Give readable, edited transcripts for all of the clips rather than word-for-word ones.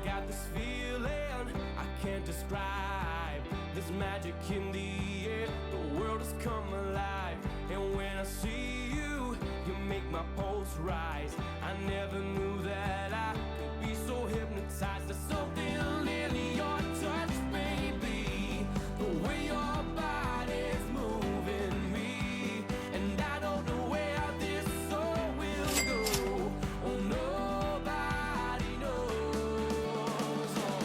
got this feeling I can't describe. There's magic in the air, the world has come alive. And when I see you, you make my pulse rise. I never knew that I could be so hypnotized. There's something in your touch, baby, the way your body's moving me. And I don't know where this soul will go. Oh, nobody knows. Oh,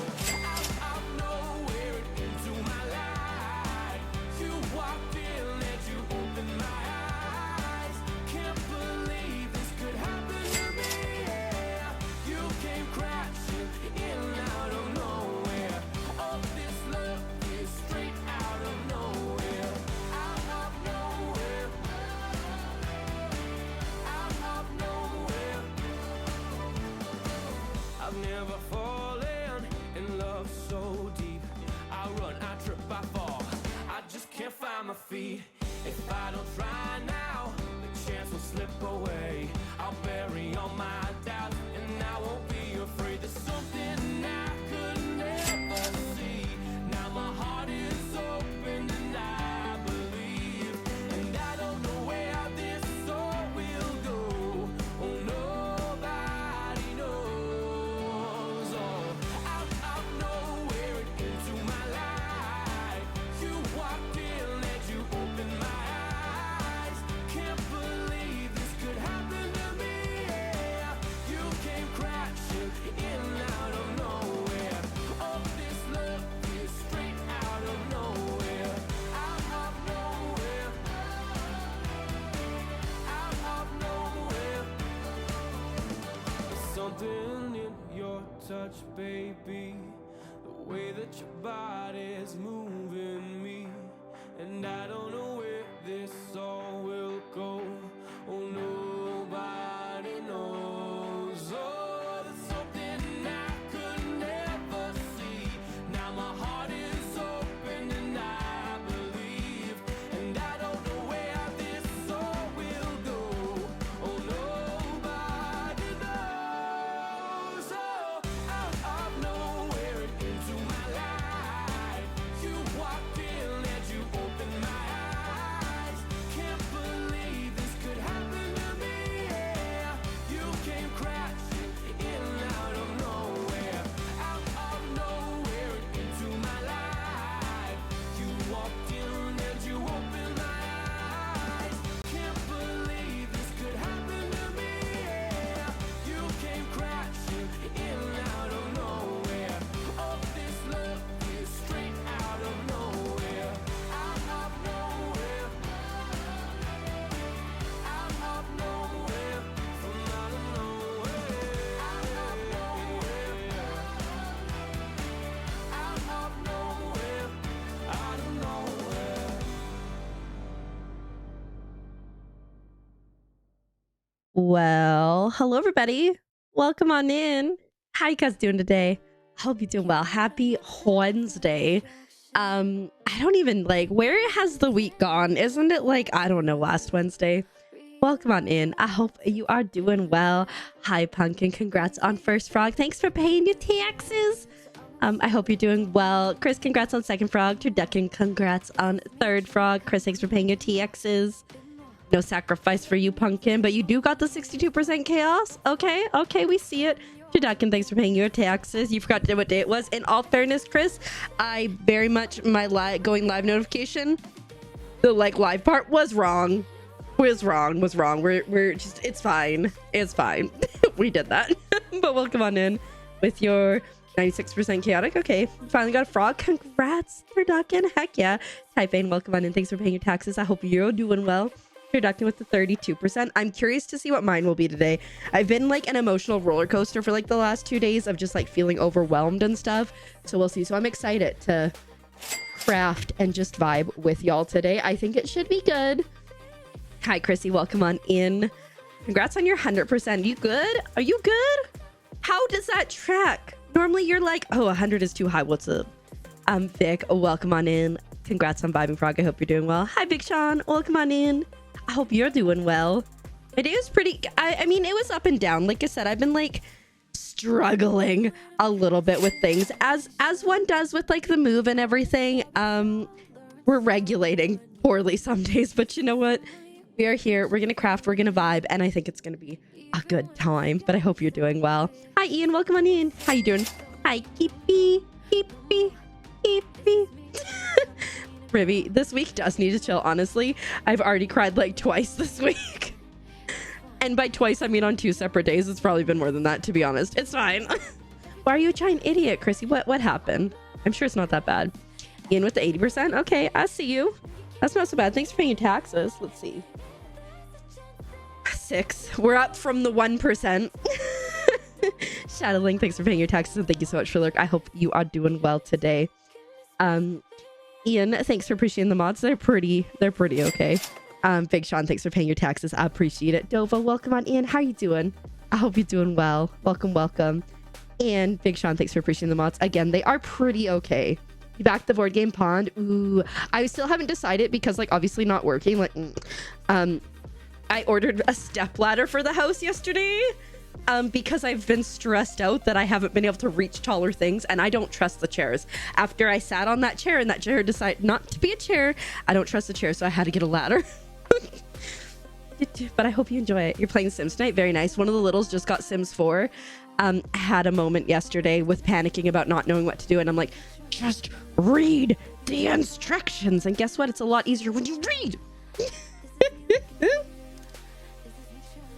out of nowhere into my life, you walked in and you opened my eyes. Can't believe this could happen to me. Yeah. You came crashing in out of nowhere. Oh, this love is straight out of nowhere. Out of nowhere. Out of nowhere. I've never fallen in love so deep. I run, I trip, I fall. I just can't find my feet. If I don't try now, the chance will slip away. I'll bury all my doubts and I won't be afraid. There's something I could never see. Now my heart is open and I believe. And I don't know where this soul will go. Oh, nobody knows. Oh, out of nowhere into my life, you walked in and you opened my eyes. Can't believe this could happen to me. Yeah. You came crashing in out of nowhere. Oh, this love is straight out of nowhere. Out of nowhere. Out of nowhere. There's something in your touch, baby, the way that your body's moving me. And I don't know where this all will go. Oh, nobody knows. Oh, there's something I could never see. Now my heart is open and I believe. And I don't know where this soul will go. Oh, nobody knows. Oh, out of nowhere into my life, you walked in and you opened my eyes. Can't believe this could happen to me. Yeah. You came crashing in out of nowhere. Out of nowhere into my life, you walked in and you opened my eyes. Can't believe this could happen to me. Yeah. You came crashing in out of nowhere. Oh, this love is straight out of nowhere. Out of nowhere. Out of nowhere. From out of nowhere. Out of nowhere. Out of nowhere. Out of nowhere. Well, hello everybody. Welcome on in. How you guys doing today? I hope you're doing well. Happy Wednesday. I don't even where has the week gone? Isn't it I don't know, last Wednesday? Welcome on in. I hope you are doing well. Hi Pumpkin, congrats on first frog. Thanks for paying your taxes. I hope you're doing well. Chris, congrats on second frog. Turducken, congrats on third frog. Chris, thanks for paying your TXs. No sacrifice for you, Pumpkin, but you do got the 62% chaos. Okay, we see it. Turducken, thanks for paying your taxes. You forgot what day it was. In all fairness, Chris, I very much, my going live notification, the live part was wrong. Was wrong. We're just, it's fine. We did that. But welcome on in with your 96% chaotic. Okay, finally got a frog. Congrats, Turducken. Heck yeah. Type-in, welcome on in. Thanks for paying your taxes. I hope you're doing well. Turducken with the 32%. I'm curious to see what mine will be today. I've been an emotional roller coaster for the last 2 days of just feeling overwhelmed and stuff. So we'll see. So I'm excited to craft and just vibe with y'all today. I think it should be good. Hi, Chrissy. Welcome on in. Congrats on your 100%. You good? Are you good? How does that track? Normally you're oh, 100 is too high. What's up? Vic. Welcome on in. Congrats on vibing, frog. I hope you're doing well. Hi, Big Sean. Welcome on in. I hope you're doing well. It is pretty, I mean, it was up and down. Like I said, I've been struggling a little bit with things, as one does with like the move and everything. We're regulating poorly some days, but you know what? We are here. We're gonna craft. We're gonna vibe, and I think it's gonna be a good time. But I hope you're doing well. Hi, Ian. Welcome on in. How you doing? Hi, Keepy. Rivy, this week does need to chill. Honestly, I've already cried like twice this week. And by twice, I mean on 2 separate days. It's probably been more than that, to be honest. It's fine. Why are you a giant idiot, Chrissy? What happened? I'm sure it's not that bad. Ian with the 80%. Okay, I see you. That's not so bad. Thanks for paying your taxes. Let's see. 6. We're up from the 1%. Shadowling, thanks for paying your taxes, and thank you so much for lurk. I hope you are doing well today. Ian, thanks for appreciating the mods. They're pretty okay. Big Sean, thanks for paying your taxes. I appreciate it. Dova, welcome on in. How you doing? I hope you're doing well. Welcome. And Big Sean, thanks for appreciating the mods. Again, they are pretty okay. You back the board game pond? Ooh, I still haven't decided because like obviously not working. Like, I ordered a step ladder for the house yesterday. Because I've been stressed out that I haven't been able to reach taller things, and I don't trust the chairs. After I sat on that chair and that chair decided not to be a chair, I don't trust the chair, so I had to get a ladder. But I hope you enjoy it. You're playing Sims tonight. Very nice. One of the littles just got Sims 4. Had a moment yesterday with panicking about not knowing what to do, and I'm like, just read the instructions. And guess what? It's a lot easier when you read.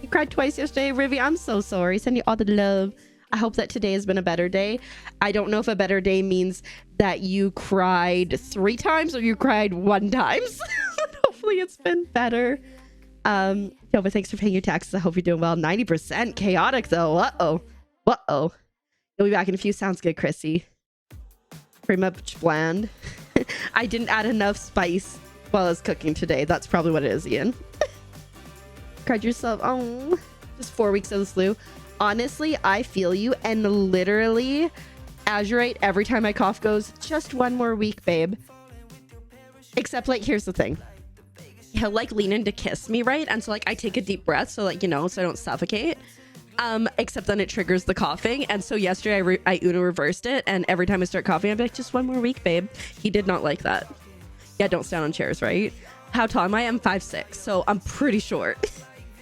You cried twice yesterday, Rivy. I'm so sorry. Send you all the love. I hope that today has been a better day. I don't know if a better day means that you cried 3 times or you cried 1 time. Hopefully it's been better. But thanks for paying your taxes. I hope you're doing well. 90% chaotic though. Uh-oh. You'll be back in a few. Sounds good, Chrissy. Pretty much bland. I didn't add enough spice while I was cooking today. That's probably what it is, Ian. Cried yourself. Oh, just 4 weeks of the flu. Honestly, I feel you. And literally, Azurite, every time I cough goes, just 1 more week, babe. Except, like, here's the thing. He'll, like, lean in to kiss me, right? And so, like, I take a deep breath, so, like, you know, so I don't suffocate. Except then it triggers the coughing. And so yesterday, I Uno reversed it. And every time I start coughing, I'm like, just 1 more week, babe. He did not like that. Yeah, don't stand on chairs, right? How tall am I? I'm 5'6", so I'm pretty short.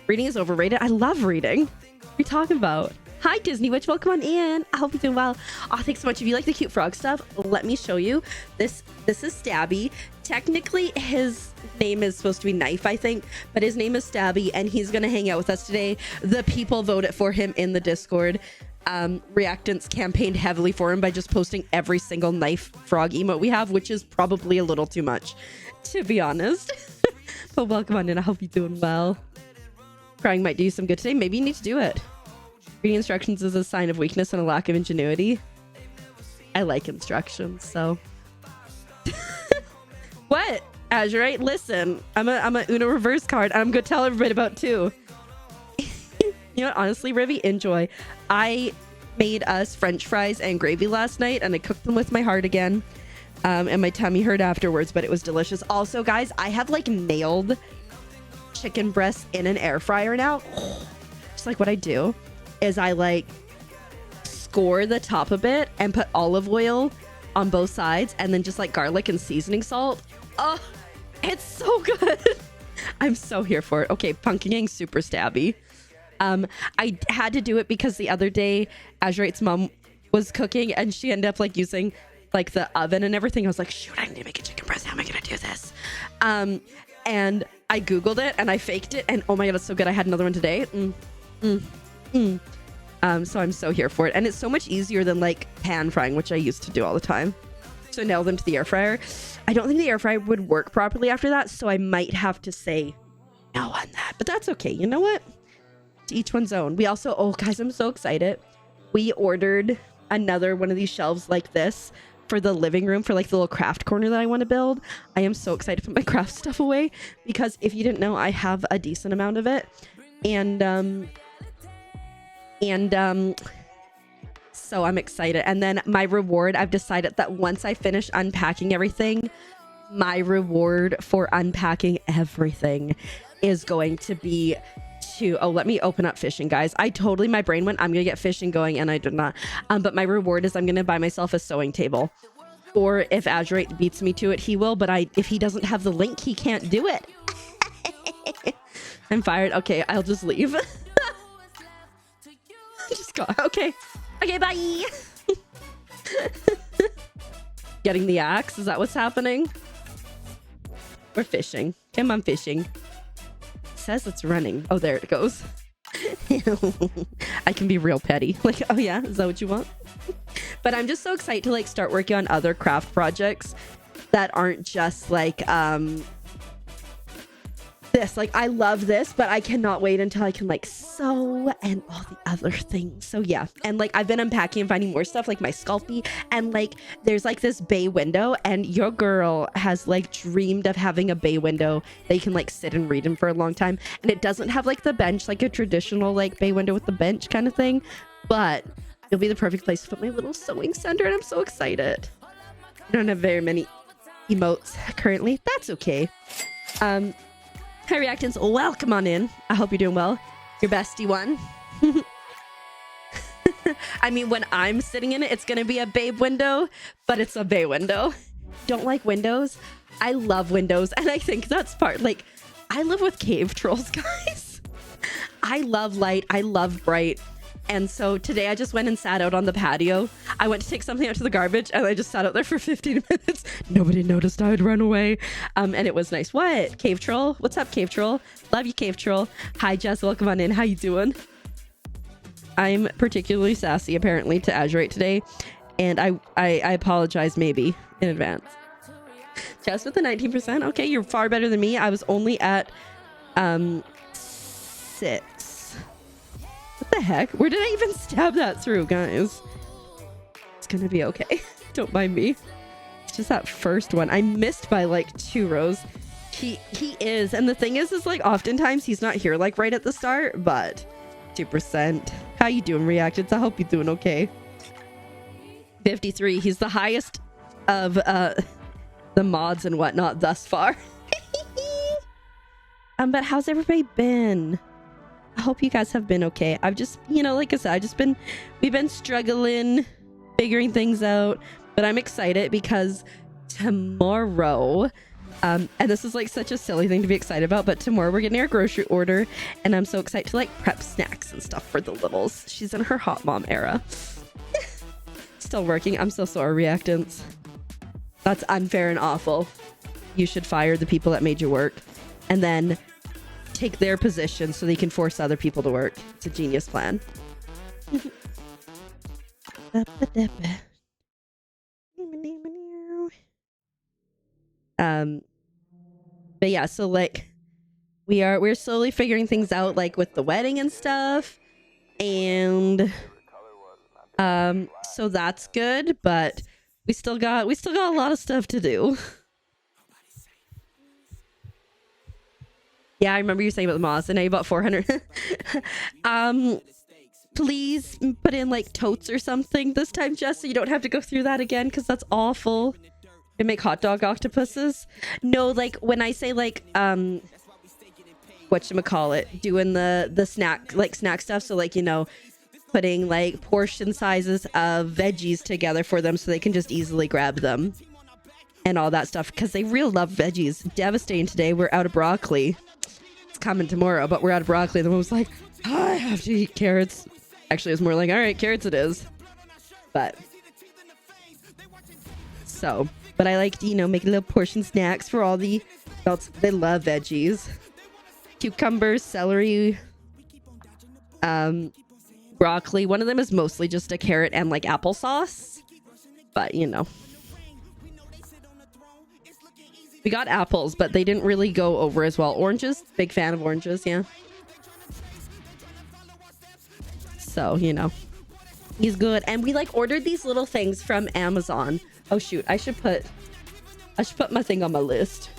Reading is overrated. I love reading. What are you talking about? Hi, Disney Witch. Welcome on in. I hope you're doing well. Oh, thanks so much. If you like the cute frog stuff, let me show you. This is Stabby. Technically, his name is supposed to be Knife, I think, but his name is Stabby, and he's going to hang out with us today. The people voted for him in the Discord. Reactants campaigned heavily for him by just posting every single knife frog emote we have, which is probably a little too much, to be honest. But welcome on in. I hope you're doing well. Crying might do you some good today. Maybe you need to do it. Reading instructions is a sign of weakness and a lack of ingenuity. I like instructions, so. What? Azurite, listen. I'm a Uno reverse card. I'm gonna tell everybody about too. You know what? Honestly, Rivy, enjoy. I made us French fries and gravy last night, and I cooked them with my heart again. And my tummy hurt afterwards, but it was delicious. Also, guys, I have like nailed chicken breasts in an air fryer now. Just like what I do is I like score the top a bit and put olive oil on both sides and then just like garlic and seasoning salt. Oh, it's so good. I'm so here for it. Okay, Pumpkin Gang super stabby. I had to do it because the other day Azurite's mom was cooking and she ended up like using like the oven and everything. I was like, shoot, I need to make a chicken breast. How am I gonna do this? And I Googled it and I faked it, and oh my god, it's so good. I had another one today. So I'm so here for it, and it's so much easier than like pan frying, which I used to do all the time. So nail them to the air fryer. I don't think the air fryer would work properly after that, so I might have to say no on that, but that's okay. You know what? To each one's own. We also, oh guys, I'm so excited. We ordered another one of these shelves like this for the living room, for like the little craft corner that I want to build. I am so excited to put my craft stuff away because if you didn't know, I have a decent amount of it. And so I'm excited. And then my reward, I've decided that once I finish unpacking everything, my reward for unpacking everything is going to be to, oh, let me open up fishing, guys. My brain went, I'm gonna get fishing going, and I did not. But my reward is I'm gonna buy myself a sewing table. Or if Azurite beats me to it, he will, but if he doesn't have the link, he can't do it. I'm fired. Okay, I'll just leave. Just go. Okay, bye. Getting the axe, is that what's happening? We're fishing. Come on, fishing. It says it's running. Oh, there it goes. I can be real petty. Like, oh yeah, is that what you want? But I'm just so excited to like start working on other craft projects that aren't just like this. Like, I love this, but I cannot wait until I can like sew and all the other things. So yeah, and like I've been unpacking and finding more stuff like my Sculpey, and like there's like this bay window, and your girl has like dreamed of having a bay window that you can like sit and read in for a long time, and it doesn't have like the bench, like a traditional like bay window with the bench kind of thing, but it'll be the perfect place to put my little sewing center, and I'm so excited. I don't have very many emotes currently. That's okay. Hi Reactants, welcome on in. I hope you're doing well. Your bestie one. I mean, when I'm sitting in it, it's gonna be a babe window, but it's a bay window. Don't like windows? I love windows, and I think that's part, like, I live with cave trolls, guys. I love light, I love bright. And so today I just went and sat out on the patio. I went to take something out to the garbage, and I just sat out there for 15 minutes. Nobody noticed I would run away. And it was nice. What? Cave Troll? What's up, Cave Troll? Love you, Cave Troll. Hi, Jess. Welcome on in. How you doing? I'm particularly sassy, apparently, to Azurite today. And I apologize maybe in advance. Jess with the 19%. Okay, you're far better than me. I was only at 6. What the heck? Where did I even stab that through, guys? It's gonna be okay. Don't mind me. It's just that first one. I missed by like 2 rows. He is, and the thing is like oftentimes he's not here like right at the start, but 2%. How you doing, Reactions? I hope you're doing okay. 53. He's the highest of the mods and whatnot thus far. But how's everybody been? I hope you guys have been okay. I've just, you know, like I said, we've been struggling, figuring things out, but I'm excited because tomorrow, and this is like such a silly thing to be excited about, but tomorrow we're getting our grocery order, and I'm so excited to like prep snacks and stuff for the littles. She's in her hot mom era. Still working. I'm so sorry, Reactants. That's unfair and awful. You should fire the people that made you work, and then take their position so they can force other people to work. It's a genius plan. But yeah, so like we're slowly figuring things out, like with the wedding and stuff, and so that's good, but we still got a lot of stuff to do. Yeah, I remember you saying about the moss, and now you bought 400. Please put in like totes or something this time, Jess, so you don't have to go through that again, because that's awful. And make hot dog octopuses. No, like when I say like whatchamacallit, doing the snack stuff, so like, you know, putting like portion sizes of veggies together for them so they can just easily grab them and all that stuff, because they real love veggies. Devastating today, we're out of broccoli. Coming tomorrow, but we're out of broccoli. The one was like, oh, I have to eat carrots. Actually, it's more like, all right, carrots it is. But I like to, you know, make little portion snacks for all the adults. They love veggies. Cucumbers, celery, broccoli. One of them is mostly just a carrot and like applesauce, but you know, we got apples, but they didn't really go over as well. Oranges, big fan of oranges, yeah. So, you know, he's good. And we like ordered these little things from Amazon. Oh shoot, I should put my thing on my list.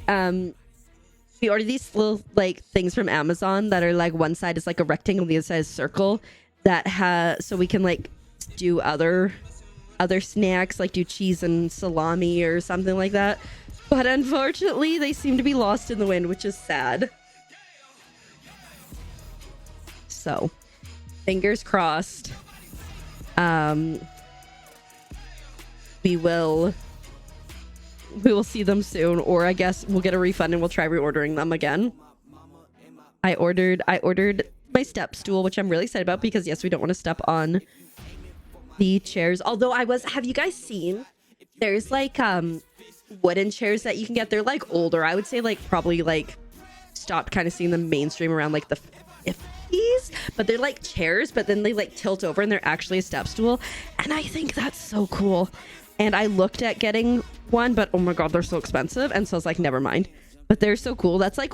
We ordered these little like things from Amazon that are like one side is like a rectangle, the other side is circle, that has, so we can like do other snacks, like do cheese and salami or something like that. But unfortunately, they seem to be lost in the wind, which is sad. So, fingers crossed. We will see them soon, or I guess we'll get a refund and we'll try reordering them again. I ordered my step stool, which I'm really excited about because yes, we don't want to step on the chairs. Although have you guys seen? There's like wooden chairs that you can get. They're like older. I would say like probably like stopped kind of seeing them mainstream around like the 50s, but they're like chairs, but then they like tilt over and they're actually a step stool. And I think that's so cool. And I looked at getting one, but oh my god, they're so expensive. And so I was like, never mind. But they're so cool. That's like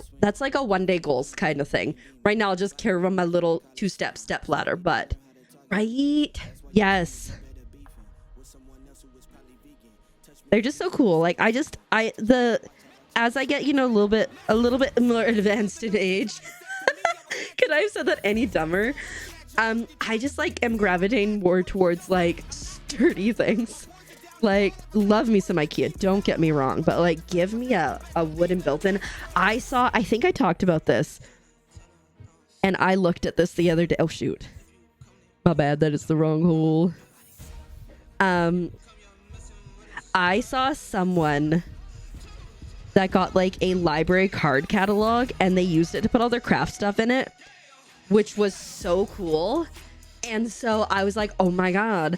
a one-day goals kind of thing. Right now, I'll just carry on my little step ladder. But right, yes, they're just so cool. Like as I get, you know, a little bit more advanced in age. Could I have said that any dumber? I just like am gravitating more towards like sturdy things. Like, love me some IKEA, don't get me wrong, but like give me a wooden built-in. I think I talked about this and I looked at this the other day. Oh shoot, my bad, that is the wrong hole. I saw someone that got like a library card catalog and they used it to put all their craft stuff in it, which was so cool. And so I was like, oh my god,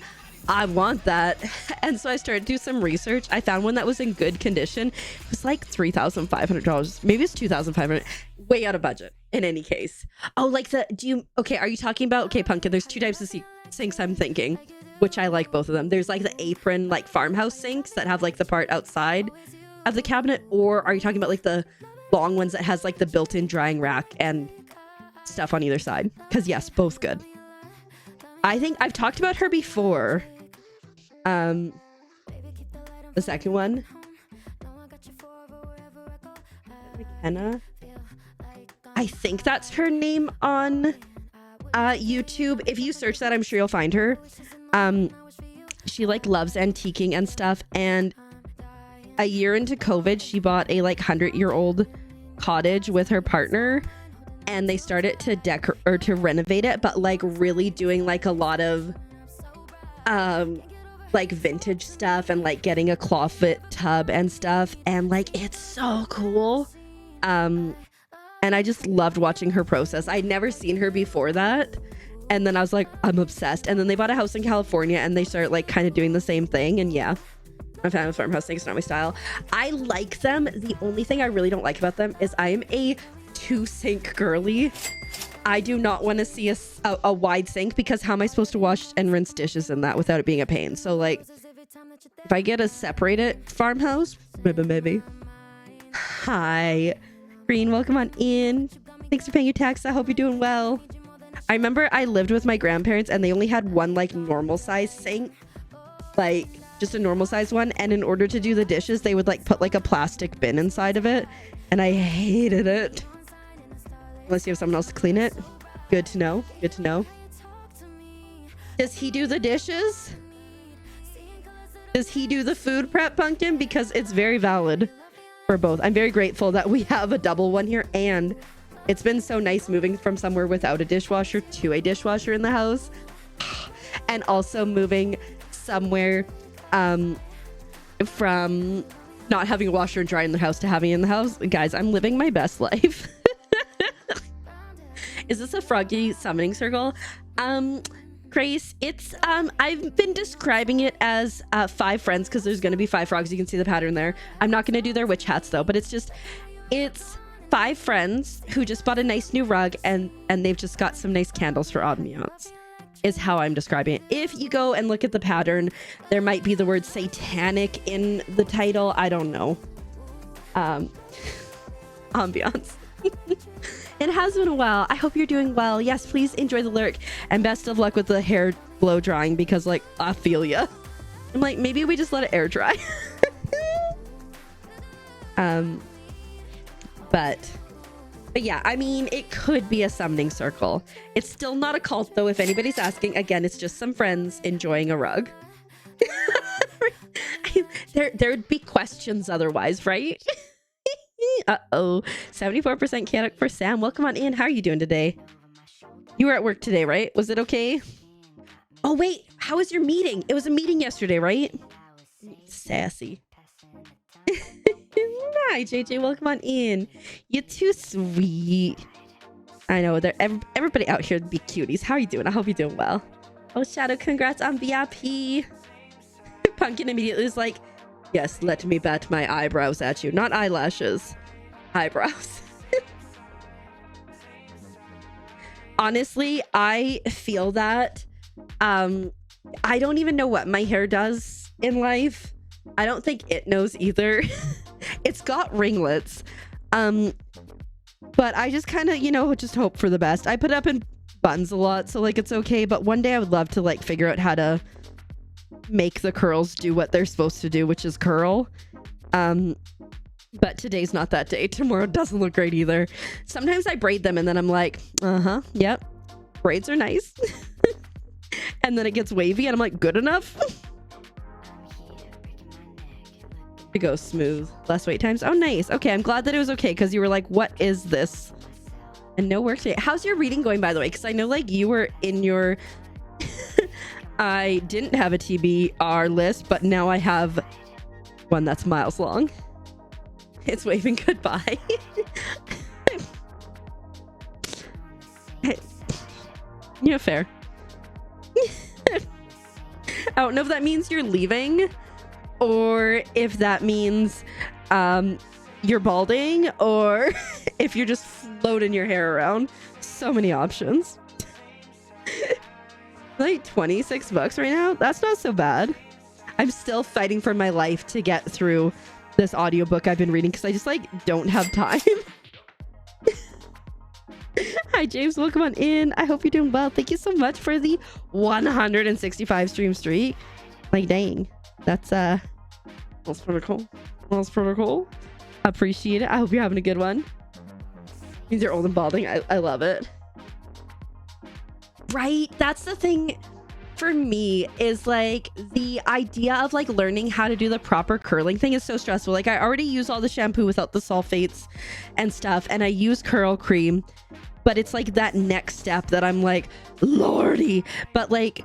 I want that. And so I started to do some research. I found one that was in good condition. It was like $3,500. Maybe it's $2,500. Way out of budget in any case. Oh, like are you talking about, okay, Pumpkin, there's two types of sinks I'm thinking, which I like both of them. There's like the apron, like farmhouse sinks that have like the part outside of the cabinet, or are you talking about like the long ones that has like the built-in drying rack and stuff on either side? Because yes, both good. I think I've talked about her before. The second one, McKenna. I think that's her name on YouTube. If you search that, I'm sure you'll find her. She like loves antiquing and stuff. And a year into COVID, she bought a like 100-year-old cottage with her partner. And they started to renovate it, but like really doing like a lot of like vintage stuff and like getting a clawfoot tub and stuff, and like it's so cool. And I just loved watching her process. I'd never seen her before that, and then I was like, I'm obsessed. And then they bought a house in California and they started like kind of doing the same thing. And yeah, I'm a fan of farmhouse things. It's not my style. I like them. The only thing I really don't like about them is I am a 2-sink girly. I do not want to see a wide sink, because how am I supposed to wash and rinse dishes in that without it being a pain? So like, if I get a separated farmhouse, maybe. Hi, Green, welcome on in. Thanks for paying your tax. I hope you're doing well. I remember I lived with my grandparents and they only had one like normal size sink, like just a normal size one. And in order to do the dishes, they would like put like a plastic bin inside of it. And I hated it. Unless you have someone else to clean it. Good to know. Good to know. Does he do the dishes? Does he do the food prep, Pumpkin? Because it's very valid for both. I'm very grateful that we have a double one here. And it's been so nice moving from somewhere without a dishwasher to a dishwasher in the house. And also moving somewhere from not having a washer and dryer in the house to having it in the house. Guys, I'm living my best life. Is this a froggy summoning circle? Grace, it's I've been describing it as 5 friends because there's going to be 5 frogs. You can see the pattern there. I'm not going to do their witch hats though, but it's 5 friends who just bought a nice new rug and they've just got some nice candles for ambiance, is how I'm describing it. If you go and look at the pattern, there might be the word satanic in the title. I don't know. Ambiance. It has been a while. I hope you're doing well. Yes, please enjoy the lyric. And best of luck with the hair blow drying, because like, I feel ya. I'm like, maybe we just let it air dry. But yeah, I mean, it could be a summoning circle. It's still not a cult though, if anybody's asking. Again, it's just some friends enjoying a rug. There'd be questions otherwise, right? Uh-oh. 74% chaotic for Sam. Welcome on in. How are you doing today? You were at work today, right? Was it okay? Oh, wait. How was your meeting? It was a meeting yesterday, right? Sassy. Hi, JJ. Welcome on in. You're too sweet. I know. Everybody out here would be cuties. How are you doing? I hope you're doing well. Oh, Shadow, congrats on VIP. Pumpkin immediately was like, yes, let me bat my eyebrows at you. Not eyelashes. Eyebrows. Honestly, I feel that. I don't even know what my hair does in life. I don't think it knows either. It's got ringlets. But I just kind of, just hope for the best. I put it up in buns a lot, so like it's okay. But one day I would love to like figure out how to make the curls do what they're supposed to do, which is curl. But today's not that day. Tomorrow doesn't look great either. Sometimes I braid them and then I'm like, yep, braids are nice. And then it gets wavy and I'm like, good enough. To go smooth. Less wait times. Oh, nice. Okay, I'm glad that it was okay because you were like, what is this? And no work today. How's your reading going, by the way? Because I know like you were in your I didn't have a TBR list, but now I have one that's miles long. It's waving goodbye. Yeah, fair. I don't know if that means you're leaving or if that means you're balding or if you're just floating your hair around. So many options. Like $26 right now. That's not so bad. I'm still fighting for my life to get through this audiobook I've been reading because I just like don't have time. Hi James, welcome on in. I hope you're doing well. Thank you so much for the 165 stream streak. Like dang, that's pretty cool. That's pretty cool. Appreciate it. I hope you're having a good one. Means you're old and balding. I love it. Right, that's the thing for me is like the idea of like learning how to do the proper curling thing is so stressful. Like I already use all the shampoo without the sulfates and stuff, and I use curl cream, but it's like that next step that I'm like, lordy. But like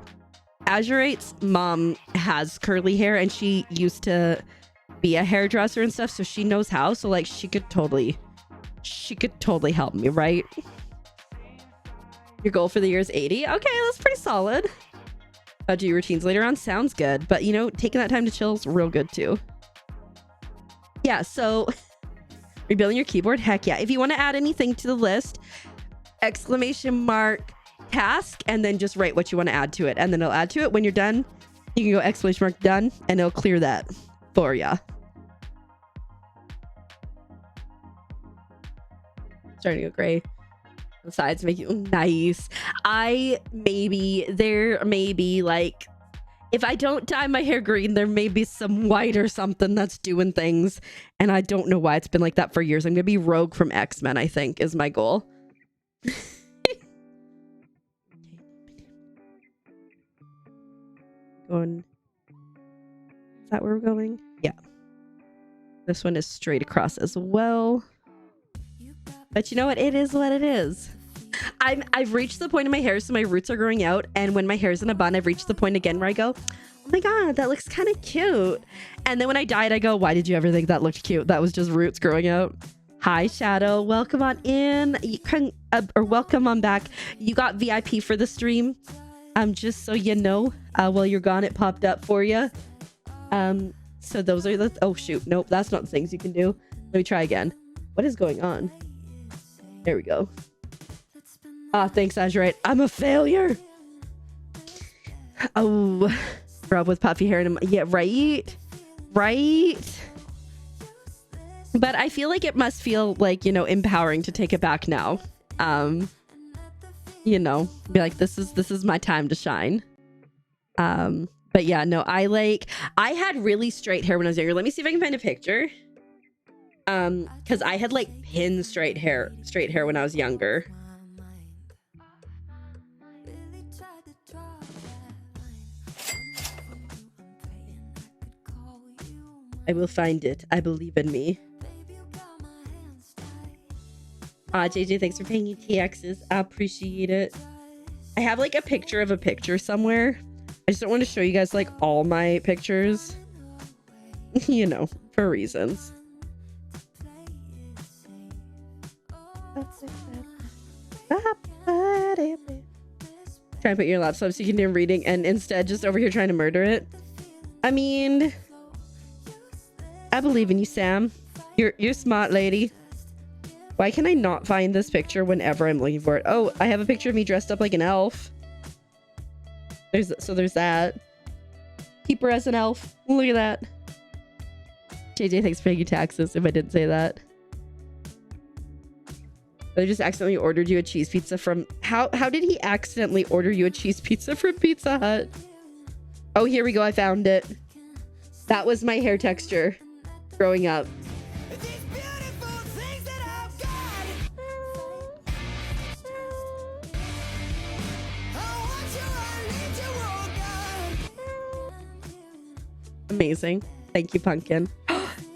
Azurate's mom has curly hair and she used to be a hairdresser and stuff, so she knows how. So like she could totally help me, right? Your goal for the year is 80. Okay, that's pretty solid. Do your routines later on. Sounds good. But, taking that time to chill is real good, too. Yeah, so rebuilding your keyboard. Heck yeah. If you want to add anything to the list, ! Task, and then just write what you want to add to it. And then it'll add to it. When you're done, you can go ! Done, and it'll clear that for ya. Starting to go gray. The sides make you nice. There may be like, if I don't dye my hair green, there may be some white or something that's doing things, and I don't know why it's been like that for years. I'm gonna be Rogue from X-Men, I think, is my goal. Going, is that where we're going? Yeah, this one is straight across as well. But you know what? It is what it is. I've reached the point in my hair, so my roots are growing out. And when my hair's in a bun, I've reached the point again where I go, oh my God, that looks kind of cute. And then when I dyed, I go, why did you ever think that looked cute? That was just roots growing out. Hi, Shadow. Welcome on in. You can, or welcome on back. You got VIP for the stream. Just so you know, while you're gone, it popped up for you. So those are the, oh shoot, nope, that's not the things you can do. Let me try again. What is going on? There we go. Thanks, Azurite. I'm a failure. Oh, Rob with puffy hair. And yeah, right. But I feel like it must feel like, empowering to take it back now. Be like, this is my time to shine. But yeah, no, I had really straight hair when I was younger. Let me see if I can find a picture. Because I had like pin straight hair when I was younger. I will find it. I believe in me. JJ, thanks for paying ETXs. I appreciate it. I have like a picture of a picture somewhere. I just don't want to show you guys like all my pictures. You know, for reasons. Try and put your laptop so you can do reading and instead just over here trying to murder it. I mean, I believe in you, Sam. You're smart, lady. Why can I not find this picture whenever I'm looking for it? Oh, I have a picture of me dressed up like an elf. There's that. Keep her as an elf. Look at that. JJ, thanks for paying your taxes if I didn't say that. I just accidentally ordered you a cheese pizza from... How did he accidentally order you a cheese pizza from Pizza Hut? Oh, here we go. I found it. That was my hair texture growing up. Amazing. Thank you, Pumpkin.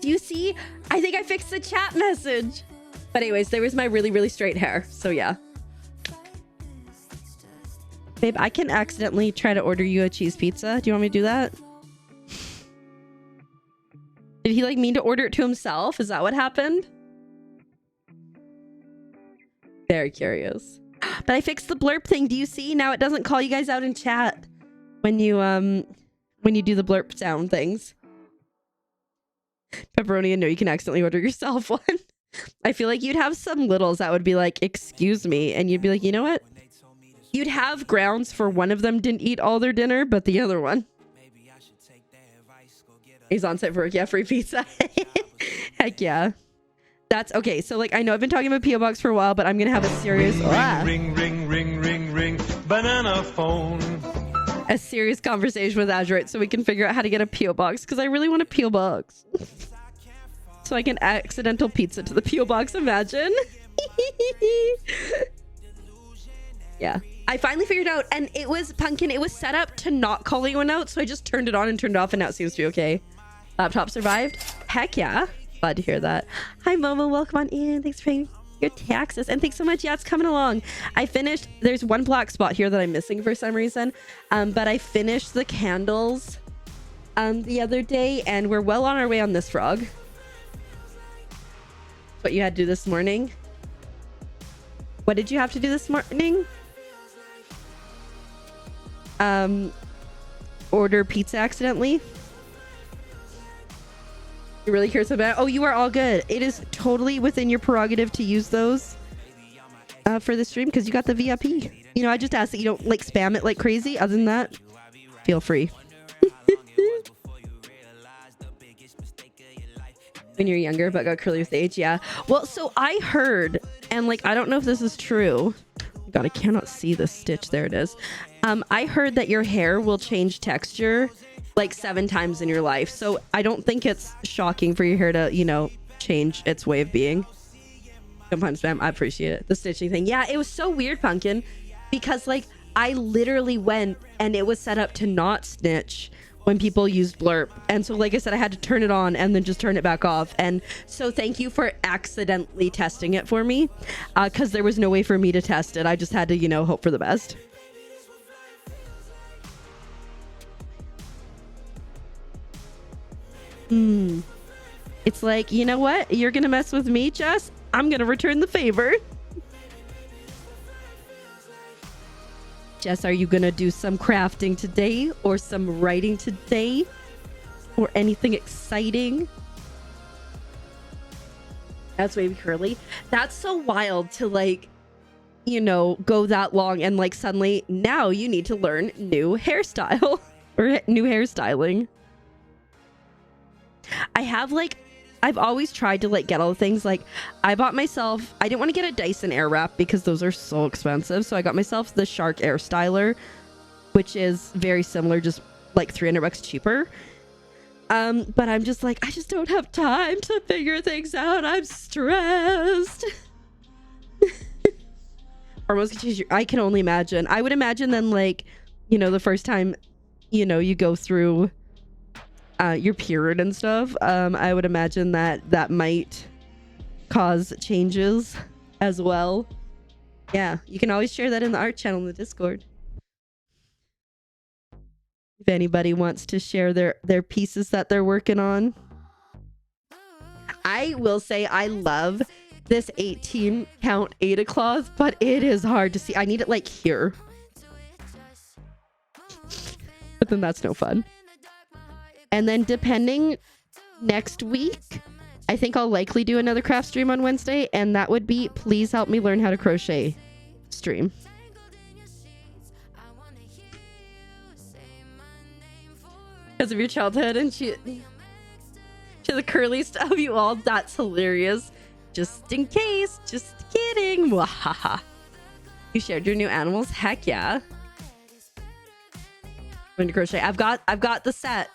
Do you see? I think I fixed the chat message. But anyways, there was my really, really straight hair. So yeah. Babe, I can accidentally try to order you a cheese pizza. Do you want me to do that? Did he like mean to order it to himself? Is that what happened? Very curious. But I fixed the blurb thing. Do you see? Now it doesn't call you guys out in chat when you do the blurb sound things. Pepperoni, and no, you can accidentally order yourself one. I feel like you'd have some littles that would be like, excuse me. And you'd be like, you know what? You'd have grounds for one of them didn't eat all their dinner, but the other one. He's on site for work. Yeah, free pizza. Heck yeah. That's okay. So like, I know I've been talking about P.O. Box for a while, but I'm going to have a serious... ring, banana phone. A serious conversation with Azurite so we can figure out how to get a P.O. Box because I really want a P.O. Box. So I can accidental pizza to the P.O. Box, imagine. Yeah. I finally figured out, and it was Pumpkin, it was set up to not call anyone out, so I just turned it on and turned it off, and now it seems to be okay. Laptop survived? Heck yeah. Glad to hear that. Hi, Momo. Welcome on in. Thanks for paying your taxes. And thanks so much. Yeah, it's coming along. I finished... There's one black spot here that I'm missing for some reason, but I finished the candles the other day, and we're well on our way on this frog. What you had to do this morning? What did you have to do this morning? Order pizza accidentally. You really curious about it? Oh, you are all good. It is totally within your prerogative to use those for the stream because you got the VIP. You know, I just ask that you don't like spam it like crazy. Other than that, feel free. When you're younger but got curly with age. Yeah, well, so I heard, and like I don't know if this is true. God, I cannot see the stitch. There it is. I heard that your hair will change texture like 7 times in your life, so I don't think it's shocking for your hair to, you know, change its way of being. Sometimes, spam. I appreciate it. The stitching thing. Yeah, it was so weird, Pumpkin, because like I literally went and it was set up to not snitch when people used blurb, and so like I said, I had to turn it on and then just turn it back off. And so thank you for accidentally testing it for me, because there was no way for me to test it. I just had to, you know, hope for the best. It's like, you know what, you're gonna mess with me, Jess, I'm gonna return the favor. Jess, are you gonna do some crafting today or some writing today or anything exciting? That's Wavy Curly. That's so wild to like, you know, go that long and like suddenly now you need to learn new hairstyle or new hairstyling. I have like, I've always tried to like get all the things. Like I bought myself, I didn't want to get a Dyson Airwrap because those are so expensive. So I got myself the Shark Air Styler, which is very similar, just like $300 cheaper. But I'm just like, I just don't have time to figure things out. I'm stressed. I can only imagine. I would imagine then like, you know, the first time, you know, you go through your period and stuff, I would imagine that might cause changes as well. Yeah, you can always share that in the art channel in the Discord. If anybody wants to share their pieces that they're working on. I will say I love this 18 count Ada cloth, but it is hard to see. I need it like here. But then that's no fun. And then depending next week, I think I'll likely do another craft stream on Wednesday, and that would be Please Help Me Learn How to Crochet stream. Because of your childhood, and she has a curly stuff, you all. That's hilarious. Just in case, just kidding. Wahaha. You shared your new animals? Heck yeah. Learn to crochet. I've got the set.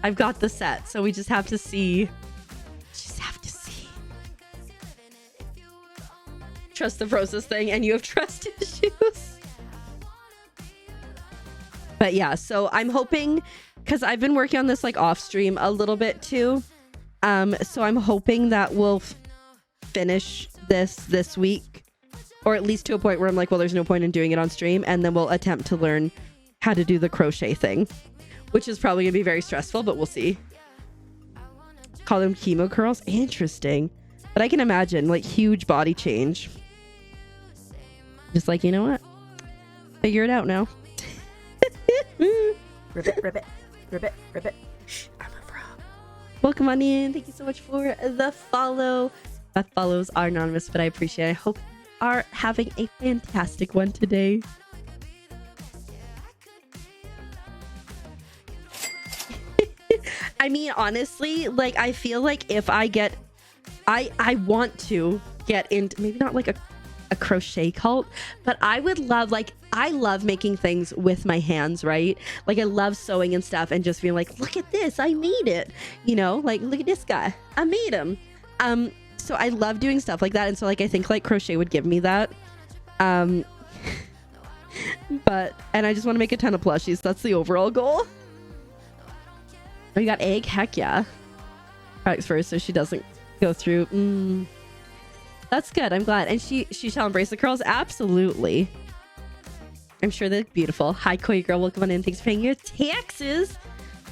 I've got the set. So we just have to see. Just have to see. Trust the process thing, and you have trust issues. But yeah, so I'm hoping, because I've been working on this like off stream a little bit too. So I'm hoping that we'll finish this week, or at least to a point where I'm like, well, there's no point in doing it on stream, and then we'll attempt to learn how to do the crochet thing, which is probably gonna be very stressful, but we'll see. Call them chemo curls. Interesting. But I can imagine like huge body change. Just like, you know what? Figure it out now. Ribbit, ribbit, ribbit, ribbit. I'm a frog. Welcome on in. Thank you so much for the follow. That follows are anonymous, but I appreciate it. I hope you are having a fantastic one today. I mean, honestly, like, I feel like if I get, I want to get into, maybe not like a crochet cult, but I would love, like, I love making things with my hands, right? Like, I love sewing and stuff, and just being like, look at this, I made it, you know, like, look at this guy, I made him. So I love doing stuff like that, and so like I think like crochet would give me that. But and I just want to make a ton of plushies. That's the overall goal. Oh, you got egg? Heck yeah. Products first, so she doesn't go through. That's good. I'm glad. And she shall embrace the curls. Absolutely. I'm sure they're beautiful. Hi, Koi Girl. Welcome on in. Thanks for paying your taxes.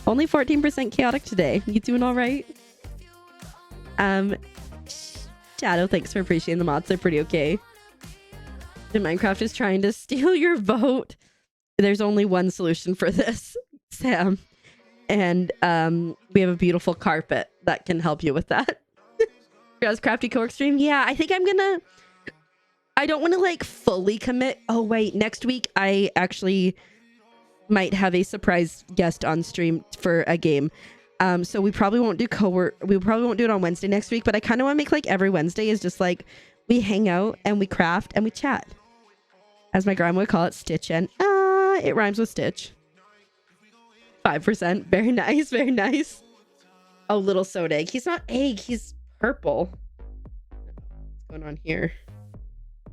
Only 14% chaotic today. You doing all right? Shadow, thanks for appreciating the mods. They're pretty okay. The Minecraft is trying to steal your vote. There's only one solution for this, Sam. And we have a beautiful carpet that can help you with that. Guys, Crafty Co-work stream? Yeah, I think I'm gonna... I don't want to like fully commit. Oh wait, next week I actually might have a surprise guest on stream for a game. So we probably won't do co-work. We probably won't do it on Wednesday next week, but I kind of want to make like every Wednesday is just like we hang out and we craft and we chat. As my grandma would call it, stitch and it rhymes with stitch. 5%. Very nice, very nice. Oh, little soda egg. He's not egg, he's purple. What's going on here?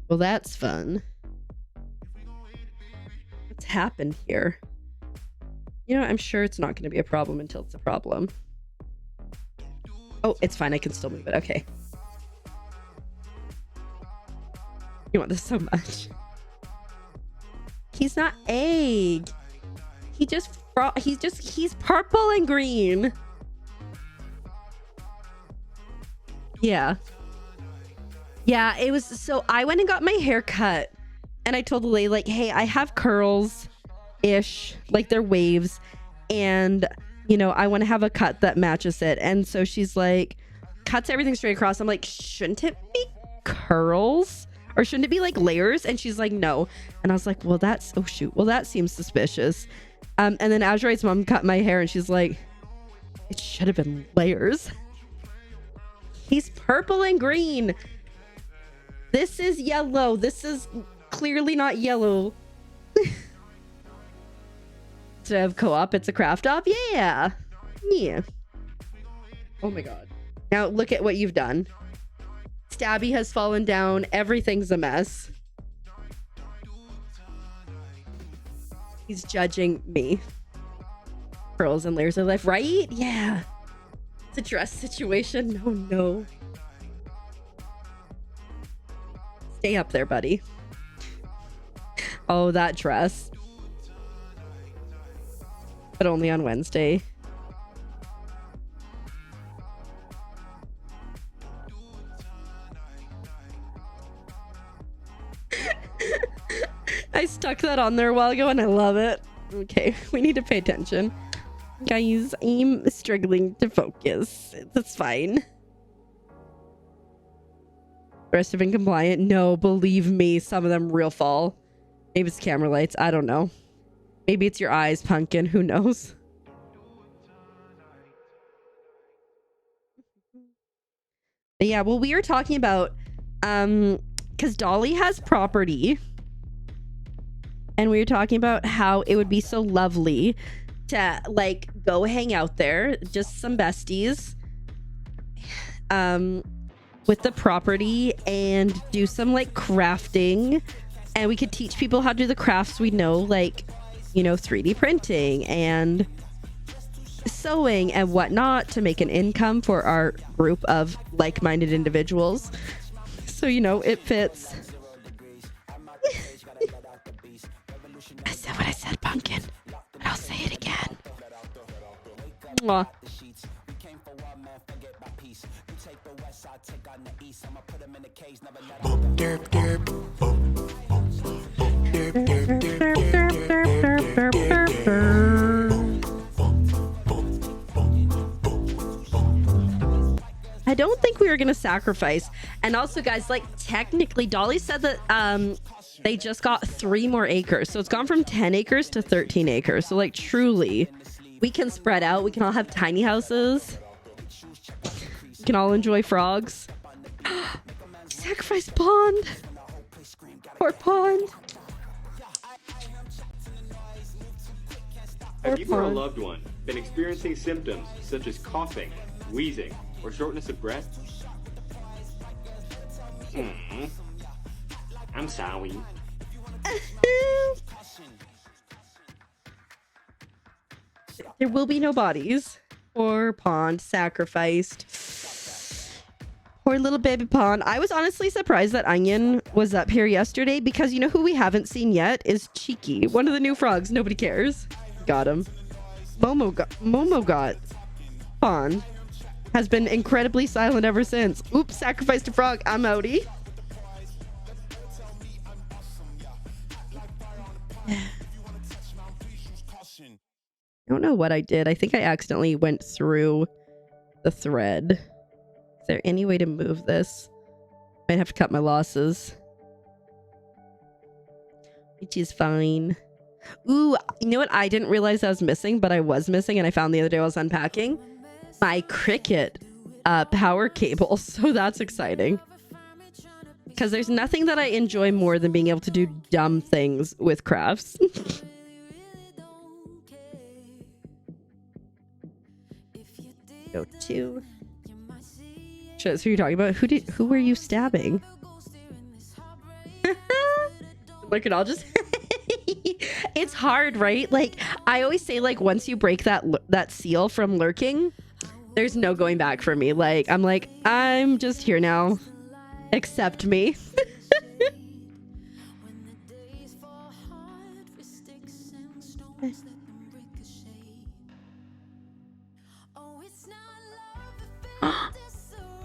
Well, that's fun. What's happened here? You know, I'm sure it's not going to be a problem until it's a problem. Oh, it's fine. I can still move it. Okay. You want this so much. He's not egg. He's purple and green. Yeah. Yeah, it was, so I went and got my hair cut and I told the lady like, hey, I have curls ish, like they're waves, and you know, I want to have a cut that matches it. And so she's like, cuts everything straight across. I'm like, shouldn't it be curls or shouldn't it be like layers? And she's like, no. And I was like, well, that's, oh shoot, well, that seems suspicious. And then Azurite's mom cut my hair and she's like, it should have been layers. He's purple and green. This is yellow. This is clearly not yellow. Instead of co-op, it's a craft op. Yeah. Yeah. Oh my god. Now look at what you've done. Stabby has fallen down. Everything's a mess. He's judging me. Pearls and layers of life, right? Yeah. It's a dress situation. Oh no. Stay up there, buddy. Oh, that dress. But only on Wednesday. I stuck that on there a while ago and I love it. Okay, we need to pay attention. Guys, I'm struggling to focus. That's fine. The rest have been compliant. No, believe me, some of them real fall. Maybe it's camera lights. I don't know. Maybe it's your eyes, Pumpkin. Who knows? But yeah, well, we were talking about because Dolly has property. And we were talking about how it would be so lovely to like go hang out there, just some besties, with the property and do some like crafting. And we could teach people how to do the crafts we know, like, you know, 3D printing and sewing and whatnot to make an income for our group of like-minded individuals. So, you know, it fits. I said what I said, Pumpkin, but I'll say it again. Mwah. I don't think we were gonna sacrifice. And also, guys, like technically Dolly said that they just got 3 more acres, so it's gone from 10 acres to 13 acres. So like truly we can spread out, we can all have tiny houses, we can all enjoy frogs. Sacrifice pond. Poor pond. Have you or a loved one been experiencing symptoms such as coughing, wheezing, or shortness of breath? I'm sorry. There will be no bodies. Poor pond sacrificed. Poor little baby pond. I was honestly surprised that Onion was up here yesterday because you know who we haven't seen yet is Cheeky, one of the new frogs. Nobody cares. Got him. Momo got pond. Has been incredibly silent ever since. Oops, sacrificed a frog. I'm outie. I don't know what I did. I think I accidentally went through the thread. Is there any way to move this? Might have to cut my losses. Which is fine. Ooh, you know what I didn't realize I was missing, but I was missing and I found the other day while I was unpacking? My Cricut power cable. So that's exciting. Because there's nothing that I enjoy more than being able to do dumb things with crafts. Go to. So you're talking about who were you stabbing? Look at all just. It's hard, right? Like I always say, like once you break that seal from lurking, there's no going back for me. Like I'm just here now. Accept me.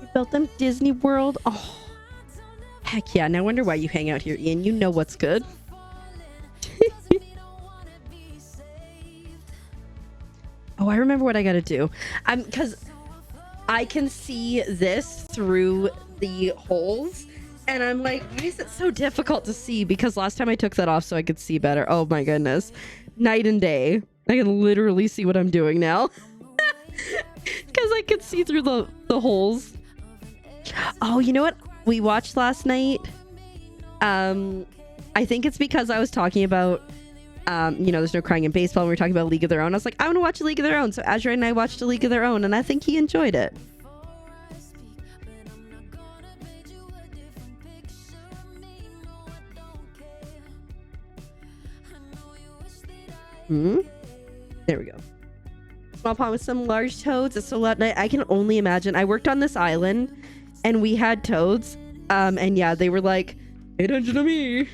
You built them Disney World. Oh, heck yeah. Now I wonder why you hang out here, Ian. You know what's good. Oh, I remember what I gotta do. Because I can see this through the holes. And I'm like, why is it so difficult to see? Because last time I took that off so I could see better. Oh my goodness. Night and day. I can literally see what I'm doing now. Because I could see through the holes. Oh, you know what we watched last night? I think it's because I was talking about you know, there's no crying in baseball. And we were talking about League of Their Own. I was like, I want to watch a League of Their Own. So Azure and I watched a League of Their Own, and I think he enjoyed it. There we go. small pond with some large toads. It's so loud. I can only imagine. I worked on this island and we had toads. And yeah, they were like, "Pay attention to me."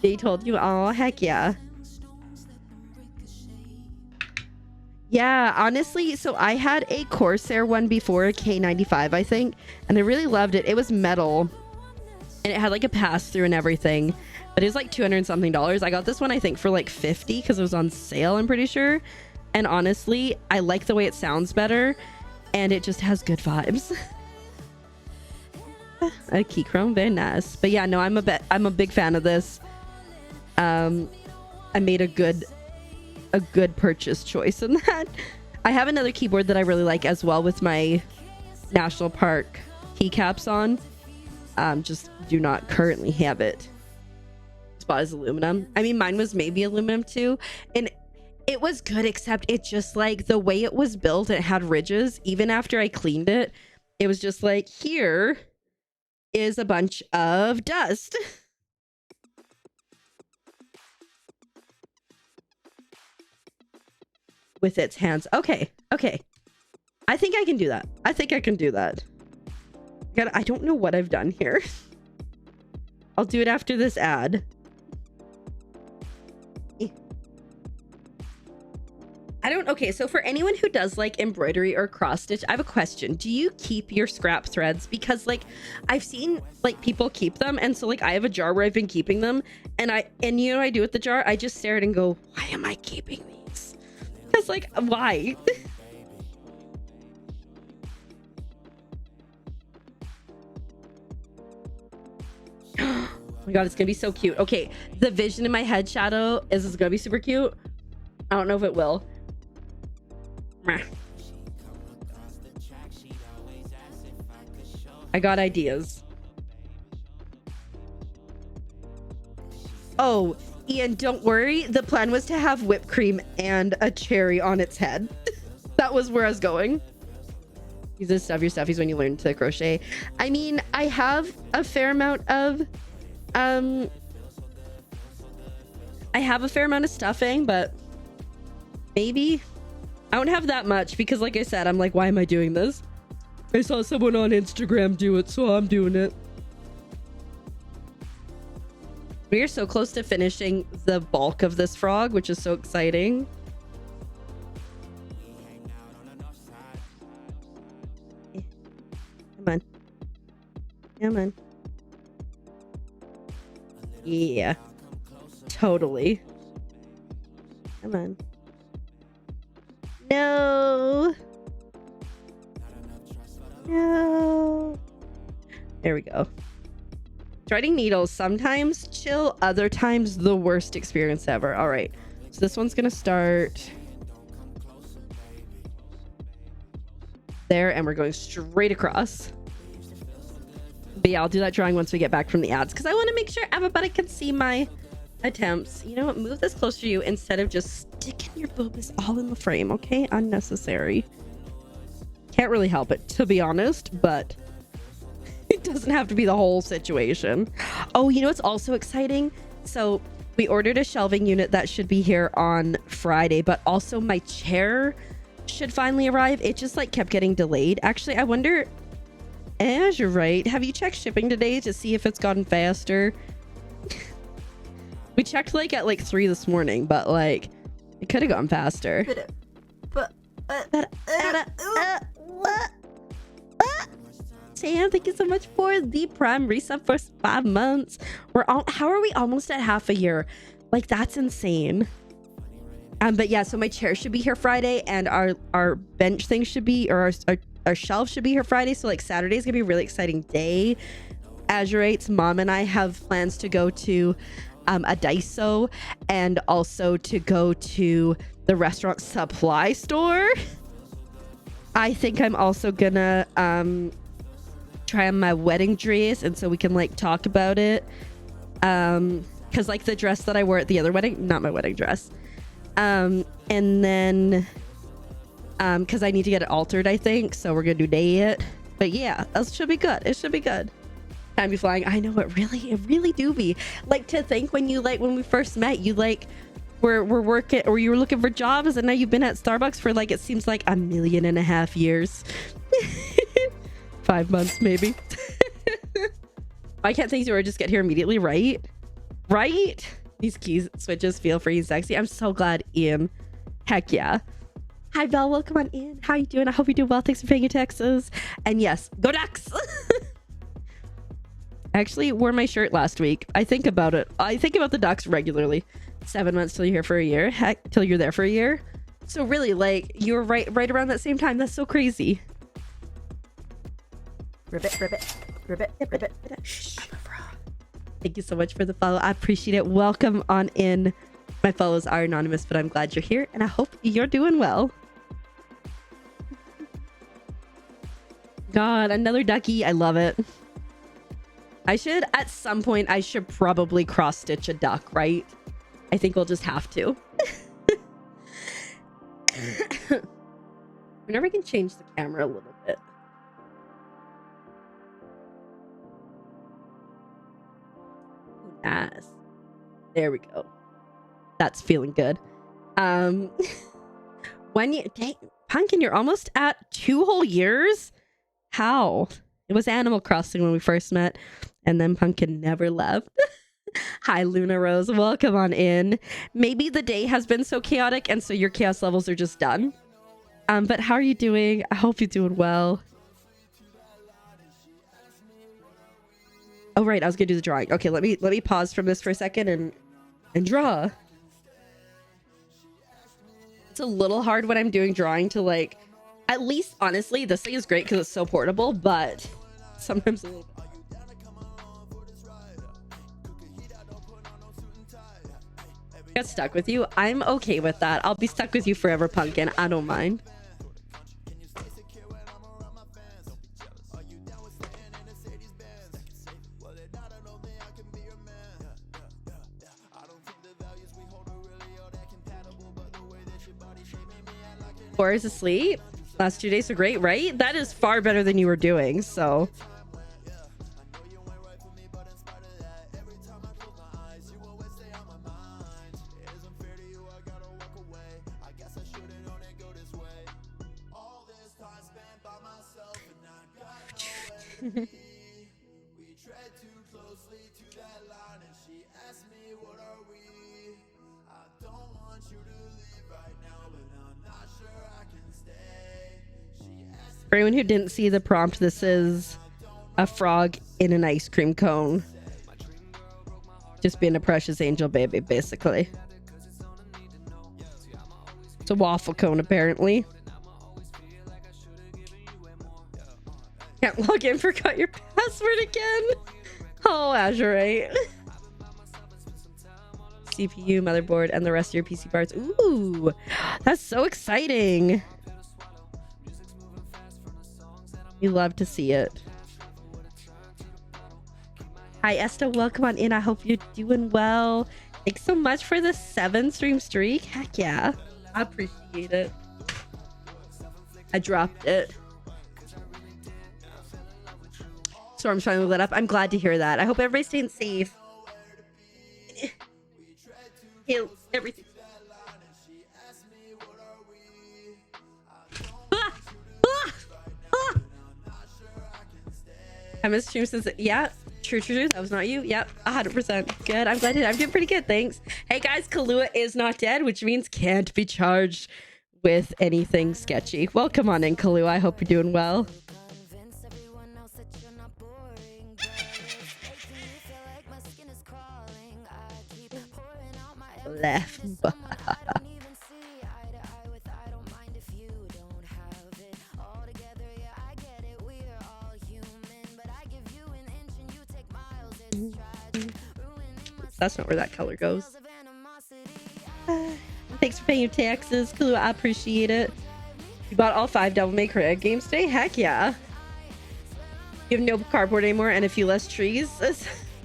They told you, oh, heck yeah. Yeah, honestly, so I had a Corsair one before, a K95, I think, and I really loved it. It was metal, and it had like a pass-through and everything, but it was like $200 and something. I got this one, I think, for like 50 because it was on sale, I'm pretty sure. And honestly, I like the way it sounds better, and it just has good vibes. A key chrome, very nice. But yeah, no, I'm a big fan of this. I made a good purchase choice in that. I have another keyboard that I really like as well with my National Park keycaps on. Just do not currently have it. It's bought as aluminum. I mean, mine was maybe aluminum too, and it was good, except it just like the way it was built, it had ridges. Even after I cleaned it, it was just like, here is a bunch of dust. With its hands. Okay. I think I can do that. I don't know what I've done here. I'll do it after this ad. Okay, so for anyone who does like embroidery or cross stitch, I have a question. Do you keep your scrap threads? Because like I've seen like people keep them, and so like I have a jar where I've been keeping them, and you know what I do with the jar? I just stare at it and go, why am I keeping these? Because like, why? Oh my god, it's gonna be so cute. Okay, the vision in my head shadow is it's gonna be super cute. I don't know if it will. I got ideas. Oh, Ian, don't worry. The plan was to have whipped cream and a cherry on its head. That was where I was going. Use this stuff your stuffies when you learn to crochet. I mean, I have a fair amount of stuffing, but maybe I don't have that much because like I said, I'm like, why am I doing this? I saw someone on Instagram do it, so I'm doing it. We are so close to finishing the bulk of this frog, which is so exciting. Come on. Come on. Yeah. Totally. Come on. No. No. There we go. Threading needles, sometimes chill, other times the worst experience ever. All right, so this one's gonna start there, and we're going straight across. But yeah, I'll do that drawing once we get back from the ads, because I want to make sure everybody can see my attempts. You know what? Move this closer to you instead of just sticking your boobs all in the frame, okay? Unnecessary. Can't really help it, to be honest, but it doesn't have to be the whole situation. Oh, you know what's also exciting? So we ordered a shelving unit that should be here on Friday, but also my chair should finally arrive. It just like kept getting delayed. Actually, I wonder, as you're right, have you checked shipping today to see if it's gotten faster? We checked like at like 3 this morning, but like it could have gone faster. Sam, thank you so much for the Prime resub for 5 months. How are we almost at half a year? Like, that's insane. But yeah, so my chair should be here Friday, and our bench thing should be, or our shelf should be here Friday. So like Saturday's gonna be a really exciting day. Azurate's mom and I have plans to go to a Daiso, and also to go to the restaurant supply store. I think I'm also gonna try on my wedding dress, and so we can like talk about it, because like the dress that I wore at the other wedding, not my wedding dress, and then because I need to get it altered, I think, so we're gonna do it. But yeah, that should be good. It should be good. Time be flying. I know, it really do be. Like, to think when we first met, you like we're working, or you were looking for jobs, and now you've been at Starbucks for like, it seems like 1.5 million years. 5 months maybe. Why can't things just get here immediately, right? Right? These keys switches feel free and sexy. I'm so glad, Ian. Heck yeah. Hi Belle, welcome on in. How you doing? I hope you do well. Thanks for paying your taxes. And yes, go Ducks. I actually wore my shirt last week. I think about it. I think about the Ducks regularly. 7 months till you're here for a year. Heck, till you're there for a year. So really, like, you're right around that same time. That's so crazy. Ribbit, ribbit, ribbit, ribbit, ribbit. Shh, I'm a frog. Thank you so much for the follow. I appreciate it. Welcome on in. My follows are anonymous, but I'm glad you're here, and I hope you're doing well. God, another ducky. I love it. I should, at some point, I should probably cross-stitch a duck, right? I think we'll just have to. Whenever I can change the camera a little bit. Nice. There we go. That's feeling good. When you, dang, Pumpkin, you're almost at 2 whole years? How? It was Animal Crossing when we first met, and then Pumpkin never left. Hi, Luna Rose. Welcome on in. Maybe the day has been so chaotic, and so your chaos levels are just done. But how are you doing? I hope you're doing well. Oh, right. I was gonna do the drawing. Okay, let me pause from this for a second and draw. It's a little hard when I'm doing drawing to, like, at least honestly, this thing is great because it's so portable, but sometimes a little. Get stuck with you. I'm okay with that. I'll be stuck with you forever, Pumpkin. I don't mind. Hours asleep. Last 2 days were great, right? That is far better than you were doing, so. For anyone who didn't see the prompt, this is a frog in an ice cream cone. Just being a precious angel baby, basically. It's a waffle cone, apparently. Can't log in, forgot your password again. Oh, Azurite. CPU, motherboard, and the rest of your PC parts. Ooh, that's so exciting. You love to see it. Hi, Esta. Welcome on in. I hope you're doing well. Thanks so much for the 7-stream streak. Heck yeah. I appreciate it. I dropped it. Storm's finally lit up. I'm glad to hear that. I hope everybody's staying safe. Heal everything. I missed stream since yeah, true. That was not you. Yep, 100%. Good. I'm glad I'm doing pretty good. Thanks. Hey guys, Kahlua is not dead, which means can't be charged with anything sketchy. Welcome on in, Kahlua. I hope you're doing well. Left. That's not where that color goes. Thanks for paying your taxes, Kahlua. I appreciate it. You bought all 5 Devil May Cry games today? Heck yeah. You have no cardboard anymore and a few less trees.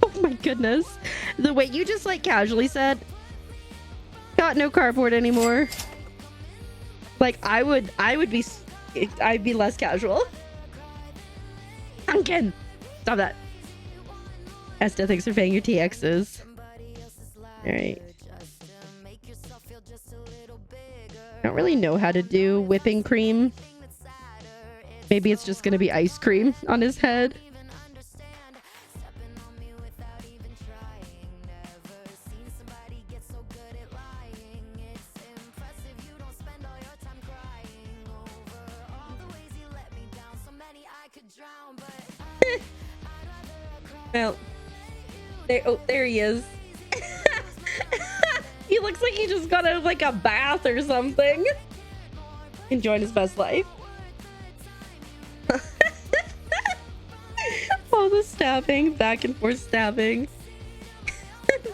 Oh my goodness. The way you just like casually said, got no cardboard anymore. Like I'd be less casual. Pumpkin. Stop that. Esta, thanks for paying your TXs. All right. I don't really know how to do whipping cream. Maybe it's just gonna be ice cream on his head. Well, there he is. He looks like he just got out of like a bath or something. Enjoying his best life. All the stabbing, back and forth stabbing.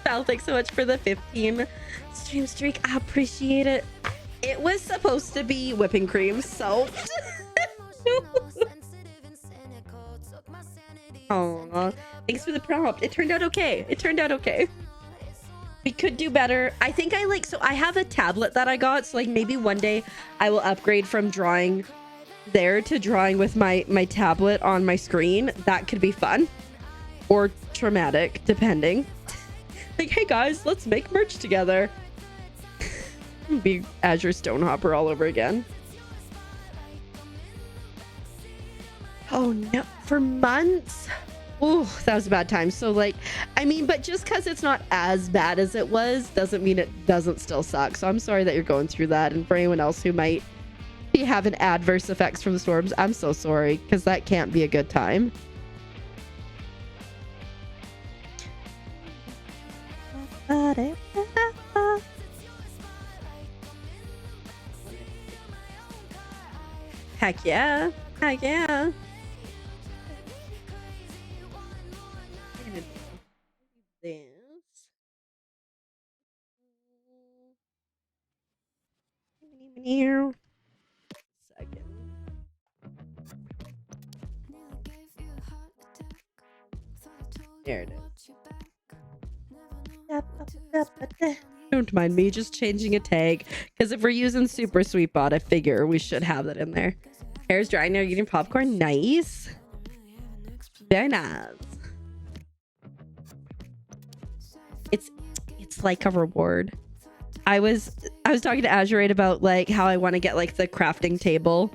Val, thanks so much for the 15 stream streak. I appreciate it. It was supposed to be whipping cream, so. Oh, thanks for the prompt. It turned out okay. It turned out okay. We could do better. I think so I have a tablet that I got, so like maybe one day I will upgrade from drawing there to drawing with my tablet on my screen. That could be fun or traumatic, depending. Like, hey guys, let's make merch together. Be Azure Stonehopper all over again. Oh no, for months. Oh, that was a bad time. So like, I mean, but just because it's not as bad as it was doesn't mean it doesn't still suck. So I'm sorry that you're going through that. And for anyone else who might be having adverse effects from the storms, I'm so sorry, because that can't be a good time. Heck yeah. Heck yeah. This. Second. There it is. Don't mind me just changing a tag, because if we're using Super Sweet Bot, I figure we should have that in there. Hair's dry now, eating popcorn. Nice. Very nice. It's like a reward. I was talking to Azurate about like how I want to get like the crafting table.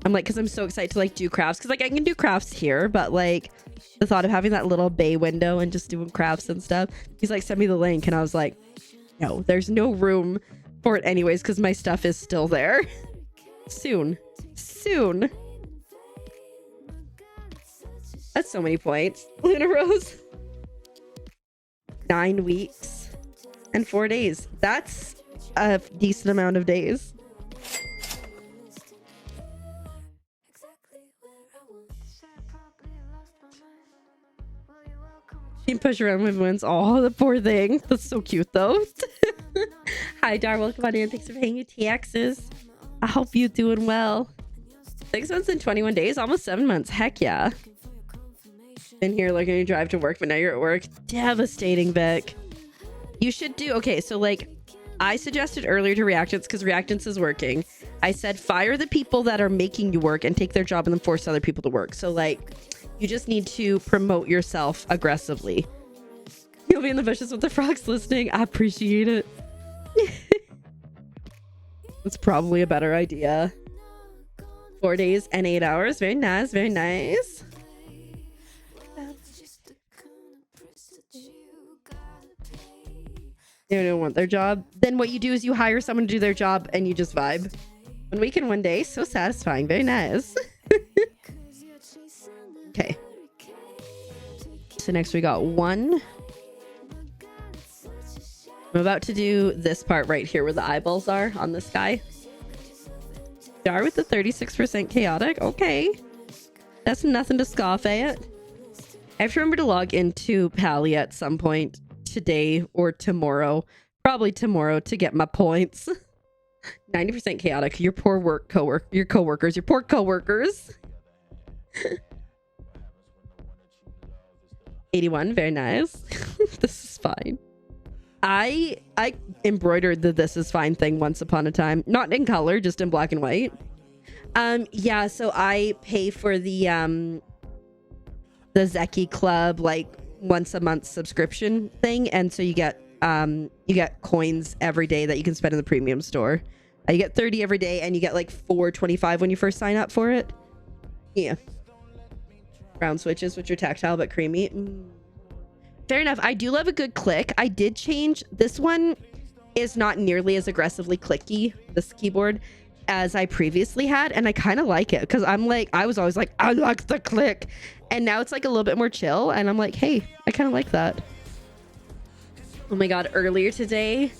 I'm like, because I'm so excited to like do crafts, because like I can do crafts here, but like the thought of having that little bay window and just doing crafts and stuff. He's like, send me the link, and I was like, no, there's no room for it anyways, because my stuff is still there. Soon. That's so many points. Luna Rose. 9 weeks and 4 days. That's a decent amount of days. Team push around with wins. Oh, the poor thing. That's so cute though. Hi Dar, welcome on in. Thanks for paying your taxes. I hope you're doing well. 6 months and 21 days, almost 7 months. Heck yeah. Been here looking at your drive to work, but now you're at work. Devastating, Vic. You should do, okay, so like I suggested earlier to Reactants, because Reactants is working. I said fire the people that are making you work and take their job and then force other people to work. So like you just need to promote yourself aggressively. You'll be in the bushes with the frogs listening. I appreciate it. That's probably a better idea. 4 days and 8 hours. Very nice, very nice. They don't want their job. Then what you do is you hire someone to do their job and you just vibe. 1 week and 1 day. So satisfying. Very nice. Okay. So next we got 1. I'm about to do this part right here where the eyeballs are on this guy. Dar with the 36% chaotic. Okay. That's nothing to scoff at. I have to remember to log into Pally at some point today or tomorrow. Probably tomorrow to get my points. 90% chaotic. Your poor your coworkers. Your poor coworkers. 81. Very nice. This is fine. I embroidered the "this is fine" thing once upon a time, not in color, just in black and white. Yeah, so I pay for the Zeki Club like once a month subscription thing, and so you get coins every day that you can spend in the premium store. You get 30 every day, and you get like 4.25 when you first sign up for it. Yeah. Brown switches, which are tactile but creamy. Fair enough. I do love a good click. I did change. This one is not nearly as aggressively clicky, this keyboard, as I previously had, and I kind of like it because I'm like, I was always like, I like the click, and now it's like a little bit more chill, and I'm like, hey, I kind of like that. Oh my god, earlier today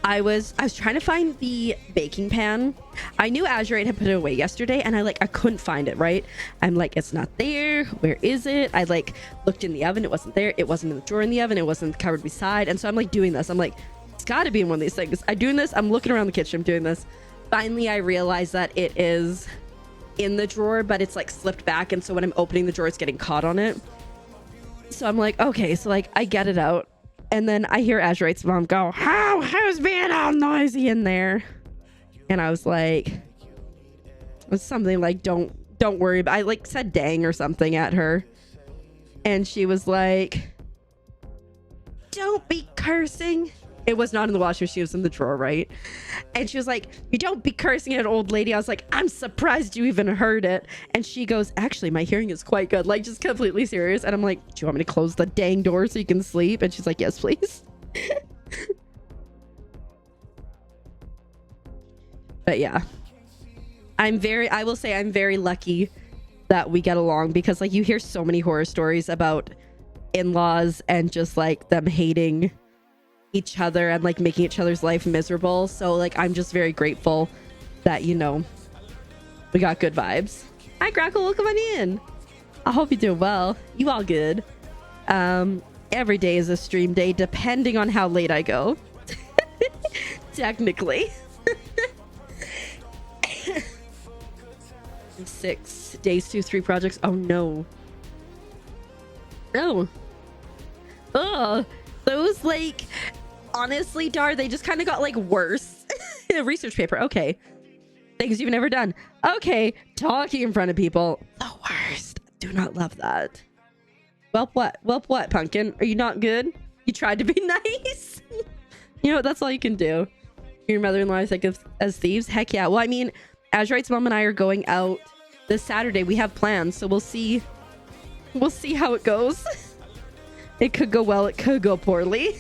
I was trying to find the baking pan. I knew Azurite had put it away yesterday, and I couldn't find it, right? I'm like, it's not there. Where is it? I like looked in the oven. It wasn't there. It wasn't in the drawer in the oven. It wasn't covered beside. And so I'm like doing this. I'm like, it's got to be in one of these things. I'm doing this. I'm looking around the kitchen. I'm doing this. Finally, I realized that it is in the drawer, but it's like slipped back. And so when I'm opening the drawer, it's getting caught on it. So I'm like, okay. So like I get it out. And then I hear Azurite's mom go, who's being all noisy in there? And I was like, it was something like, don't worry. But I like said dang or something at her. And she was like, don't be cursing. It was not in the washer. She was in the drawer, right? And she was like, you don't be cursing at an old lady. I was like, I'm surprised you even heard it. And she goes, actually, my hearing is quite good. Like, just completely serious. And I'm like, do you want me to close the dang door so you can sleep? And she's like, yes, please. But yeah, I will say I'm very lucky that we get along, because like you hear so many horror stories about in-laws and just like them hating each other and like making each other's life miserable. So like I'm just very grateful that, you know, we got good vibes. Hi Grackle, welcome on in. I hope you're doing well. You all good. Every day is a stream day depending on how late I go. Technically. 6 days to 3 projects. Oh no. Oh those like honestly, Dar, they just kind of got like worse. In a research paper. Okay, things you've never done. Okay, talking in front of people, the worst. Do not love that. Well, what pumpkin, are you not good? You tried to be nice. You know what, that's all you can do. Your mother-in-law is like as thieves. Heck yeah. Well, I mean, Azurite's mom and I are going out this Saturday. We have plans, so we'll see how it goes. It could go well, it could go poorly.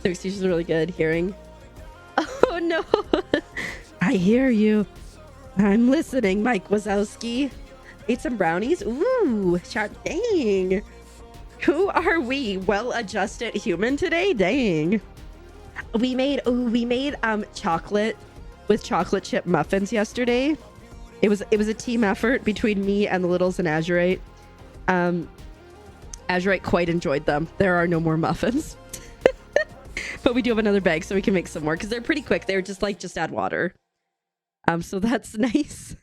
Thirsty is really good hearing. Oh no. I hear you. I'm listening, Mike Wazowski. Ate some brownies. Ooh, shot. Dang. Who are we? Well-adjusted human today? Dang. We made chocolate with chocolate chip muffins yesterday. It was a team effort between me and the littles and Azurite. Azurite quite enjoyed them. There are no more muffins. But we do have another bag, so we can make some more, because they're pretty quick. They're just like, just add water. So that's nice.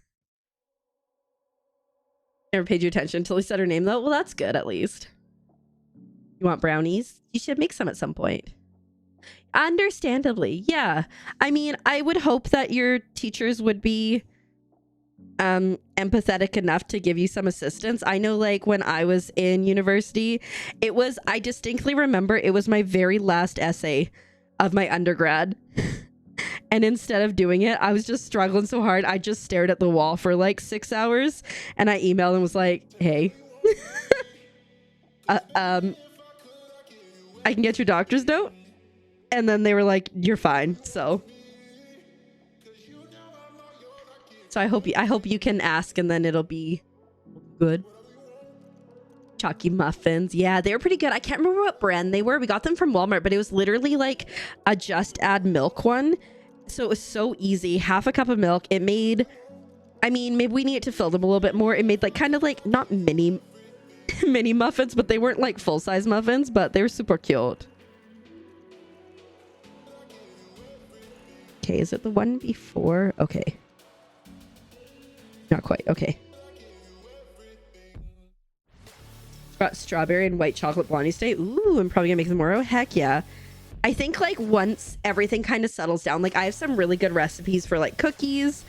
Never paid you attention until he said her name, though. Well, that's good, at least. You want brownies? You should make some at some point. Understandably, yeah. I mean, I would hope that your teachers would be empathetic enough to give you some assistance. I know, like, when I was in university, I distinctly remember it was my very last essay of my undergrad. And instead of doing it, I was just struggling so hard. I just stared at the wall for like 6 hours, and I emailed and was like, hey, I can get your doctor's note. And then they were like, you're fine. So I hope you can ask, and then it'll be good. Chalky muffins. Yeah, they were pretty good. I can't remember what brand they were. We got them from Walmart, but it was literally like a just add milk one. So it was so easy. Half a cup of milk. It made, I mean, maybe we need to fill them a little bit more. It made like kind of like not mini muffins, but they weren't like full size muffins, but they were super cute. Okay, is it the one before? Okay. Not quite. Okay. Got strawberry and white chocolate blondie stay. Ooh, I'm probably gonna make them tomorrow. Heck yeah. I think like once everything kind of settles down, like I have some really good recipes for like cookies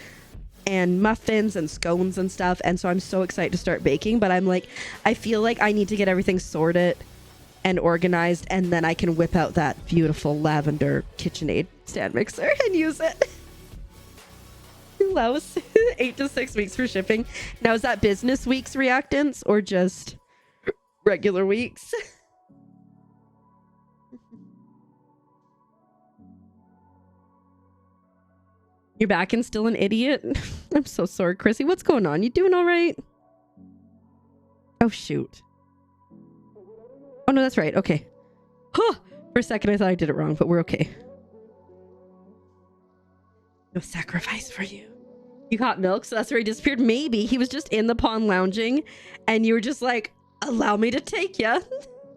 and muffins and scones and stuff. And so I'm so excited to start baking, but I'm like, I feel like I need to get everything sorted and organized, and then I can whip out that beautiful lavender KitchenAid stand mixer and use it. Allows 8 to 6 weeks for shipping. Now, is that business weeks reactants or just regular weeks? You're back and still an idiot? I'm so sorry, Chrissy. What's going on? You doing all right? Oh, shoot. Oh, no, that's right. Okay. Huh. For a second, I thought I did it wrong, but we're okay. No sacrifice for you. You got milk, so that's where he disappeared. Maybe he was just in the pond lounging, and you were just like, allow me to take ya.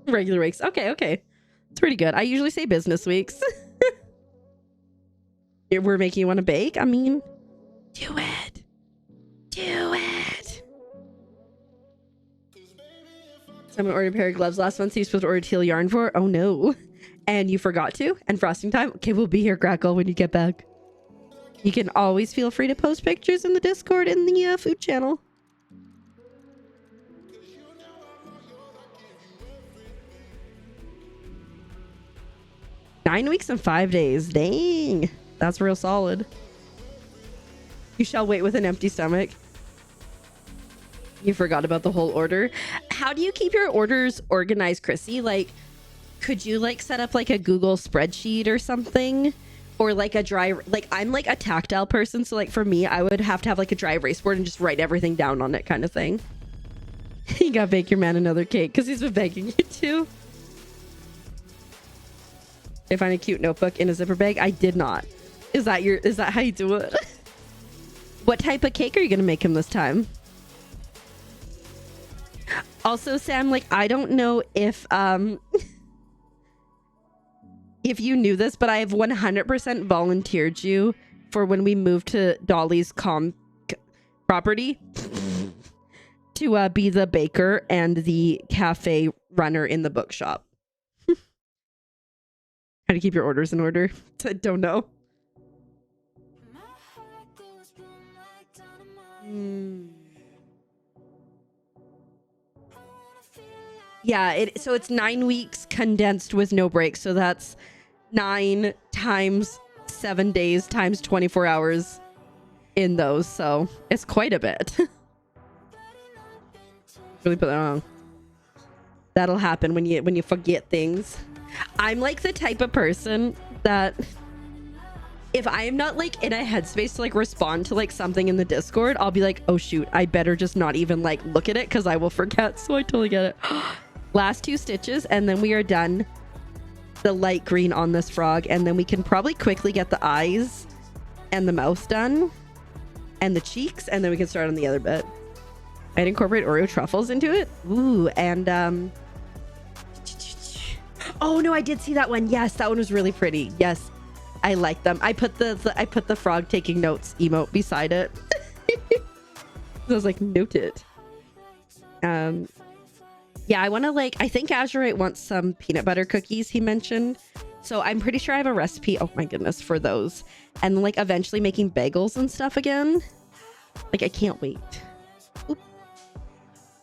Regular weeks. Okay, okay. It's pretty good. I usually say business weeks. We're making you want to bake? I mean, do it. Do it. Someone ordered a pair of gloves last month, so you're supposed to order teal yarn for? Oh, no. And you forgot to? And frosting time? Okay, we'll be here, Crackle, when you get back. You can always feel free to post pictures in the Discord in the food channel. Nine weeks and 5 days. Dang. That's real solid. You shall wait with an empty stomach. You forgot about the whole order. How do you keep your orders organized, Chrissy? Like, could you like set up like a Google spreadsheet or something? Or like a dry, like I'm like a tactile person. So like for me, I would have to have like a dry erase board and just write everything down on it kind of thing. You gotta bake your man another cake because he's been begging you to. Did I find a cute notebook in a zipper bag? I did not. Is that how you do it? What type of cake are you gonna make him this time? Also, Sam, like I don't know if you knew this, but I have 100% volunteered you for when we move to Dolly's property to be the baker and the cafe runner in the bookshop. How to keep your orders in order? I don't know. Yeah, so it's 9 weeks condensed with no breaks. So that's 9 times 7 days times 24 hours in those. So it's quite a bit. Really put that on. That'll happen when you forget things. I'm like the type of person that if I am not like in a headspace to like respond to like something in the Discord, I'll be like, oh shoot, I better just not even like look at it because I will forget. So I totally get it. Last 2 stitches and then we are done. The light green on this frog, and then we can probably quickly get the eyes and the mouth done and the cheeks, and then we can start on the other bit. I'd incorporate Oreo truffles into it. Ooh, and oh no, I did see that one. Yes, that one was really pretty. Yes, I like them. I put the frog taking notes emote beside it. I was like, noted. Yeah, I want to like, I think Azurite wants some peanut butter cookies he mentioned. So I'm pretty sure I have a recipe. Oh my goodness, for those. And like eventually making bagels and stuff again. Like I can't wait. Oop.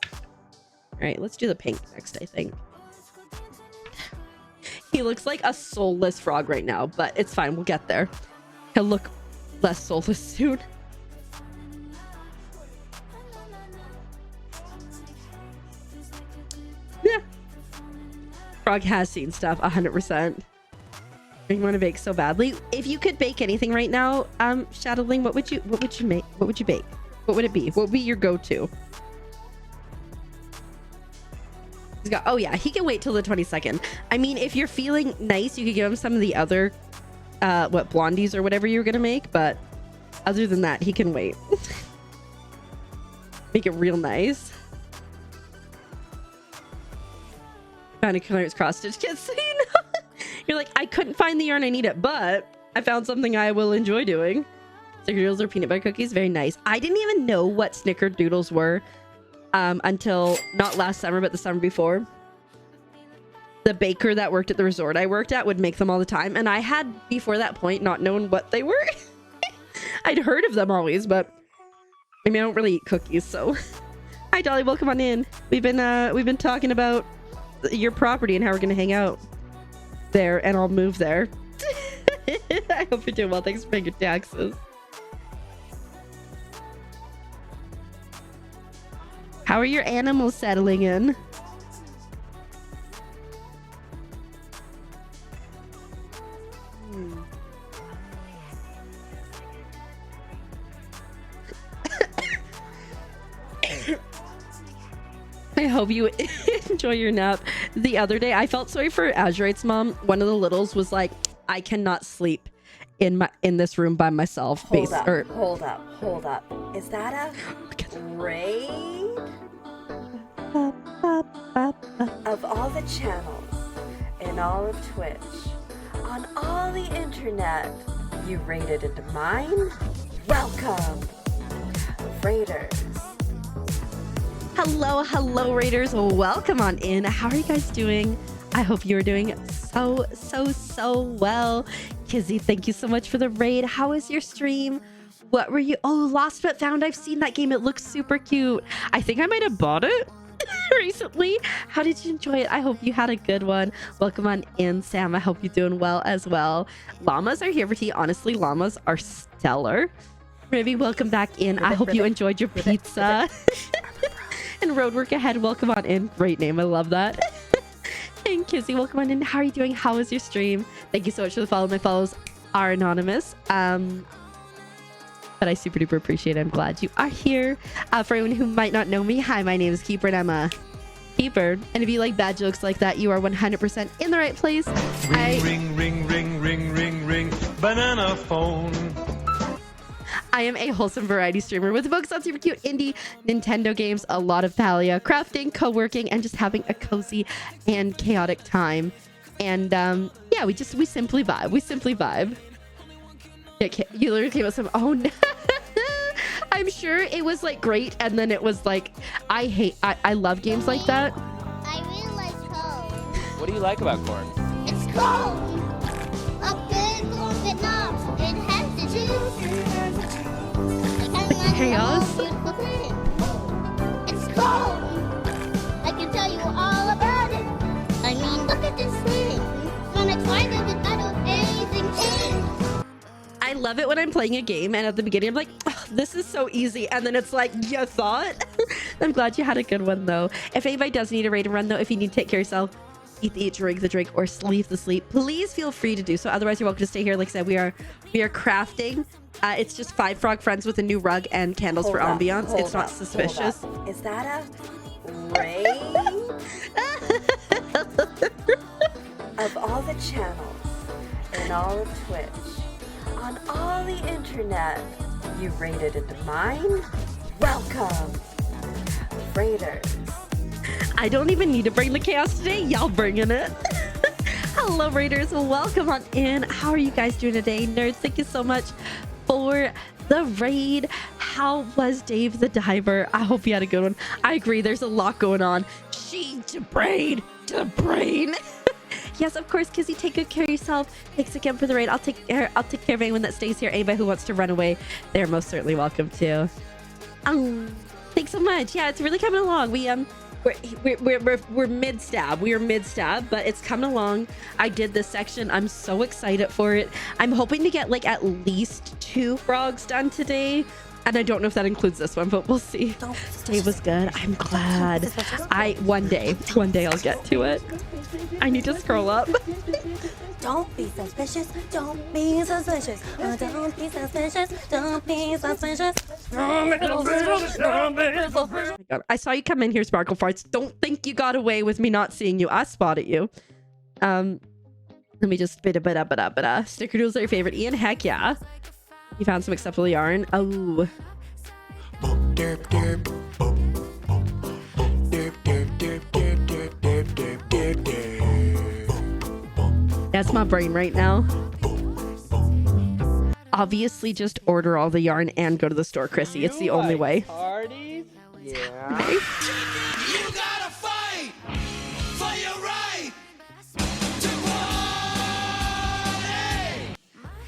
All right, let's do the pink next, I think. He looks like a soulless frog right now, but it's fine. We'll get there. He'll look less soulless soon. Yeah. Frog has seen stuff 100%. You want to bake so badly. If you could bake anything right now, Shadowling, what would you make? What would you bake? What would it be? What would be your go-to? He's got, oh yeah, he can wait till the 22nd. I mean, if you're feeling nice, you could give him some of the other what blondies or whatever you were gonna make, but other than that, he can wait. Make it real nice. Found a Clarence cross stitch kit, so you know. You're like, I couldn't find the yarn I need it, but I found something I will enjoy doing. Snickerdoodles or peanut butter cookies, very nice. I didn't even know what snickerdoodles were until not last summer, but the summer before. The baker that worked at the resort I worked at would make them all the time, and I had before that point not known what they were. I'd heard of them always, but I mean, I don't really eat cookies, so. Hi Dolly, welcome on in. We've been talking about your property and how we're gonna hang out there, and I'll move there. I hope you're doing well. Thanks for paying your taxes. How are your animals settling in? I hope you enjoy your nap. The other day, I felt sorry for Azurite's mom. One of the littles was like, I cannot sleep in this room by myself. Hold up. Is that a raid? Of all the channels in all of Twitch, on all the internet, you raided into mine? Welcome, Raiders. Hello, Raiders. Welcome on in. How are you guys doing? I hope you're doing so well. Kizzy, thank you so much for the raid. How was your stream? What were you? Oh, Lost but Found. I've seen that game. It looks super cute. I think I might have bought it recently. How did you enjoy it? I hope you had a good one. Welcome on in, Sam. I hope you're doing well as well. Llamas are here for tea. Honestly, llamas are stellar. Maybe welcome back in. I hope you enjoyed your pizza. And Roadwork Ahead, welcome on in. Great name. I love that. And Kizzy, welcome on in. How are you doing? How was your stream? Thank you so much for the follow. My follows are anonymous. But I super duper appreciate it. I'm glad you are here. For anyone who might not know me, hi, my name is Keeper and I'm a Keeper. And if you like bad jokes like that, you are 100% in the right place. Ring, banana phone. I am a wholesome variety streamer with a focus on super cute indie Nintendo games, a lot of Palia, crafting, co-working, and just having a cozy and chaotic time. And yeah, we simply vibe. Yeah, you literally came up with some, oh no. I'm sure it was like great, and then it was like, I love games like that. I really like corn. What do you like about corn? It's corn. A big corn Vietnam. It has the juice. Chaos. Beautiful thing. It's corn. I can tell you all about it. I mean, look at this thing. When I tried it, I don't anything change. I love it when I'm playing a game and at the beginning I'm like, oh, this is so easy, and then it's like, you thought? I'm glad you had a good one though. If anybody does need a raid and run though, if you need to take care of yourself, eat the eat, drink the drink, or sleep the sleep, please feel free to do so. Otherwise, you're welcome to stay here. Like I said, we are crafting. It's just 5 frog friends with a new rug and candles for ambiance. It's not suspicious. Is that a raid? Of all the channels in all of Twitch, on all the internet, you raided into mine? Welcome, Raiders. I don't even need to bring the chaos today. Y'all bringing it. Hello, Raiders. Welcome on in. How are you guys doing today? Nerds, thank you so much for the raid. How was Dave the Diver? I hope you had a good one. I agree. There's a lot going on. She to brain. Yes, of course, Kizzy, take good care of yourself. Thanks again for the raid. I'll take care of anyone that stays here. Anybody who wants to run away, they're most certainly welcome to. Thanks so much. Yeah, it's really coming along. We're mid-stab. We are mid-stab, but it's coming along. I did this section. I'm so excited for it. I'm hoping to get like at least 2 frogs done today. And I don't know if that includes this one, but we'll see. Today was good. I'm glad. One day I'll get to it. I need to scroll up. Don't be suspicious. Don't be suspicious. Don't be suspicious. Don't be suspicious. Oh my God. I saw you come in here, Sparkle Farts. Don't think you got away with me not seeing you. I spotted you. Let me just Snickerdoodles are your favorite. Ian, heck yeah. You found some acceptable yarn. Oh. That's my brain right now. Obviously, just order all the yarn and go to the store, Chrissy. It's the only way. Parties? Yeah. You gotta fight for your right to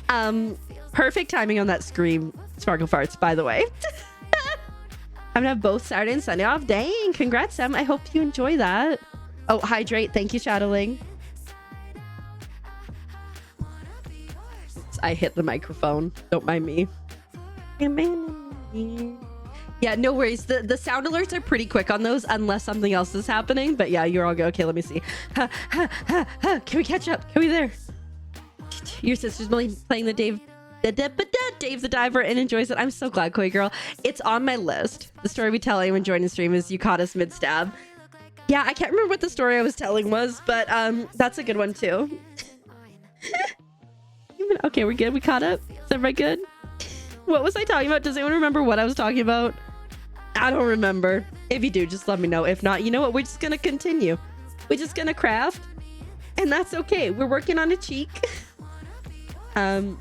party. Perfect timing on that scream, Sparkle Farts, by the way. I'm gonna have both Saturday and Sunday off. Dang, congrats, Sam. I hope you enjoy that. Oh, hydrate. Thank you, Shadowling. I hit the microphone. Don't mind me. Yeah, no worries. The sound alerts are pretty quick on those unless something else is happening. But yeah, you're all good. Okay, let me see. Can we catch up? Can we there? Your sister's playing the Dave the Diver and enjoys it. I'm so glad, Koi Girl. It's on my list. The story we tell anyone joining the stream is you caught us mid-stab. Yeah, I can't remember what the story I was telling was, but that's a good one too. Okay, we're good. We caught up. Is everybody good? What was I talking about? Does anyone remember what I was talking about? I don't remember. If you do, just let me know. If not, you know what? We're just gonna continue. We're just gonna craft, and that's okay. We're working on a cheek. We're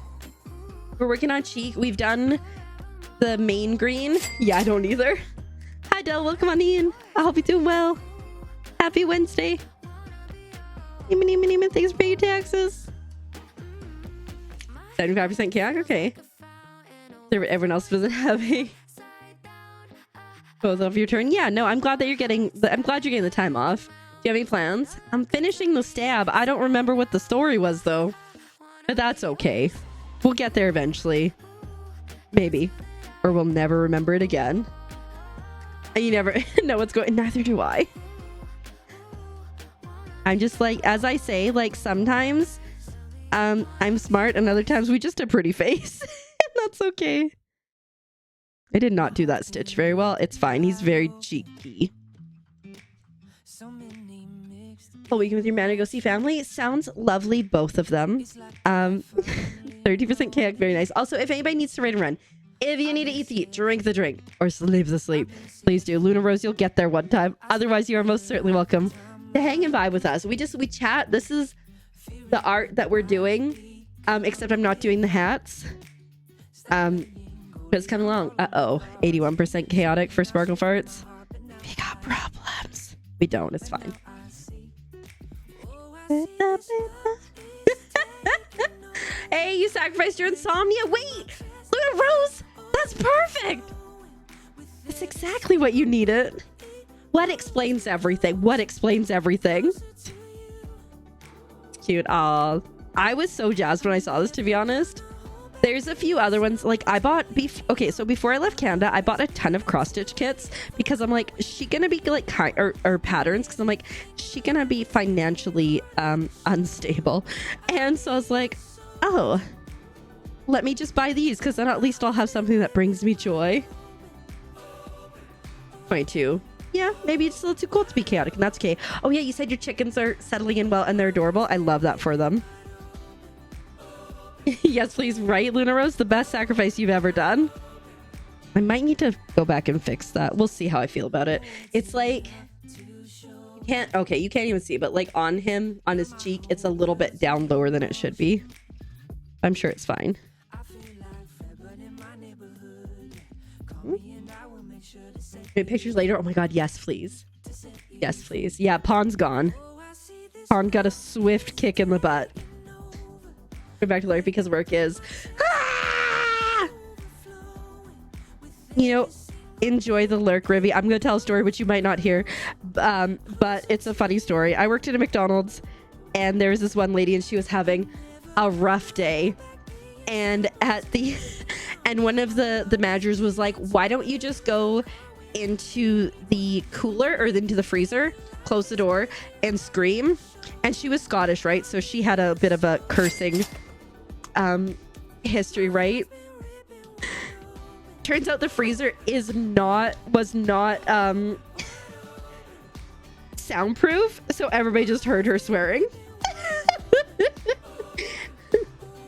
working on cheek. We've done the main green. Yeah, I don't either. Hi, Del. Welcome on in. I hope you're doing well. Happy Wednesday. Thanks for paying your taxes. 75% CAC? Okay. Everyone else doesn't have a both of your turn. Yeah, no, I'm glad that you're getting the time off. Do you have any plans? I'm finishing the stab. I don't remember what the story was though. But that's okay. We'll get there eventually. Maybe. Or we'll never remember it again. And you never know what's going. Neither do I. I'm just like, as I say, like sometimes I'm smart and other times we just a pretty face. That's okay. I did not do that stitch very well. It's fine. He's very cheeky. Whole weekend with your man to go see family. Sounds lovely, both of them. 30% kayak, very nice. Also, if anybody needs to raid and run, if you need to eat the eat, drink the drink, or sleep the sleep, please do. Luna Rose, you'll get there one time. Otherwise, you are most certainly welcome to hang and vibe with us. We chat. This is the art that we're doing, except I'm not doing the hats. But it's coming along. 81% chaotic for Sparkle Farts. We got problems. We don't. It's fine. Hey, you sacrificed your insomnia. Wait, Luna Rose, that's perfect. That's exactly what you needed. What explains everything? What explains everything? It's cute. Aw, I was so jazzed when I saw this, to be honest. There's a few other ones. Like I bought so before I left Canada, I bought a ton of cross stitch kits because I'm like, is she gonna be like or patterns? Because I'm like, is she gonna be financially unstable? And so I was like, oh, let me just buy these because then at least I'll have something that brings me joy. 22. Yeah, maybe it's a little too cold to be chaotic, and that's okay. Oh yeah, you said your chickens are settling in well and they're adorable. I love that for them. Yes, please. Right, Luna Rose? The best sacrifice you've ever done. I might need to go back and fix that. We'll see how I feel about it. It's like, you can't even see, but like on him, on his cheek, it's a little bit down lower than it should be. I'm sure it's fine. Pictures later. Oh my god, yes, please. Yes, please. Yeah, Pawn's gone. Pawn got a swift kick in the butt. Go back to lurk because work is you know, enjoy the lurk, Rivy. I'm gonna tell a story which you might not hear, but it's a funny story. I worked at a McDonald's and there was this one lady and she was having a rough day, and and one of the managers was like, why don't you just go into the cooler or into the freezer, close the door and scream? And she was Scottish, right? So she had a bit of a cursing history, right? Turns out the freezer was not soundproof, so everybody just heard her swearing.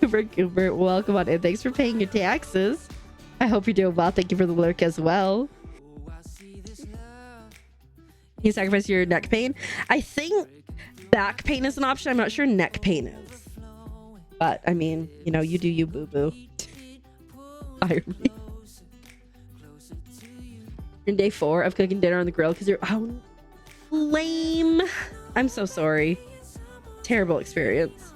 Cooper, welcome on in. Thanks for paying your taxes. I hope you're doing well. Thank you for the lurk as well. You sacrifice your neck pain. I think back pain is an option. I'm not sure neck pain is. But, I mean, you know, you do you, boo-boo. Fire me. In day 4 of cooking dinner on the grill because you're... Oh, lame. I'm so sorry. Terrible experience.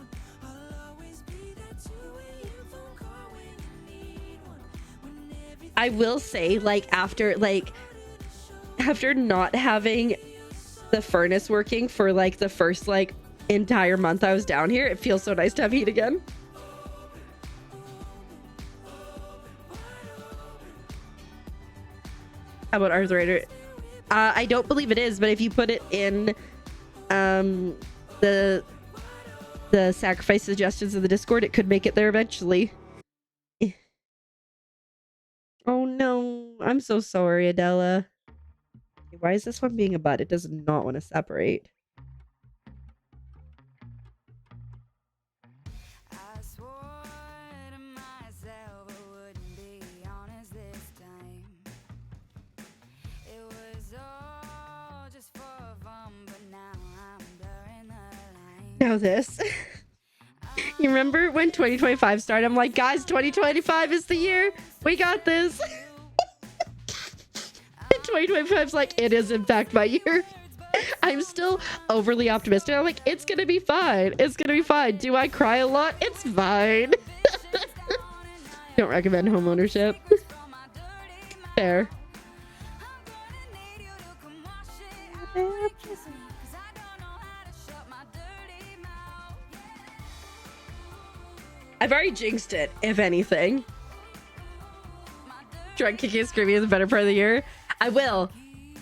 I will say, like, after not having the furnace working for, like, the first, like, entire month I was down here, it feels so nice to have heat again. How about arthritis? I don't believe it is, but if you put it in the sacrifice suggestions in the Discord, it could make it there eventually. Oh no, I'm so sorry, Adela. Why is this one being a butt? It does not want to separate. Now this. You remember when 2025 started? I'm like, guys, 2025 is the year. We got this. 2025 is like, it is in fact my year. I'm still overly optimistic. I'm like, it's gonna be fine. It's gonna be fine. Do I cry a lot? It's fine. Don't recommend homeownership. Fair. I've already jinxed it, if anything. Drunk, kicking, and screaming is the better part of the year. I will.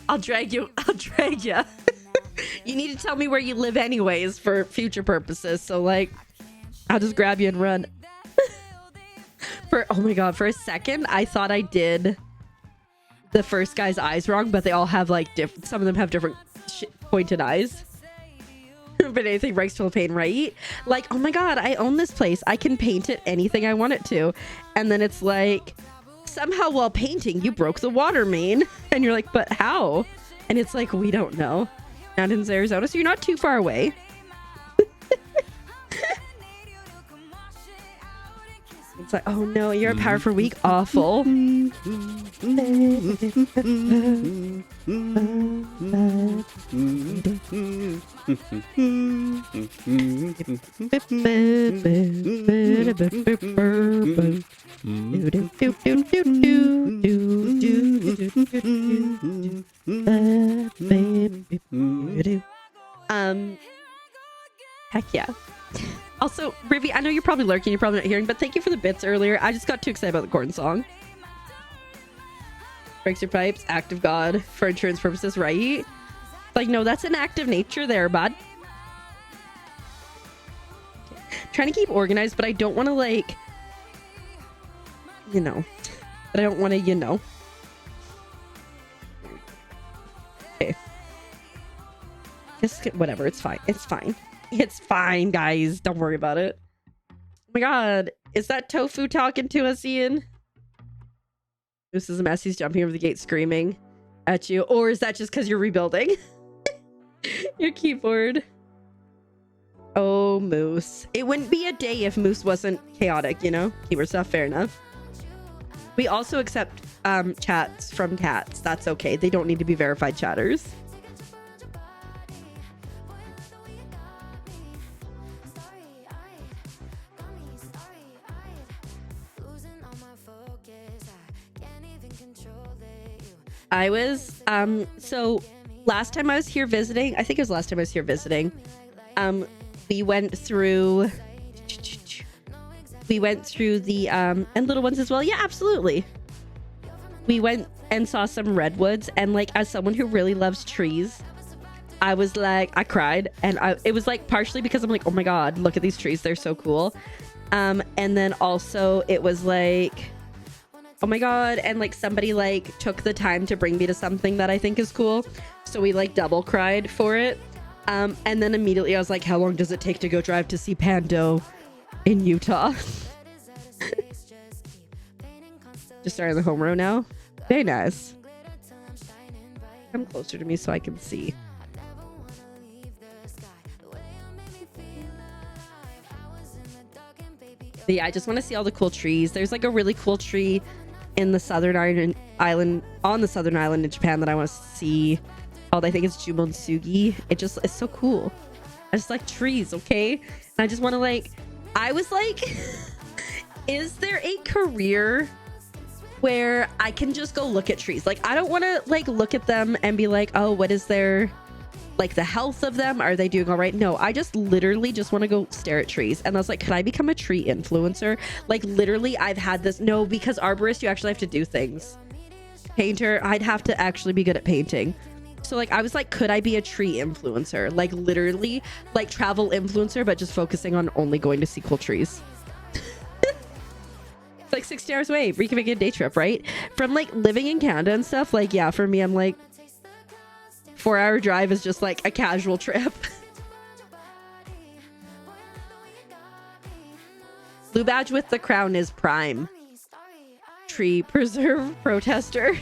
I'll drag you. I'll drag you. You need to tell me where you live anyways for future purposes. So, like, I'll just grab you and run. Oh my god, for a second, I thought I did the first guy's eyes wrong, but they all have, like, different... Some of them have different pointed eyes. But anything breaks to a pain, right? Like, oh my god, I own this place. I can paint it anything I want it to. And then it's like, somehow while painting, you broke the water main. And you're like, but how? And it's like, we don't know. Mountains, Arizona, so you're not too far away. It's like, oh no, you're a power for week. Awful. Heck yeah. Also, Rivi, I know you're probably lurking, you're probably not hearing, but thank you for the bits earlier. I just got too excited about the corn song. Breaks your pipes, act of God for insurance purposes, right? Like, no, that's an act of nature there, bud. Okay. Trying to keep organized, but I don't want to, like, you know. But I don't want to, you know. Okay. Just whatever, it's fine. It's fine. It's fine, guys. Don't worry about it. Oh my god. Is that Tofu talking to us, Ian? This is a mess. He's jumping over the gate screaming at you. Or is that just because you're rebuilding? Your keyboard. Oh, Moose. It wouldn't be a day if Moose wasn't chaotic, you know? Keyboard stuff, fair enough. We also accept chats from cats. That's okay. They don't need to be verified chatters. I was, so last time I was here visiting, I think it was last time I was here visiting, we went through the, and little ones as well. Yeah, absolutely. We went and saw some redwoods, and like, as someone who really loves trees, I was like, I cried, and it was like partially because I'm like, oh my god, look at these trees, they're so cool. And then also it was like, oh my god, and like somebody like took the time to bring me to something that I think is cool, so we like double cried for it. And then immediately I was like, how long does it take to go drive to see Pando in Utah? Just starting the home row now. Very nice. Come closer to me so I can see. But yeah, I just want to see all the cool trees. There's like a really cool tree in the southern island, on the southern island in Japan that I want to see. Called, I think it's Jumonsugi. It's so cool. I just like trees, okay? And I just want to like, I was like, is there a career where I can just go look at trees? Like, I don't want to like look at them and be like, oh, what is their, like the health of them? Are they doing all right? No, I just literally just want to go stare at trees. And I was like, could I become a tree influencer? Like literally I've had this, no, because arborist, you actually have to do things. Painter, I'd have to actually be good at painting. So like I was like, could I be a tree influencer? Like literally like travel influencer, but just focusing on only going to see cool trees. It's like 60 hours away. We can make a day trip, right? From like living in Canada and stuff. Like, yeah, for me, I'm like 4-hour drive is just like a casual trip. Blue badge with the crown is prime. Tree preserve protester.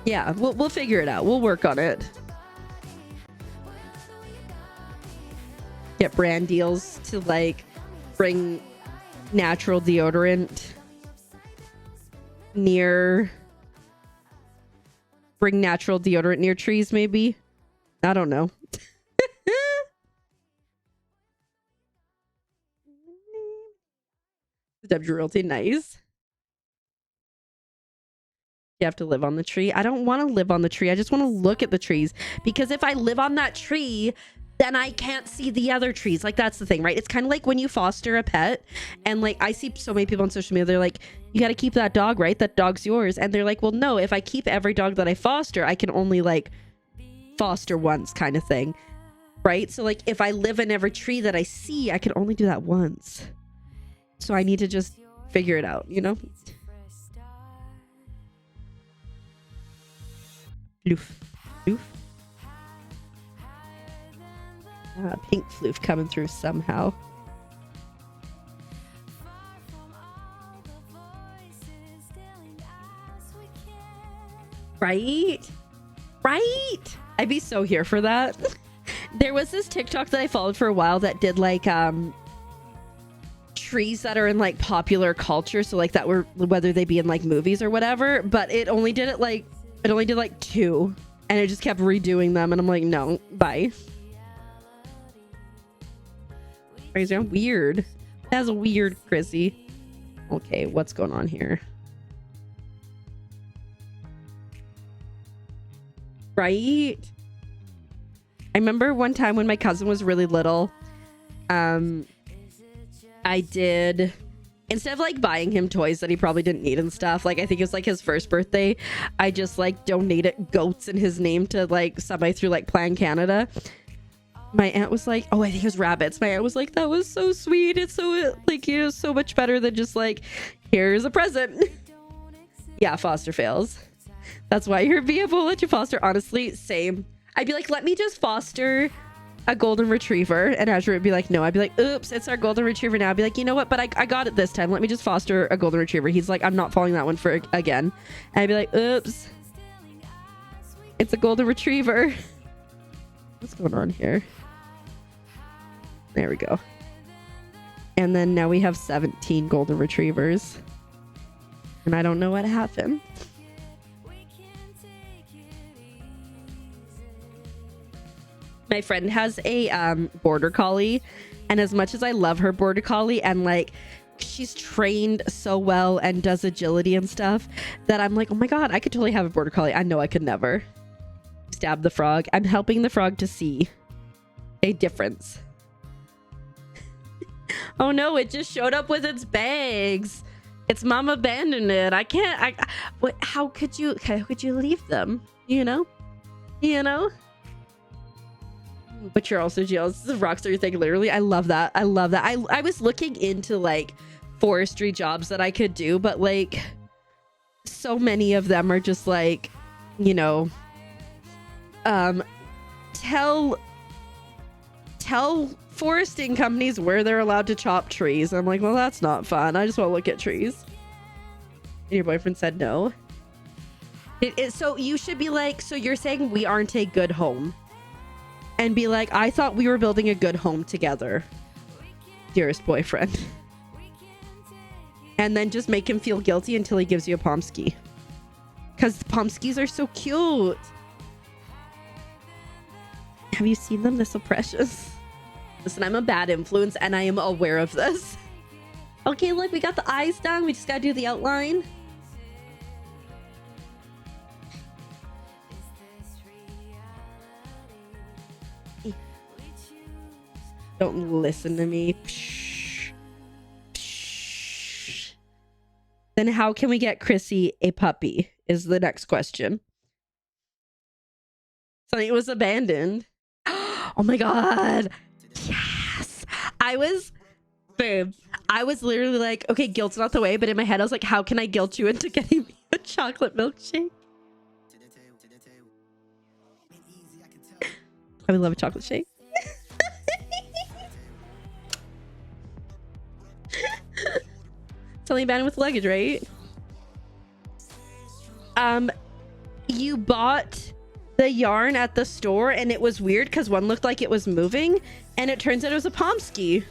Yeah, we'll figure it out. We'll work on it. Get brand deals to like bring natural deodorant near trees, maybe. I don't know. Deb Realty, nice. You have to live on the tree. I don't want to live on the tree. I just want to look at the trees, because if I live on that tree, then I can't see the other trees. Like, that's the thing, right? It's kind of like when you foster a pet, and like I see so many people on social media, they're like, you got to keep that dog, right? That dog's yours. And they're like, well, no, if I keep every dog that I foster, I can only like foster once, kind of thing, right? So like if I live in every tree that I see, I can only do that once. So I need to just figure it out, you know? Floof. Floof. Pink floof coming through somehow. Right? Right? I'd be so here for that. There was this TikTok that I followed for a while that did like trees that are in like popular culture, so like that were, whether they be in like movies or whatever, but it only did like 2, and it just kept redoing them, and I'm like, no, bye. Crazy, weird. That's weird, Chrissy. Okay, what's going on here? Right? I remember one time when my cousin was really little, I did, instead of like buying him toys that he probably didn't need and stuff, like I think it was like his first birthday, I just like donated goats in his name to like somebody through like Plan Canada. My aunt was like, oh, I think it was rabbits. My aunt was like, that was so sweet. It's so like, you know, so much better than just like, here's a present. Yeah, foster fails. That's why you're being able to let you foster. Honestly, same. I'd be like, let me just foster a golden retriever, and Azure would be like, no. I'd be like, oops, it's our golden retriever now. I'd be like, you know what, but I got it this time, let me just foster a golden retriever. He's like, I'm not following that one for again. And I'd be like, oops, it's a golden retriever. What's going on here? There we go. And then now we have 17 golden retrievers, and I don't know what happened. My friend has a border collie, and as much as I love her border collie, and like she's trained so well and does agility and stuff, that I'm like, oh my god, I could totally have a border collie. I know I could never. Stab the frog. I'm helping the frog to see a difference. Oh no, it just showed up with its bags. Its mom abandoned it. I can't. How could you leave them? You know. But you're also jealous. This is a rockstar thing, literally. I love that. I was looking into like forestry jobs that I could do, but like so many of them are just like, you know, tell foresting companies where they're allowed to chop trees. I'm like, well, that's not fun. I just want to look at trees. And your boyfriend said no. So you should be like, so you're saying we aren't a good home? And be like, I thought we were building a good home together, dearest boyfriend. And then just make him feel guilty until he gives you a Pomsky. Because Pomskys are so cute. Have you seen them? They're so precious. Listen, I'm a bad influence, and I am aware of this. Okay, look, we got the eyes done. We just gotta do the outline. Don't listen to me. Psh. Then how can we get Chrissy a puppy is the next question. Something was abandoned. Oh my God. Yes. Babe, I was literally like, okay, guilt's not the way. But in my head, I was like, how can I guilt you into getting me a chocolate milkshake? I would love a chocolate shake. Something abandoned with luggage, right? You bought the yarn at the store and it was weird because one looked like it was moving and it turns out it was a Pomsky.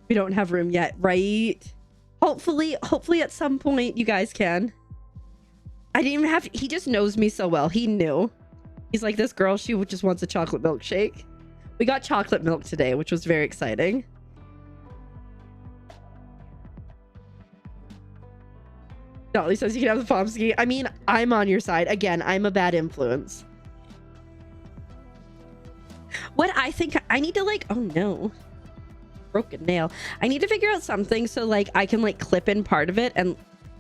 We don't have room yet, right? Hopefully at some point you guys can. I didn't even have, he just knows me so well. He knew. He's like, this girl, she just wants a chocolate milkshake. We got chocolate milk today, which was very exciting. Dolly says you can have the Pomsky. I mean, I'm on your side. Again, I'm a bad influence. What I think I need to like, oh no. Broken nail. I need to figure out something so like I can like clip in part of it and,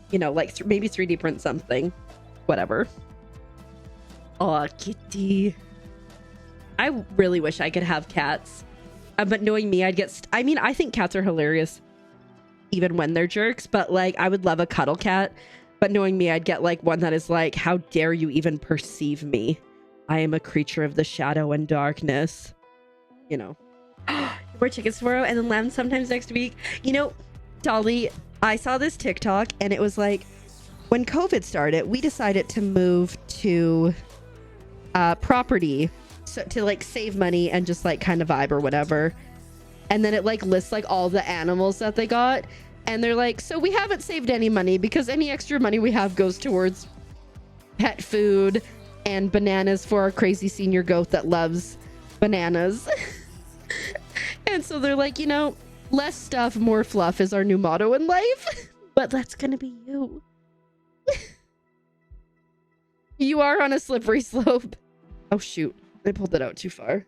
you know, like maybe 3D print something. Whatever. Oh, kitty. I really wish I could have cats. But knowing me, I'd get... I mean, I think cats are hilarious. Even when they're jerks. But, like, I would love a cuddle cat. But knowing me, I'd get, like, one that is like, how dare you even perceive me? I am a creature of the shadow and darkness. You know. More chickens tomorrow and then lamb sometimes next week. You know, Dolly, I saw this TikTok and it was like, when COVID started, we decided to move to property. So to like save money and just like kind of vibe or whatever. And then it like lists like all the animals that they got and they're like, so we haven't saved any money because any extra money we have goes towards pet food and bananas for our crazy senior goat that loves bananas. And so they're like, you know, less stuff, more fluff is our new motto in life. But that's gonna be you. You are on a slippery slope. Oh shoot, I pulled it out too far.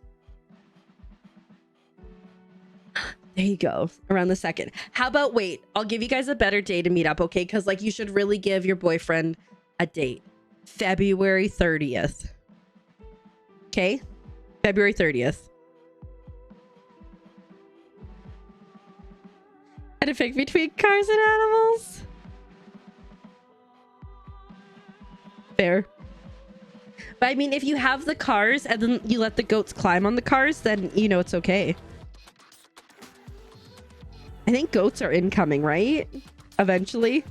There you go, around the second. How about, wait, I'll give you guys a better day to meet up, okay? Because like you should really give your boyfriend a date. February 30th. Okay? February 30th. And to pick between cars and animals. Fair. But I mean, if you have the cars and then you let the goats climb on the cars, then, you know, it's okay. I think goats are incoming, right? Eventually.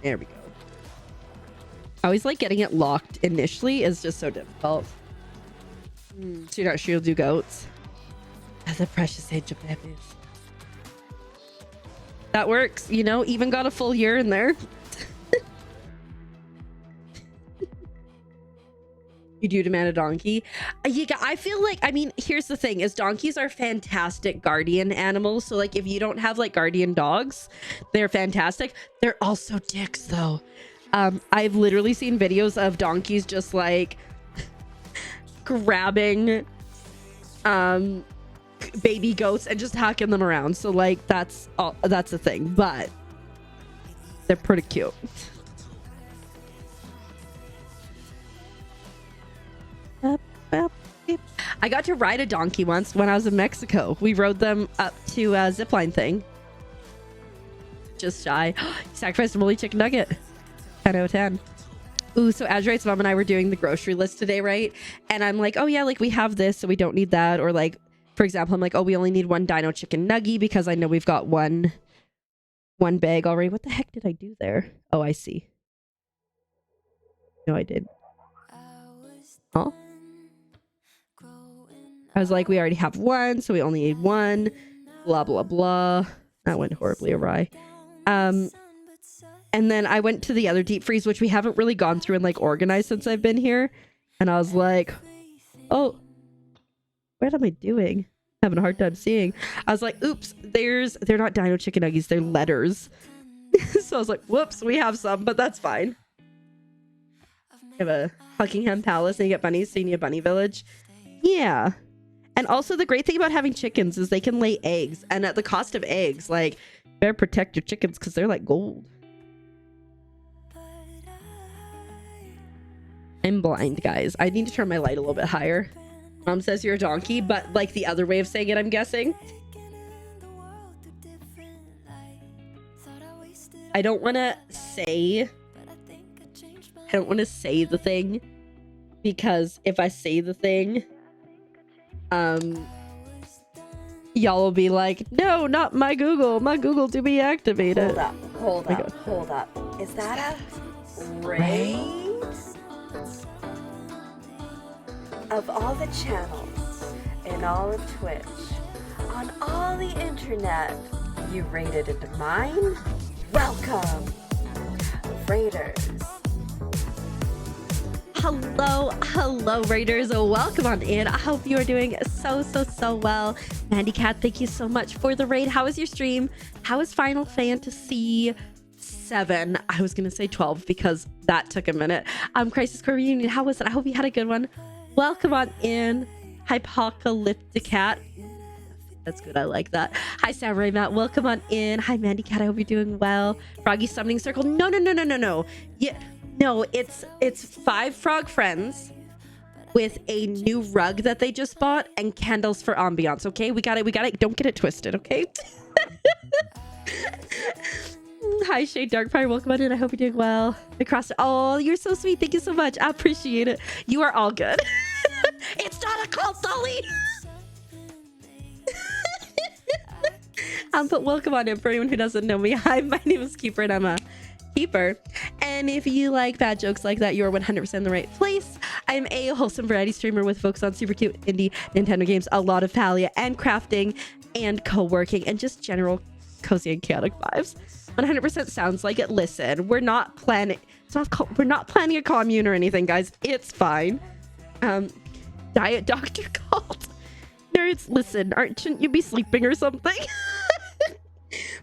There we go. I always like getting it locked initially is just so difficult. So you're not sure you'll do goats? As a precious angel babies. That works, you know, even got a full year in there. You do demand a donkey. Yeah, I feel like, I mean, here's the thing is donkeys are fantastic guardian animals. So like if you don't have like guardian dogs, they're fantastic. They're also dicks though. I've literally seen videos of donkeys just like grabbing baby goats and just hacking them around. So like that's a thing, but they're pretty cute. I got to ride a donkey once when I was in Mexico. We rode them up to a zipline thing. Just shy. Sacrificed a moldy chicken nugget. 10 out of 10. Ooh, so Azraite's mom and I were doing the grocery list today, right? And I'm like, oh yeah, like we have this, so we don't need that. Or like, for example, I'm like, oh, we only need one dino chicken nugget because I know we've got one bag already. What the heck did I do there? Oh, I see. No, I did. Huh? I was like, we already have one, so we only need one. Blah, blah, blah. That went horribly awry. And then I went to the other deep freeze, which we haven't really gone through and like organized since I've been here. And I was like, oh, what am I doing? Having a hard time seeing. I was like, oops, they're not dino chicken nuggies, they're letters. So I was like, whoops, we have some, but that's fine. You have a Buckingham Palace and you get bunnies, so you need a bunny village. Yeah. And also the great thing about having chickens is they can lay eggs. And at the cost of eggs, like, better protect your chickens because they're like gold. I'm blind, guys. I need to turn my light a little bit higher. Mom says you're a donkey, but like the other way of saying it, I'm guessing. I don't want to say the thing, because if I say the thing, y'all will be like, no, not my Google to be activated. Hold up. Is that a raid? Of all the channels in all of Twitch, on all the internet, you raided into mine? Welcome, Raiders. Hello Raiders, welcome on in. I hope you are doing so well. Mandy Cat, thank you so much for the raid. How was your stream? How was Final Fantasy 7? I was gonna say 12 because that took a minute. Crisis Core Reunion, how was it? I hope you had a good one. Welcome on in, Hypocalyptic Cat. That's good, I like that. Hi Samurai Matt, welcome on in. Hi Mandy Cat, I hope you're doing well. Froggy Summoning Circle, no. Yeah, no, it's 5 frog friends with a new rug that they just bought and candles for ambiance. Okay, we got it. Don't get it twisted, okay? Hi Shade Darkfire, welcome on in. I hope you're doing well. Across, oh, you're so sweet. Thank you so much. I appreciate it. You are all good. It's not a cult, Dolly. But welcome on in. For anyone who doesn't know me, hi, my name is Keeper and I'm a keeper. And if you like bad jokes like that, you're 100% in the right place. I'm a wholesome variety streamer with focus on super cute indie Nintendo games, a lot of Thalia and crafting and co-working and just general cozy and chaotic vibes. 100% sounds like it. Listen, we're not planning a commune or anything, guys. It's fine. Diet doctor called. Nerds, listen, shouldn't you be sleeping or something?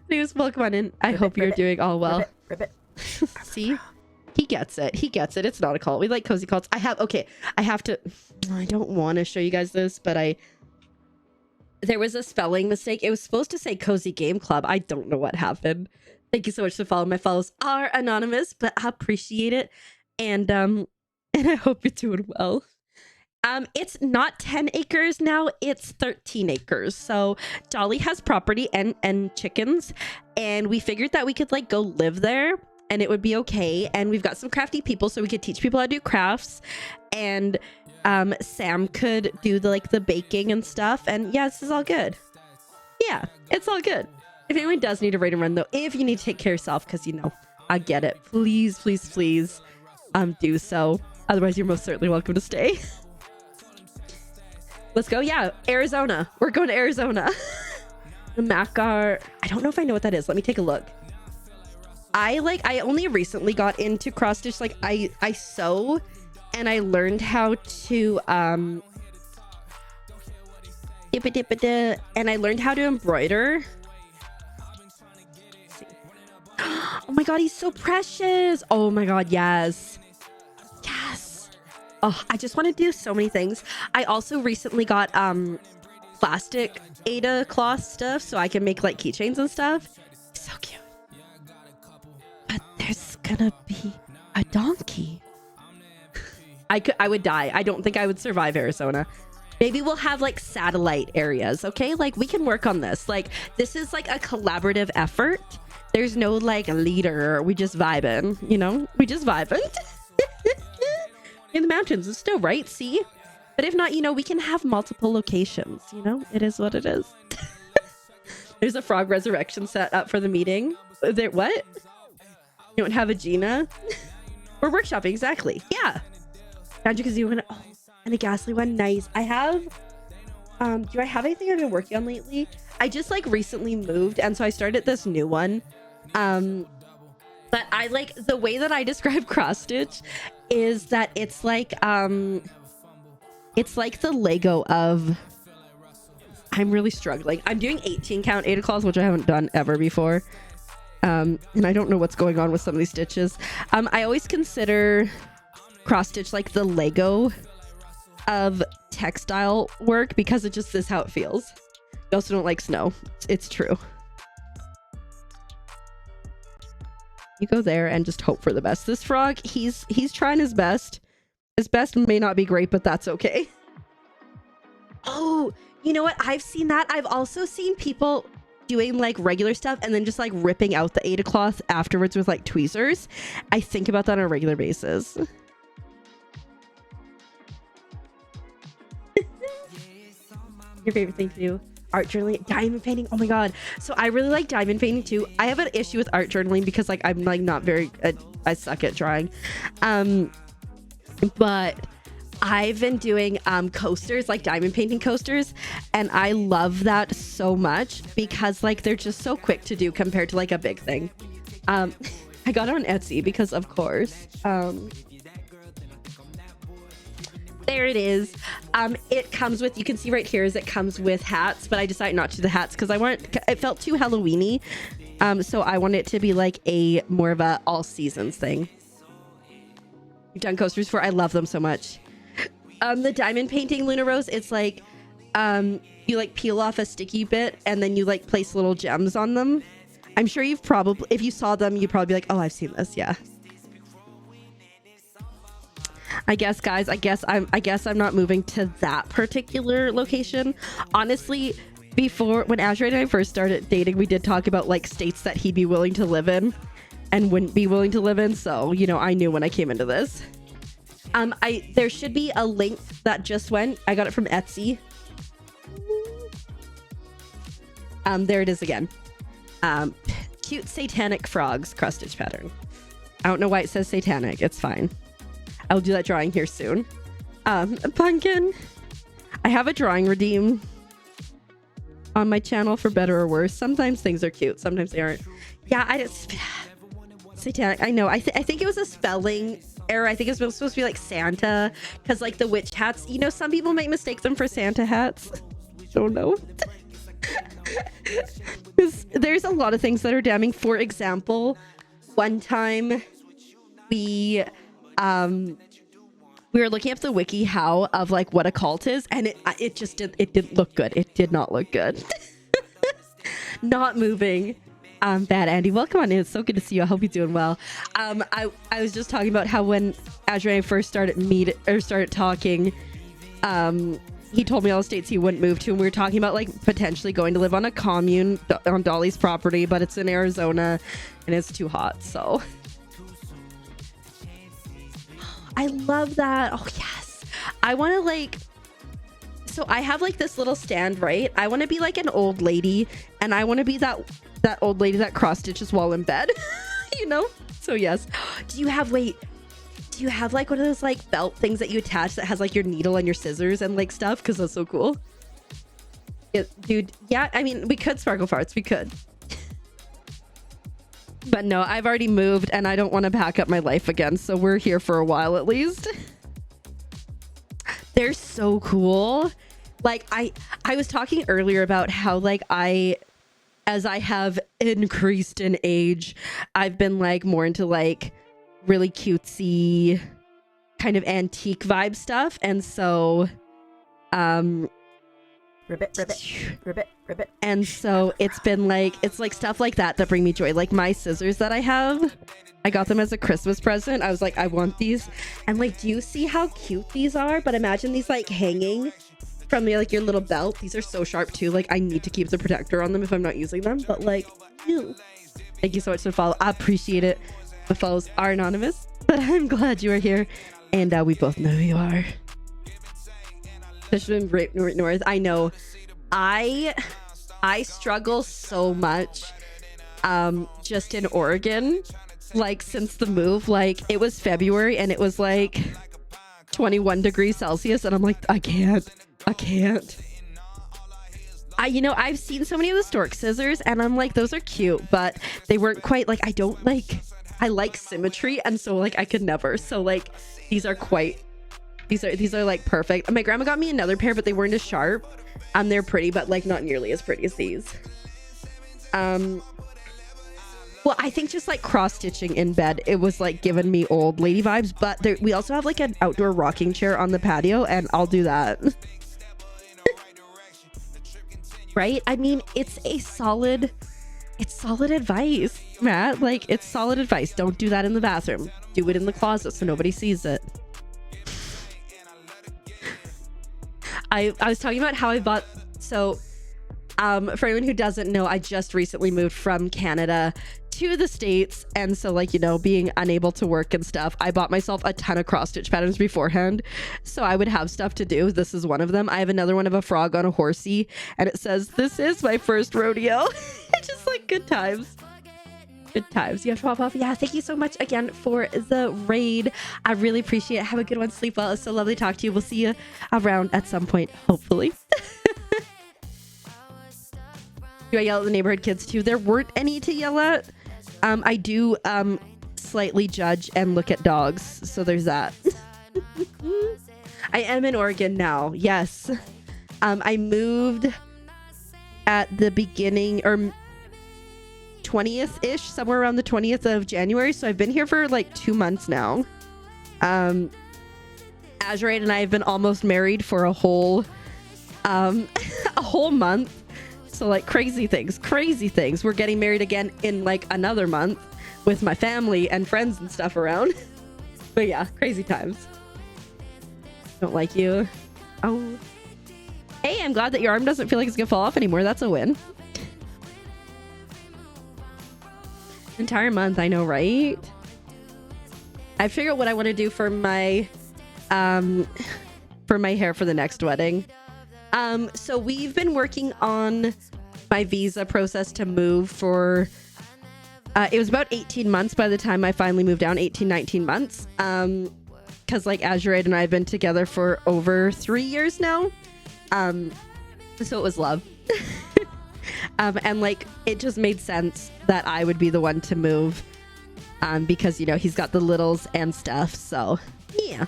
Anyways, welcome on in. I hope you're doing all well. Ribbit. See? He gets it. It's not a cult. We like cozy cults. I have to, I don't want to show you guys this, but there was a spelling mistake. It was supposed to say Cozy Game Club. I don't know what happened. Thank you so much for following. My follows are anonymous, but I appreciate it. And I hope you're doing well. It's not 10 acres now, it's 13 acres. So Dolly has property and chickens, and we figured that we could like go live there and it would be okay. And we've got some crafty people, so we could teach people how to do crafts, and Sam could do the baking and stuff. And yeah, this is all good. Yeah, it's all good. If anyone does need a raid and run though, if you need to take care of yourself, because I get it, please do so. Otherwise you're most certainly welcome to stay. Let's go. Yeah, Arizona. We're going to Arizona. The Macar. I don't know if I know what that is. Let me take a look. I only recently got into cross stitch. Like I sew, and I learned how to and I learned how to embroider. Let's see. Oh my god, he's so precious. Oh my god, yes. Oh, I just want to do so many things. I also recently got plastic Ada cloth stuff so I can make like keychains and stuff. So cute. But there's gonna be a donkey. I would die. I don't think I would survive Arizona. Maybe we'll have like satellite areas, okay? Like we can work on this. Like this is like a collaborative effort. There's no like leader. We just vibing, We just vibing. In the mountains, it's still right, see? But if not, we can have multiple locations, It is what it is. There's a frog resurrection set up for the meeting. There, what? You don't have a Gina? We're workshopping, exactly. Yeah. Magic Kazoo and a ghastly one. Nice. I have, do I have anything I've been working on lately? I just recently moved, and so I started this new one. But I the way that I describe cross stitch is that it's like the Lego of, I'm really struggling. I'm doing 18 count 8 claws, which I haven't done ever before. And I don't know what's going on with some of these stitches. I always consider cross stitch like the Lego of textile work because it just is how it feels. I also don't like snow. It's true. You go there and just hope for the best. This frog, he's trying his best. His best may not be great, but that's okay. Oh, you know what? I've seen that. I've also seen people doing like regular stuff and then just like ripping out the Ada cloth afterwards with like tweezers. I think about that on a regular basis. Your favorite thing to do? Art journaling, diamond painting. Oh my god. So I really like diamond painting too. I have an issue with art journaling because like I'm like not very I suck at drawing. But I've been doing coasters, like diamond painting coasters, and I love that so much because like they're just so quick to do compared to like a big thing. I got it on Etsy because of course. There it is. It comes with, you can see right here is it comes with hats, but I decided not to do the hats because it felt too Halloween-y. So I want it to be like a more of a all seasons thing. You've done coasters before? I love them so much. The diamond painting, Luna Rose, it's like you like peel off a sticky bit and then you like place little gems on them. I'm sure you've probably, if you saw them, you'd probably be like, oh, I've seen this. Yeah. I guess, guys, I guess I'm not moving to that particular location. Honestly, before, when Azure and I first started dating, we did talk about like states that he'd be willing to live in and wouldn't be willing to live in. So, you know, I knew when I came into this. There should be a link that just went. I got it from Etsy. There it is again. Cute satanic frogs cross stitch pattern. I don't know why it says satanic. It's fine. I'll do that drawing here soon. Pumpkin. I have a drawing redeem on my channel for better or worse. Sometimes things are cute. Sometimes they aren't. Yeah, I just... Satanic. I know. I think it was a spelling error. I think it's supposed to be like Santa. Because like the witch hats, you know, some people might mistake them for Santa hats. Don't know. There's a lot of things that are damning. For example, one time we were looking up the wiki how of like what a cult is, and it didn't look good. It did not look good. Not moving. Bad Andy, welcome on in. It's so good to see you. I hope you're doing well. I was just talking about how when Azure and I first started talking, he told me all the states he wouldn't move to, and we were talking about like potentially going to live on a commune on Dolly's property, but it's in Arizona and it's too hot. So I love that. Oh yes, I want to like, so I have like this little stand, right? I want to be like an old lady, and I want to be that old lady that cross stitches while in bed. You know? So yes. Do you have like one of those like belt things that you attach that has like your needle and your scissors and like stuff? Because that's so cool. Dude, yeah, I mean, we could sparkle farts, we could. But no, I've already moved and I don't want to pack up my life again, so we're here for a while at least. They're so cool. Like I was talking earlier about how like as I have increased in age, I've been like more into like really cutesy kind of antique vibe stuff, and so ribbit. And so it's been like, it's like stuff like that bring me joy. Like my scissors that I have, I got them as a Christmas present. I was like, I want these. And like, do you see how cute these are? But imagine these like hanging from your little belt. These are so sharp too. Like I need to keep the protector on them if I'm not using them, but like, ew. Thank you so much for the follow. I appreciate it. The follows are anonymous, but I'm glad you are here, and we both know who you are. Especially in Great North. I know. I struggle so much just in Oregon, like since the move. Like it was February and it was like 21 degrees Celsius, and I'm like, I can't. You know, I've seen so many of the stork scissors and I'm like, those are cute, but they weren't quite like, I like symmetry, and so like I could never. So like these are like perfect. My grandma got me another pair, but they weren't as sharp. They're pretty, but like not nearly as pretty as these. Well, I think just like cross-stitching in bed, it was like giving me old lady vibes. But we also have like an outdoor rocking chair on the patio, and I'll do that. Right? I mean, it's solid advice, Matt. Like, it's solid advice. Don't do that in the bathroom. Do it in the closet so nobody sees it. I was talking about how I bought, so for anyone who doesn't know, I just recently moved from Canada to the States, and so, like, you know, being unable to work and stuff, I bought myself a ton of cross stitch patterns beforehand so I would have stuff to do. This is one of them. I have another one of a frog on a horsey, and it says, "This is my first rodeo." Just like good times. Good times. You have to pop off. Yeah, thank you so much again for the raid. I really appreciate it. Have a good one. Sleep well. It's so lovely to talk to you. We'll see you around at some point, hopefully. Do I yell at the neighborhood kids too? There weren't any to yell at. I do slightly judge and look at dogs, so there's that. I am in Oregon now. Yes. I moved at the beginning, or 20th-ish, somewhere around the 20th of January, so I've been here for like 2 months now. Azurite and I have been almost married for a whole month. So like crazy things. We're getting married again in like another month with my family and friends and stuff around. But yeah, crazy times. Don't like you. Oh. Hey, I'm glad that your arm doesn't feel like it's gonna fall off anymore. That's a win. Entire month, I know, right? I figured out what I want to do for my hair for the next wedding. So we've been working on my visa process to move for, it was about 18 months by the time I finally moved down, 19 months. Cause like Azurite and I have been together for over 3 years now. So it was love. And like, it just made sense that I would be the one to move, because, you know, he's got the littles and stuff. So yeah.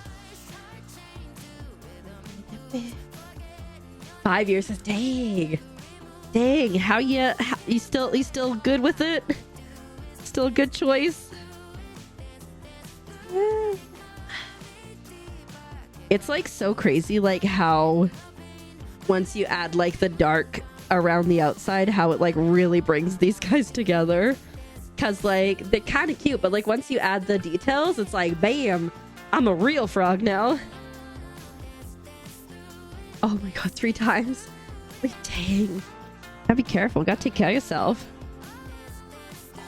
5 years is dang. How you still good with it? Still a good choice? Yeah. It's like so crazy, like how once you add like the dark around the outside, how it like really brings these guys together. Cause like they're kind of cute, but like once you add the details, it's like bam, I'm a real frog now. Oh my god, 3 times. Like, dang. Gotta be careful. Gotta take care of yourself.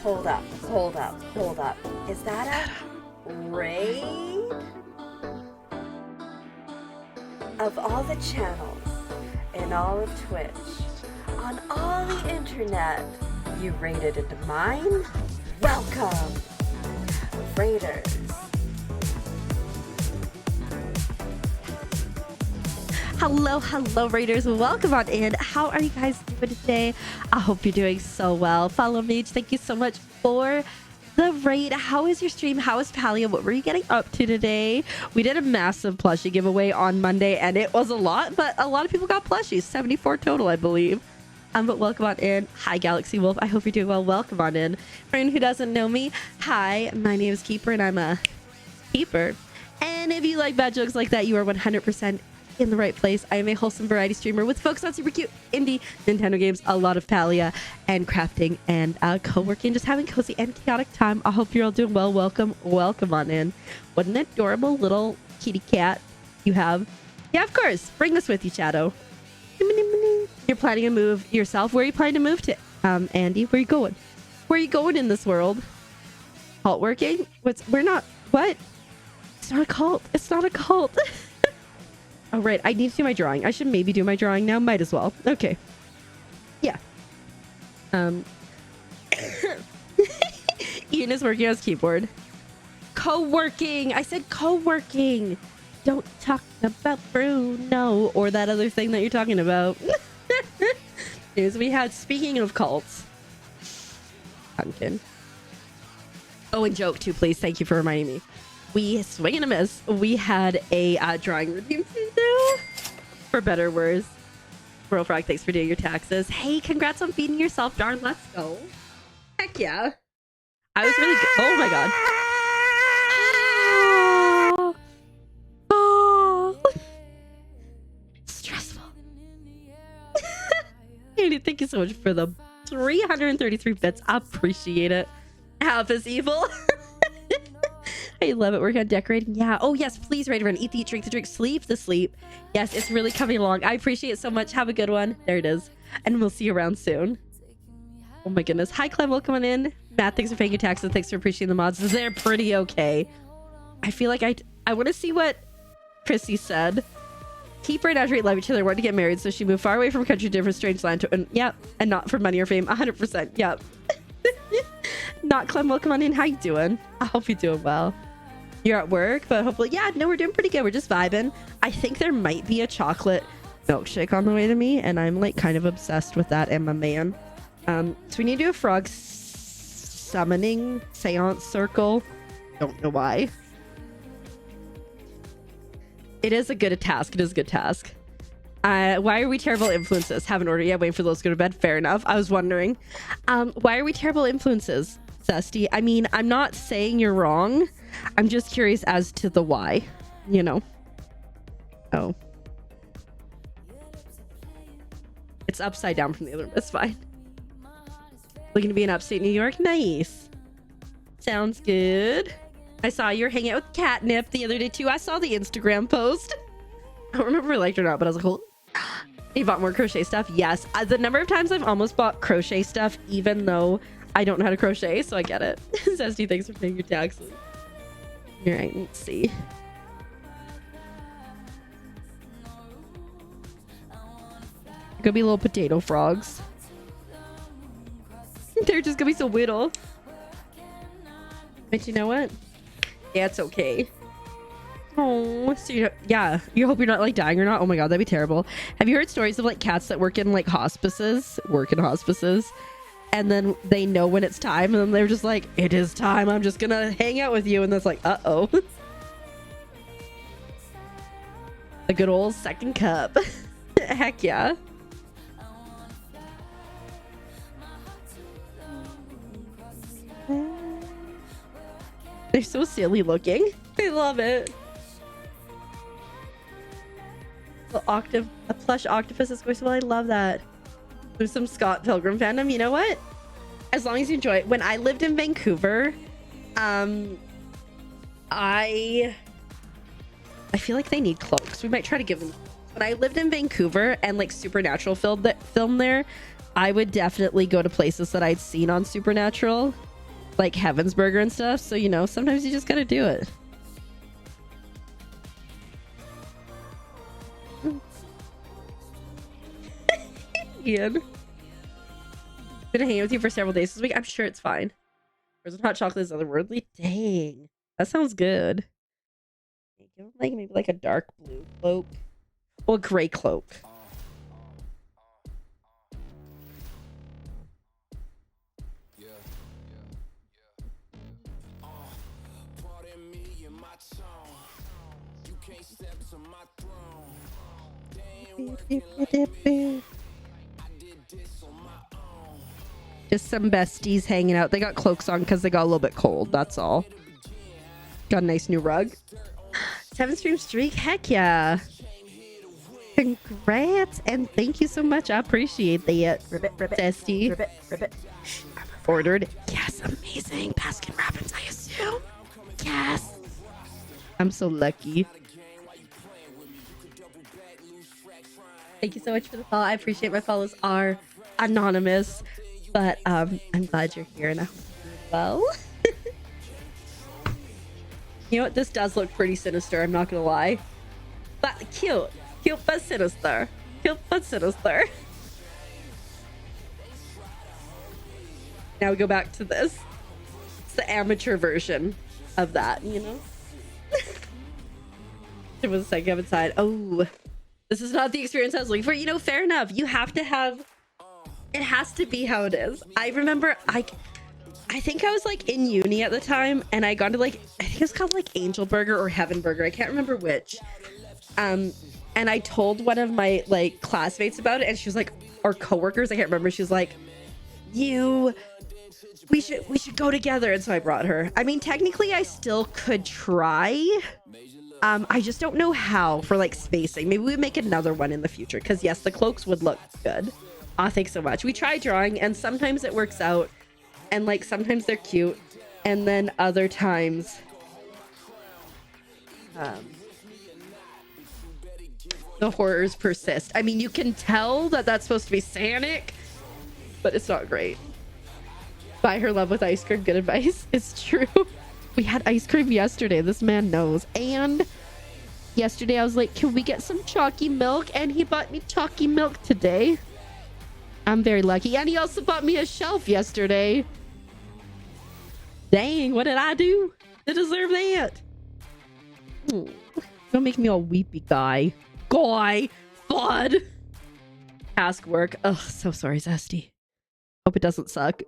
Hold up. Is that a raid? Of all the channels in all of Twitch, on all the internet, you raided into mine? Welcome, raiders. Hello raiders, welcome on in. How are you guys doing today? I hope you're doing so well. Follow me. Thank you so much for the raid. How is your stream? How is Palia? What were you getting up to today? We did a massive plushie giveaway on Monday, and it was a lot, but a lot of people got plushies. 74 total, I believe. But welcome on in. Hi, Galaxy Wolf. I hope you're doing well. Welcome on in. For anyone who doesn't know me, hi, my name is Keeper, and I'm a keeper. And if you like bad jokes like that, you are 100% in the right place. I am a wholesome variety streamer with focus on super cute indie Nintendo games, a lot of Palia, and crafting, and co-working, just having cozy and chaotic time. I hope you're all doing well. Welcome on in. What an adorable little kitty cat you have. Yeah, of course. Bring this with you, Shadow. You're planning to move yourself. Where are you planning to move to, Andy? Where are you going? Where are you going in this world? Cult working? What? It's not a cult. It's not a cult. Oh, right. I need to do my drawing. I should maybe do my drawing now. Might as well. Okay. Yeah. Ian is working on his keyboard. Co-working. I said co-working. Don't talk about Bruno or that other thing that you're talking about. We had, speaking of cults, Pumpkin. Oh, and joke too, please. Thank you for reminding me. We swing and a miss. We had a drawing routine to do, for better or worse. Bro Frog, thanks for doing your taxes. Hey, congrats on feeding yourself. Darn, let's go. Heck yeah. I was really good. Oh my god. Oh. Stressful. Andy, thank you so much for the 333 bits. I appreciate it. Half is evil. I love it. We're gonna decorating. Yeah. Oh yes, please, Raider Run. Eat the eat, drink the drink, sleep the sleep. Yes, it's really coming along. I appreciate it so much. Have a good one. There it is. And we'll see you around soon. Oh my goodness. Hi Clem, welcome on in. Matt, thanks for paying your taxes. Thanks for appreciating the mods. They're pretty okay. I feel like I want to see what Chrissy said. Keep her and Audrey love each other, wanted to get married, so she moved far away from a country, different strange land to, and not for money or fame. 100%. Yep. Not Clem, welcome on in. How you doing? I hope you're doing well. You're at work, but hopefully, yeah, no, we're doing pretty good. We're just vibing. I think there might be a chocolate milkshake on the way to me, and I'm like kind of obsessed with that and my man. So we need to do a frog summoning seance circle. Don't know why. It is a good task. It is a good task. Why are we terrible influences? Haven't ordered yet. Waiting for those to go to bed. Fair enough. I was wondering. Why are we terrible influences, Zesty? I mean, I'm not saying you're wrong. I'm just curious as to the why. You know. Oh. It's upside down from the other room. It's fine. Looking to be in upstate New York. Nice. Sounds good. I saw you were hanging out with Catnip the other day too. I saw the Instagram post. I don't remember if I liked it or not, but I was like, oh. You bought more crochet stuff? Yes. The number of times I've almost bought crochet stuff, even though I don't know how to crochet, so I get it. Zesty, thanks for paying your taxes. All right, let's see. Gonna be little potato frogs. They're just gonna be so little. But you know what? Yeah, it's okay. Oh, so you hope you're not like dying or not. Oh my god, that'd be terrible. Have you heard stories of like cats that work in hospices, and then they know when it's time, and then they're just like, it is time, I'm just gonna hang out with you, and that's like, uh-oh. A good old second cup. Heck yeah. They're so silly looking. I love it. A plush octopus is going so well. I love that. There's some Scott Pilgrim fandom. You know what? As long as you enjoy it. When I lived in Vancouver, I feel like they need cloaks. We might try to give them. When I lived in Vancouver and Supernatural film there, I would definitely go to places that I'd seen on Supernatural, like Heavensburger and stuff. So, you know, sometimes you just gotta do it. Ian. Been hanging with you for several days this week. I'm sure it's fine. Frozen hot chocolate is otherworldly. Dang. That sounds good. Maybe a dark blue cloak. Or gray cloak. Just some besties hanging out. They got cloaks on because they got a little bit cold. That's all. Got a nice new rug. 7-stream streak. Heck yeah. Congrats. And thank you so much. I appreciate that. Ribbit, bestie. ribbit. Ordered. Yes, amazing. Baskin Robbins, I assume. Yes. I'm so lucky. Thank you so much for the follow. I appreciate my follows are anonymous, but I'm glad you're here and I hope you're well. You know what? This does look pretty sinister. I'm not gonna lie, but cute but sinister. Cute but sinister. Now we go back to this. It's the amateur version of that, you know. There was a second up inside. Oh. This is not the experience I was looking for. You know, fair enough. You have to have... It has to be how it is. I remember, I think I was in uni at the time, and I got to I think it was called Angel Burger or Heaven Burger. I can't remember which. And I told one of my classmates about it, and she was like, or coworkers, I can't remember. She was like, you we should go together. And so I brought her. I mean, technically I still could try. I just don't know how for like spacing. Maybe we make another one in the future, because yes, the cloaks would look good. Aw, thanks so much. We try drawing and sometimes it works out, and like sometimes they're cute, and then other times the horrors persist. I mean, you can tell that that's supposed to be Sanic, but it's not great. Buy her love with ice cream. Good advice. It's true. We had ice cream yesterday. This man knows. And yesterday I was like, can we get some chalky milk? And he bought me chalky milk today. I'm very lucky. And he also bought me a shelf yesterday. Dang, what did I do to deserve that? Don't make me all weepy guy. Bud. Task work. Oh, so sorry, Zesty. Hope it doesn't suck.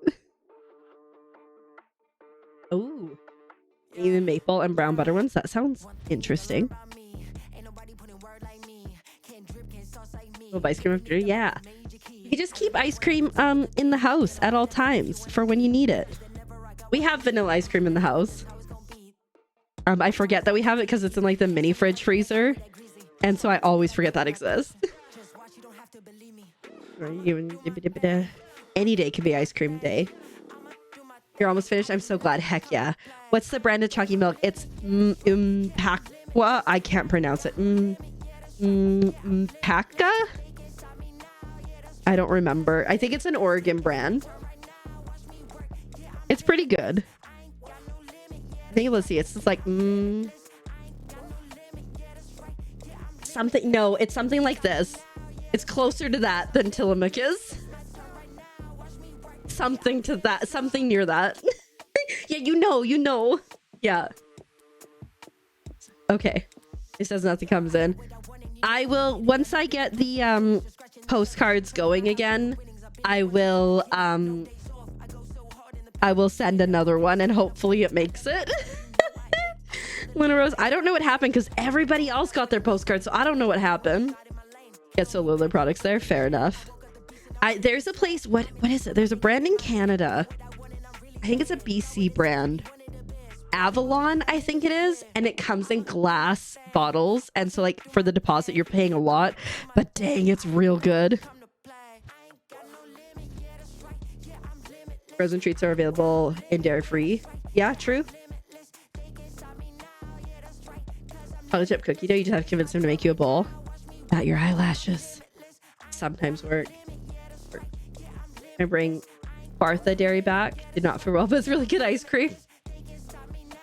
Ooh. Even maple and brown butter ones. That sounds interesting. Oh, ice cream after. Yeah. You just keep ice cream in the house at all times for when you need it. We have vanilla ice cream in the house. I forget that we have it because it's in like the mini fridge freezer. And so I always forget that exists. Any day can be ice cream day. You're almost finished. I'm so glad. Heck yeah. What's the brand of chalky milk? It's Pakwa. I can't pronounce it. Pakka? I don't remember. I think it's an Oregon brand. It's pretty good. I think, let's see. It's just like something. No, it's something like this. It's closer to that than Tillamook is. Something to that. Something near that. Yeah, you know. Yeah. Okay. It says nothing comes in. I will, once I get the postcards going again, I will send another one and hopefully it makes it. Luna Rose, I don't know what happened because everybody else got their postcards, so I don't know what happened. Get so little products there. Fair enough. There's a place, what is it? There's a brand in Canada. I think it's a BC brand. Avalon, I think it is. And it comes in glass bottles. And so like for the deposit, you're paying a lot. But dang, it's real good. Frozen treats are available in dairy free. Yeah, true. Chocolate chip cookie dough. You just have to convince him to make you a bowl. Not your eyelashes. Sometimes work. I bring Bartha dairy back. Did not feel well, but it's really good ice cream.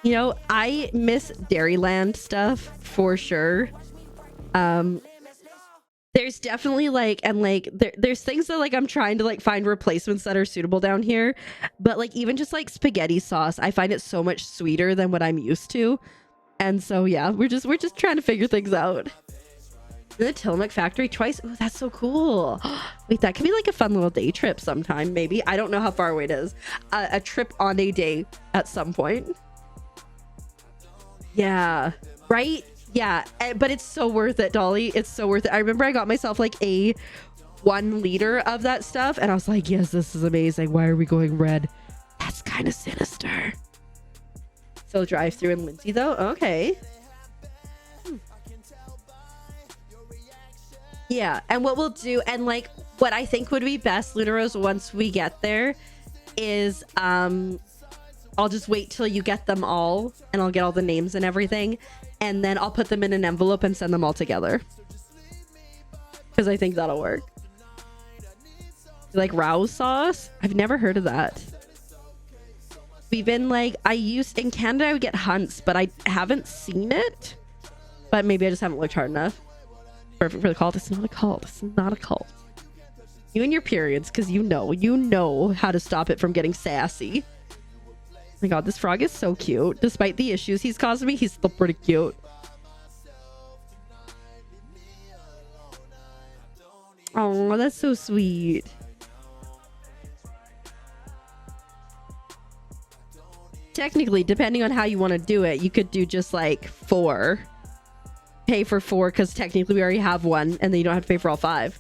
You know, I miss Dairyland stuff for sure. There's definitely like, and like there's things that like I'm trying to like find replacements that are suitable down here, but like even just like spaghetti sauce, I find it so much sweeter than what I'm used to. And so yeah, we're just trying to figure things out. The Tillamook factory twice. Oh, that's so cool. Wait, that could be like a fun little day trip sometime, maybe. I don't know how far away it is. A trip on a day at some point. Yeah, right? Yeah, but it's so worth it, Dolly. It's so worth it. I remember I got myself like a 1 liter of that stuff and I was like, yes, this is amazing. Why are we going red? That's kind of sinister. So drive through in Lindsay though. Okay. Yeah, and what we'll do, and like what I think would be best, Luna Rose, once we get there is I'll just wait till you get them all and I'll get all the names and everything, and then I'll put them in an envelope and send them all together, because I think that'll work. Like Rouse sauce, I've never heard of that. We've been like, in Canada I would get Hunts, but I haven't seen it, but maybe I just haven't looked hard enough. Perfect for the cult. It's not a cult. It's not a cult. You and your periods, because you know how to stop it from getting sassy. Oh my god, this frog is so cute. Despite the issues he's causing me, he's still pretty cute. Oh, that's so sweet. Technically, depending on how you want to do it, you could do just like 4. Pay for 4 because technically we already have 1, and then you don't have to pay for all 5.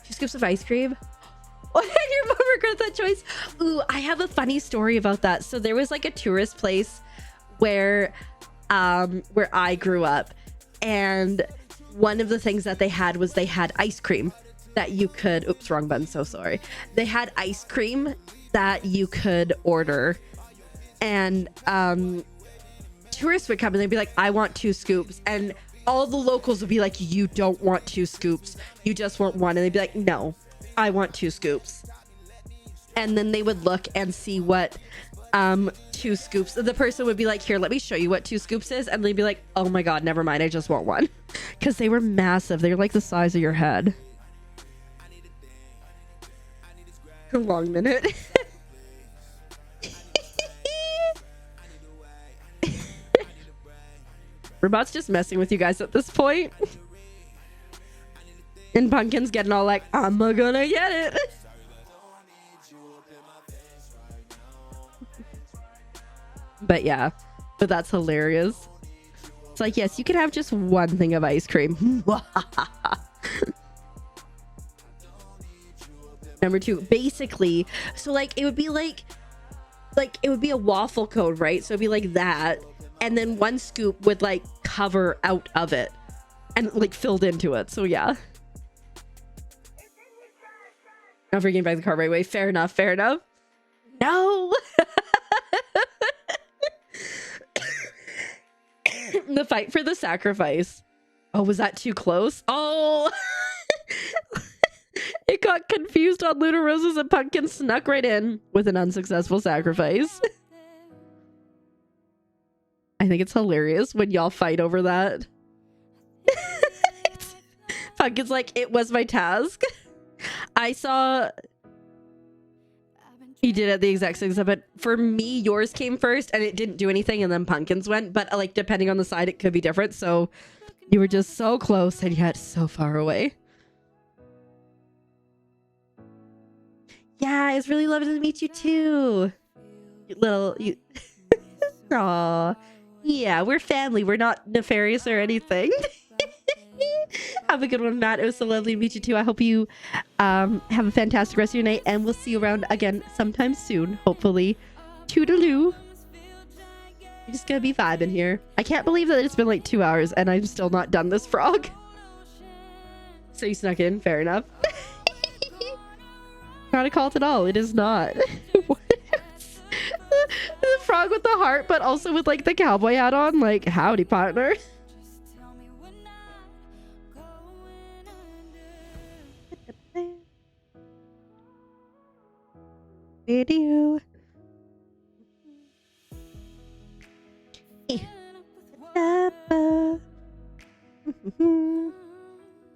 2 scoops of ice cream. What? Your mom regret that choice. Ooh, I have a funny story about that. So there was like a tourist place where I grew up, and one of the things that they had was they had ice cream that you could, oops, wrong button, so sorry. They had ice cream that you could order, and tourists would come and they'd be like, I want 2 scoops, and all the locals would be like, you don't want 2 scoops, you just want 1. And they'd be like, no, I want 2 scoops. And then they would look and see what 2 scoops, the person would be like, here, let me show you what 2 scoops is, and they'd be like, oh my god, never mind, I just want 1. Because they were massive. They were like the size of your head. A long minute. Robot's just messing with you guys at this point. And Pumpkin's getting all like, I'm gonna get it. But yeah, but that's hilarious. It's like, yes, you can have just 1 thing of ice cream. Number 2, basically, so like it would be like it would be a waffle cone, right? So it'd be like that, and then 1 scoop would like cover out of it and like filled into it. So yeah. Not forgetting back the car right away. Fair enough. Fair enough. No. The fight for the sacrifice. Oh, was that too close? Oh. It got confused on Luna Roses and Pumpkin snuck right in with an unsuccessful sacrifice. I think it's hilarious when y'all fight over that. Pumpkin's like, it was my task. I saw he did it the exact same time, but for me, yours came first and it didn't do anything, and then Pumpkin's went. But like, depending on the side, it could be different. So you were just so close and yet so far away. Yeah, it's really lovely to meet you too. You. Aw. Yeah, we're family. We're not nefarious or anything. Have a good one, Matt. It was so lovely to meet you too. I hope you have a fantastic rest of your night, and we'll see you around again sometime soon, hopefully. Toodaloo. We're just gonna be vibing here. I can't believe that it's been like 2 hours and I'm still not done this frog. So you snuck in, fair enough. Not a cult at all. It is not. The frog with the heart, but also with like the cowboy hat on. Like, howdy, partner. Video.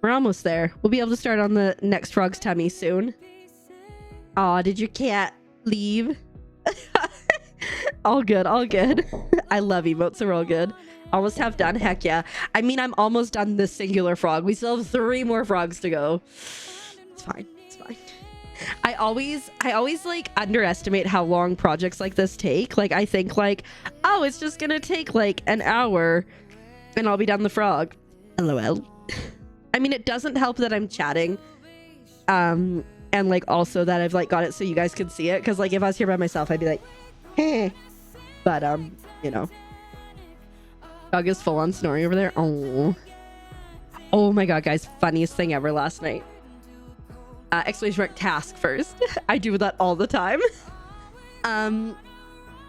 We're almost there. We'll be able to start on the next frog's tummy soon. Aw, did your cat leave? All good, all good. I love emotes, they're all good. Almost half done, heck yeah. I mean, I'm almost done this singular frog. We still have 3 more frogs to go. It's fine, it's fine. I always like underestimate how long projects like this take. Like, I think like, oh, it's just gonna take like an hour and I'll be done the frog. LOL. I mean, it doesn't help that I'm chatting. And like also that I've like got it so you guys can see it. Cause like if I was here by myself, I'd be like, hey. But you know. Dog is full on snoring over there. Oh my god, guys, funniest thing ever last night. Exclamation mark task first. I do that all the time.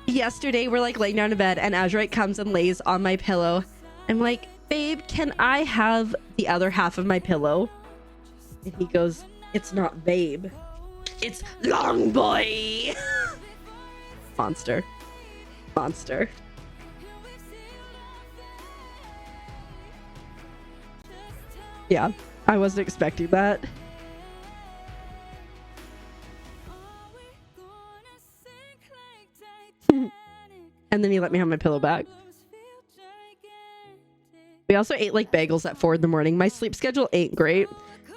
Yesterday we're like laying down in bed and Azurite comes and lays on my pillow. I'm like, babe, can I have the other half of my pillow? And he goes, it's not babe, it's long boy. Monster. Monster. Yeah, I wasn't expecting that. And then he let me have my pillow back. We also ate like bagels at 4 in the morning. My sleep schedule ain't great.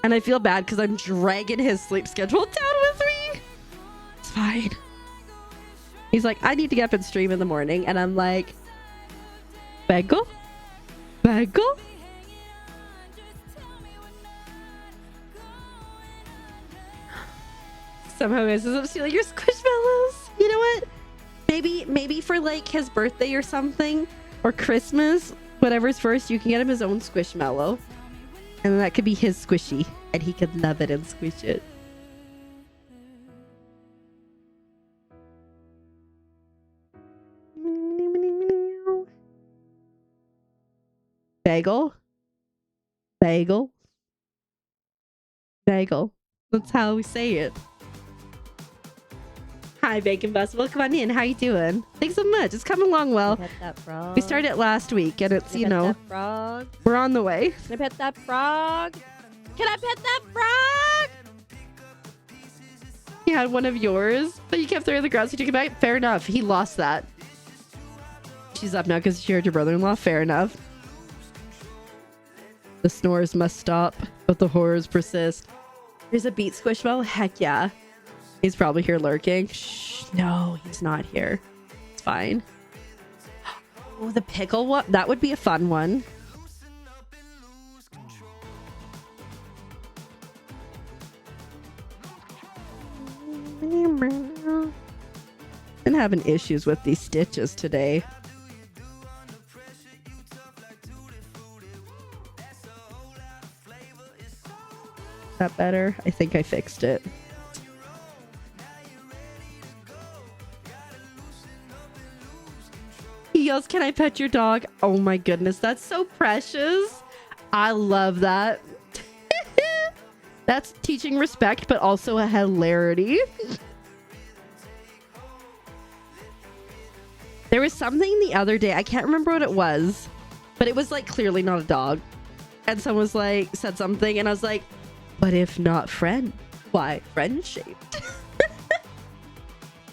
And I feel bad because I'm dragging his sleep schedule down with me. It's fine. He's like, I need to get up and stream in the morning. And I'm like, bagel? Bagel? So somehow ends up stealing your squishmallows. You know what? Maybe for like his birthday or something, or Christmas, whatever's first, you can get him his own squishmallow, and then that could be his squishy, and he could love it and squish it. Bagel. Bagel. Bagel. That's how we say it. Hi, Bacon Bus. Welcome on in. How you doing? Thanks so much. It's coming along well. Pet that frog. We started it last week, and it's, Can I you pet know, that frog? we're on the way. Can I pet that frog? Can I pet that frog? He had one of yours, but you kept throwing the grass. You took it back. Fair enough. He lost that. She's up now because she heard your brother-in-law. Fair enough. The snores must stop, but the horrors persist. There's a beat squishmallow. Heck yeah. He's probably here lurking. Shh, no, he's not here. It's fine. Oh, the pickle one. That would be a fun one. Been having issues with these stitches today. Is that better? I think I fixed it. He yells, "Can I pet your dog?" Oh my goodness, that's so precious. I love that. That's teaching respect, but also a hilarity. There was something the other day, I can't remember what it was, but it was like clearly not a dog. And someone was like, said something, and I was like, but if not friend, why friend-shaped?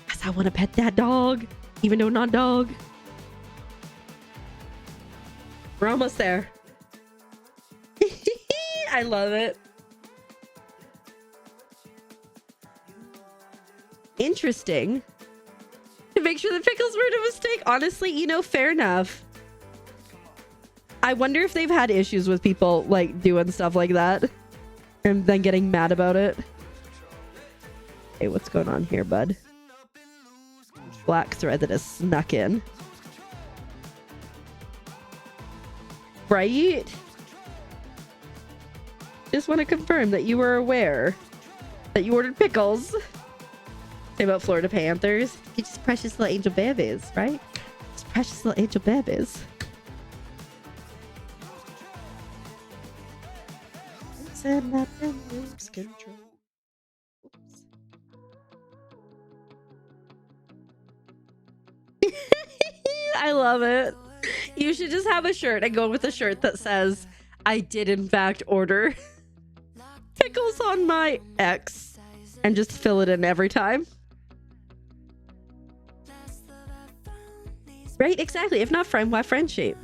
Because I want to pet that dog, even though not dog. We're almost there. I love it. Interesting. To make sure the pickles weren't a mistake. Honestly, you know, fair enough. I wonder if they've had issues with people like doing stuff like that and then getting mad about it. Hey, what's going on here, bud? Black thread that has snuck in. Right? Just want to confirm that you were aware that you ordered pickles. Say about Florida Panthers. You're just precious little angel babies, right? Just precious little angel babies. And up and lose control. Oops. I love it. You should just have a shirt and go with a shirt that says, "I did in fact order pickles on my ex," and just fill it in every time. Right? Exactly. If not friend, why friend shape?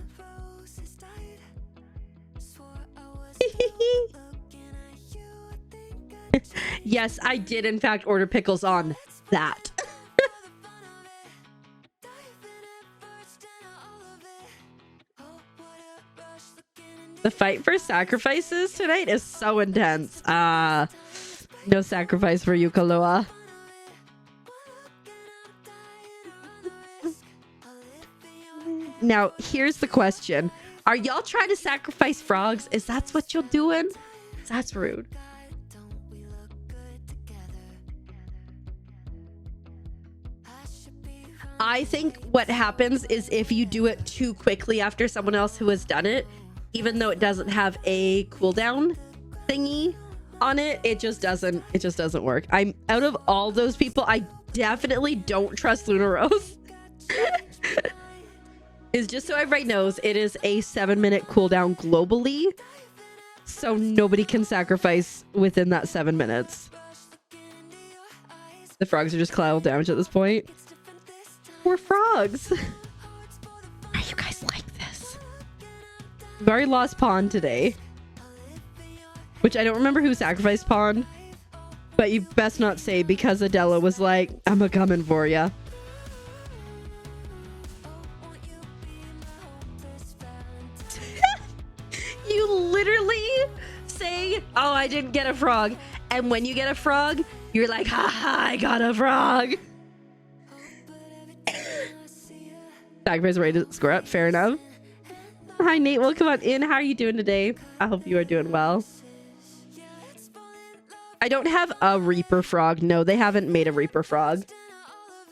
Yes, I did in fact order pickles on that. The fight for sacrifices tonight is so intense. No sacrifice for you, Kalua. Now, here's the question. Are y'all trying to sacrifice frogs? Is that what you're doing? That's rude. I think what happens is if you do it too quickly after someone else who has done it, even though it doesn't have a cooldown thingy on it, it just doesn't work. I'm out of all those people, I definitely don't trust Luna Rose. Is just so everybody knows, it is a 7-minute cooldown globally, so nobody can sacrifice within that 7 minutes. The frogs are just collateral damage at this point. We're frogs. Are you guys like this? We've already lost Pawn today, which I don't remember who sacrificed Pawn, but you best not say because Adela was like, "I'm a coming for ya." You literally say, "Oh, I didn't get a frog," and when you get a frog, You're like, haha, I got a frog. Sacrifice ready to score up. Fair enough. Hi, Nate. Welcome on in. How are you doing today? I hope you are doing well. I don't have a Reaper frog. No, they haven't made a Reaper frog.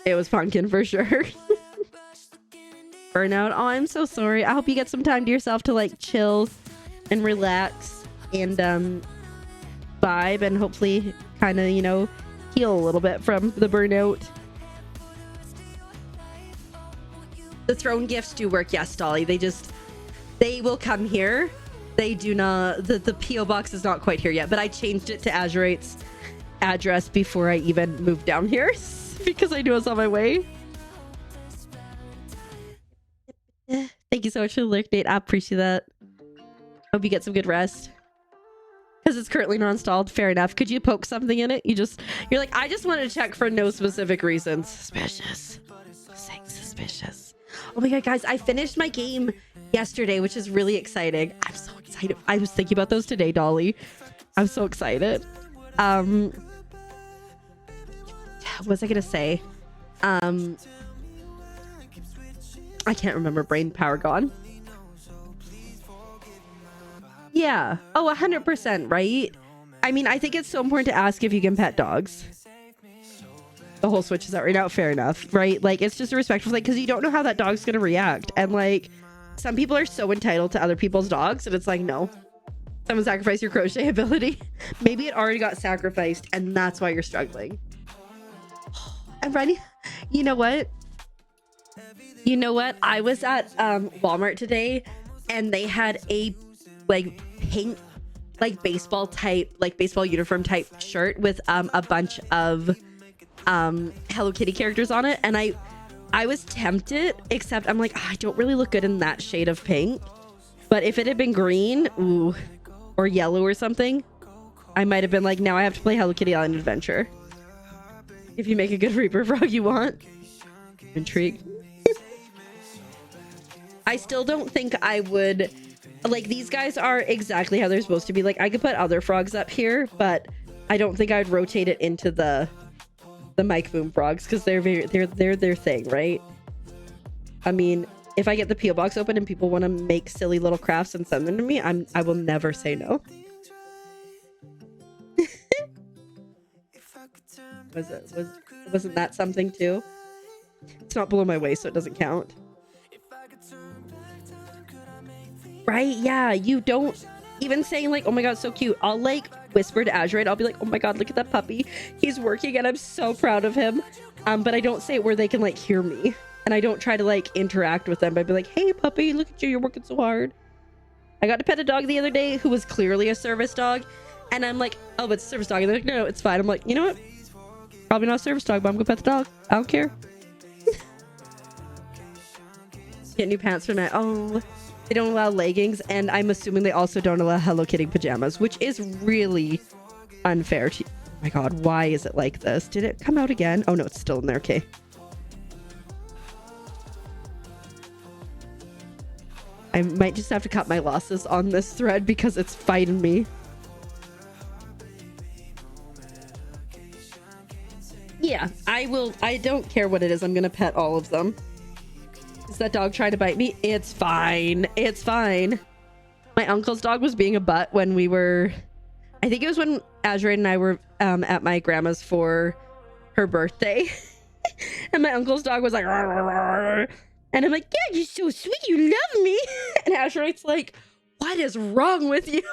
It was Pumpkin for sure. Burnout. Oh, I'm so sorry. I hope you get some time to yourself to like chill and relax and vibe and hopefully kind of, you know, heal a little bit from the burnout. The throne gifts do work. Yes, Dolly. They will come here. They do not, the P.O. box is not quite here yet, but I changed it to Azurite's address before I even moved down here because I knew I was on my way. Thank you so much for the lurk, Nate. I appreciate that. Hope you get some good rest. Because it's currently not installed. Fair enough. Could you poke something in it? You're like, I just wanted to check for no specific reasons. Suspicious. Suspicious. Oh my god, guys, I finished my game yesterday, which is really exciting. I'm so excited. I was thinking about those today, Dolly. I'm so excited. What was I gonna say? I can't remember. Brain power gone. Yeah. Oh, 100%, right? I mean, I think it's so important to ask if you can pet dogs. The whole switch is out right now. Fair enough, right? Like, it's just a respectful thing because you don't know how that dog's gonna react. And like, some people are so entitled to other people's dogs, and it's like, no. Someone sacrificed your crochet ability. Maybe it already got sacrificed, and that's why you're struggling. I'm ready. You know what? I was at Walmart today, and they had a like pink, like baseball uniform type shirt with a bunch of Hello Kitty characters on it, and I was tempted, except I'm like, oh, I don't really look good in that shade of pink. But if it had been green, ooh, or yellow or something, I might have been like, now I have to play Hello Kitty Island Adventure. If you make a good Reaper frog, you want. Intrigued. I still don't think I would, like, these guys are exactly how they're supposed to be. Like, I could put other frogs up here, but I don't think I'd rotate it into the mic boom frogs because they're their thing, right? I mean, if I get the P.O. box open and people want to make silly little crafts and send them to me, I will never say no. Wasn't that something too? It's not below my waist, so it doesn't count. Right? Yeah, you don't even saying like, oh my god, so cute. I'll like whisper to Azurite. I'll be like, oh my god, look at that puppy. He's working and I'm so proud of him. But I don't say it where they can like hear me. And I don't try to like interact with them. But I'd be like, hey puppy, look at you. You're working so hard. I got to pet a dog the other day who was clearly a service dog. And I'm like, oh, but it's a service dog. And they're like, no, it's fine. I'm like, you know what? Probably not a service dog, but I'm gonna pet the dog. I don't care. Get new pants for night. Oh, they don't allow leggings, and I'm assuming they also don't allow Hello Kitty pajamas, which is really unfair to you. Oh my god, why is it like this? Did it come out again? Oh no, it's still in there. Okay. I might just have to cut my losses on this thread because it's fighting me. Yeah, I will. I don't care what it is. I'm gonna pet all of them. Is that dog trying to bite me? It's fine. It's fine. My uncle's dog was being a butt when we were... I think it was when Azurite and I were at my grandma's for her birthday. And my uncle's dog was like... Rawr, rawr, rawr. And I'm like, yeah, you're so sweet. You love me. And Azurite's like, what is wrong with you?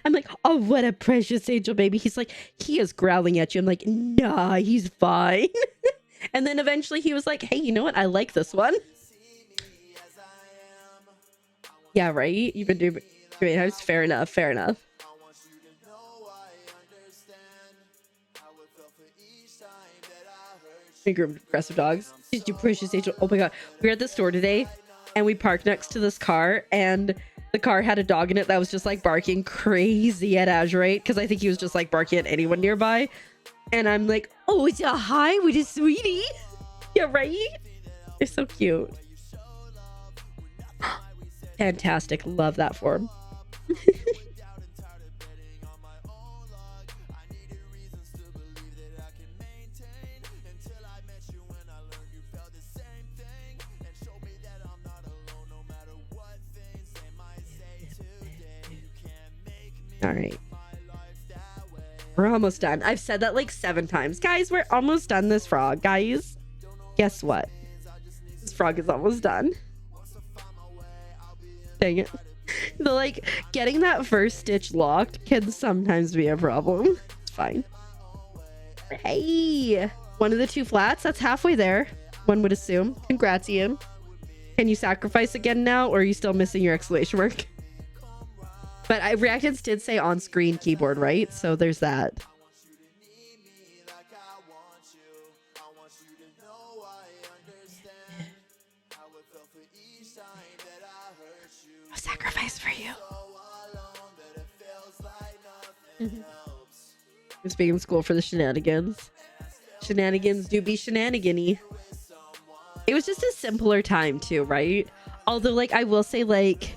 I'm like, oh, what a precious angel baby. He's like, he is growling at you. I'm like, nah, he's fine. And then eventually he was like, hey, you know what? I like this one. Yeah, right? You've been doing it. Fair enough. Fair enough. We grew aggressive dogs. She's too precious angel. Oh my god. We were at the store today and we parked next to this car and the car had a dog in it that was just like barking crazy at Azurite because I think he was just like barking at anyone nearby. And I'm like, oh, it's a hi with a sweetie. Yeah, right? They're so cute. Fantastic. Love that form. All right. We're almost done. I've said that like 7 times. Guys, we're almost done this frog. Guys, guess what? This frog is almost done. Dang it. The like getting that first stitch locked can sometimes be a problem. It's fine. Hey, one of the 2 flats. That's halfway there, one would assume. Congrats, Ian. Can you sacrifice again now, or are you still missing your exclamation mark? But reactants did say on-screen keyboard, right? So there's that. A sacrifice for you. Just being in school for the shenanigans. Shenanigans do be shenanigan-y. It was just a simpler time too, right? Although, like, I will say, like,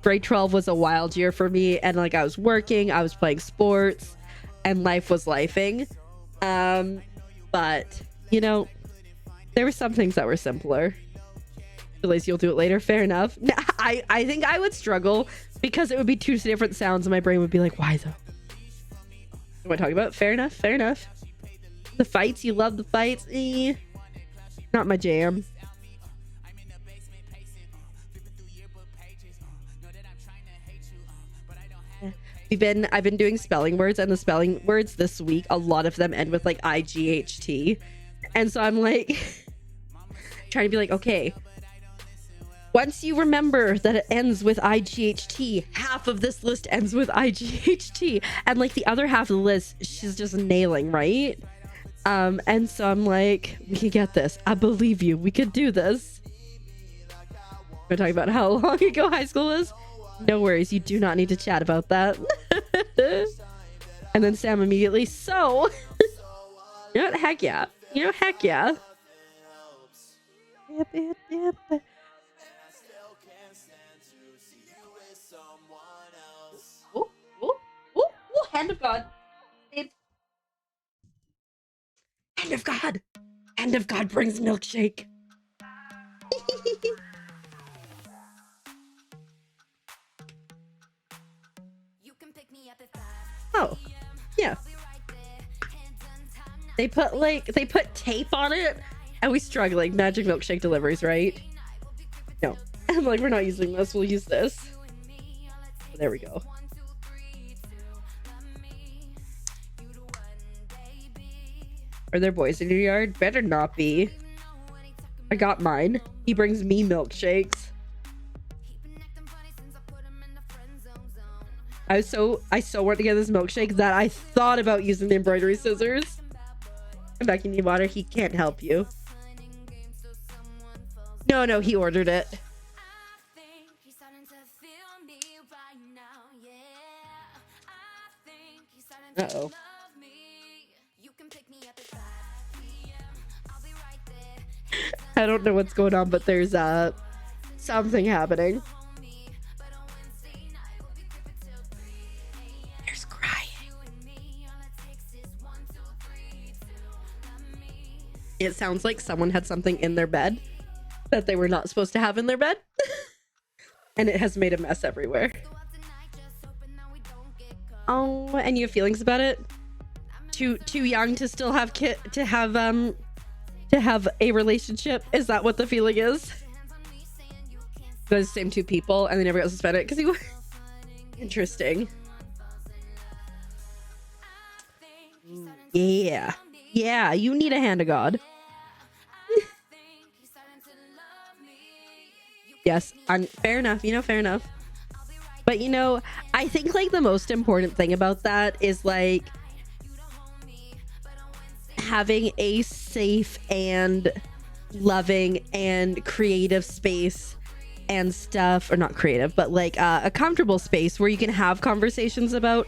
grade 12 was a wild year for me, and like I was working, I was playing sports, and life was lifing. But you know, there were some things that were simpler. Lazy, you'll do it later. Fair enough. I think I would struggle because it would be 2 different sounds, and my brain would be like, why though? What am I talking about? Fair enough. Fair enough. The fights, you love the fights. Not my jam. I've been doing spelling words, and the spelling words this week, a lot of them end with like IGHT, and so I'm like trying to be like, okay, once you remember that it ends with IGHT, half of this list ends with IGHT, and like the other half of the list she's just nailing, right? And so I'm like, we can get this. I believe you. We could do this. We're talking about how long ago high school was. No worries, you do not need to chat about that. And then Sam immediately, so you know what, heck yeah. You know, heck yeah. Oh, oh, oh, oh, hand of God. Hand of God. Hand of God brings milkshake. Oh, yeah. They put tape on it, and we struggling. Magic milkshake deliveries, right? No. I'm like, we're not using this. We'll use this. There we go. Are there boys in your yard? Better not be. I got mine. He brings me milkshakes. I so wanted to get this milkshake that I thought about using the embroidery scissors. And back, you need water. He can't help you. No, he ordered it. Uh-oh. I don't know what's going on, but there's something happening. There's crying. It sounds like someone had something in their bed that they were not supposed to have in their bed. And it has made a mess everywhere. Oh, and you have feelings about it? Too young to still have to have a relationship? Is that what the feeling is? Those same 2 people, and they never got suspended because he was interesting. Yeah, you need a hand of God. Yes, fair enough. Fair enough. But I think like the most important thing about that is like having a safe and loving and creative space and stuff, or not creative, but like a comfortable space where you can have conversations about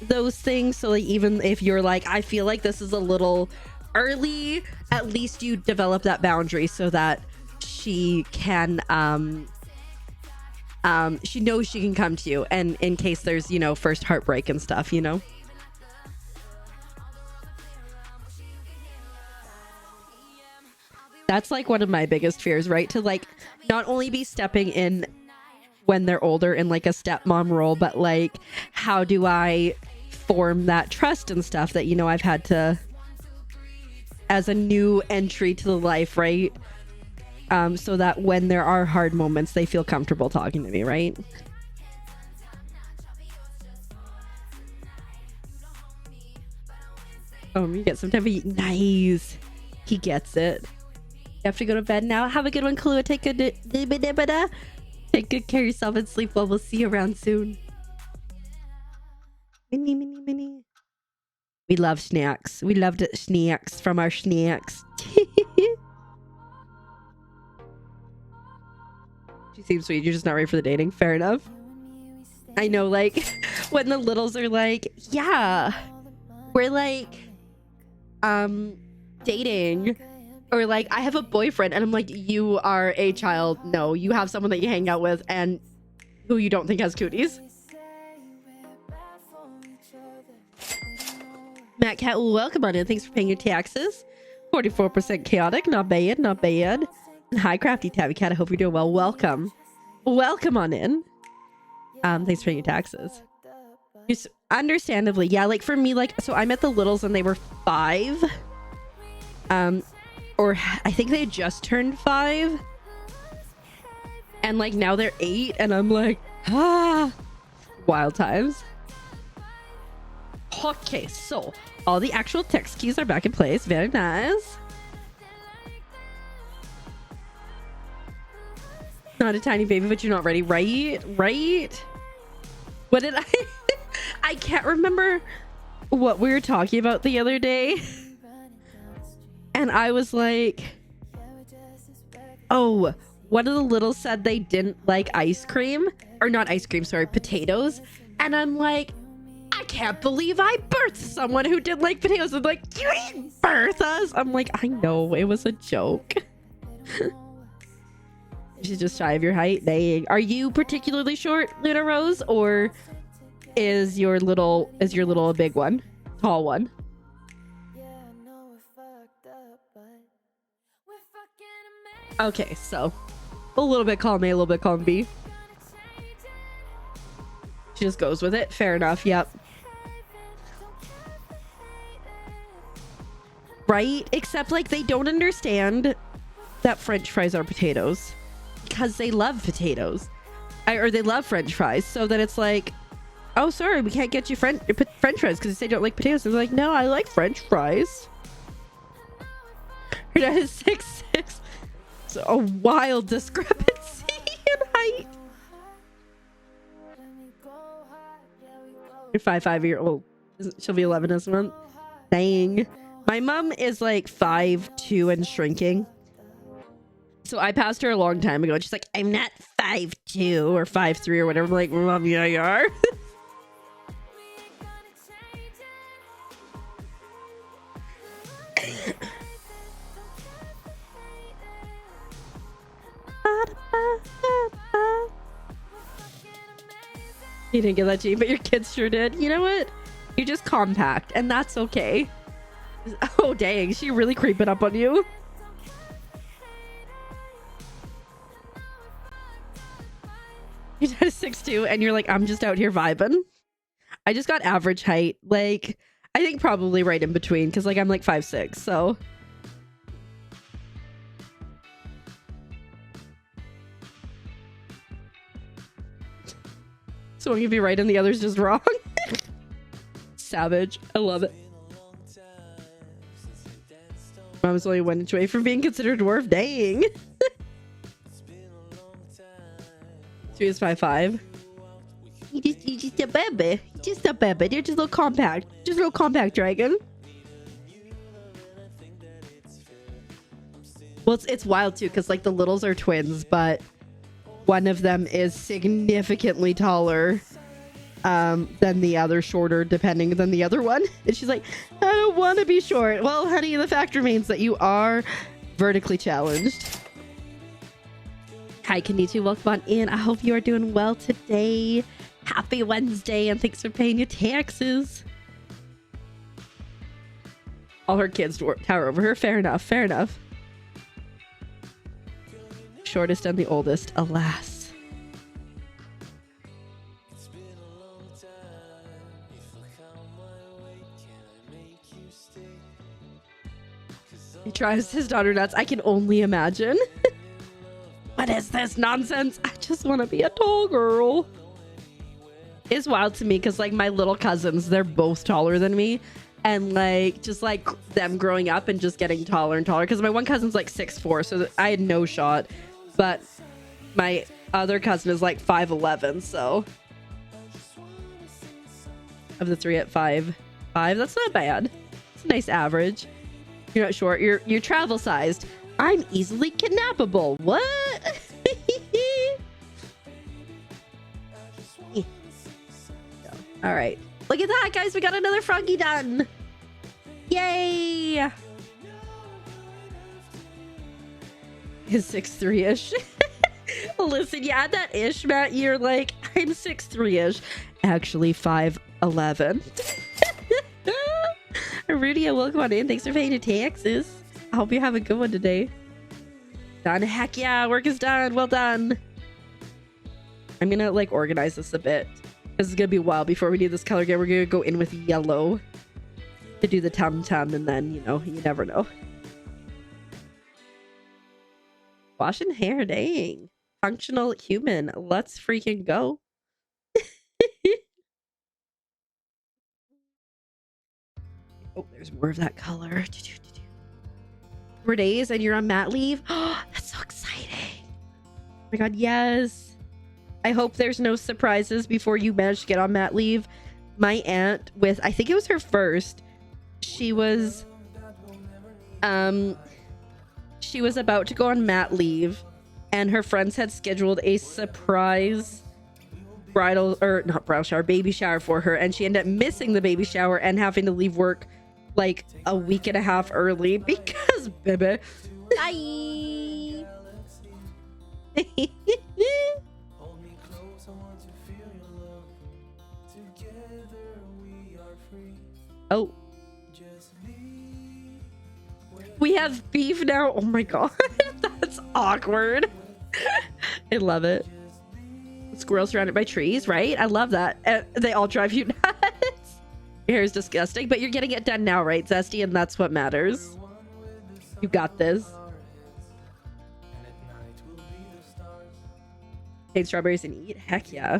those things. So like, even if you're like, I feel like this is a little early, at least you develop that boundary so that she can she knows she can come to you, and in case there's first heartbreak and stuff. That's like one of my biggest fears, right? To like not only be stepping in when they're older in like a stepmom role, but like how do I form that trust and stuff that, you know, I've had to as a new entry to the life, right? So that when there are hard moments, they feel comfortable talking to me, right? You get some type of nice. He gets it. You have to go to bed now. Have a good one, Kahlua. Take good take good care of yourself and sleep well. We'll see you around soon. Mini. We love snacks. We loved snacks from our snacks. She seems sweet. You're just not ready for the dating. Fair enough. I know, like, when the littles are like, yeah, we're like, dating. Or like, I have a boyfriend. And I'm like, you are a child. No, you have someone that you hang out with and who you don't think has cooties. Matt Cat, welcome on in. Thanks for paying your taxes. 44% chaotic. Not bad. Not bad. And hi, Crafty Tabby Cat. I hope you're doing well. Welcome. Welcome on in. Thanks for paying your taxes. Just understandably, yeah, like for me, like, so I met the littles when they were 5. Or I think they just turned 5. And like now they're 8 and I'm like, wild times. Okay, so all the actual text keys are back in place. Very nice. Not a tiny baby, but you're not ready, right? Right? What did I can't remember what we were talking about the other day. And I was like, oh, one of the littles said they didn't like ice cream. Or not ice cream, sorry, potatoes. And I'm like, I can't believe I birthed someone who didn't like potatoes. I'm like, you didn't birth us. I'm like, I know, it was a joke. She's just shy of your height. Dang. Are you particularly short, Luna Rose? Or is your little a big one? Tall one? Okay, so a little bit column A, a little bit column B. She just goes with it. Fair enough. Yep. Right? Except like they don't understand that French fries are potatoes because they love potatoes, or they love French fries. So then it's like, oh, sorry, we can't get you French fries because they don't like potatoes. They're like, no, I like French fries. Her dad is 6'6". So a wild discrepancy in height. You're 5'5". She'll be 11 this month. Dang. My mom is like 5'2" and shrinking. So I passed her a long time ago. And she's like, I'm not 5'2" or 5'3" or whatever. I'm like, Mom, yeah, you are. You didn't get that, G, but your kids sure did. You know what? You're just compact, and that's okay. Oh, dang. She really creeping up on you. You're 6'2", and you're like, I'm just out here vibing. I just got average height. Like, I think probably right in between, because, like, I'm like 5'6", so... So one can be right and the other's just wrong. Savage. I love it. Mom's only 1 inch away from being considered a dwarf. Dang. She is 5'5". You're just a baby. Just a baby. You're just a little compact. Just a little compact dragon. Well, it's wild too, because like the littles are twins, but one of them is significantly taller than the other, shorter depending than the other one. And she's like, I don't want to be short. Well, honey, the fact remains that you are vertically challenged. Hi, Kenichi. Welcome on in. I hope you are doing well today. Happy Wednesday, and thanks for paying your taxes. All her kids tower over her. Fair enough. Fair enough. Shortest and the oldest, alas. He drives his daughter nuts. I can only imagine. What is this nonsense? I just want to be a tall girl. It's wild to me because like my little cousins, they're both taller than me. And like just like them growing up and just getting taller and taller. Because my one cousin's like 6'4", so I had no shot. But my other cousin is like 5'11", so of the three at 5'5", that's not bad. It's a nice average. You're not short. You're travel sized. I'm easily kidnappable. What? All right. Look at that, guys. We got another froggy done. Yay. His 6'3"-ish. Listen, you add that ish, Matt. You're like, I'm 6'3"-ish. Actually, 5'11". Rudia, welcome on in. Thanks for paying your taxes. I hope you have a good one today. Done. Heck yeah, work is done. Well done. I'm gonna like organize this a bit. This is gonna be a while before we do this color again. We're gonna go in with yellow to do the tum-tum, and then, you know, you never know. Washing hair, dang. Functional human. Let's freaking go. Oh, there's more of that color. 4 days and you're on mat leave. Oh, that's so exciting. Oh my god, yes. I hope there's no surprises before you manage to get on mat leave. My aunt with, I think it was her first, she was about to go on mat leave and her friends had scheduled a surprise bridal, or not bridal shower, baby shower for her, and she ended up missing the baby shower and having to leave work like a week and a half early because baby. Bye. Oh, we have beef now. Oh my god. That's awkward. I love it. Squirrels surrounded by trees, right? I love that. They all drive you nuts. Your hair is disgusting, but you're getting it done now, right, Zesty? And that's what matters. You got this. Take strawberries and eat? Heck yeah.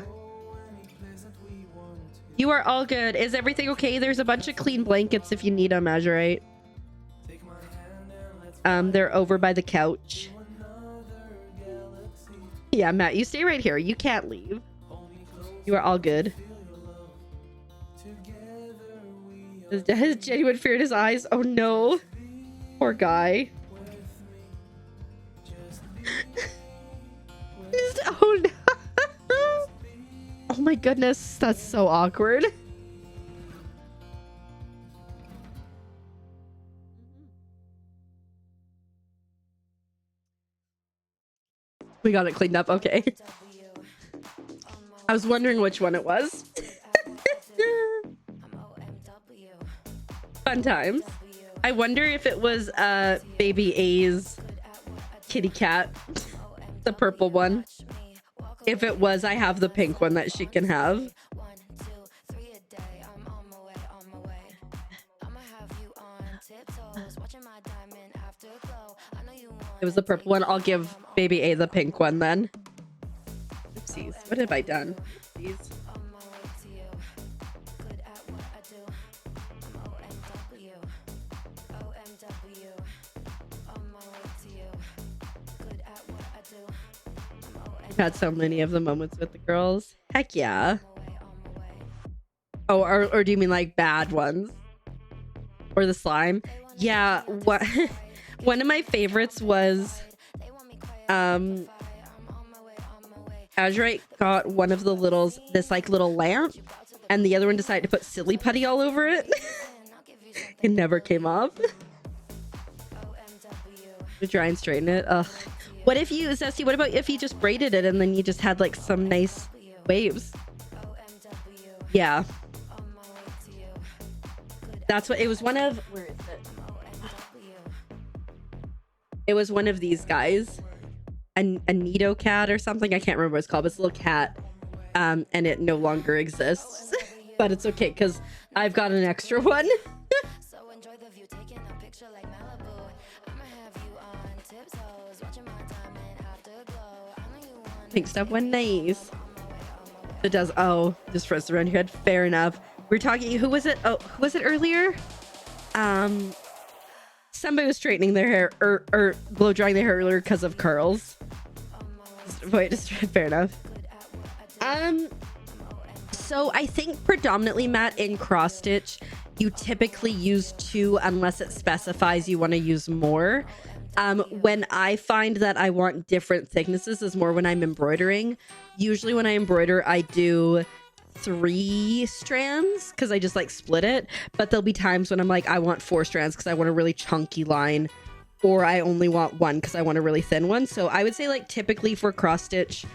You are all good. Is everything okay? There's a bunch of clean blankets if you need them, Azurite. They're over by the couch. Yeah, Matt, you stay right here. You can't leave. You are all good. His genuine fear in his eyes. Oh no. Poor guy. Oh no. Oh my goodness. That's so awkward. We got it cleaned up. Okay. I was wondering which one it was. Fun times. I wonder if it was baby A's kitty cat, the purple one. If it was, I have the pink one that she can have. It was the purple one. I'll give baby A the pink one then. Oopsies. What have I done? Oopsies. I've had so many of the moments with the girls. Heck yeah. Oh, or do you mean like bad ones? Or the slime? Yeah, what one of my favorites was Azurite got one of the littles, this like little lamp, and the other one decided to put silly putty all over it. It never came off. To try and straighten it. Ugh. What if you, Zesty, what about if you just braided it and then you just had like some nice waves? Yeah. That's what it was. One of, where is it? It was one of these guys, a Nido cat or something. I can't remember what it's called, but it's a little cat. and it no longer exists. But it's okay because I've got an extra one. Pink stuff went nice. It does. Oh, just frizz around your head. Fair enough. We were talking. Who was it? Oh, who was it earlier? Somebody was straightening their hair or blow drying their hair earlier because of curls. Wait, just fair enough. So I think predominantly, Matt, in cross stitch, you typically use 2 unless it specifies you want to use more. When I find that I want different thicknesses is more when I'm embroidering. Usually when I embroider, I do 3 strands because I just like split it. But there'll be times when I'm like, I want 4 strands because I want a really chunky line, or I only want 1 because I want a really thin one. So I would say like typically for cross stitch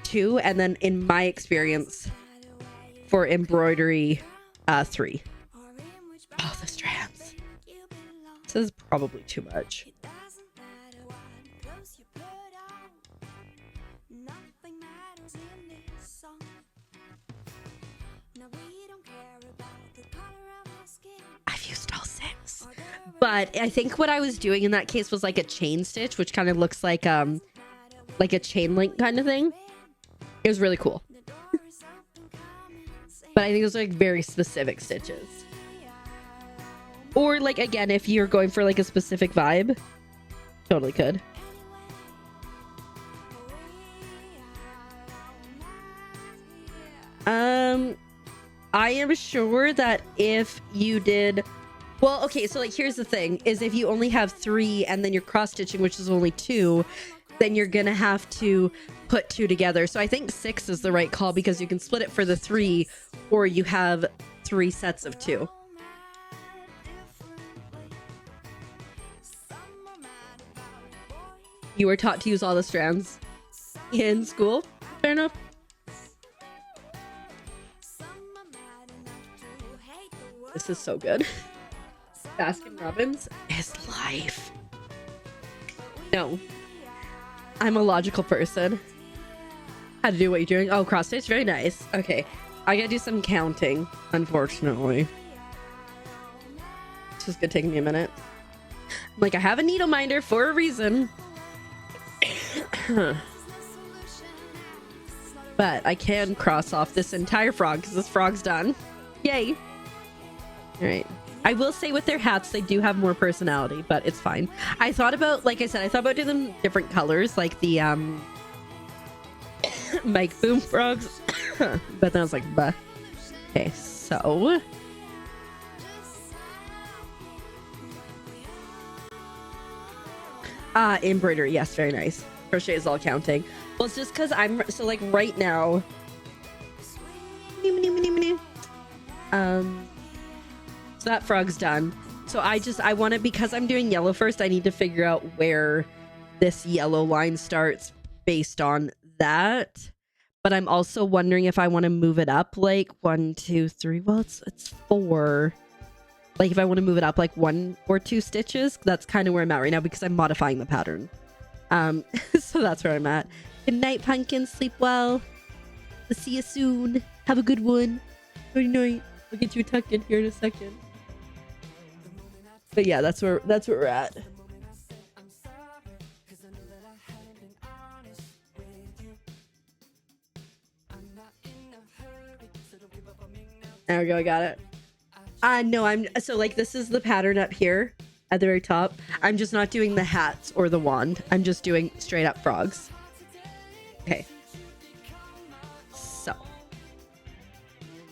2, and then in my experience for embroidery 3. Oh, the strands. This is probably too much. I've used all 6. But I think what I was doing in that case was like a chain stitch, which kind of looks like a chain link kind of thing. It was really cool. But I think those are like very specific stitches. Or like, again, if you're going for like a specific vibe, totally could. I am sure that if you did, well, okay, so like here's the thing, is if you only have 3 and then you're cross stitching, which is only 2, then you're gonna have to put 2 together. So I think 6 is the right call because you can split it for the 3, or you have 3 sets of 2. You were taught to use all the strands in school? Fair enough. This is so good. Baskin Robbins is life. No. I'm a logical person. How to do what you're doing. Oh, cross stitch. Very nice. Okay. I gotta do some counting, unfortunately. This is gonna take me a minute. Like, I have a needle minder for a reason. But I can cross off this entire frog because this frog's done. Yay. All right. I will say with their hats, they do have more personality, but it's fine. I thought about, like I said, I thought about doing them different colors, like the Mike Boom frogs. But then I was like, bah. Okay, so embroidery, yes, very nice. Crochet is all counting. Well, it's just because I'm so like right now. So that frog's done. So I want to, because I'm doing yellow first, I need to figure out where this yellow line starts based on that. But I'm also wondering if I want to move it up like 1, 2, 3. Well, it's 4. Like if I want to move it up like 1 or 2 stitches, that's kind of where I'm at right now because I'm modifying the pattern. So that's where I'm at. Good night, pumpkin. Sleep well. We'll see you soon. Have a good one. Good night. I'll get you tucked in here in a second. But yeah, that's where we're at. There we go, I got it. No, I'm so like this is the pattern up here at the very top. I'm just not doing the hats or the wand. I'm just doing straight up frogs. Okay. So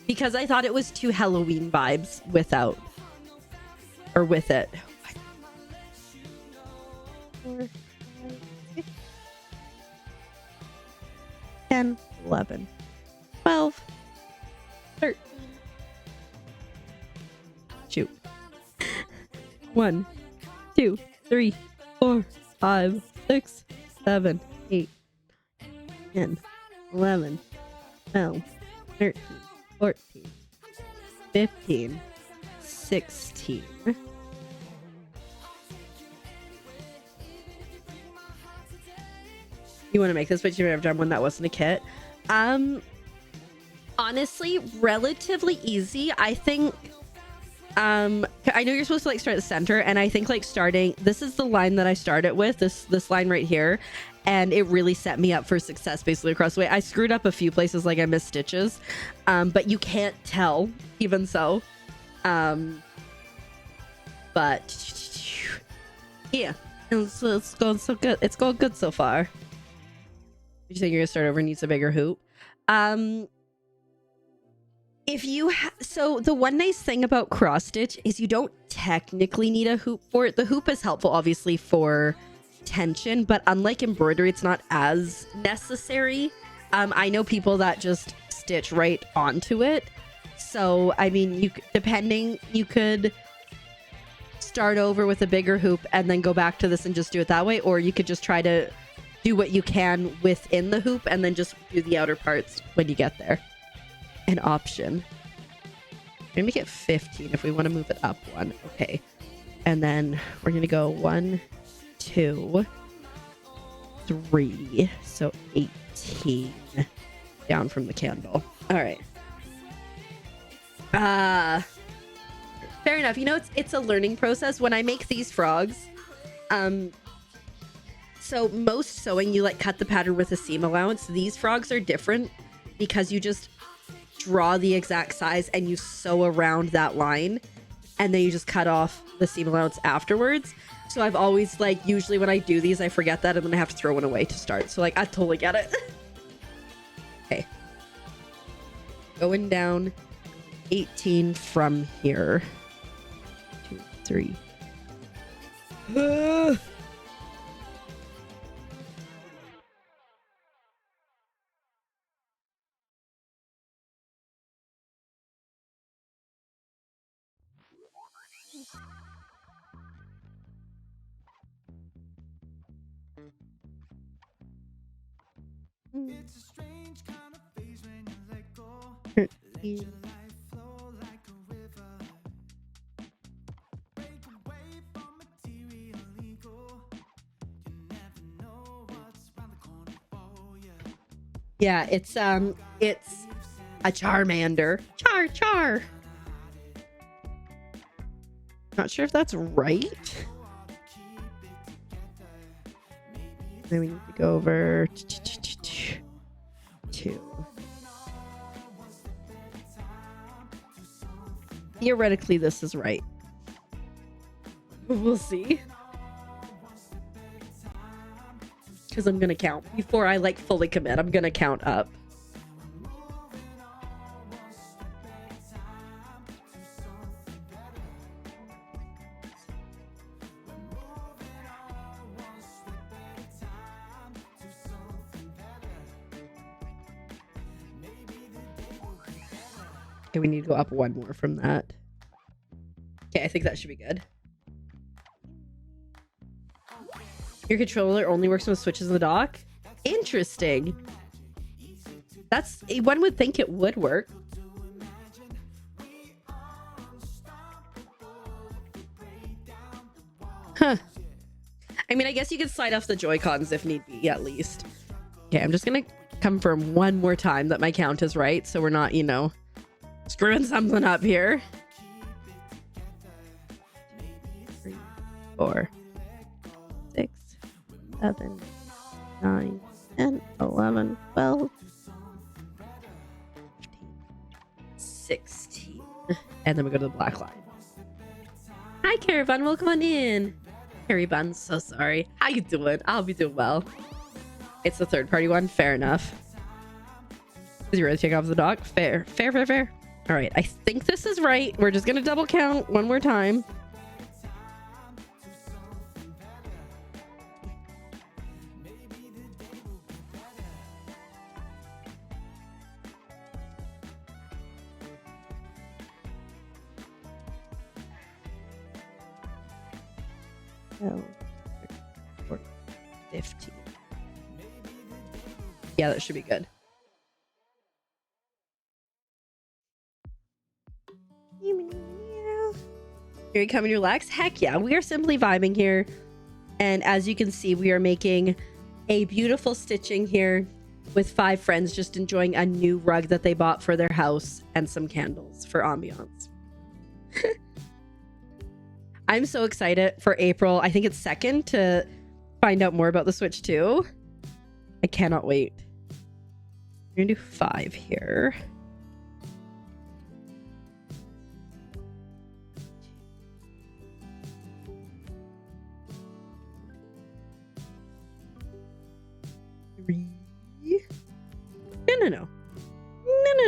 because I thought it was too Halloween vibes without or with it. 4, 5, 6, 10, 11, 12, 13. Shoot. 1, 2, 3, 4, 5, 6, 7, 8, 10, 11, 12, 13, 14, 15, 16. You want to make this, but you never done one that wasn't a kit. honestly relatively easy. I think I know you're supposed to like start at the center, and I think like starting, this is the line that I started with, this line right here, and it really set me up for success basically across the way. I screwed up a few places, like I missed stitches, but you can't tell even so. But yeah, it's going so good. It's going good so far. You think you're gonna start over and needs a bigger hoop? If you so the one nice thing about cross stitch is you don't technically need a hoop for it. The hoop is helpful obviously for tension, but unlike embroidery, it's not as necessary. I know people that just stitch right onto it. So I mean, you could start over with a bigger hoop and then go back to this and just do it that way, or you could just try to do what you can within the hoop and then just do the outer parts when you get there. An option. Maybe make it 15 if we want to move it up one. Okay. And then we're going to go 1, 2, 3. So 18 down from the candle. All right. Fair enough. You know, it's a learning process. When I make these frogs, so most sewing, you like cut the pattern with a seam allowance. These frogs are different because you just draw the exact size and you sew around that line, and then you just cut off the seam allowance afterwards. So I've always like, usually when I do these, I forget that and then I have to throw one away to start. So like, I totally get it. Okay. Going down 18 from here. 2, 3. It's a strange kind of phase when you let go. Let your life flow like a river. Break away from material ego. You never know what's around the corner for you. Yeah, it's a Charmander. Char. Not sure if that's right. Then we need to go over 2. Theoretically, this is right. We'll see. Because I'm gonna count before I like fully commit. I'm gonna count up. Okay, we need to go up one more from that. Okay, I think that should be good. Your controller only works with switches in the dock? Interesting. That's, one would think it would work. Huh. I mean, I guess you could slide off the Joy-Cons if need be, at least. Okay, I'm just gonna confirm one more time that my count is right, so we're not, you know, screwing something up here. 3, 4, 6, 7, 9, 10, 11, 12, 15, 16. And then we go to the black line. Hi, Caravan. Welcome on in. Harry Bun, so sorry. How you doing? I'll be doing well. It's the third-party one. Fair enough. Did you really take off the dock? Fair. All right, I think this is right. We're just gonna double count one more time. Oh, 15. Yeah, that should be good. Here you come and relax. Heck yeah, we are simply vibing here. And as you can see, we are making a beautiful stitching here with 5 friends just enjoying a new rug that they bought for their house and some candles for ambiance. I'm so excited for April. I think it's 2nd to find out more about the Switch 2. I cannot wait. We're gonna do 5 here.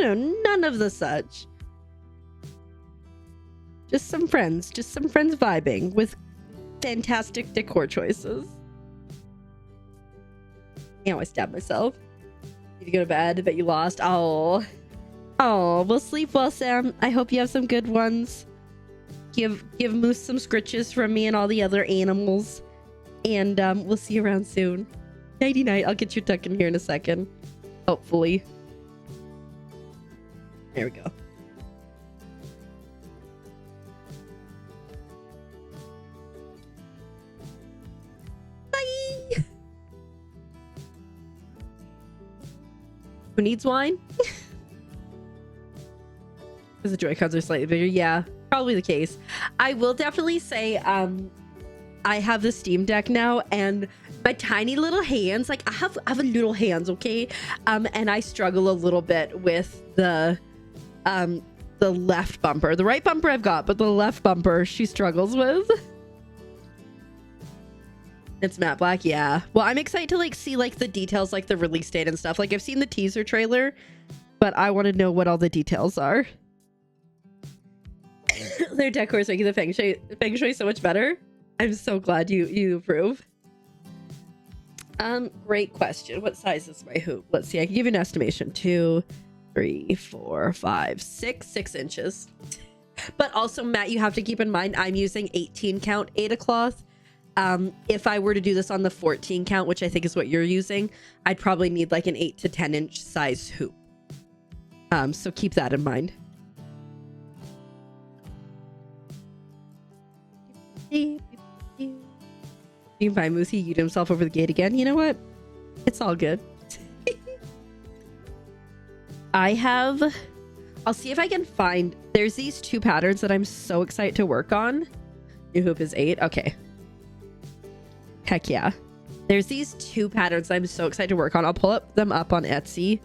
No, none of the such. Just some friends vibing with fantastic decor choices. Now I stabbed myself. Need to go to bed. I bet you lost. Oh, well, sleep well, Sam. I hope you have some good ones. Give Moose some scritches from me and all the other animals. And we'll see you around soon. Nighty night. I'll get you tucked in here in a second. Hopefully. There we go. Bye. Who needs wine? Because the Joy-Cons are slightly bigger. Yeah, probably the case. I will definitely say I have the Steam Deck now, and my tiny little hands, like I have little hands, okay? And I struggle a little bit with the left bumper. The right bumper I've got, but the left bumper she struggles with. It's matte black, yeah. Well, I'm excited to like see like the details, like the release date and stuff. Like I've seen the teaser trailer, but I want to know what all the details are. Their decor is making the feng shui so much better. I'm so glad you approve. Great question. What size is my hoop? Let's see. I can give you an estimation. 2, 3, 4, 5, 6 inches. But also, Matt, you have to keep in mind I'm using 18 count Ada cloth. If I were to do this on the 14 count, which I think is what you're using, I'd probably need like an 8 to 10 inch size hoop. So keep that in mind. You can find Moosey yeet himself over the gate again. You know what? It's all good. I'll see if I can find, there's these 2 patterns that I'm so excited to work on. New hoop is 8. Okay. Heck yeah. There's these 2 patterns that I'm so excited to work on. I'll pull them up on Etsy.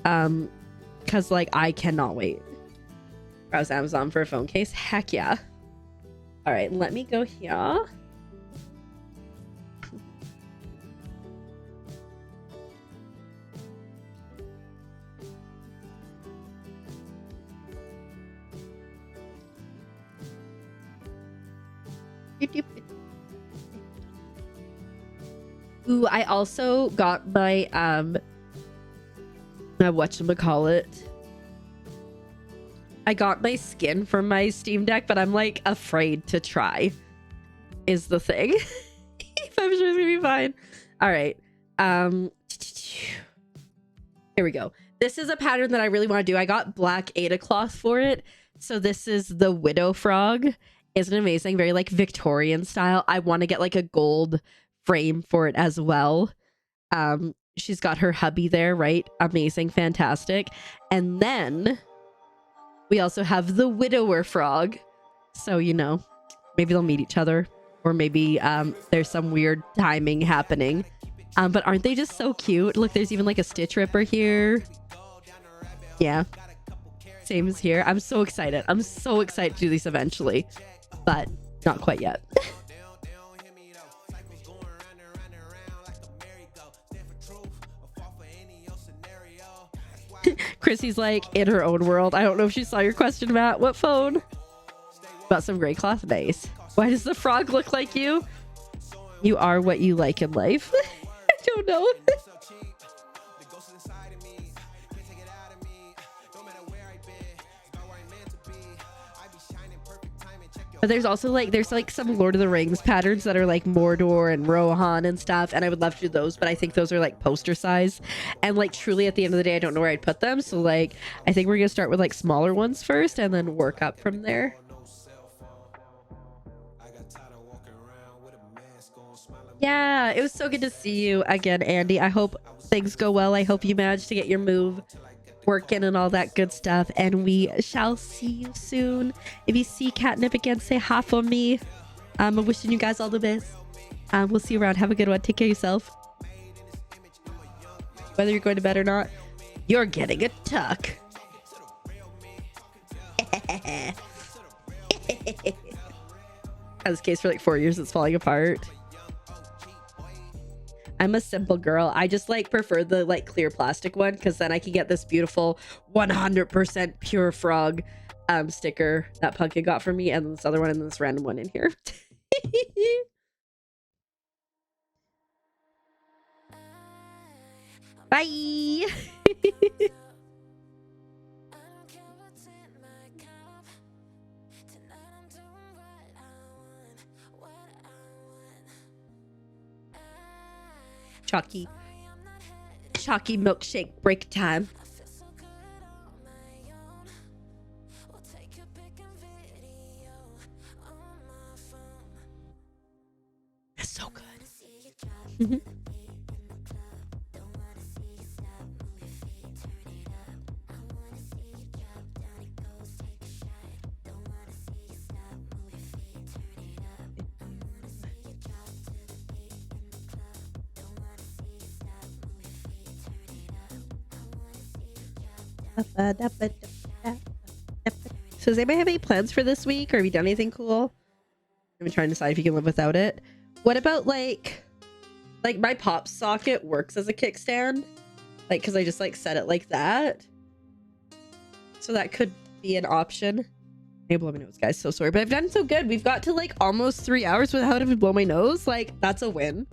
Cause like I cannot wait. Browse Amazon for a phone case. Heck yeah. All right, let me go here. Ooh, I also got my whatchamacallit. I got my skin from my Steam Deck, but I'm like afraid to try is the thing. If I'm sure it's gonna be fine. All right. Here we go. This is a pattern that I really want to do. I got black Ada cloth for it. So this is the Widow Frog. Isn't it amazing? Very like Victorian style. I want to get like a gold frame for it as well. She's got her hubby there, right? Amazing, fantastic. And then we also have the Widower Frog. So, you know, maybe they'll meet each other, or maybe there's some weird timing happening. But aren't they just so cute? Look, there's even like a Stitch Ripper here. Yeah. Same as here. I'm so excited. I'm so excited to do these eventually, but not quite yet. Chrissy's like in her own world. I don't know if she saw your question, Matt. What phone? Got some gray cloth. Nice. Why does the frog look like you? You are what you like in life. I don't know. But there's also like, some Lord of the Rings patterns that are like Mordor and Rohan and stuff. And I would love to do those, but I think those are like poster size. And like truly at the end of the day, I don't know where I'd put them. So like, I think we're going to start with like smaller ones first and then work up from there. Yeah, it was so good to see you again, Andy. I hope things go well. I hope you manage to get your move working and all that good stuff. And we shall see you soon. If you see Catnip again, say hi for me. I'm wishing you guys all the best. We'll see you around. Have a good one. Take care of yourself. Whether you're going to bed or not, you're getting a tuck. Had this case for like 4 years. It's falling apart. I'm a simple girl. I just like prefer the like clear plastic one because then I can get this beautiful 100% pure frog sticker that Pumpkin got for me, and this other one and this random one in here. Bye. Chalky milkshake break time. It's so good. So does anybody have any plans for this week, or have you done anything cool? I'm trying to decide if you can live without it. What about like my pop socket works as a kickstand, like because I just like set it like that, so that could be an option. Maybe blow my nose, guys, so sorry, but I've done so good. We've got to like almost 3 hours without having to blow my nose. Like, that's a win.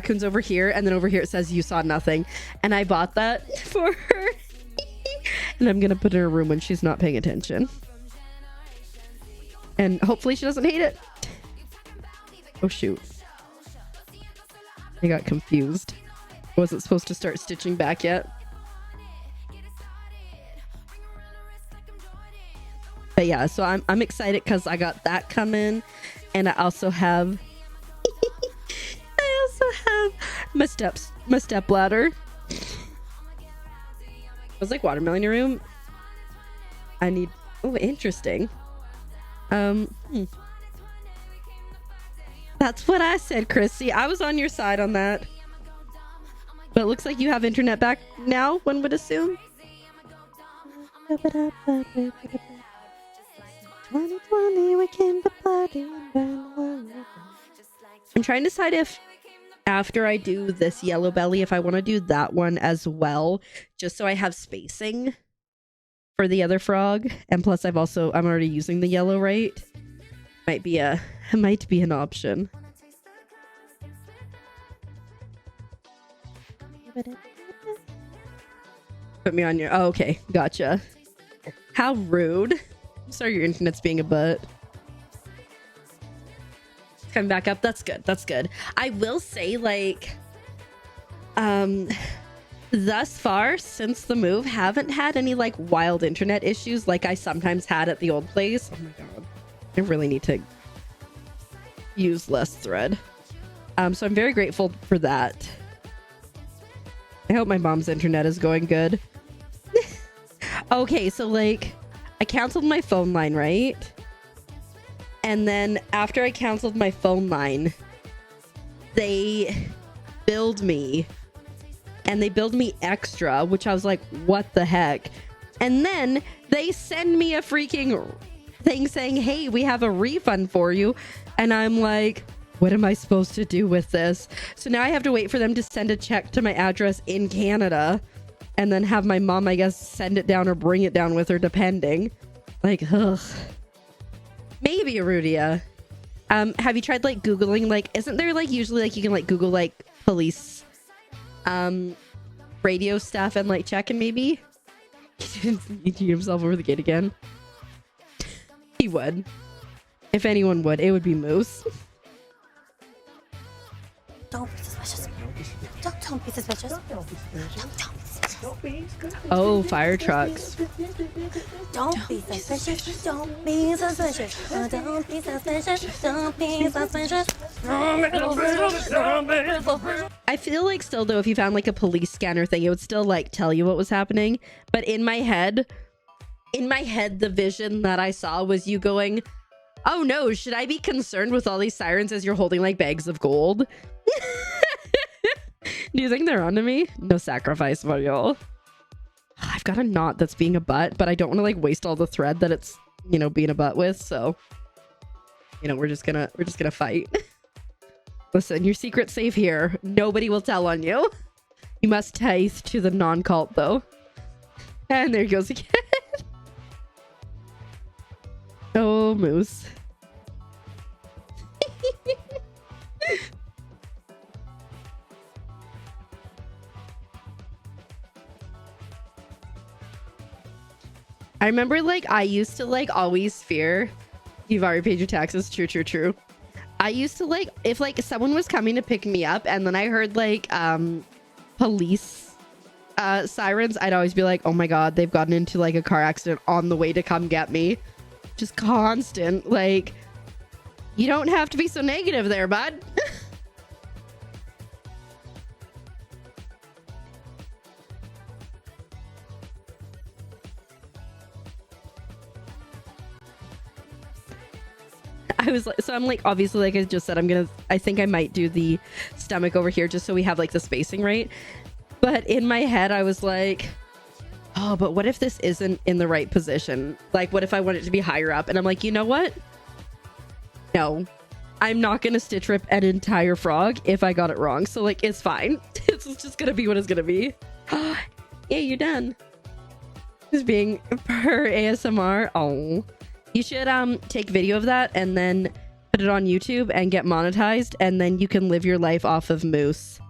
raccoons over here, and then over here it says you saw nothing. And I bought that for her. And I'm gonna put it in her room when she's not paying attention. And hopefully she doesn't hate it. Oh shoot. I got confused. I wasn't supposed to start stitching back yet. But yeah, so I'm excited because I got that coming, and I also have my step ladder. It was like watermelon in your room. I need. Oh, interesting. That's what I said, Chrissy. I was on your side on that. But it looks like you have internet back now, one would assume. 2020, we came to party. I'm trying to decide if after I do this yellow belly, if I want to do that one as well, just so I have spacing for the other frog. And plus I'm already using the yellow, right? Might be an option. Put me on your... Oh, okay. Gotcha. How rude. I'm sorry your internet's being a butt. It's coming back up. That's good. That's good. I will say, like... thus far, since the move, haven't had any, like, wild internet issues like I sometimes had at the old place. Oh my god. I really need to use less thread. So I'm very grateful for that. I hope my mom's internet is going good. Okay, so like I canceled my phone line, right? And then after I canceled my phone line, they billed me. And they billed me extra, which I was like, what the heck? And then they send me a freaking thing saying, hey, we have a refund for you. And I'm like, what am I supposed to do with this? So now I have to wait for them to send a check to my address in Canada and then have my mom, I guess, send it down or bring it down with her, depending. Like, ugh. Maybe, Arudia. Have you tried, like, Googling, like, isn't there, like, usually, like, you can, like, Google, like, police, radio stuff and, like, check and maybe? He cheated himself over the gate again. He would. If anyone would, it would be Moose. Don't be suspicious. Don't be suspicious. Don't be suspicious. Oh, fire trucks. Don't be suspicious. Don't be suspicious. Don't be suspicious. Don't be suspicious. I feel like still though, if you found like a police scanner thing, it would still like tell you what was happening. But in my head, the vision that I saw was you going, oh no, should I be concerned with all these sirens as you're holding like bags of gold? Do you think they're onto me? No sacrifice for y'all. I've got a knot that's being a butt, but I don't want to like waste all the thread that it's, you know, being a butt with. So, you know, we're just gonna fight. Listen, your secret's safe here. Nobody will tell on you. You must tithe to the non-cult though. And there he goes again. Oh, Moose. I remember like I used to like always fear. You've already paid your taxes. True. I used to like if like someone was coming to pick me up and then I heard like police sirens, I'd always be like, oh my god, they've gotten into like a car accident on the way to come get me. Just constant, like, you don't have to be so negative there, bud. I was like, so I'm like, obviously, like I just said, I think I might do the stomach over here just so we have like the spacing right. But in my head, I was like, oh, but what if this isn't in the right position? Like, what if I want it to be higher up? And I'm like, you know what? No, I'm not going to stitch rip an entire frog if I got it wrong. So like, it's fine. It's just going to be what it's going to be. Yeah, you're done. Just being per ASMR. Oh, you should take video of that and then put it on YouTube and get monetized, and then you can live your life off of moose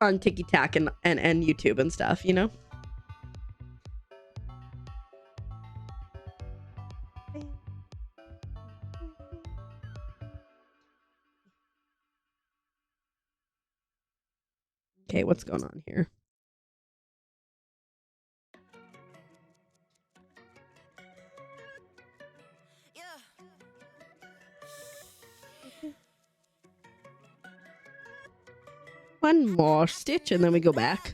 on TikTok and YouTube and stuff, you know? Okay, what's going on here? One more stitch and then we go back.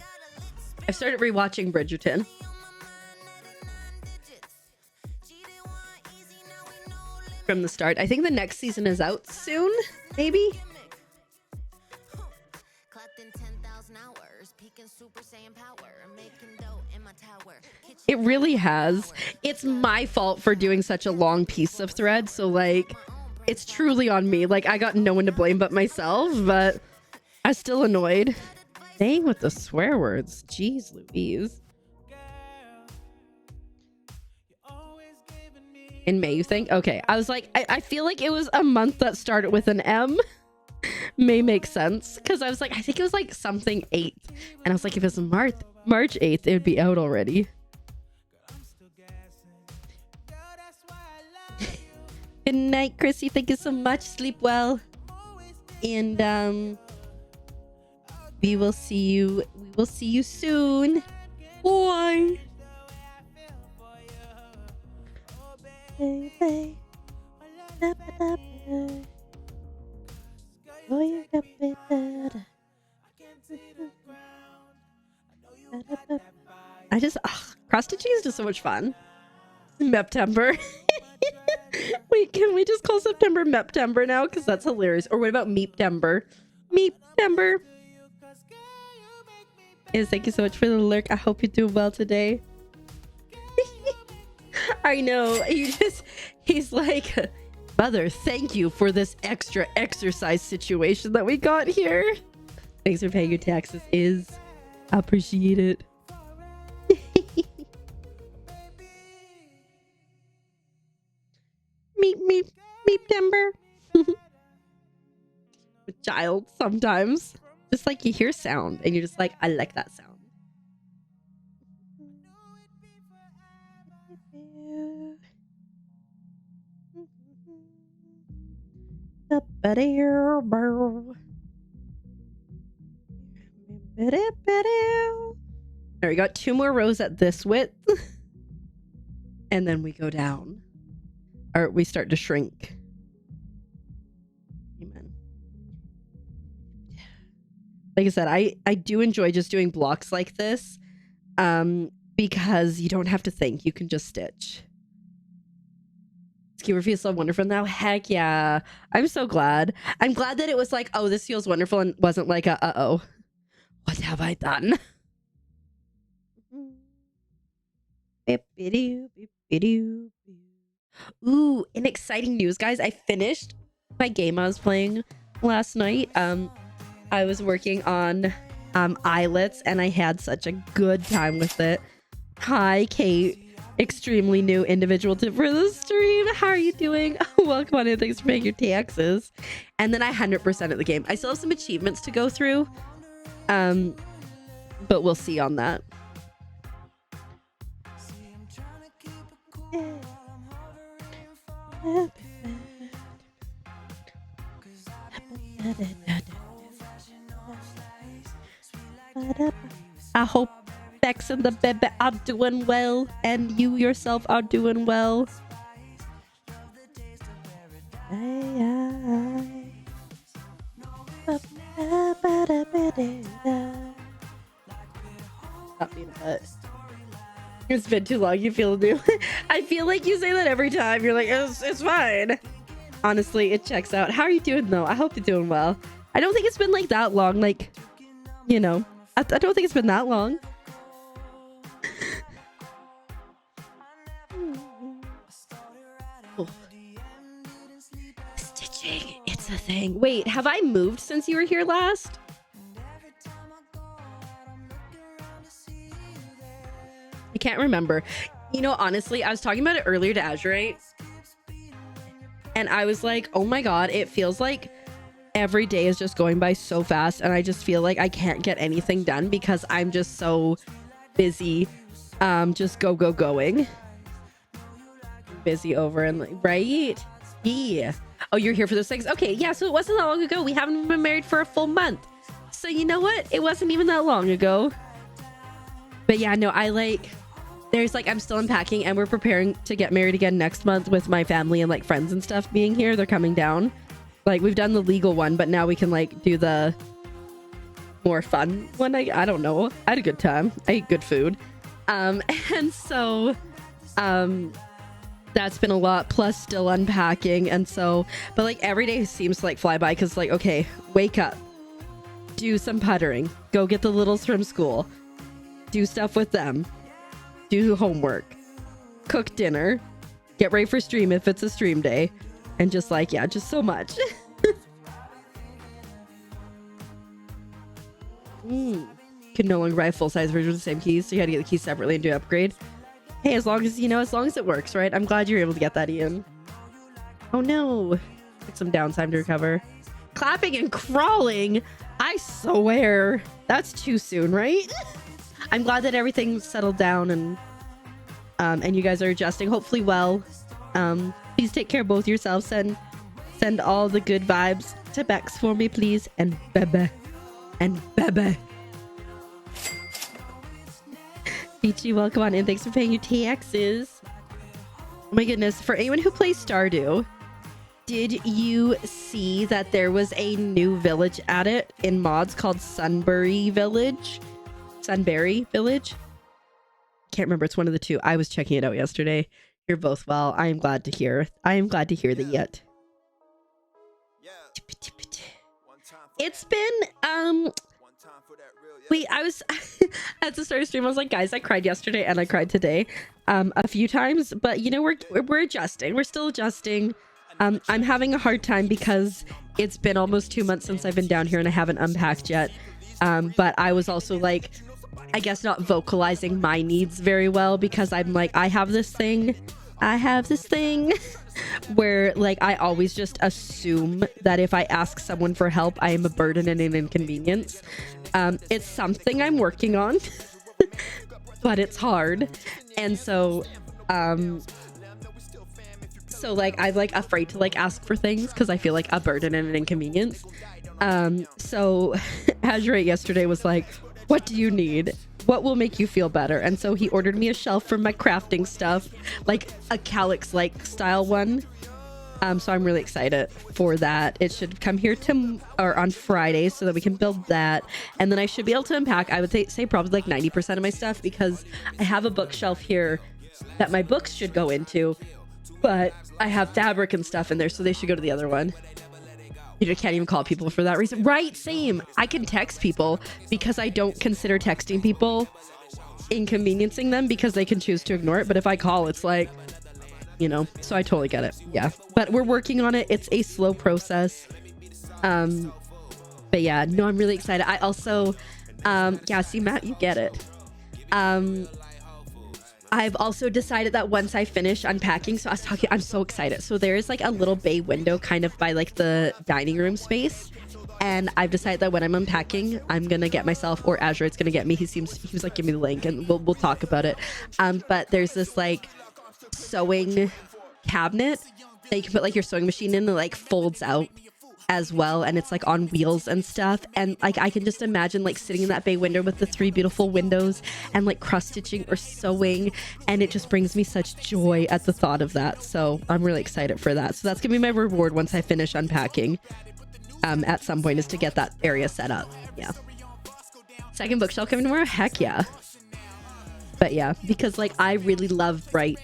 I've started rewatching Bridgerton. From the start. I think the next season is out soon, maybe? It really has. It's my fault for doing such a long piece of thread, so like, it's truly on me. Like, I got no one to blame but myself, but I'm still annoyed. Dang with the swear words. Jeez Louise. In May, you think? Okay, I was like, I feel like it was a month that started with an M. May make sense, because I was like, I think it was like something 8th, and I was like, if it's March 8th, it would be out already. Good night, Chrissy. Thank you so much. Sleep well, and we will see you. We will see you soon. Bye. Baby. I just cross stitching is just so much fun. Meptember. Wait, can we just call September Meptember now? Because that's hilarious. Or what about Meeptember? Meeptember. Yes, thank you so much for the lurk. I hope you do well today. I know. He's like, Mother, thank you for this extra exercise situation that we got here. Thanks for paying your taxes. I appreciate it. Meeptember. With child sometimes. Just like you hear sound and you're just like, I like that sound. There, we got 2 more rows at this width. And then we go down. Or we start to shrink. Amen. Like I said, I do enjoy just doing blocks like this. Because you don't have to think. You can just stitch. Skewer feels so wonderful now. Heck yeah. I'm so glad. I'm glad that it was like, oh, this feels wonderful, and wasn't like a, uh-oh. What have I done? Ooh, and exciting news, guys. I finished my game I was playing last night. I was working on eyelets, and I had such a good time with it. Hi, Kate. Extremely new individual tip for the stream. How are you doing? Welcome on in. Thanks for paying your taxes. And then I 100%ed the game. I still have some achievements to go through. But we'll see on that. I hope Bex and the baby are doing well, and you yourself are doing well. Stop being a butt. It's been too long. You feel new. I feel like you say that every time. You're like, it's fine. Honestly, it checks out. How are you doing though? I hope you're doing well. I don't think it's been like that long. Like, you know, I don't think it's been that long. Oh. Stitching, it's a thing. Wait, have I moved since you were here last? I can't remember. You know, honestly, I was talking about it earlier to Azurite. And I was like, oh my God, it feels like every day is just going by so fast. And I just feel like I can't get anything done because I'm just so busy. Just going. Busy over and like, right? Yeah. Oh, you're here for those things? Okay, yeah, so it wasn't that long ago. We haven't even been married for a full month. So you know what? It wasn't even that long ago. But yeah, no, I'm still unpacking and we're preparing to get married again next month with my family and like friends and stuff being here. They're coming down. Like we've done the legal one, but now we can like do the more fun one. I don't know. I had a good time. I ate good food. And so, that's been a lot, plus still unpacking. And so, but like every day seems to like fly by because like, okay, wake up, do some puttering, go get the littles from school, do stuff with them, do homework, cook dinner, get ready for stream if it's a stream day, and just like, yeah, just so much. Could no longer buy a full-size version with the same keys, so you had to get the keys separately and do an upgrade. Hey, as long as it works, right? I'm glad you're able to get that, Ian. Oh no. Took some downtime to recover. Clapping and crawling? I swear. That's too soon, right? I'm glad that everything's settled down and you guys are adjusting, hopefully well. Please take care of both yourselves and send all the good vibes to Bex for me, please. And Bebe. Beachy, welcome on in. Thanks for paying your TXs. Oh my goodness. For anyone who plays Stardew, did you see that there was a new village added in mods called Sunbury Village? Sunbury Village? Can't remember. It's one of the two. I was checking it out yesterday. You're both well. I am glad to hear. that yet. It's been I was at the start of stream, I was like, guys, I cried yesterday and I cried today a few times, but you know, we're adjusting. We're still adjusting. I'm having a hard time because it's been almost 2 months since I've been down here and I haven't unpacked yet. But I was also like, I guess not vocalizing my needs very well because I'm like, I have this thing where like I always just assume that if I ask someone for help, I am a burden and an inconvenience. It's something I'm working on, but it's hard. And so like I'm like afraid to like ask for things because I feel like a burden and an inconvenience. So Azure yesterday was like, what do you need? What will make you feel better? And so he ordered me a shelf for my crafting stuff, like a Calyx like style one. So I'm really excited for that. It should come here on Friday so that we can build that. And then I should be able to unpack, I would say probably like 90% of my stuff because I have a bookshelf here that my books should go into, but I have fabric and stuff in there, so they should go to the other one. You just can't even call people for that reason. Right, same. I can text people because I don't consider texting people inconveniencing them because they can choose to ignore it. But if I call, it's like, you know, so I totally get it. Yeah, but we're working on it. It's a slow process. But yeah, no, I'm really excited. I also, yeah, see, Matt, you get it. I've also decided that once I finish unpacking, so I was talking, I'm so excited. So there is like a little bay window kind of by like the dining room space. And I've decided that when I'm unpacking, I'm going to get myself, or Azure, it's going to get me. He was like, give me the link and we'll talk about it. But there's this like sewing cabinet that you can put like your sewing machine in that like folds out as well, and it's like on wheels and stuff, and like I can just imagine like sitting in that bay window with the 3 beautiful windows and like cross stitching or sewing, and it just brings me such joy at the thought of that. So I'm really excited for that. So that's gonna be my reward once I finish unpacking at some point, is to get that area set up. Yeah, second bookshelf coming tomorrow. Heck yeah. But yeah, because like I really love bright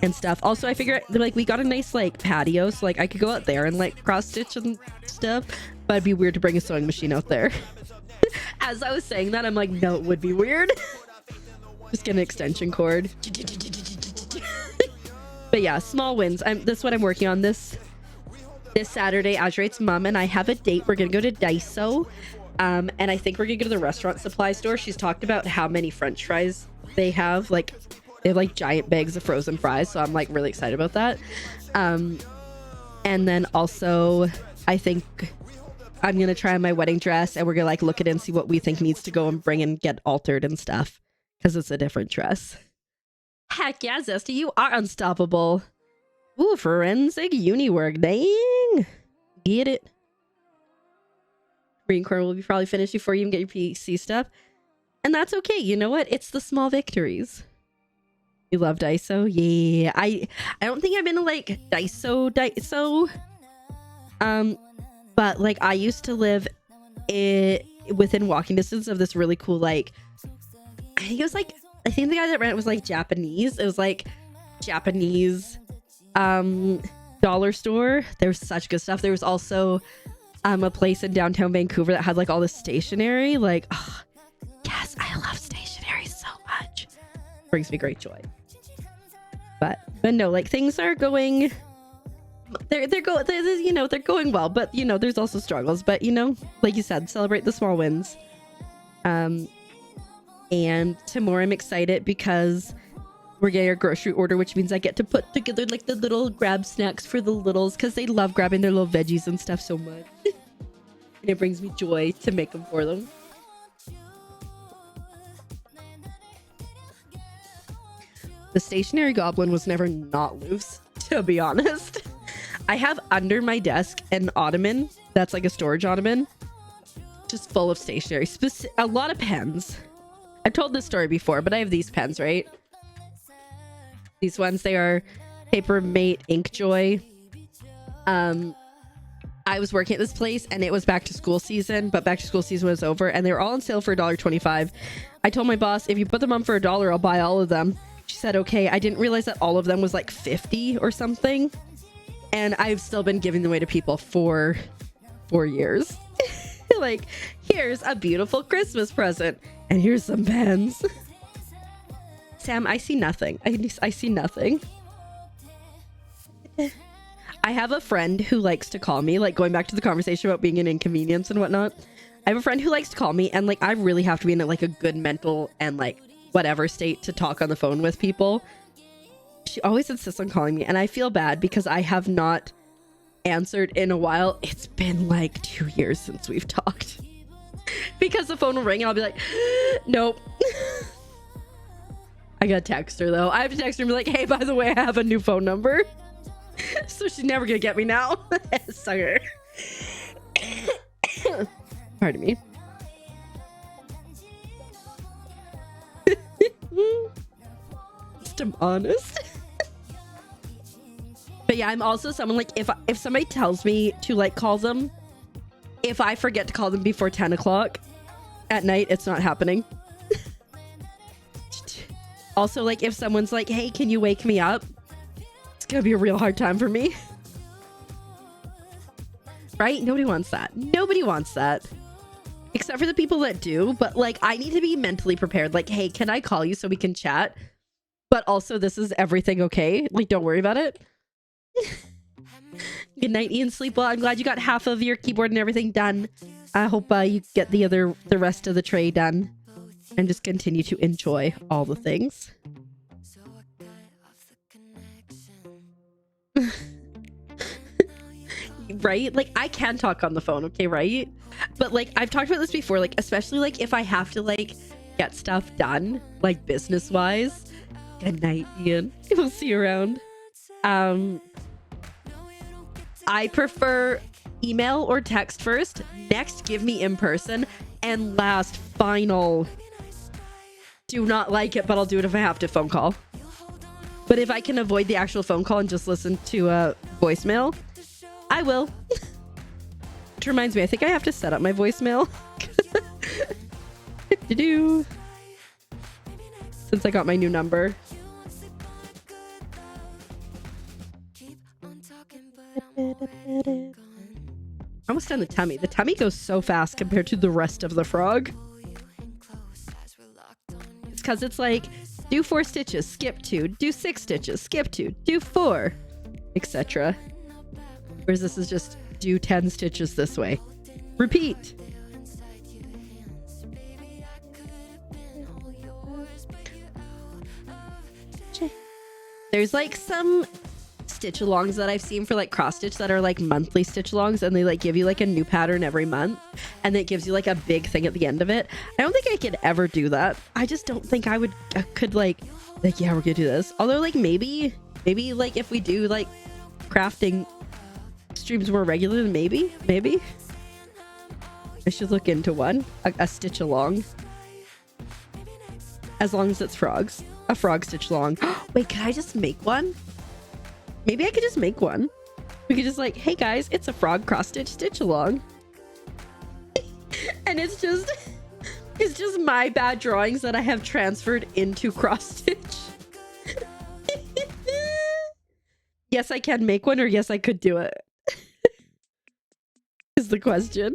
and stuff. Also, I figure like we got a nice like patio, so like I could go out there and like cross stitch and stuff, but it'd be weird to bring a sewing machine out there. As I was saying that, I'm like, no, it would be weird. Just get an extension cord. But yeah, small wins. This is what I'm working on this Saturday. Azurate's mom and I have a date. We're gonna go to Daiso, and I think we're gonna go to the restaurant supply store. She's talked about how many French fries they have. Like, they have like giant bags of frozen fries, so I'm like really excited about that. And then also, I think I'm gonna try on my wedding dress, and we're gonna like look at it and see what we think needs to go and bring and get altered and stuff, because it's a different dress. Heck yeah, Zesty, you are unstoppable. Ooh, forensic uni work, dang. Get it. Green corner will be probably finished before you even get your PC stuff. And that's okay. You know what? It's the small victories. You love Daiso? Yeah. I don't think I've been to like Daiso. But like I used to live within walking distance of this really cool, like, I think the guy that ran it was like Japanese. It was like Japanese dollar store. There was such good stuff. There was also a place in downtown Vancouver that had like all this stationery. Like, oh, yes, I love stationery so much. Brings me great joy. But no, like things are going. They're going well, but you know, there's also struggles. But you know, like you said, celebrate the small wins. And tomorrow I'm excited because we're getting our grocery order, which means I get to put together like the little grab snacks for the littles, because they love grabbing their little veggies and stuff so much. And it brings me joy to make them for them. The stationary goblin was never not loose, to be honest. I have under my desk an ottoman that's like a storage ottoman, just full of stationery, a lot of pens. I've told this story before, but I have these pens, right? These ones, they are Papermate Inkjoy. I was working at this place and it was back to school season, but back to school season was over and they were all on sale for $1.25. I told my boss, if you put them on for $1, I'll buy all of them. She said, okay. I didn't realize that all of them was like 50 or something. And I've still been giving them away to people for 4 years. Like, here's a beautiful Christmas present and here's some pens. Sam, I see nothing. I see nothing. I have a friend who likes to call me, like going back to the conversation about being an inconvenience and whatnot. I have a friend who likes to call me and like I really have to be in like a good mental and like whatever state to talk on the phone with people. She always insists on calling me and I feel bad because I have not answered in a while. It's been like 2 years since we've talked. Because the phone will ring and I'll be like, nope. I gotta text her though. I have to text her and be like, hey, by the way, I have a new phone number. So she's never gonna get me now. Sucker. Pardon me. Just I'm honest. But yeah, I'm also someone like if somebody tells me to like call them, if I forget to call them before 10 o'clock at night, it's not happening. Also, like if someone's like, hey, can you wake me up? It's gonna be a real hard time for me. Right? Nobody wants that. Nobody wants that. Except for the people that do. But like, I need to be mentally prepared. Like, hey, can I call you so we can chat? But also, this is everything okay? Like, don't worry about it. Good night, Ian. Sleep well. I'm glad you got half of your keyboard and everything done. I hope you get the rest of the tray done. And just continue to enjoy all the things. Right? Like, I can talk on the phone, okay, right? But like, I've talked about this before, like, especially like if I have to like get stuff done, like business wise. Good night, Ian. We'll see you around. I prefer email or text first. Next, give me in person. And last, final. Do not like it, but I'll do it if I have to phone call. But if I can avoid the actual phone call and just listen to a voicemail, I will. Which reminds me, I think I have to set up my voicemail. Since I got my new number. Almost done the tummy. The tummy goes so fast compared to the rest of the frog. It's because it's like, do 4 stitches, skip 2, do 6 stitches, skip 2, do 4, etc. Whereas this is just do 10 stitches this way. Repeat. There's like some stitch alongs that I've seen for like cross stitch that are like monthly stitch alongs, and they like give you like a new pattern every month, and it gives you like a big thing at the end of it. I don't think I could ever do that. I just don't think I could like yeah, we're gonna do this. Although like maybe like if we do like crafting streams more regular, then maybe I should look into one, a stitch along, as long as it's frogs, a frog stitch along. Wait, can I just make one? Maybe I could just make one. We could just like, hey guys, it's a frog cross stitch along. And it's just my bad drawings that I have transferred into cross stitch. Yes, I can make one, or yes, I could do it. Is the question.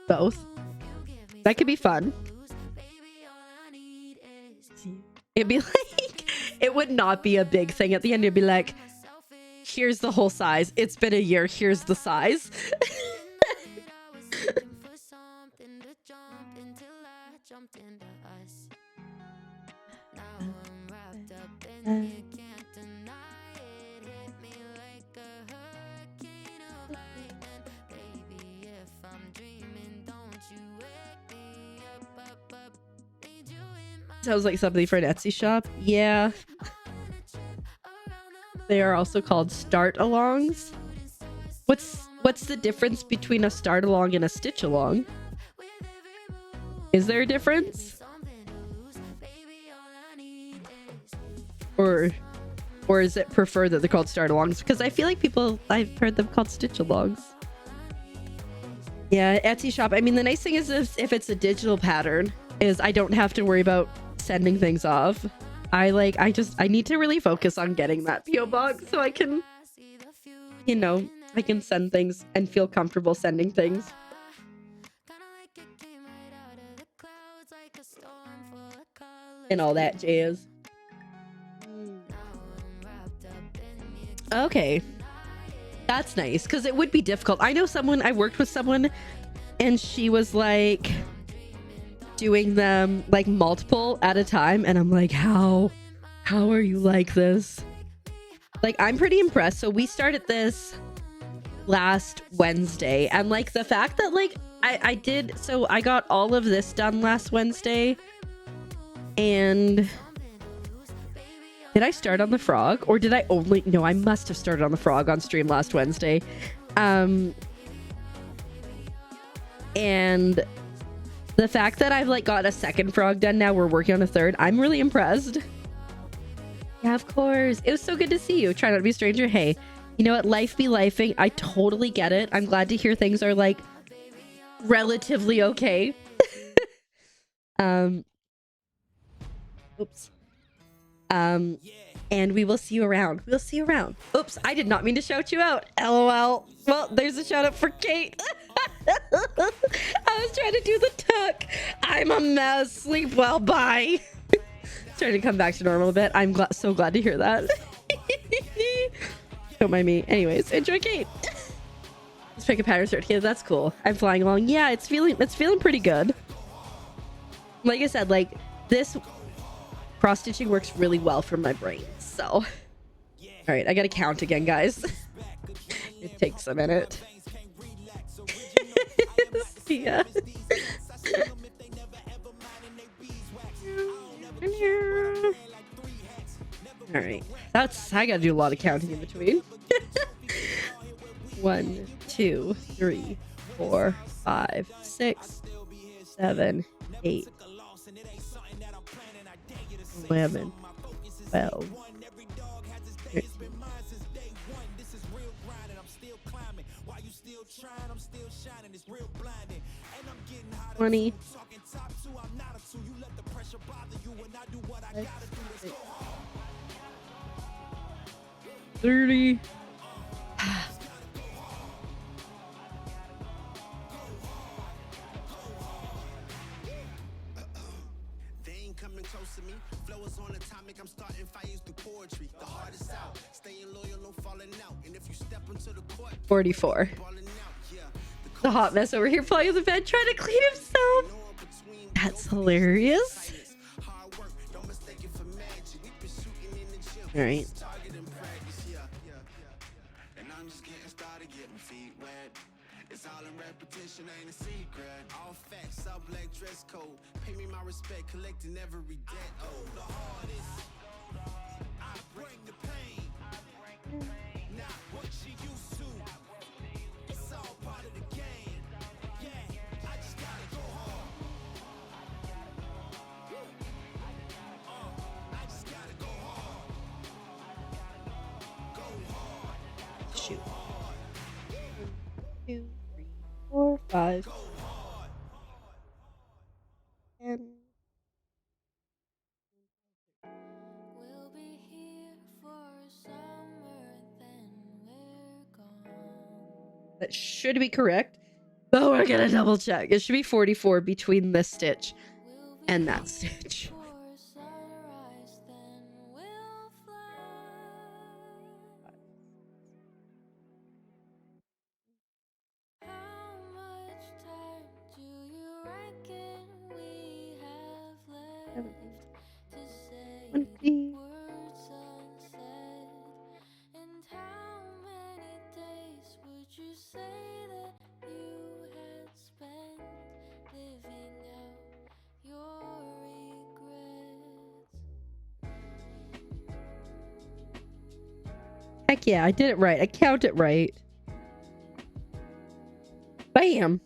Both. That could be fun. It'd be like, it would not be a big thing at the end. It'd be like, here's the whole size. It's been a year. Here's the size. Sounds like something for an Etsy shop. Yeah. They are also called start alongs. What's the difference between a start along and a stitch along? Is there a difference? Or is it preferred that they're called start alongs? Because I feel like I've heard them called stitch alongs. Yeah, Etsy shop. I mean, the nice thing is if it's a digital pattern, is I don't have to worry about sending things off. I need to really focus on getting that PO box so I can, you know, I can send things and feel comfortable sending things. And all that jazz. Okay. That's nice, because it would be difficult. I worked with someone and she was like doing them like multiple at a time, and I'm like, how are you like this? Like, I'm pretty impressed. So we started this last Wednesday, and like the fact that like I got all of this done last Wednesday. And did I start on the frog, or did I no, I must have started on the frog on stream last Wednesday. And the fact that I've like got a second frog done now, we're working on a third, I'm really impressed. Yeah, of course. It was so good to see you. Try not to be a stranger. Hey, you know what? Life be lifing. I totally get it. I'm glad to hear things are like relatively okay. Oops. And we will see you around. We'll see you around. Oops, I did not mean to shout you out. LOL. Well, there's a shout out for Kate. I was trying to do the tuck. I'm a mess. Sleep well. Bye. Trying to come back to normal a bit. I'm so glad to hear that. Don't mind me. Anyways, enjoy Kate. Let's pick a pattern start here. That's cool. I'm flying along. Yeah, it's feeling pretty good. Like I said, like this cross stitching works really well for my brain. So, all right, I gotta count again, guys. It takes a minute. Yeah. All right, I gotta do a lot of counting in between. 1, 2, 3, 4, 5, 6, 7, 8, 11, 12, 13, 20, 30. I'm starting fires through poetry. The heart is out. Staying loyal, no falling out. And if you step into the court, 44. The hot mess over here falling on the bed trying to clean himself. That's hilarious. All right. Shoot. 1, 2, 3, 4, 5. And We'll be here for summer, then we're gone. that should be correct. But we're gonna double check. It should be 44 between this stitch and that stitch. For sunrise, then we'll fly. How much time do you reckon we have left to say 20. words unsaid? And how many days would you say that you had spent living out your regrets? Heck yeah, I did it right. I count it right. Bam.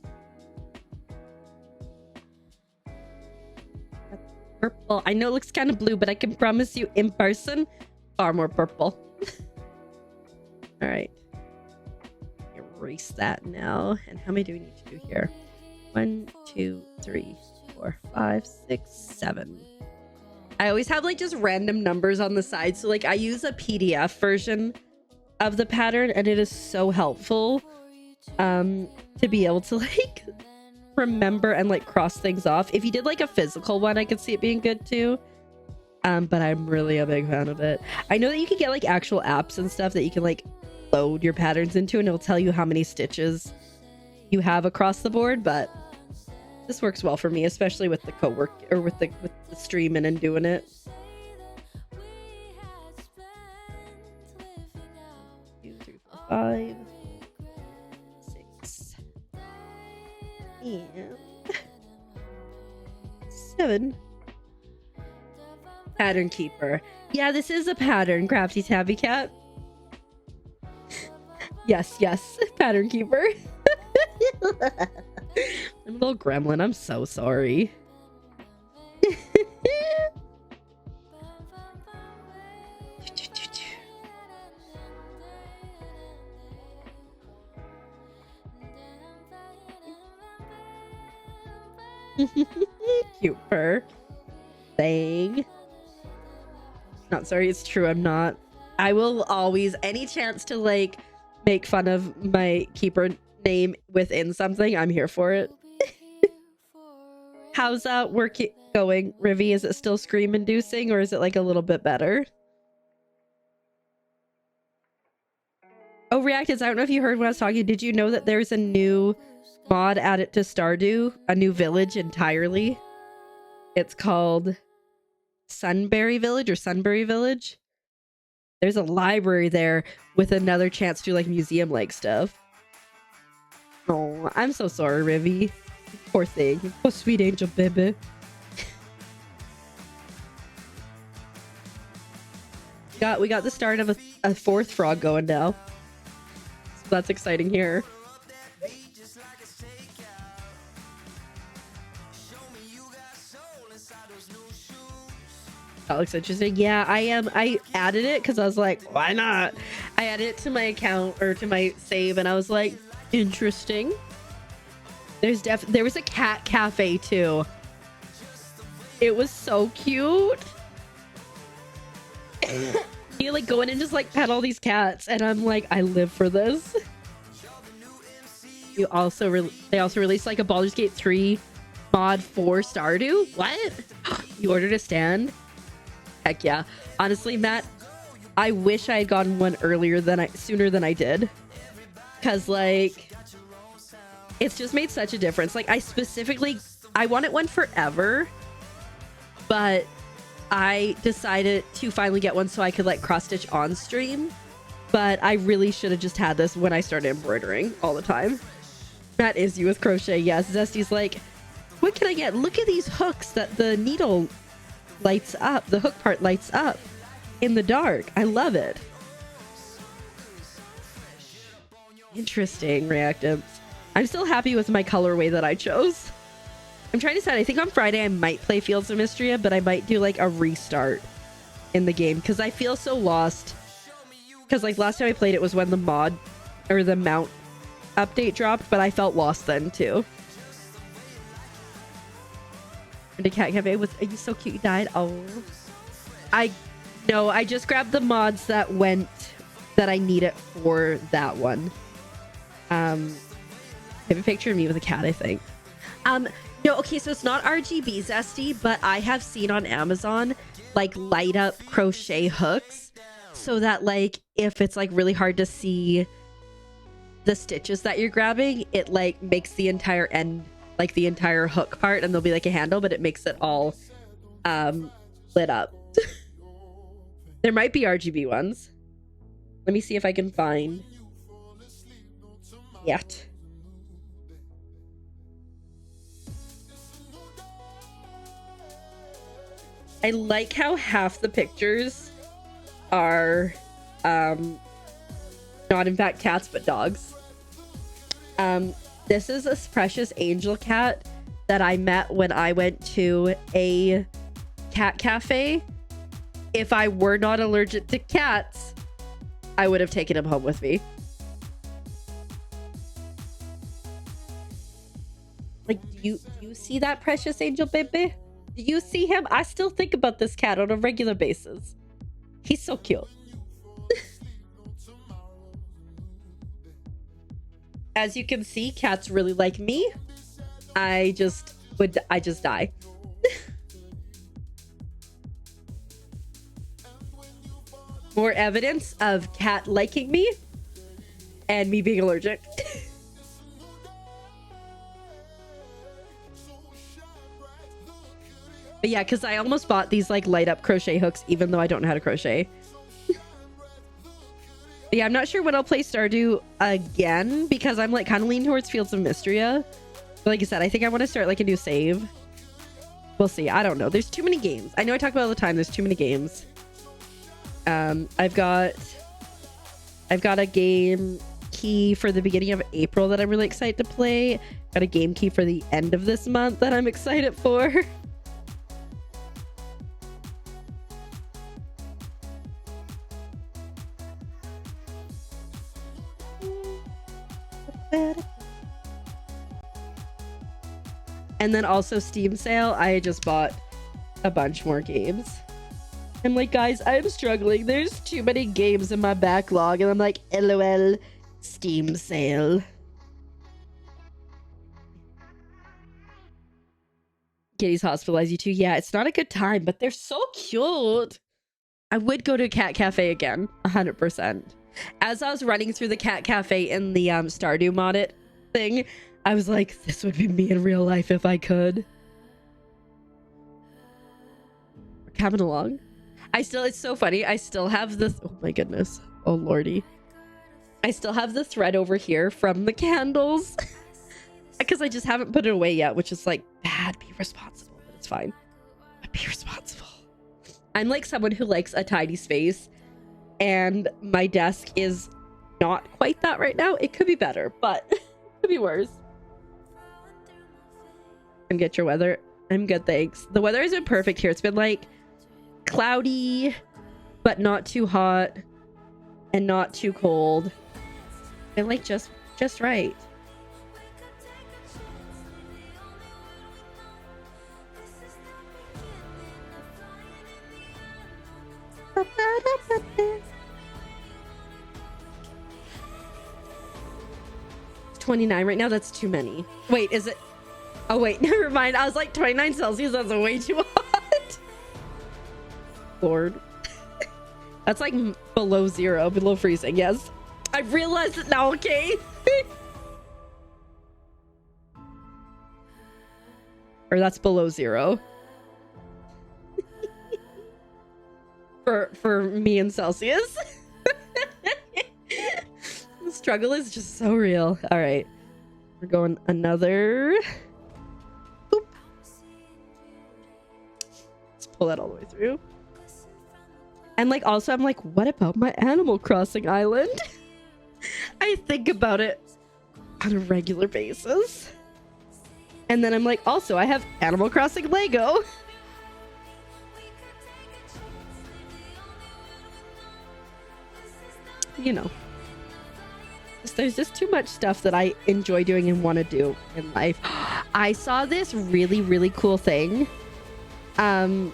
That's purple. I know it looks kind of blue, but I can promise you in person, far more purple. All right. Erase that now. And how many do we need to do here? 1, 2, 3, 4, 5, 6, 7. I always have like just random numbers on the side. So like I use a PDF version of the pattern and it is so helpful to be able to like remember and like cross things off. If you did like a physical one, I could see it being good too. But I'm really a big fan of it. I know that you can get like actual apps and stuff that you can like load your patterns into and it'll tell you how many stitches you have across the board, but this works well for me, especially with the co-work or with the streaming and doing it. 2, 3, 4, 5, 6, and 7. Pattern keeper. Yeah, this is a pattern, Crafty Tabby Cat. Yes, pattern keeper. I'm a little gremlin. I'm so sorry. Cute fur. Thing. Not sorry, it's true. I'm not. I will always, any chance to like make fun of my keeper name within something, I'm here for it. How's that work going, Rivy? Is it still scream inducing or is it like a little bit better? Oh, Reacteds, I don't know if you heard when I was talking. Did you know that there's a new mod added to Stardew? A new village entirely? It's called Sunbury Village or Sunbury Village. There's a library there with another chance to do like museum-like stuff. Oh, I'm so sorry, Rivy. Poor thing. Poor sweet angel baby. We got the start of a fourth frog going now. So that's exciting here. That looks interesting. Yeah, I added it because I was like, why not? I added it to my account or to my save and I was like, interesting. There was a cat cafe too. It was so cute. You like go in and just like pet all these cats and I'm like, I live for this. They also released like a Baldur's Gate 3 mod for Stardew. What? You ordered a stand? Heck yeah. Honestly, Matt, I wish I had gotten one sooner than I did. Cause like It's just made such a difference. Like I wanted one forever, but I decided to finally get one so I could like cross stitch on stream. But I really should have just had this when I started embroidering all the time. That is you with crochet. Yes, Zesty's like, what can I get? Look at these hooks that the needle lights up. The hook part lights up in the dark. I love it. Interesting reactive. I'm still happy with my colorway that I chose. I'm trying to decide. I think on Friday I might play Fields of Mystria, but I might do like a restart in the game because I feel so lost. Because like last time I played it was when the mod or the mount update dropped, but I felt lost then too. And the cat cafe was, are you so cute? You died? Oh, I just grabbed the mods that I need it for that one. I have a picture of me with a cat, I think. No, okay, so it's not RGB Zesty, but I have seen on Amazon like light up crochet hooks so that like if it's like really hard to see the stitches that you're grabbing, it like makes the entire end, like the entire hook part, and there'll be like a handle, but it makes it all lit up. There might be RGB ones. Let me see if I can find yet. I like how half the pictures are not in fact cats but dogs. This is a precious angel cat that I met when I went to a cat cafe. If I were not allergic to cats, I would have taken him home with me. Like, do you see that precious angel baby? Do you see him? I still think about this cat on a regular basis. He's so cute. As you can see, cats really like me. I just die. More evidence of cat liking me and me being allergic. But yeah, because I almost bought these like light up crochet hooks even though I don't know how to crochet. Yeah, I'm not sure when I'll play Stardew again because I'm like kind of leaning towards Fields of Mystria. But like I said, I think I want to start like a new save. We'll see. I don't know. There's too many games. I know I talk about it all the time. There's too many games. I've got a game key for the beginning of April that I'm really excited to play. Got a game key for the end of this month that I'm excited for. And then also Steam sale, I just bought a bunch more games. I'm like, guys, I'm struggling. There's too many games in my backlog. And I'm like, LOL, Steam sale. Kitty's hospitalized you too. Yeah, it's not a good time, but they're so cute. I would go to a cat cafe again, 100%. As I was running through the cat cafe in the Stardew modded thing, I was like, this would be me in real life if I could. We're coming along. It's so funny. I still have this. Oh my goodness. Oh lordy. I still have the thread over here from the candles. Because I just haven't put it away yet, which is like bad. Be responsible, but it's fine. But be responsible. I'm like someone who likes a tidy space. And my desk is not quite that right now. It could be better, but it could be worse. And get your weather. I'm good, thanks. The weather isn't perfect here. It's been like cloudy, but not too hot and not too cold. And like just right. It's 29 right now. That's too many. Wait, is it? Oh wait, never mind. I was like 29 Celsius. That's way too hot. Lord. That's like below zero, below freezing. Yes, I realized it now. Okay. or that's below 0. for me and Celsius. The struggle is just so real. All right, we're going another. Boop. Let's pull that all the way through. And like, also, I'm like, what about my Animal Crossing island? I think about it on a regular basis. And then I'm like, also, I have Animal Crossing Lego. You know, there's just too much stuff that I enjoy doing and want to do in life. I saw this really, really cool thing. And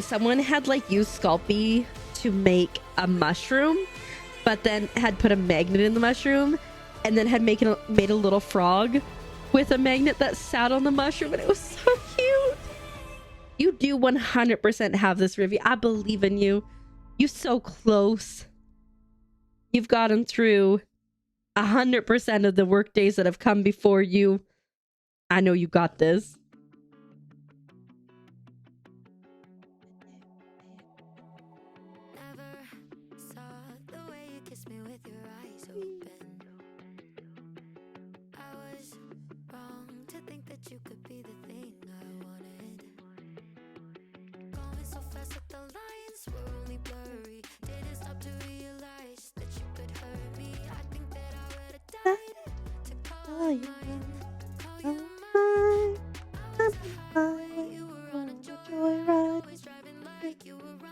someone had like used Sculpey to make a mushroom, but then had put a magnet in the mushroom and then had made a little frog with a magnet that sat on the mushroom, and it was so cute. You do 100% have this, Rivy. I believe in you. You're so close. You've gotten through 100% of the work days that have come before you. I know you got this.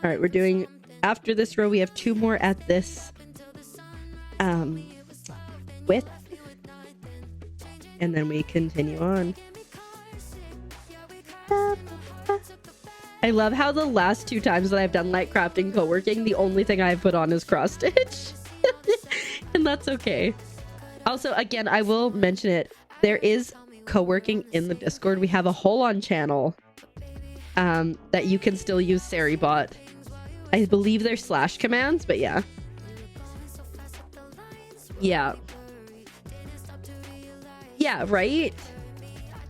All right, we're doing, after this row, we have 2 more at this width, and then we continue on. I love how the last 2 times that I've done light crafting co-working, the only thing I've put on is cross stitch. And that's okay. Also, again, I will mention it. There is co-working in the Discord. We have a whole on channel that you can still use Seribot. I believe they're slash commands, but yeah. Yeah. Yeah, right?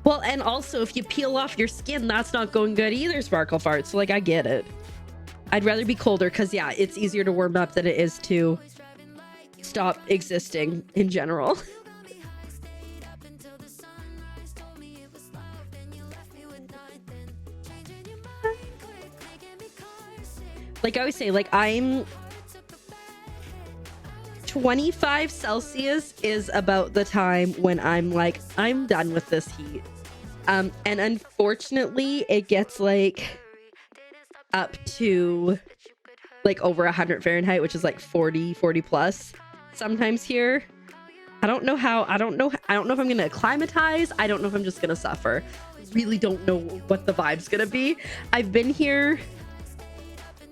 Well, and also, if you peel off your skin, that's not going good either, Sparkle Fart. So, like, I get it. I'd rather be colder because, yeah, it's easier to warm up than it is to stop existing in general. Like I always say, like, I'm 25 Celsius is about the time when I'm like, I'm done with this heat. And unfortunately, it gets like up to like over 100 Fahrenheit, which is like 40 plus sometimes here. I don't know if I'm going to acclimatize. I don't know if I'm just going to suffer. Really don't know what the vibe's going to be. I've been here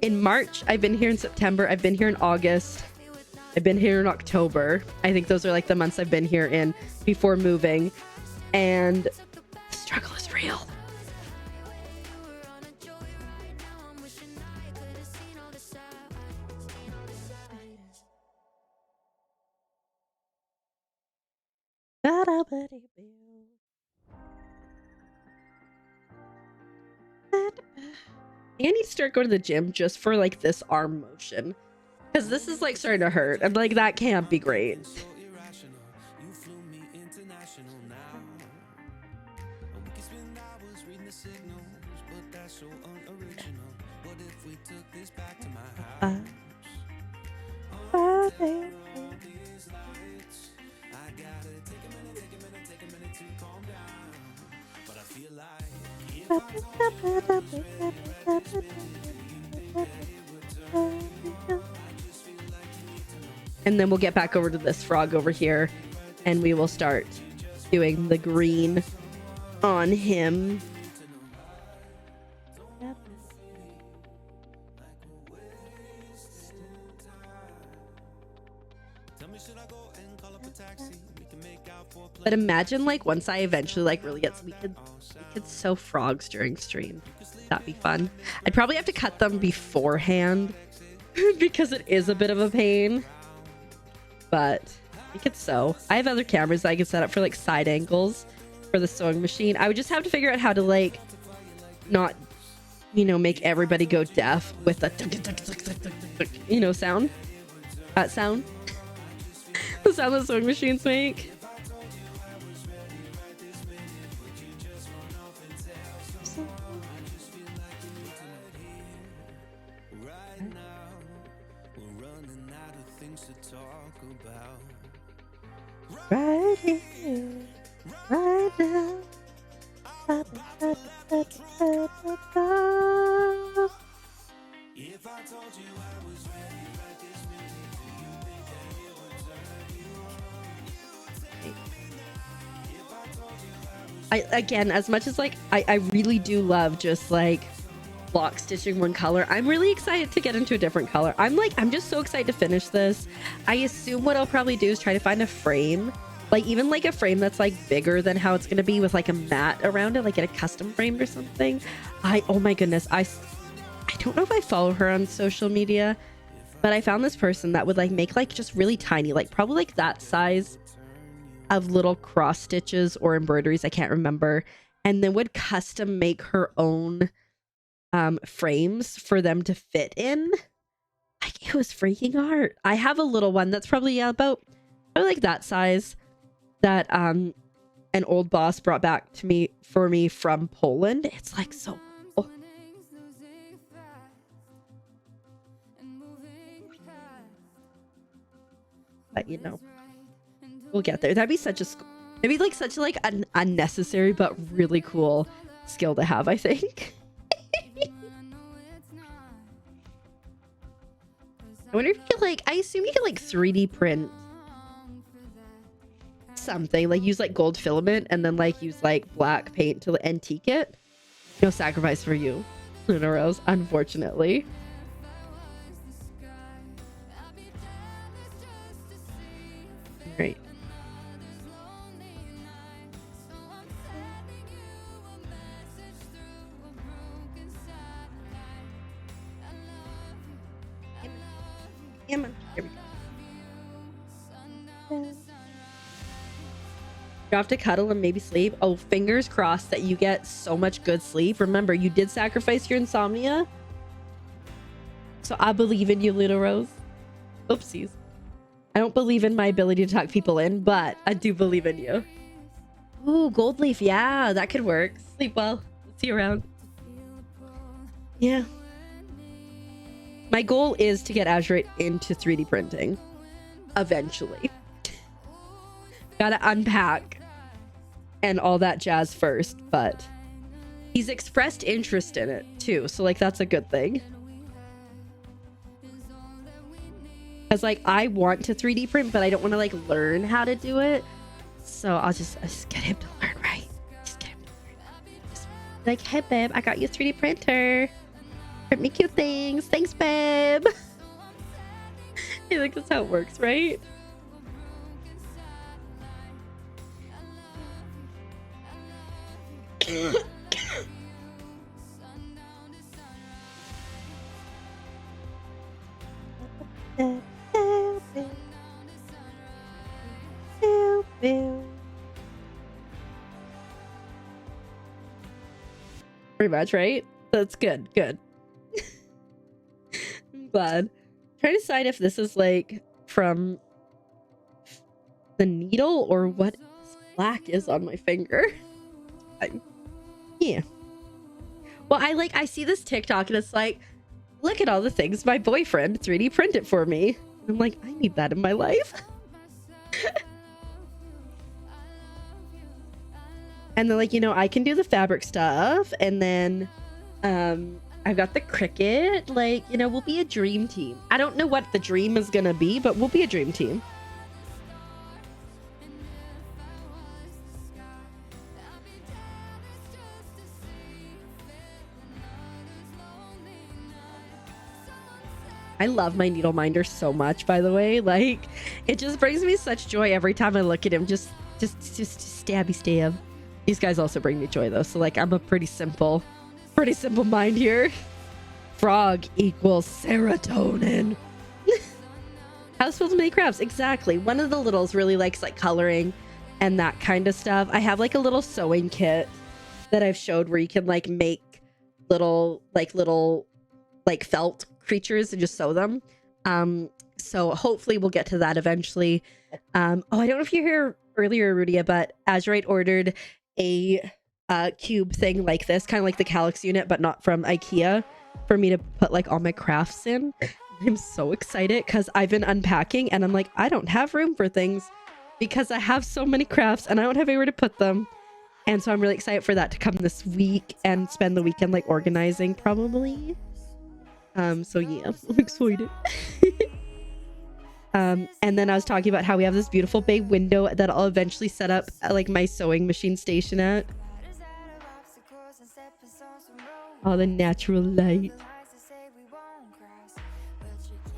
in March. I've been here in September. I've been here in August. I've been here in October. I think those are like the months I've been here in before moving. And the struggle is real. I need to start going to the gym just for like this arm motion, because this is like starting to hurt. I'm like, that can't be great. And then we'll get back over to this frog over here, and we will start doing the green on him. But imagine like once I eventually like really get, we could sew frogs during stream. That'd be fun. I'd probably have to cut them beforehand because it is a bit of a pain. But we could sew. I have other cameras that I can set up for like side angles for the sewing machine. I would just have to figure out how to like not, you know, make everybody go deaf with the you know sound. That sound. The sound that sewing machines make. Right here, right now. Again, as much as like I really do love just like block stitching one color, I'm really excited to get into a different color. I'm just so excited to finish this. I assume what I'll probably do is try to find a frame, like even like a frame that's like bigger than how it's gonna be with like a mat around it, like get a custom frame or something. Oh my goodness, I don't know if I follow her on social media, but I found this person that would like make like just really tiny, like probably like that size of little cross stitches or embroideries, I can't remember, and then would custom make her own frames for them to fit in. Like it was freaking art. I have a little one that's probably about like that size that an old boss brought back to me from Poland. It's like so cool. But you know, we'll get there. That'd be such an unnecessary but really cool skill to have, I think. I wonder if you could like, I assume you could like 3D print something, like use like gold filament and then like use like black paint to antique it. No sacrifice for you, Luna Rose, unfortunately. Great. Here we go. You have to cuddle and maybe sleep. Oh, fingers crossed that you get so much good sleep. Remember, you did sacrifice your insomnia. So I believe in you, Little Rose. Oopsies. I don't believe in my ability to talk people in, but I do believe in you. Ooh, gold leaf. Yeah, that could work. Sleep well. See you around. Yeah. My goal is to get Azurite into 3D printing eventually. Gotta unpack and all that jazz first, but he's expressed interest in it too, so like that's a good thing. Because like I want to 3D print, but I don't want to like learn how to do it, so I'll just get him to learn, right? Just get him to learn. Just like, hey babe, I got you a 3D printer. Print me cute things. Thanks, babe. I think that's how it works, right? Pretty much, right? That's good. Good. I'm glad. Trying to decide if this is like from the needle or what this black is on my finger. Yeah. Well, I see this TikTok and it's like, look at all the things my boyfriend 3D printed for me. And I'm like, I need that in my life. And then like, you know, I can do the fabric stuff. And then I've got the Cricut. Like, you know, we'll be a dream team. I don't know what the dream is going to be, but we'll be a dream team. I love my needle minder so much, by the way. Like, it just brings me such joy every time I look at him. Just stabby stab. These guys also bring me joy though. So like, I'm a pretty simple mind here. Frog equals serotonin. House full of many crafts. Exactly. One of the littles really likes like coloring and that kind of stuff. I have like a little sewing kit that I've showed where you can like make little felt creatures and just sew them. So hopefully we'll get to that eventually. Oh, I don't know if you're here earlier, Rudia, but Azurite ordered a cube thing like this, kind of like the Calyx unit, but not from IKEA, for me to put like all my crafts in. I'm so excited because I've been unpacking and I'm like, I don't have room for things because I have so many crafts and I don't have anywhere to put them. And so I'm really excited for that to come this week and spend the weekend like organizing probably. So yeah, I'm excited. And then I was talking about how we have this beautiful bay window that I'll eventually set up like my sewing machine station at. All the natural light.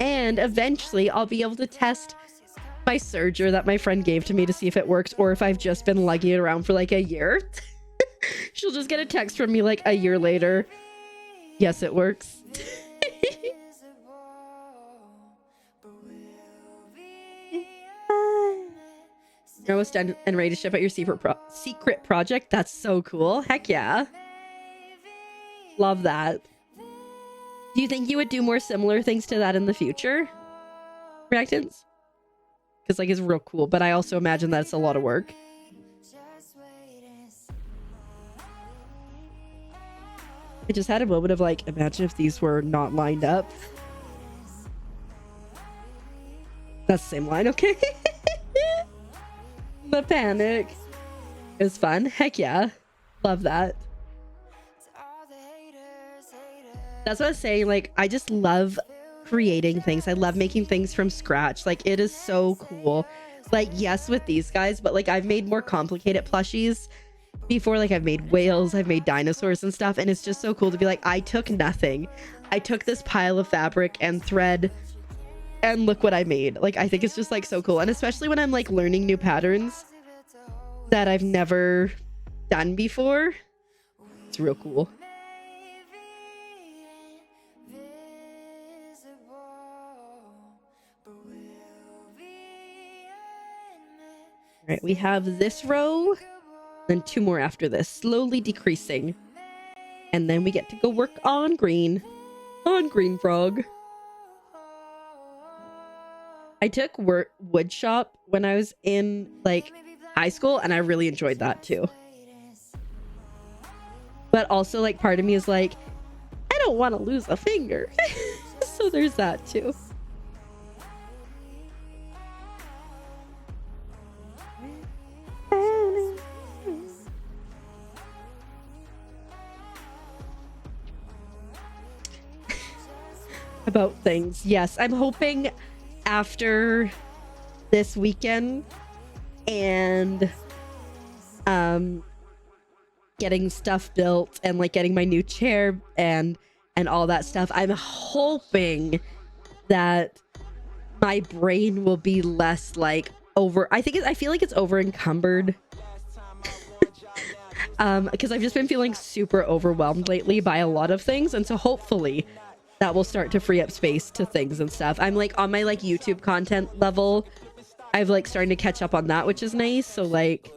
And eventually I'll be able to test my serger that my friend gave to me to see if it works, or if I've just been lugging it around for like a year. She'll just get a text from me like a year later. Yes, it works. You're almost done and ready to ship out your secret project. That's so cool. Heck yeah. Love that. Do you think you would do more similar things to that in the future? Reactants? Because like it's real cool, but I also imagine that it's a lot of work. I just had a moment of like, imagine if these were not lined up. That's the same line, okay? The panic. It was fun. Heck yeah. Love that. That's what I was saying. Like, I just love creating things. I love making things from scratch. Like, it is so cool. Like, yes, with these guys, but like I've made more complicated plushies before. Like, I've made whales, I've made dinosaurs and stuff, and it's just so cool to be like, I took nothing. I took this pile of fabric and thread and look what I made. Like, I think it's just like so cool. And especially when I'm like learning new patterns that I've never done before, it's real cool. All right, we have this row, then 2 more after this, slowly decreasing. And then we get to go work on green. On green frog. I took wood shop when I was in like high school, and I really enjoyed that too. But also like part of me is like, I don't want to lose a finger. So there's that too. About things. Yes, I'm hoping after this weekend and getting stuff built and like getting my new chair and all that stuff, I'm hoping that my brain will be less like I feel like it's over encumbered. Because I've just been feeling super overwhelmed lately by a lot of things, and so hopefully that will start to free up space to things and stuff. I'm like on my like YouTube content level, I've like starting to catch up on that, which is nice. So like,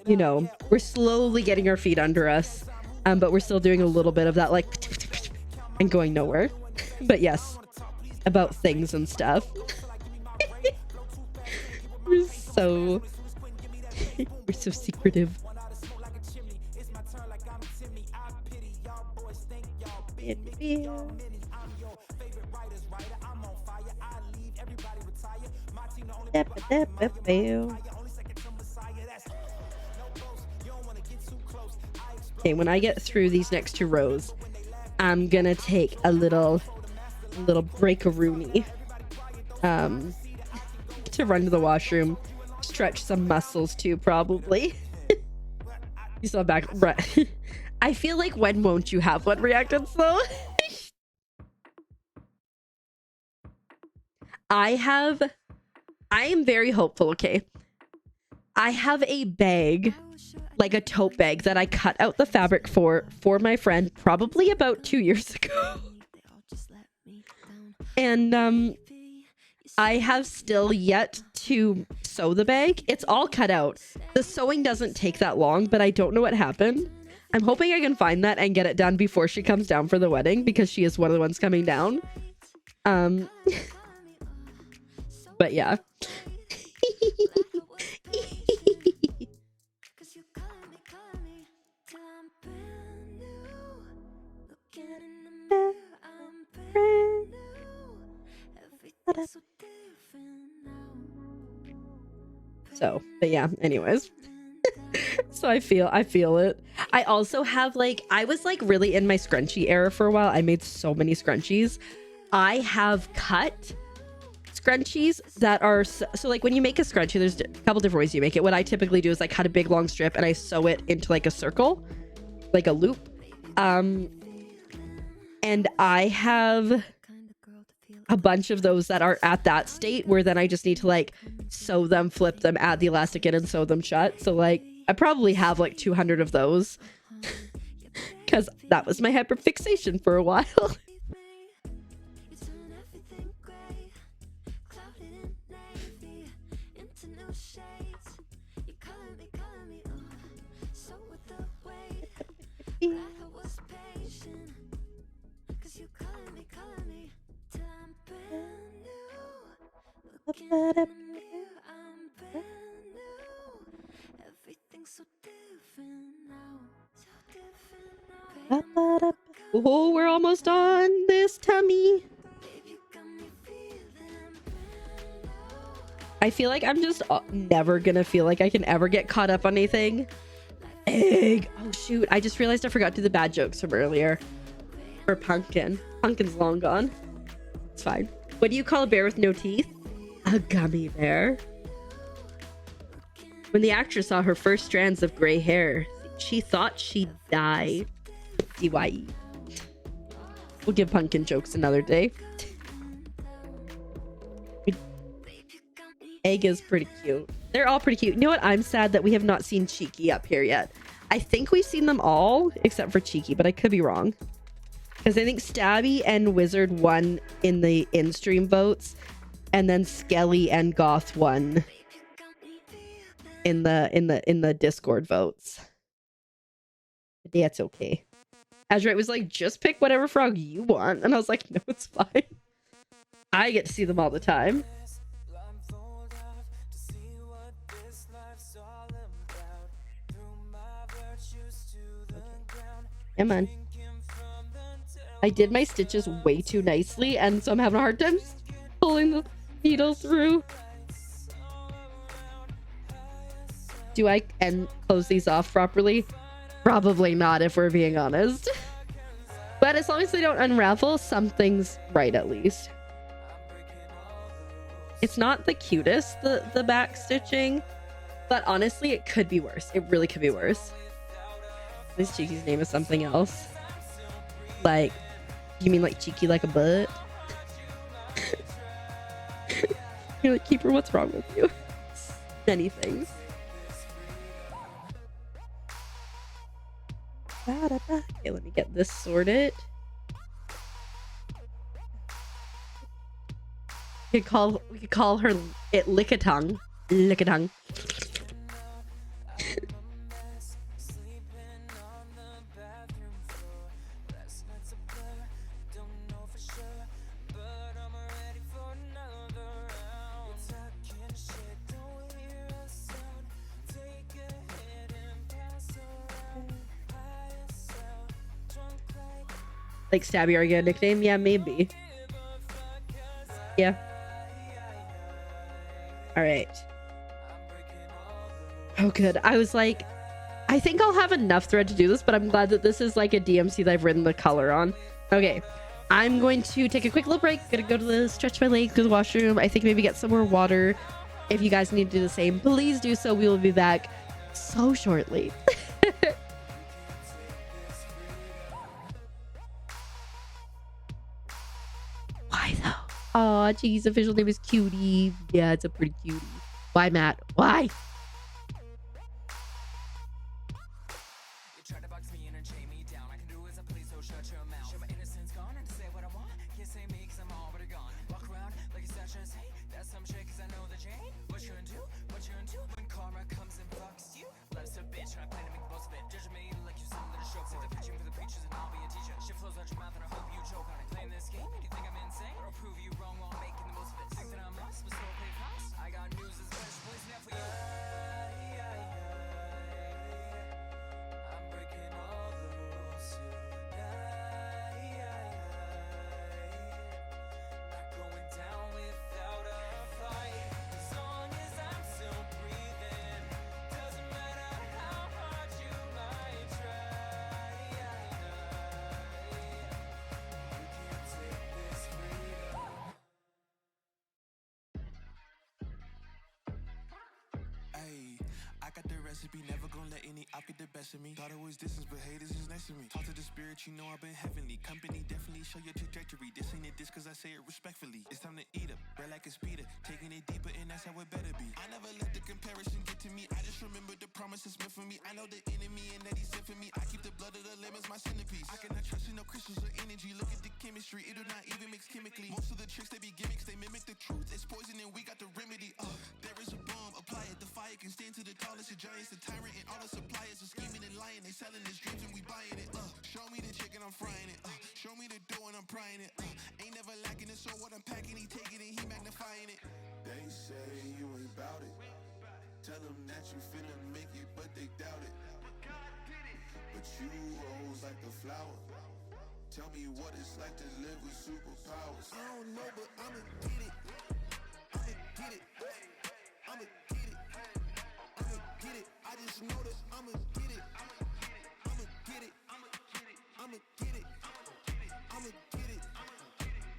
you know, we're slowly getting our feet under us, but we're still doing a little bit of that like and going nowhere. But yes, about things and stuff. we're so secretive. Okay, when I get through these next 2 rows, I'm gonna take a little break-a-rooney to run to the washroom, stretch some muscles too, probably. You saw back. I feel like when won't you have one reactants though? I am very hopeful, okay? I have a bag, like a tote bag that I cut out the fabric for my friend probably about 2 years ago. And I have still yet to sew sew the bag, it's all cut out. The sewing doesn't take that long, but I don't know what happened. I'm hoping I can find that and get it done before she comes down for the wedding, because she is one of the ones coming down. But yeah. So, but yeah, anyways. So I feel it. I also have like, I was like really in my scrunchie era for a while. I made so many scrunchies. I have cut scrunchies that are so like when you make a scrunchie, there's a couple different ways you make it. What I typically do is I cut a big long strip and I sew it into like a circle, like a loop. And I have a bunch of those that are at that state where then I just need to like sew them, flip them, add the elastic in and sew them shut. So like I probably have like 200 of those because that was my hyperfixation for a while. Oh, we're almost on this tummy. I feel like I'm just never gonna feel like I can ever get caught up on anything. Egg. Oh shoot, I just realized I forgot to do the bad jokes from earlier. For Pumpkin. Pumpkin's long gone. It's fine. What do you call a bear with no teeth? A gummy bear. When the actress saw her first strands of gray hair, she thought she'd die. DYE. We'll give Pumpkin jokes another day. Egg is pretty cute. They're all pretty cute. You know what? I'm sad that we have not seen Cheeky up here yet. I think we've seen them all except for Cheeky, but I could be wrong. Because I think Stabby and Wizard won in the in-stream votes, and then Skelly and Goth won in the Discord votes. But that's okay. Azurite was like, just pick whatever frog you want. And I was like, no, it's fine. I get to see them all the time. Come on. I did my stitches way too nicely, and so I'm having a hard time pulling the needle through. Do I close these off properly? Probably not, if we're being honest. But as long as they don't unravel, something's right at least. It's not the cutest, the back stitching, but honestly, it could be worse. It really could be worse. This Cheeky's name is something else. Like, you mean like cheeky like a butt? You're like, Keeper, what's wrong with you? Many things. Okay, let me get this sorted. We could call her it Lickitung. Lickitung. Like Stabby are a nickname? Yeah, maybe. Yeah. Alright. Oh, good. I was like, I think I'll have enough thread to do this, but I'm glad that this is like a DMC that I've written the color on. Okay. I'm going to take a quick little break. Gonna go to the stretch my legs, go to the washroom. I think maybe get some more water. If you guys need to do the same, please do so. We will be back so shortly. Why though? Aw, Cheeky's official name is Cutie. Yeah, it's a pretty cutie. Why, Matt? Why? I got the recipe, never gonna let any op get the best of me. Thought it was distance, but hey, this is next to me. Talk to the spirit, you know I've been heavenly. Company definitely show your trajectory. This ain't a diss cause I say it respectfully. It's time to eat up, bread like a speeder. Taking it deeper and that's how it better be. I never let the comparison get to me. I just remember the promises meant for me. I know the enemy and that he's sent for me. I keep the blood of the lemons, my centerpiece. I cannot trust in no crystals or energy. Look at the chemistry, it do not even mix chemically. Most of the tricks, they be gimmicks, they mimic the truth. It's poison and we got the remedy. There is a bomb, apply it. The fire can stand to the tallest of giants. The tyrant and all the suppliers are scheming and lying. They selling his dreams and we buying it. Show me the chicken, I'm frying it. Show me the dough and I'm prying it. Ain't never lacking it, so what I'm packing, he taking it, he magnifying it. They say you ain't bout it. Tell them that you finna make it, but they doubt it. But you rose like a flower. Tell me what it's like to live with superpowers. I don't know, but I'ma get it. I'ma get it. I'ma get it. I'ma get it. I just know that I'ma get it. I'ma get it. I'ma get it. I'ma get it. I'ma get it.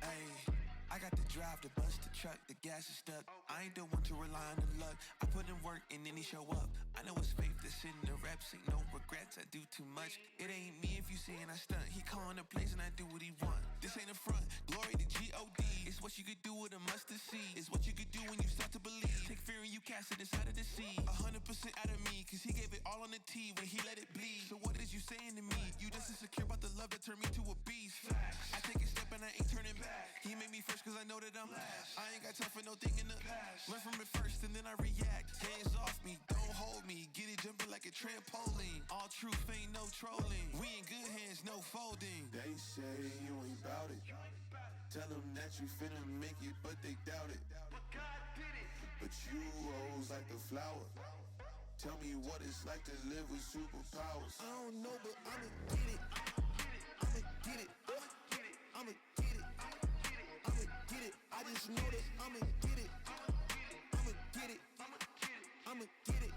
Ayy. I got the drive to bust the truck, the gas is stuck. I ain't the one to rely on the luck. I put in work and then he show up. I know it's fake, this in the reps, ain't no regrets, I do too much. It ain't me if you saying I stunt. He calling the place and I do what he want. This ain't a front, glory to G-O-D. It's what you could do with a mustard seed. It's what you could do when you start to believe. Take fear and you cast it inside of the sea. 100% out of me, cause he gave it all on the T when he let it bleed. So what is you saying to me? You just insecure about the love that turned me to a beast. I take a step and I ain't turning back. He made me first cause I know that I'm last. I ain't got time for no thinking the past. Learn from it first and then I react. Hands off me, don't hold me. Get it jumping like a trampoline. All truth ain't no trolling. We in good hands, no folding. They say you ain't bout it. Tell them that you finna make it, but they doubt it. But God did it. But you rose like the flower. Tell me what it's like to live with superpowers. I don't know, but I'ma get it. I'ma get it. I'ma get it. I'ma get it. I just know that I'ma get it. I'ma get it. I'ma get it. I'ma get it.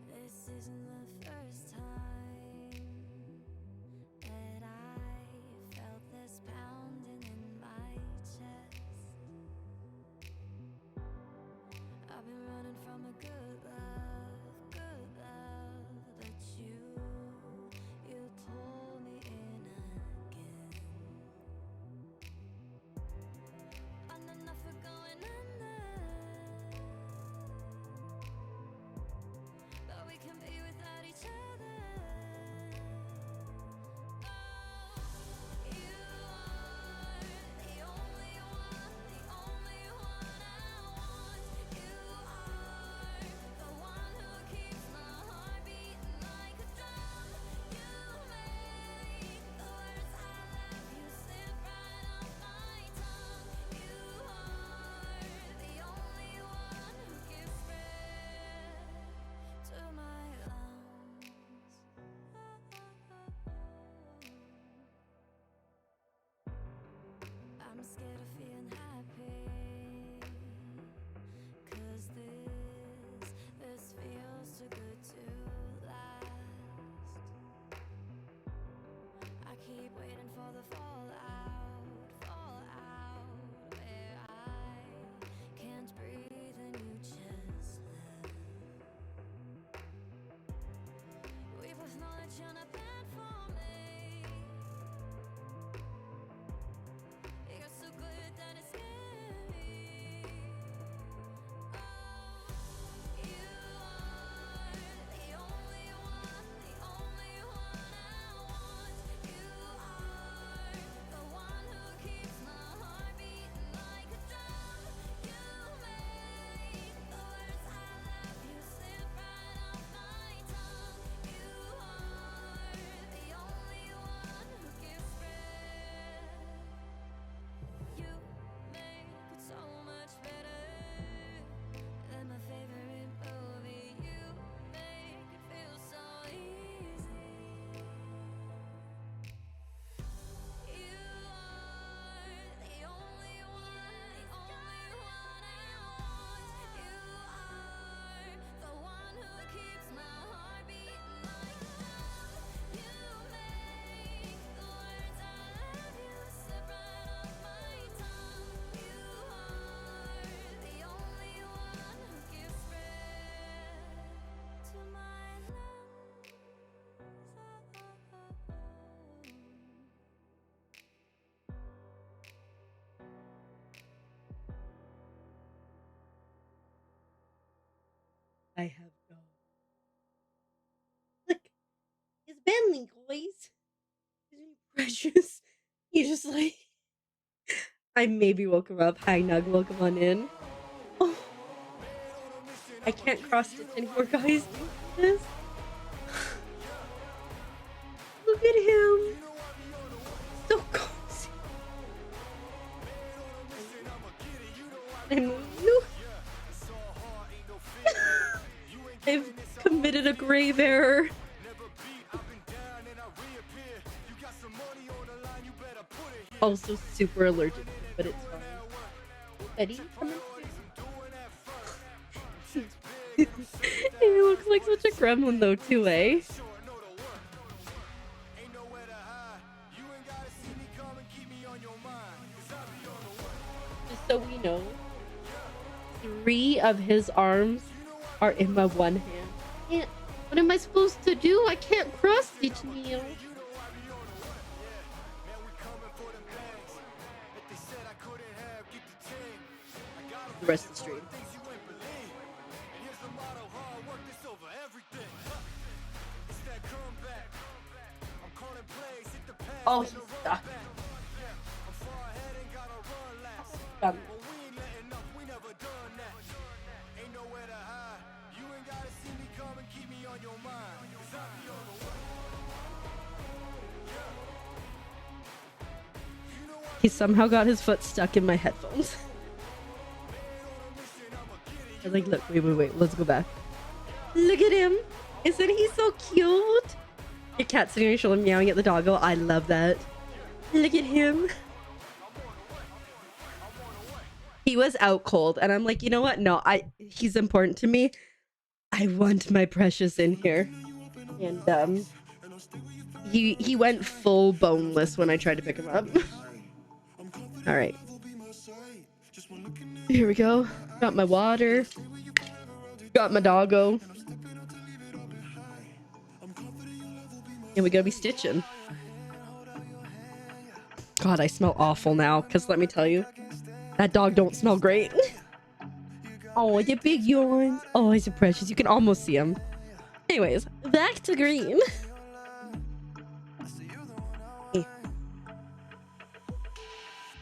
This isn't the first time that I felt this pounding in my chest. I've been running from a good love, but you pull me in again. On and off we're going under, but we can be without I have no. Look, it's Bentley, boys. Precious. He just like. I maybe woke him up. Hi, Nug. Welcome on in. Oh, I can't cross stitch anymore, guys. This. Look at him. So cozy. I've committed a grave error. Also super allergic, but it's fine. Betty, come in. He looks like such a gremlin though too, eh? Just so we know, 3 of his arms are in my one hand. What am I supposed to do? I can't cross stitch, Neil. The rest of the stream. Oh, he's stuck. He somehow got his foot stuck in my headphones. I was like, look, wait, let's go back. Look at him. Isn't he so cute? Your cat sitting on your shoulder meowing at the doggo. I love that. Look at him. He was out cold and I'm like, you know what? No, he's important to me. I want my precious in here. And he went full boneless when I tried to pick him up. All right. Here we go. Got my water. Got my doggo. And we gotta be stitching. God, I smell awful now. Because let me tell you, that dog don't smell great. Oh, the big yawns. Oh, he's so precious. You can almost see him. Anyways, back to green.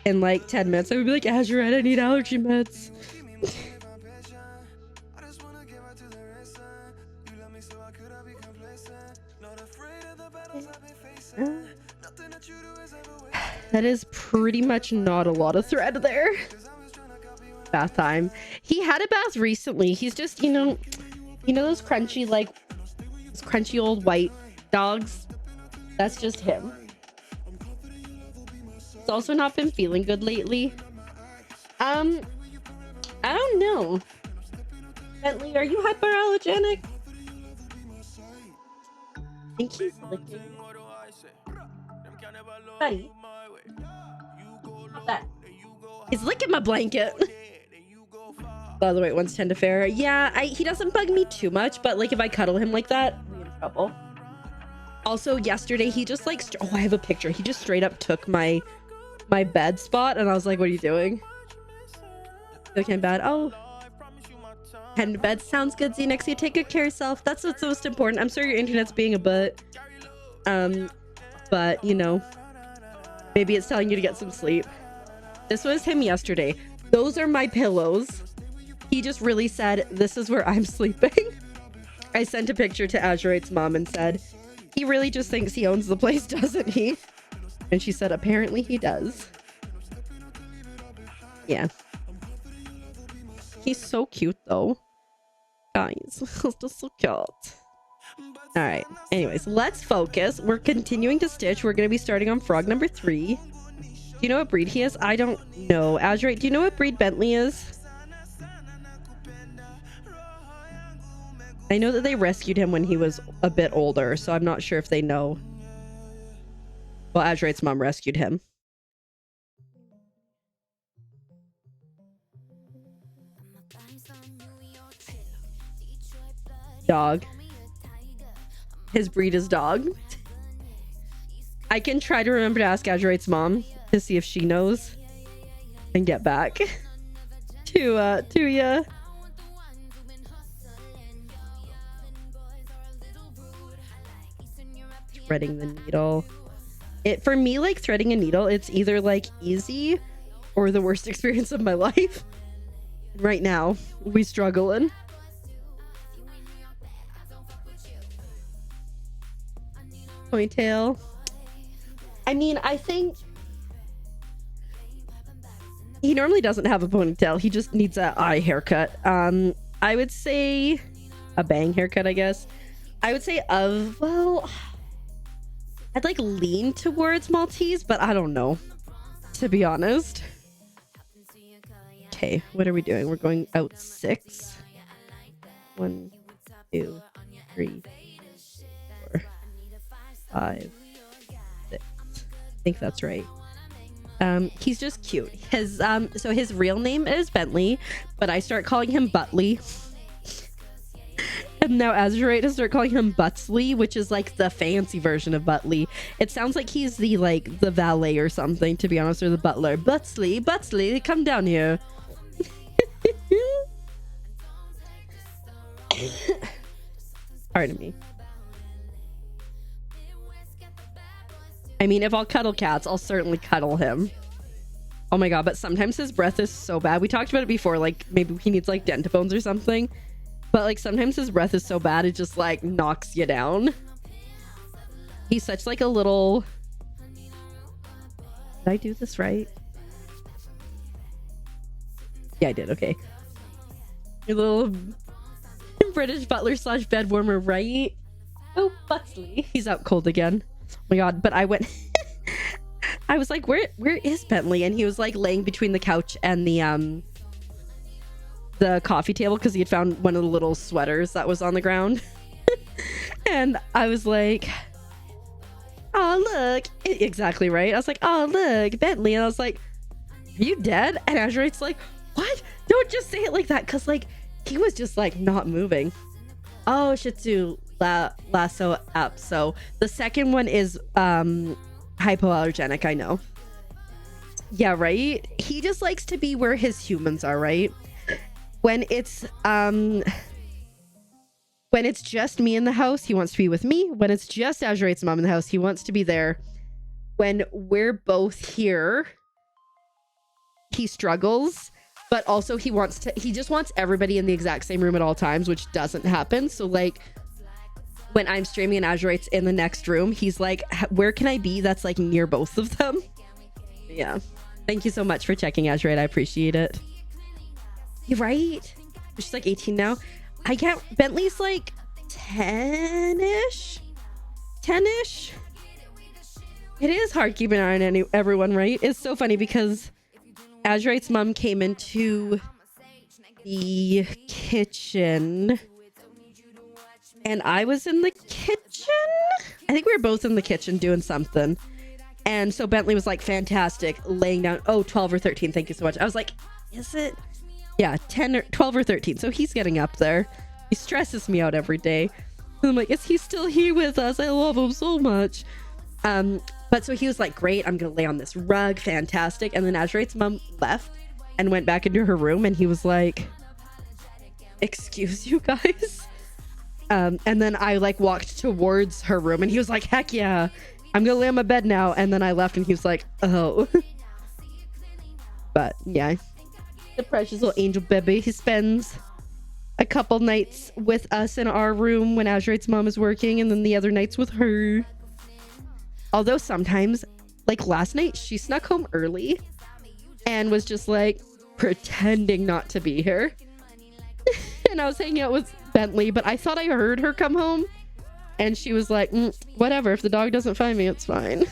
In like 10 minutes, I would be like, Azurette, I need allergy meds. That is pretty much not a lot of thread there. Bath time. He had a bath recently. He's just, you know those crunchy, like, those crunchy old white dogs? That's just him. He's also not been feeling good lately. I don't know. Bentley, are you hyperallergenic? I think he's licking. Buddy. What's that? He's licking my blanket. By the way, one's 10 to fair. Yeah, he doesn't bug me too much, but like if I cuddle him like that, we're in trouble. Also, yesterday he just like, oh, I have a picture. He just straight up took my bed spot, and I was like, "What are you doing?" Looking bad. Oh, heading to bed. Sounds good. See you next. You take good care of yourself. That's what's most important. I'm sorry your internet's being a butt. But you know, maybe it's telling you to get some sleep. This was him yesterday. Those are my pillows. He just really said, "This is where I'm sleeping." I sent a picture to Azurite's mom and said, "He really just thinks he owns the place, doesn't he?" And she said, "Apparently he does." Yeah. He's so cute though. Guys, he's just so cute. All right. Anyways, let's focus. We're continuing to stitch. We're going to be starting on frog number 3. Do you know what breed he is? I don't know. Azurite, do you know what breed Bentley is? I know that they rescued him when he was a bit older, so I'm not sure if they know. Well, Azurite's mom rescued him. Dog. his breed is dog. I can try to remember to ask Azurite's mom to see if she knows and get back to you. Threading the needle. For me, like threading a needle, it's either like easy or the worst experience of my life. Right now, we struggling. Ponytail. I mean, I think he normally doesn't have a ponytail. He just needs an eye haircut. I would say a bang haircut, I guess. I would say well, I'd like lean towards Maltese, but I don't know, to be honest. Okay, what are we doing? We're going out 6. 1, 2, 3, 4, 5, 6. I think that's right. He's just cute. His so his real name is Bentley, but I start calling him Butley. And now Azurite has started calling him Butsley, which is like the fancy version of Butley. It sounds like he's the valet or something, to be honest, or the butler. Butsley, come down here. Pardon me. I mean, if I'll cuddle cats, I'll certainly cuddle him. Oh my god, but sometimes his breath is so bad. We talked about it before, like maybe he needs like dentabones or something. But like sometimes his breath is so bad it just like knocks you down. He's such like a little... Did I do this right? Yeah, I did. Okay. Your little British butler / bed warmer, right? Oh, Butsley. He's out cold again. Oh my god, but I went... I was like, where is Bentley? And he was like laying between the couch and the coffee table because he had found one of the little sweaters that was on the ground. And I was like, oh look, exactly right. I was like, oh look, Bentley. And I was like, are you dead? And Azurite's like, what? Don't just say it like that, because like he was just like not moving. Oh, Shih Tzu lasso up. So the second one is hypoallergenic. I know. Yeah, right. He just likes to be where his humans are, right? When it's just me in the house, he wants to be with me. When it's just Azurite's mom in the house, he wants to be there. When we're both here, he struggles, but also he just wants everybody in the exact same room at all times, which doesn't happen. So like when I'm streaming and Azurite's in the next room, he's like, where can I be that's like near both of them? Yeah. Thank you so much for checking, Azurite. I appreciate it. You're right. She's like 18 now. I can't... Bentley's like 10-ish? 10-ish? It is hard keeping an eye on everyone, right? It's so funny because Azurite's mom came into the kitchen and I was in the kitchen. I think we were both in the kitchen doing something. And so Bentley was like, fantastic, laying down. Oh, 12 or 13. Thank you so much. I was like, is it? Yeah, 10 or 12 or 13. So he's getting up there. He stresses me out every day. And I'm like, is he still here with us? I love him so much. But so he was like, great, I'm gonna lay on this rug, fantastic. And then Azurite's mom left and went back into her room, and he was like, excuse you guys? And then I like walked towards her room, and he was like, heck yeah, I'm gonna lay on my bed now. And then I left, and he was like, oh. But yeah, the precious little angel baby. He spends a couple nights with us in our room when Azurite's mom is working, and then the other nights with her. Although sometimes, like last night, she snuck home early and was just like pretending not to be here. And I was hanging out with Bentley, but I thought I heard her come home, and she was like, whatever, if the dog doesn't find me, it's fine.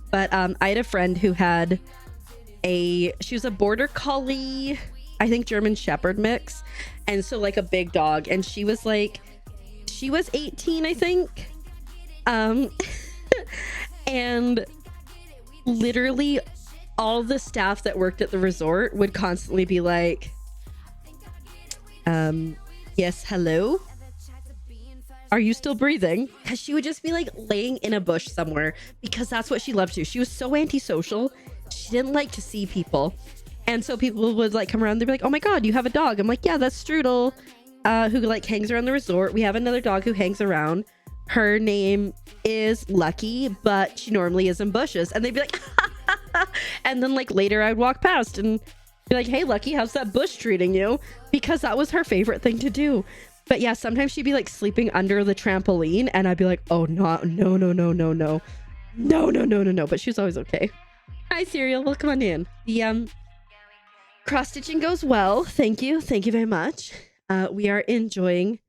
But I had a friend who had she was a border collie, I think German Shepherd mix, and so like a big dog, and she was 18, I think. And literally all the staff that worked at the resort would constantly be like, Yes, hello? Are you still breathing? Because she would just be like laying in a bush somewhere because that's what she loved to. She was so antisocial. She didn't like to see people. And so people would like come around. They'd be like, oh my God, you have a dog. I'm like, yeah, that's Strudel, who like hangs around the resort. We have another dog who hangs around. Her name is Lucky, but she normally is in bushes. And they'd be like, and then like later I'd walk past and be like, hey, Lucky, how's that bush treating you? Because that was her favorite thing to do. But yeah, sometimes she'd be like sleeping under the trampoline and I'd be like, oh, no. But she was always okay. Hi, Serial. Welcome on in. The cross stitching goes well. Thank you. Thank you very much. We're enjoying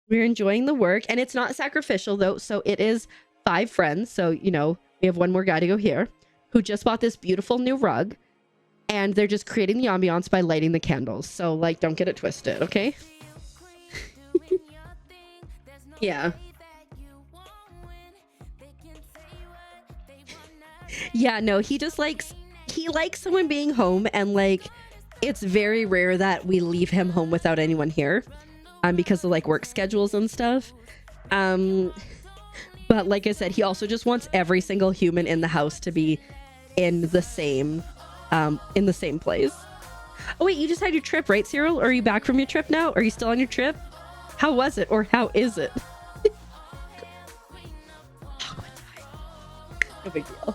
the work, and it's not sacrificial though. So it is 5 friends. So, you know, we have one more guy to go here who just bought this beautiful new rug, and they're just creating the ambiance by lighting the candles. So like, don't get it twisted. Okay. Yeah. Yeah, no, he likes someone being home, and like it's very rare that we leave him home without anyone here, because of like work schedules and stuff. But like I said, he also just wants every single human in the house to be in the same place. Oh wait, you just had your trip, right, Cyril? Or are you back from your trip now? Are you still on your trip? How was it, or how is it? No big deal.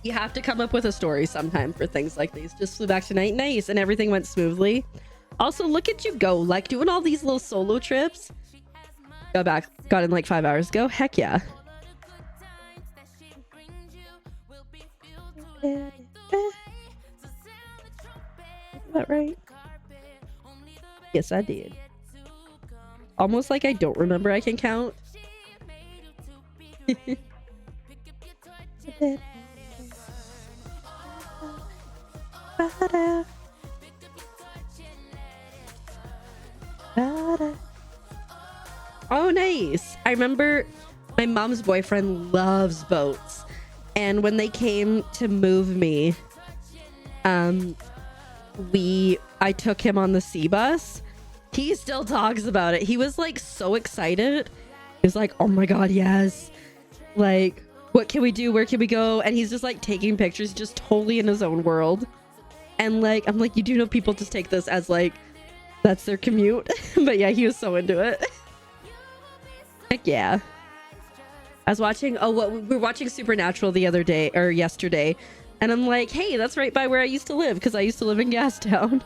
You have to come up with a story sometime for things like these. Just flew back tonight, nice, and everything went smoothly. Also, look at you go, like doing all these little solo trips. Got in like 5 hours ago. Heck yeah. Is that right? Yes, I did. Almost like I don't remember I can count. Oh, nice. I remember my mom's boyfriend loves boats, and when they came to move me, I took him on the sea bus. He still talks about it. He was like so excited. He was like, oh my God, yes. Like, what can we do? Where can we go? And he's just like taking pictures, just totally in his own world. And like, I'm like, you do know people just take this as like, that's their commute. But yeah, he was so into it. Heck yeah. I was watching, we were watching Supernatural the other day, or yesterday. And I'm like, hey, that's right by where I used to live, because I used to live in Gastown.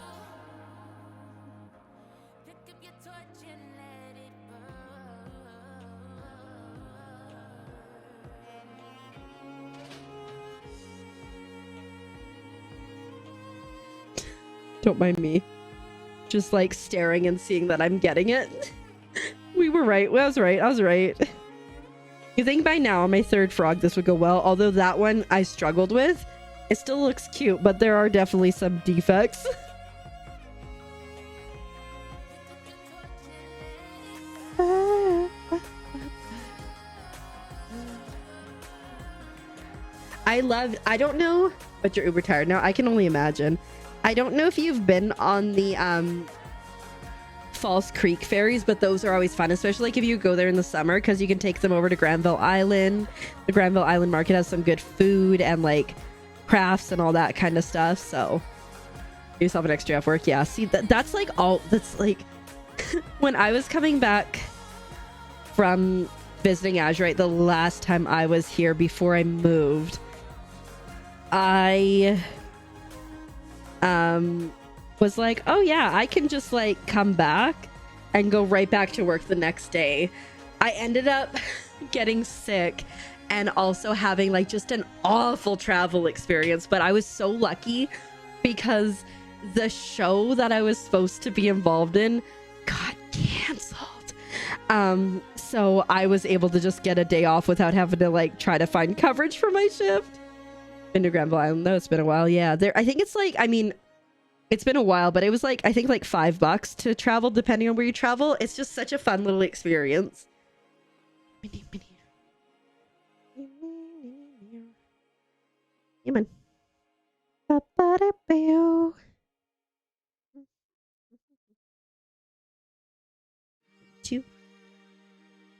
Don't mind me. Just like staring and seeing that I'm getting it. We were right. I was right. You think by now on my 3rd frog this would go well, although that one I struggled with. It still looks cute, but there are definitely some defects. I don't know, but you're uber tired now. I can only imagine. I don't know if you've been on the False Creek ferries, but those are always fun, especially like if you go there in the summer, because you can take them over to Granville Island. The Granville Island market has some good food and like crafts and all that kind of stuff. So give yourself an extra off work. Yeah, see, that's like all that's like when I was coming back from visiting Azurite the last time I was here before I moved, I was like, oh yeah, I can just like come back and go right back to work the next day. I ended up getting sick and also having like just an awful travel experience, but I was so lucky because the show that I was supposed to be involved in got canceled. So I was able to just get a day off without having to like try to find coverage for my shift. Been to Granville Island though, it's been a while. Yeah, I think it's like, I mean, it's been a while, but it was like, I think like $5 to travel depending on where you travel. It's just such a fun little experience. Yeah, man. Ba-ba-da-bow. Two.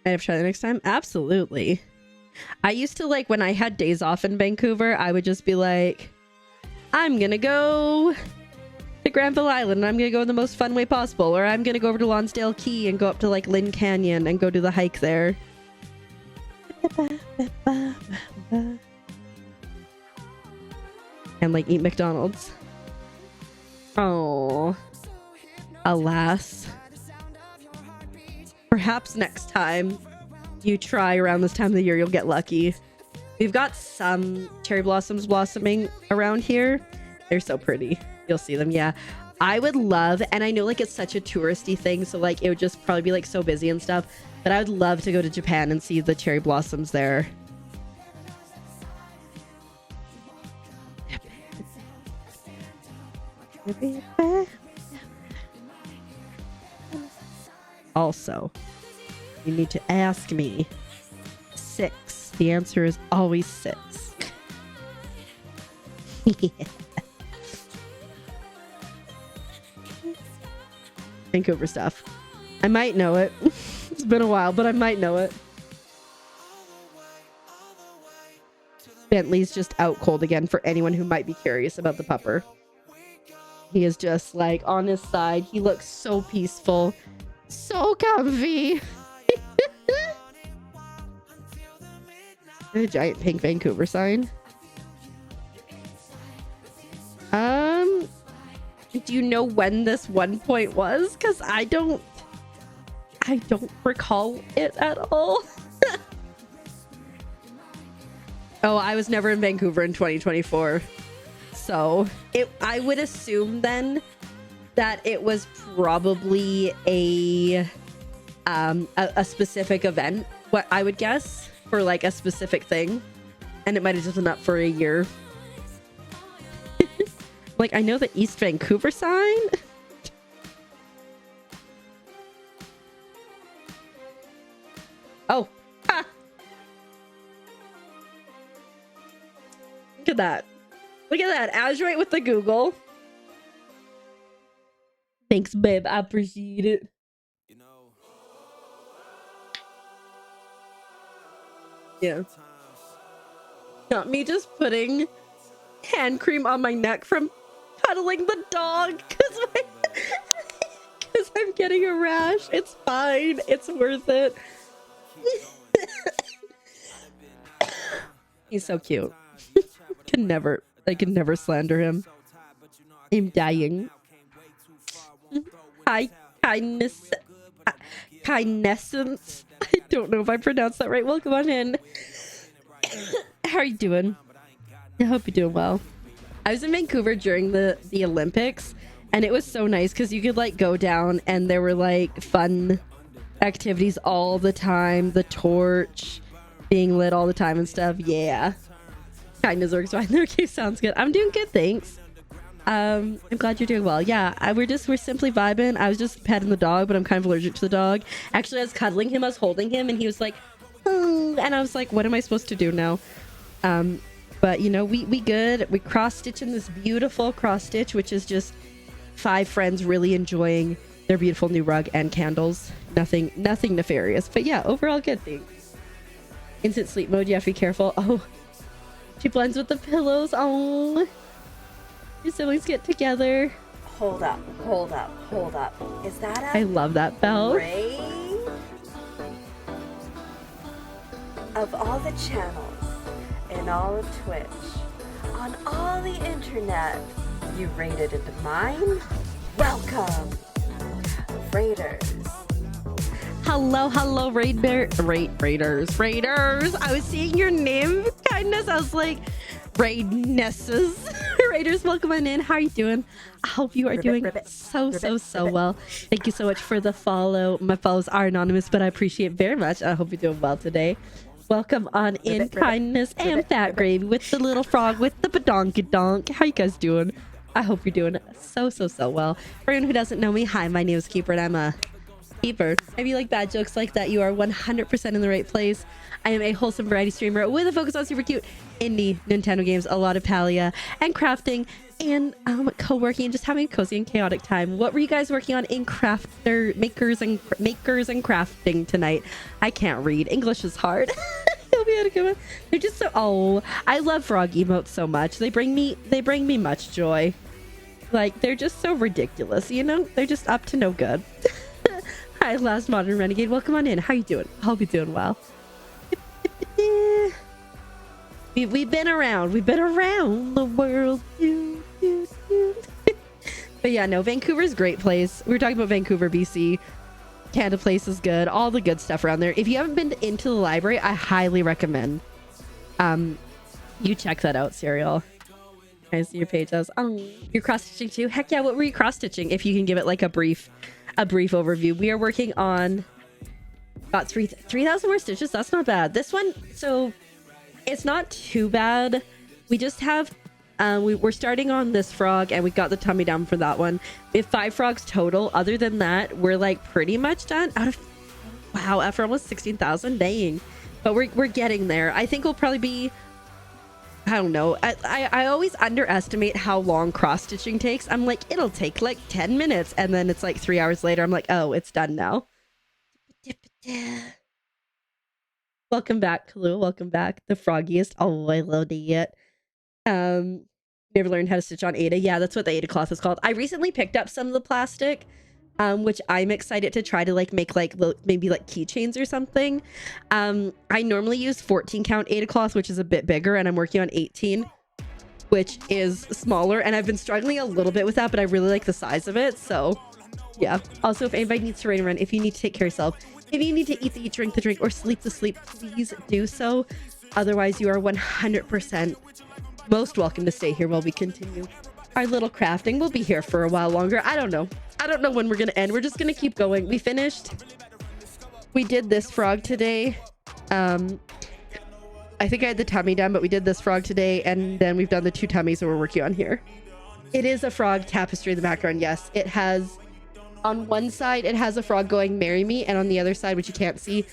I have to try that next time. Absolutely. I used to like when I had days off in Vancouver, I would just be like, I'm gonna go to Granville Island and I'm gonna go in the most fun way possible, or I'm gonna go over to Lonsdale Key and go up to like Lynn Canyon and go do the hike there. And like eat McDonald's. Oh, alas. Perhaps next time you try around this time of the year, you'll get lucky. We've got some cherry blossoms blossoming around here. They're so pretty. You'll see them. Yeah, I would love, and I know like it's such a touristy thing, so like it would just probably be like so busy and stuff, but I would love to go to Japan and see the cherry blossoms there. Also, you need to ask me 6. The answer is always 6. Vancouver stuff. I might know it. It's been a while, but I might know it. Bentley's just out cold again for anyone who might be curious about the pupper. He is just like on his side. He looks so peaceful. So comfy. A giant pink Vancouver sign. Do you know when this 1 point was? Because I don't recall it at all. Oh, I was never in Vancouver in 2024. So I would assume then that it was probably a specific event, what I would guess, for like a specific thing. And it might have just been up for a year. Like, I know the East Vancouver sign. Oh. Ha. Look at that. Look at that. Azurite with the Google. Thanks, babe. I appreciate it. Yeah. Not me just putting hand cream on my neck from cuddling the dog because I'm getting a rash. It's fine. It's worth it. He's so cute. I can never slander him. I'm dying. Hi, kindness. Kindnessence. I don't know if I pronounced that right. Welcome on in. How are you doing? I hope you're doing well. I was in Vancouver during the Olympics, and it was so nice because you could like go down and there were like fun activities all the time. The torch being lit all the time and stuff. Yeah. Kindness works fine. Okay, sounds good. I'm doing good, thanks. I'm glad you're doing well. Yeah, we're simply vibing. I was just petting the dog, but I'm kind of allergic to the dog. Actually, I was cuddling him, I was holding him, and he was like, oh, and I was like, what am I supposed to do now? But you know, we good. We cross stitching this beautiful cross stitch, which is just 5 friends really enjoying their beautiful new rug and candles. Nothing nefarious, but yeah, overall good thing. Instant sleep mode, you have to be careful. Oh, she blends with the pillows. Oh, your siblings get together. Hold up. Is that I love that bell. raid? Of all the channels in all of Twitch, on all the internet, you raided into mine? Welcome, Raiders. Hello, Raiders. I was seeing your name, kindness. I was like, Raidnesses. Raiders, welcome on in. How are you doing? I hope you are doing so well. Thank you so much for the follow. My follows are anonymous, but I appreciate it very much. I hope you're doing well today. Welcome on in, kindness and fat gravy with the little frog with the badonkadonk. How you guys doing? I hope you're doing so well. For anyone who doesn't know me, hi, my name is Keeper and I'm a Keeper. If you like bad jokes like that, you are 100% in the right place. I am a wholesome variety streamer with a focus on super cute indie Nintendo games, a lot of Palia and crafting and co-working and just having a cozy and chaotic time. What were you guys working on in makers and crafting tonight? I can't read. English is hard. They're just so I love frog emotes so much. They bring me much joy. Like, they're just so ridiculous, you know? They're just up to no good. Hi, Last Modern Renegade. Welcome on in. How you doing? I hope you're doing well. We've been around. We've been around the world. But yeah, no, Vancouver's a great place. We were talking about Vancouver, BC. Canada Place is good. All the good stuff around there. If you haven't been into the library, I highly recommend you check that out, Serial. I see your page as you're cross-stitching too. Heck yeah, what were you cross-stitching? If you can give it like a brief overview. We are working on about 3,000 more stitches. That's not bad. This one, so it's not too bad. We just have we're starting on this frog and we got the tummy down for that one. We have 5 frogs total. Other than that, we're like pretty much done after almost 16,000. Dang. But we're getting there. I think we'll probably be, I don't know. I always underestimate how long cross-stitching takes. I'm like, it'll take like 10 minutes. And then it's like 3 hours later. I'm like, oh, it's done now. Welcome back, Kalu. Welcome back. The froggiest. Oh, I love it. You ever learned how to stitch on Ada? Yeah, that's what the Ada cloth is called. I recently picked up some of the plastic, which I'm excited to try to like make like maybe like keychains or something. I normally use 14 count Ada cloth, which is a bit bigger, and I'm working on 18, which is smaller, and I've been struggling a little bit with that, but I really like the size of it. So yeah. Also, if anybody needs to rain and run, if you need to take care of yourself, if you need to eat the eat, drink the drink, or sleep the sleep, please do so. Otherwise, you are 100% most welcome to stay here while we continue our little crafting. We'll be here for a while longer. I don't know when we're gonna end. We're just gonna keep going. We did this frog today. I think I had the tummy done, but we did this frog today, and then we've done the 2 tummies that we're working on here. It is a frog tapestry in the background. Yes, it has, on one side it has a frog going marry me, and on the other side, which you can't see,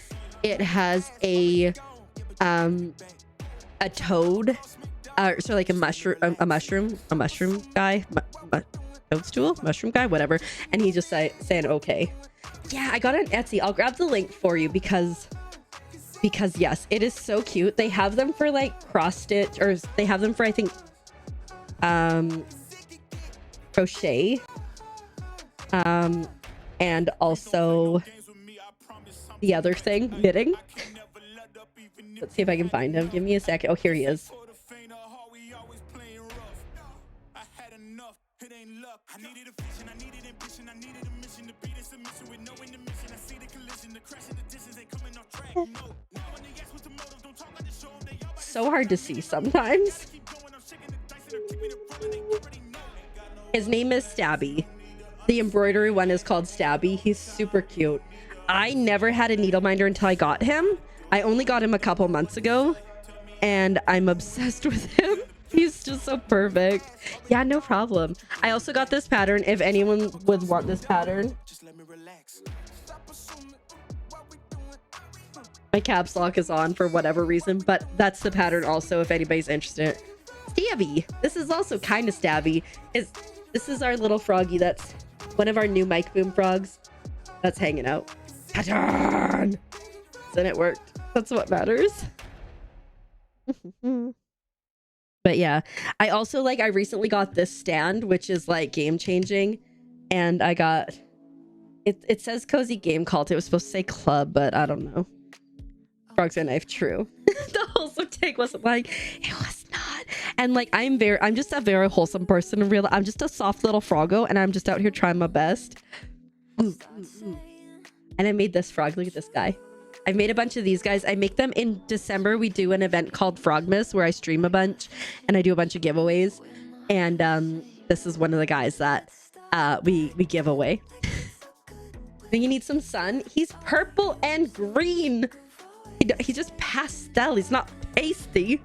it has a toad, so like a mushroom guy, toadstool, mushroom guy, whatever, and he just saying okay. Yeah, I got it on Etsy. I'll grab the link for you because yes, it is so cute. They have them for like cross stitch, or they have them for, I think, crochet, and also the other thing, knitting. Let's see if I can find him. Give me a second. Oh, here he is. So hard to see sometimes. His name is Stabby. The embroidery one is called Stabby. He's super cute. I never had a needle minder until I got him. I only got him a couple months ago, and I'm obsessed with him. He's just so perfect. Yeah, no problem. I also got this pattern if anyone would want this pattern. My caps lock is on for whatever reason, but that's the pattern also if anybody's interested. Stabby. This is also kind of stabby. This is our little froggy. That's one of our new mic boom frogs that's hanging out. Pattern! Then it worked. That's what matters. But yeah, I also I recently got this stand, which is like game changing, and I got it says cozy game cult. It was supposed to say club, but I don't know. Frogs and knife, true. The wholesome take wasn't like, it was not. And like I'm just a very wholesome person in real. I'm just a soft little froggo, and I'm just out here trying my best. And I made this frog. Look at this guy. I've made a bunch of these guys. I make them in December. We do an event called Frogmas where I stream a bunch and I do a bunch of giveaways. And this is one of the guys that we give away. Then you need some sun. He's purple and green. He's just pastel. He's not pasty.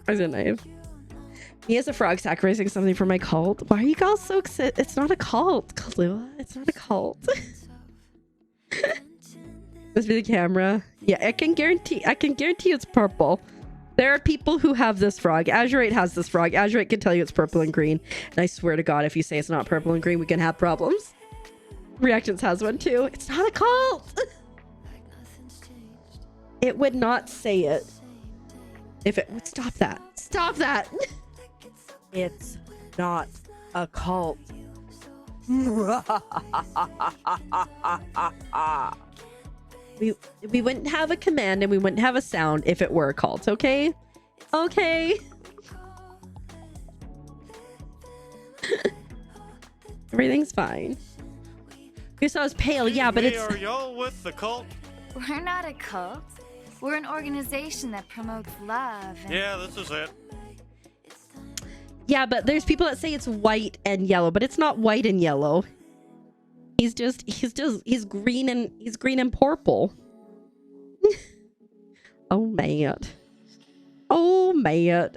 Where's a knife? He is a frog sacrificing something for my cult. Why are you guys so excited? It's not a cult, Kahlua. It's not a cult. Must be the camera. Yeah, I can guarantee it's purple. There are people who have this frog. Azurite has this frog. Azurite can tell you it's purple and green. And I swear to God, if you say it's not purple and green, we can have problems. Reactions has one too. It's not a cult. It would not say it. If it would stop that. Stop that. It's not a cult. We wouldn't have a command and we wouldn't have a sound if it were a cult, okay? Okay. Everything's fine. You saw us pale, yeah, but it's... Are y'all with the cult? We're not a cult. We're an organization that promotes love. Yeah, this is it. Yeah, but there's people that say it's white and yellow, but it's not white and yellow. He's green and purple. Oh man. Oh man.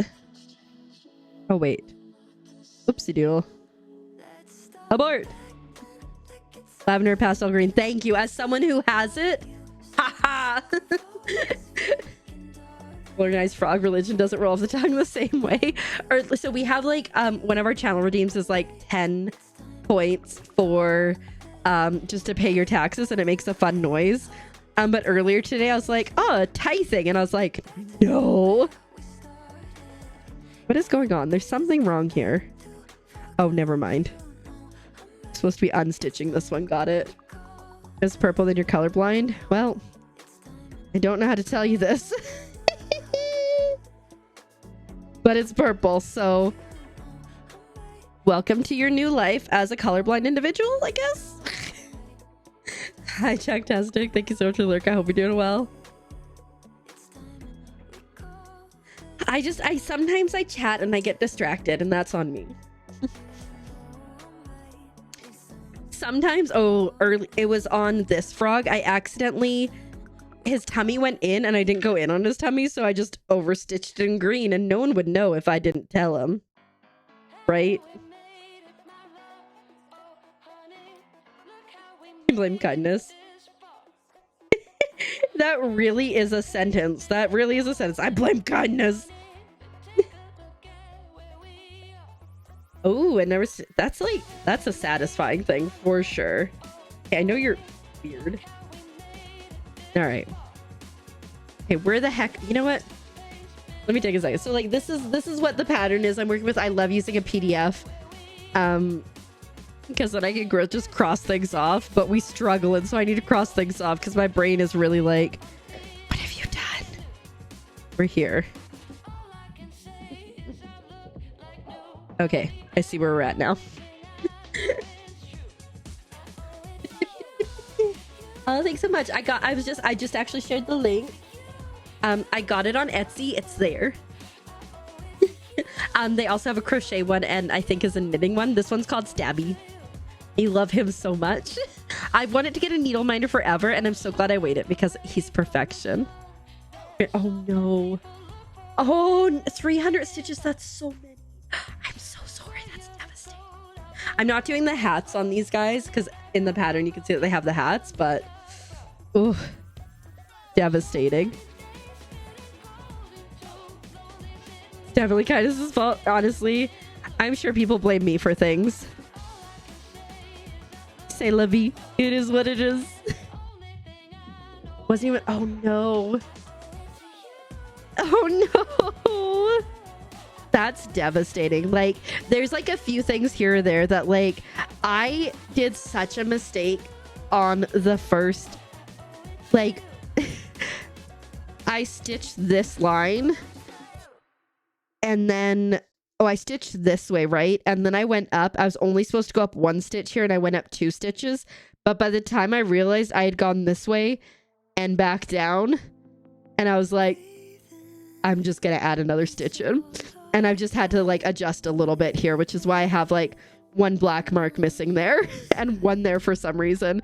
Oh wait. Oopsie doodle. Abort. Lavender pastel green. Thank you. As someone who has it. Haha. Organized frog religion doesn't roll off the tongue the same way. Or so we have like one of our channel redeems is like 10 points for just to pay your taxes, and it makes a fun noise. But earlier today I was like, oh, tithing, and I was like, no. What is going on? There's something wrong here. Oh, never mind. I'm supposed to be unstitching this one. Got it. It's purple, then you're colorblind. Well, I don't know how to tell you this. But it's purple, so welcome to your new life as a colorblind individual, I guess. Hi, Checktastic. Thank you so much for the lurk. I hope you're doing well. I sometimes I chat and I get distracted, and that's on me. Sometimes, early it was on this frog. I accidentally, his tummy went in and I didn't go in on his tummy, so I just overstitched it in green, and no one would know if I didn't tell him. Right? Blame kindness. That really is a sentence. That really is a sentence. I blame kindness. Oh, and there was, that's a satisfying thing for sure. Okay, I know you're weird. All right. Okay, where the heck? You know what? Let me take a second. So like this is what the pattern is I'm working with. I love using a PDF. Because then I can just cross things off, but we struggle, and so I need to cross things off because my brain is really like, what have you done? We're here. Okay, I see where we're at now. Oh, thanks so much. I just actually shared the link. I got it on Etsy. It's there. They also have a crochet one, and I think is a knitting one. This one's called Stabby. I love him so much. I've wanted to get a needle minder forever, and I'm so glad I waited because he's perfection. Oh no. Oh, 300 stitches. That's so many. I'm so sorry. That's devastating. I'm not doing the hats on these guys because in the pattern you can see that they have the hats, but ooh, devastating. It's definitely Kindness's fault, honestly. I'm sure people blame me for things. Say la vie. It is what it is. Wasn't even, oh no. Oh no. That's devastating. Like, there's like a few things here or there that like I did such a mistake on the first, like I stitched this line and then I stitched this way, right? And then I went up. I was only supposed to go up one stitch here, and I went up 2 stitches. But by the time I realized I had gone this way and back down, and I was like, I'm just gonna add another stitch in. And I've just had to like adjust a little bit here, which is why I have like 1 black mark missing there and 1 there for some reason.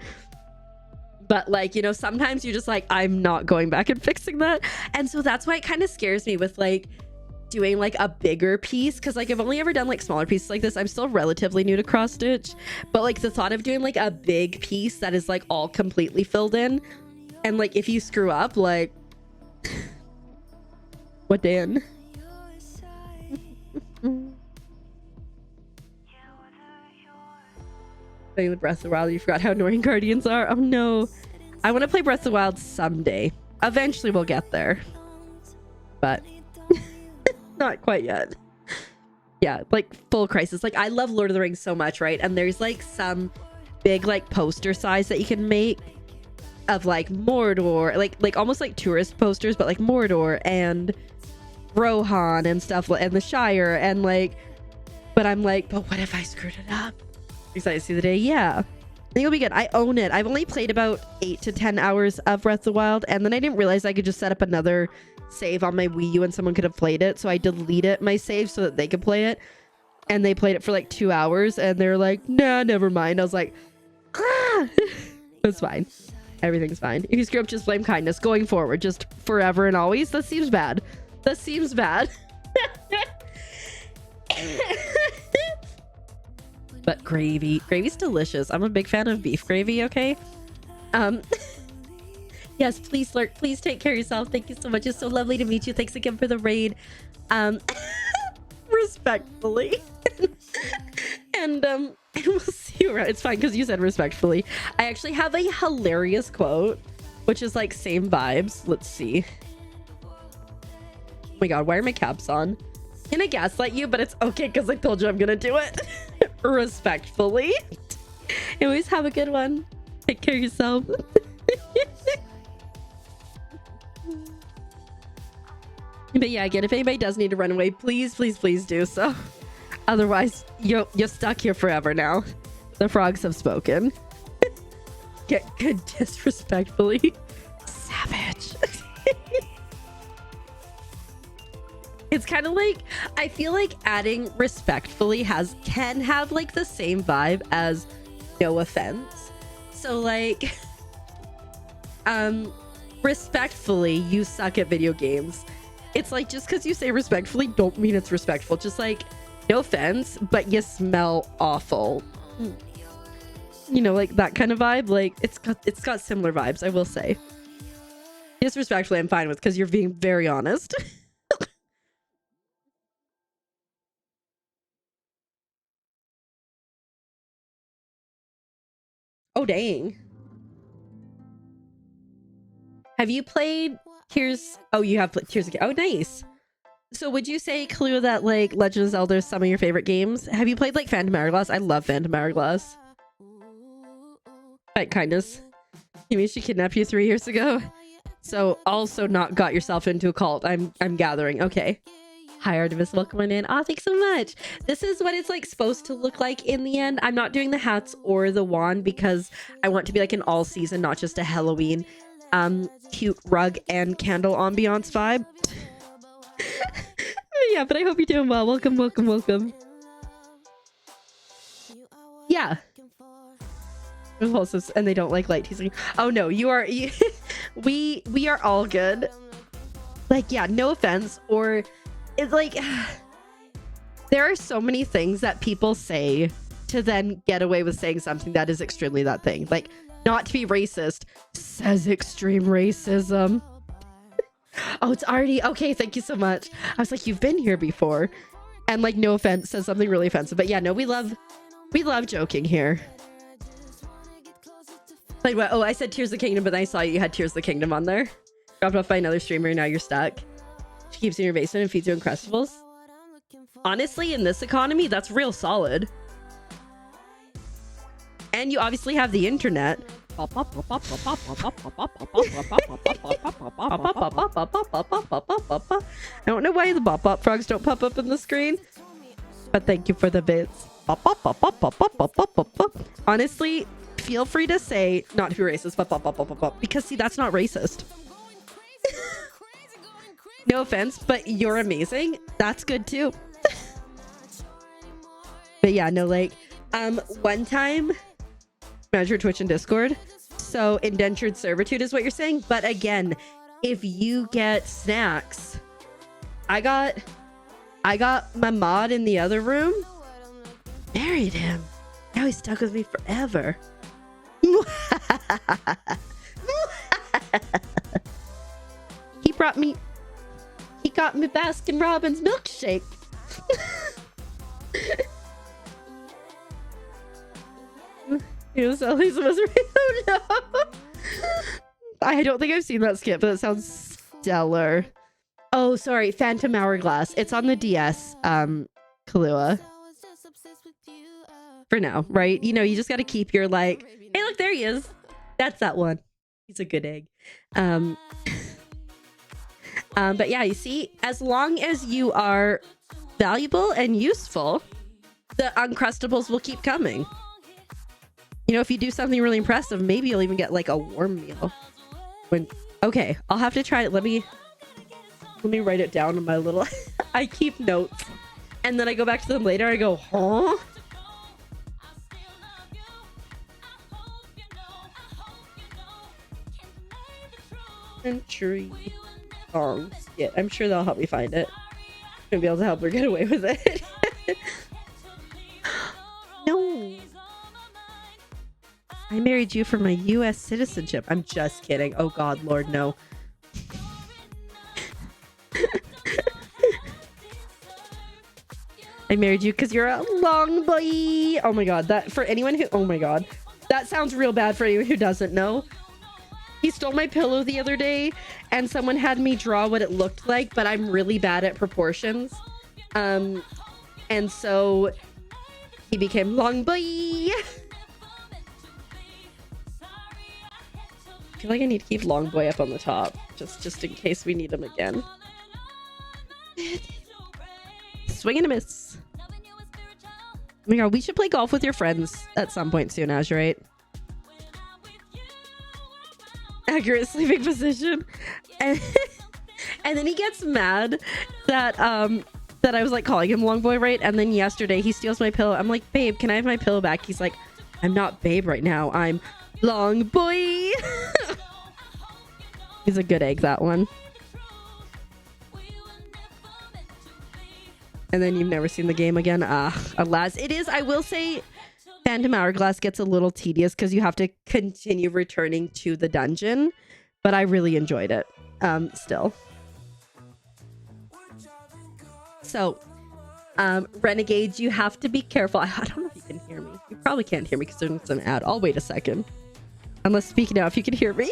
But like, you know, sometimes you're just like, I'm not going back and fixing that. And so that's why it kind of scares me with like doing like a bigger piece, because like I've only ever done like smaller pieces like this. I'm still relatively new to cross stitch, but like the thought of doing like a big piece that is like all completely filled in, and like if you screw up, like what, Dan? Playing the Breath of the Wild, you forgot how annoying Guardians are. Oh no. I want to play Breath of the Wild someday. Eventually we'll get there, but not quite yet. Yeah, like full crisis. Like I love Lord of the Rings so much, right? And there's like some big like poster size that you can make of like Mordor, like almost like tourist posters, but like Mordor and Rohan and stuff, and the Shire, and like, but I'm like, but what if I screwed it up? Excited to see the day. Yeah, I think it'll be good. I own it. I've only played about 8 to 10 hours of Breath of the Wild, and then I didn't realize I could just set up another save on my Wii U and someone could have played it, so I deleted my save so that they could play it, and they played it for like 2 hours and they're like, nah, never mind. I was like, ah! It's fine, everything's fine. If you screw up, just blame kindness going forward, just forever and always. That seems bad. That seems bad. But gravy's delicious. I'm a big fan of beef gravy. Okay. Yes, please lurk, please take care of yourself. Thank you so much. It's so lovely to meet you. Thanks again for the raid. Respectfully. And we'll see you around. It's fine because you said respectfully. I actually have a hilarious quote, which is like same vibes. Let's see. Oh my god, why are my caps on? Can I gaslight you? But it's okay because I told you I'm gonna do it. Respectfully. Always have a good one. Take care of yourself. But yeah, again, if anybody does need to run away, please do so. Otherwise, you're stuck here forever now. The frogs have spoken. Get good disrespectfully. Savage. It's kind of like, I feel like adding respectfully can have like the same vibe as no offense. So like, respectfully, you suck at video games. It's like, just because you say respectfully don't mean it's respectful. Just like, no offense, but you smell awful. You know, like that kind of vibe. Like it's got similar vibes, I will say. Disrespectfully, I'm fine with, because you're being very honest. Oh, dang. Have you played Tears? Oh, you have played Tears of... Oh, nice. So would you say, Clue, that like Legend of Zelda is some of your favorite games? Have you played like Phantom Hourglass? I love Phantom Hourglass. Right, kindness. You mean she kidnapped you 3 years ago? So also not got yourself into a cult. I'm gathering. Okay. Hi, Artemis, welcome on in. Oh, thanks so much. This is what it's like supposed to look like in the end. I'm not doing the hats or the wand because I want to be like an all season, not just a Halloween cute rug and candle ambiance vibe. Yeah, but I hope you're doing well. Welcome. Yeah. And they don't like light teasing. Oh no, we are all good. Like, yeah, no offense. Or it's like, there are so many things that people say to then get away with saying something that is extremely that thing. Like, not to be racist, says extreme racism. Oh, it's already okay. Thank you so much. I was like, you've been here before, and like, no offense, says something really offensive. But yeah, no, we love joking here. Like what? Oh, I said Tears of the Kingdom, but then I saw you had Tears of the Kingdom on there. Dropped off by another streamer. Now you're stuck. She keeps in your basement and feeds you Uncrustables. Honestly, in this economy, that's real solid. And you obviously have the internet. I don't know why the bop frogs don't pop up in the screen, but thank you for the bits. Honestly, feel free to say, not to be racist, but because see, that's not racist. No offense, but you're amazing. That's good too. But yeah, no, like, one time, measure Twitch and Discord. So indentured servitude is what you're saying. But again, if you get snacks, I got I got my mod in the other room. Married him. Now he's stuck with me forever. He got me Baskin Robbins milkshake. You know, Sally's was oh no. I don't think I've seen that skit, but it sounds stellar. Oh, sorry, Phantom Hourglass. It's on the DS, Kahlua. For now, right? You know, you just got to keep your like, hey, look, there he is. That's that one. He's a good egg. But yeah, you see, as long as you are valuable and useful, the Uncrustables will keep coming. You know, if you do something really impressive, maybe you'll even get like a warm meal. Okay, I'll have to try it. Let me write it down in my little I keep notes and then I go back to them later. I go, huh? Century song skit. I'm sure that'll help me find it. I'm gonna be able to help her get away with it. No. I married you for my US citizenship. I'm just kidding. Oh God, Lord, no. I married you because you're a long boy. Oh my God, that for anyone who, oh my God, that sounds real bad for anyone who doesn't know. He stole my pillow the other day and someone had me draw what it looked like, but I'm really bad at proportions. And so he became long boy. I feel like I need to keep long boy up on the top just in case we need him again. Swing and a miss. Oh my God, we should play golf with your friends at some point soon, Azurite. Accurate sleeping position. And then he gets mad that that I was like calling him long boy, right? And then yesterday he steals my pillow. I'm like, babe, can I have my pillow back? He's like, I'm not babe right now. I'm long boy. He's a good egg, that one. And then you've never seen the game again. Alas. It is, I will say, Phantom Hourglass gets a little tedious because you have to continue returning to the dungeon. But I really enjoyed it. Still. So, Renegades, you have to be careful. I don't know if you can hear me. You probably can't hear me because there's an ad. I'll wait a second. Unless speaking now, if you can hear me.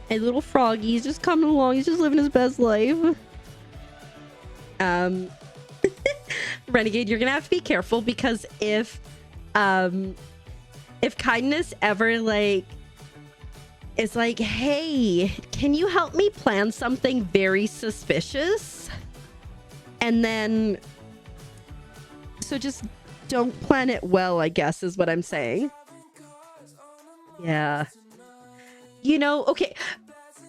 A little froggy, he's just coming along, he's just living his best life. Renegade, you're gonna have to be careful because if kindness ever like is like, hey, can you help me plan something very suspicious? And then so just don't plan it well, I guess is what I'm saying. Yeah. You know, okay,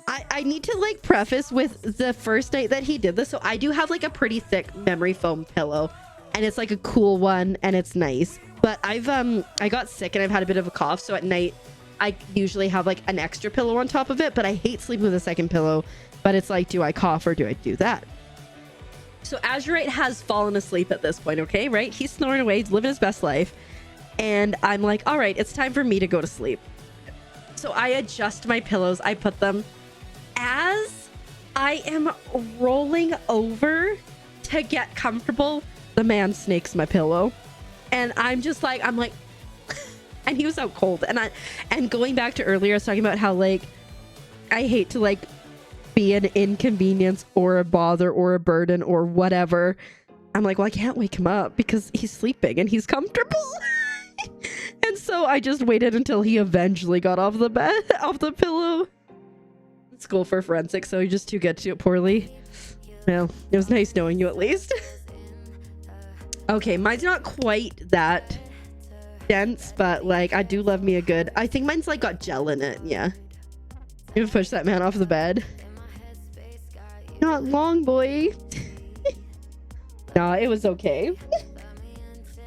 I need to like preface with the first night that he did this. So I do have like a pretty thick memory foam pillow and it's like a cool one and it's nice. But I got sick and I've had a bit of a cough. So at night I usually have like an extra pillow on top of it, but I hate sleeping with a second pillow. But it's like, do I cough or do I do that? So Azurite has fallen asleep at this point, okay, right? He's snoring away, he's living his best life. And I'm like, all right, it's time for me to go to sleep. So I adjust my pillows. I put them as I am rolling over to get comfortable. The man snakes my pillow. And I'm just like, and he was out cold. And going back to earlier, I was talking about how like, I hate to like be an inconvenience or a bother or a burden or whatever. I'm like, well, I can't wake him up because he's sleeping and he's comfortable. And so I just waited until he eventually got off the bed, off the pillow. It's school for forensics, so you're just too good to do it poorly. Well, it was nice knowing you at least. Okay, mine's not quite that dense, but like I do love me a good. I think mine's like got gel in it. Yeah. You push that man off the bed. No, not long, boy. Nah, it was okay.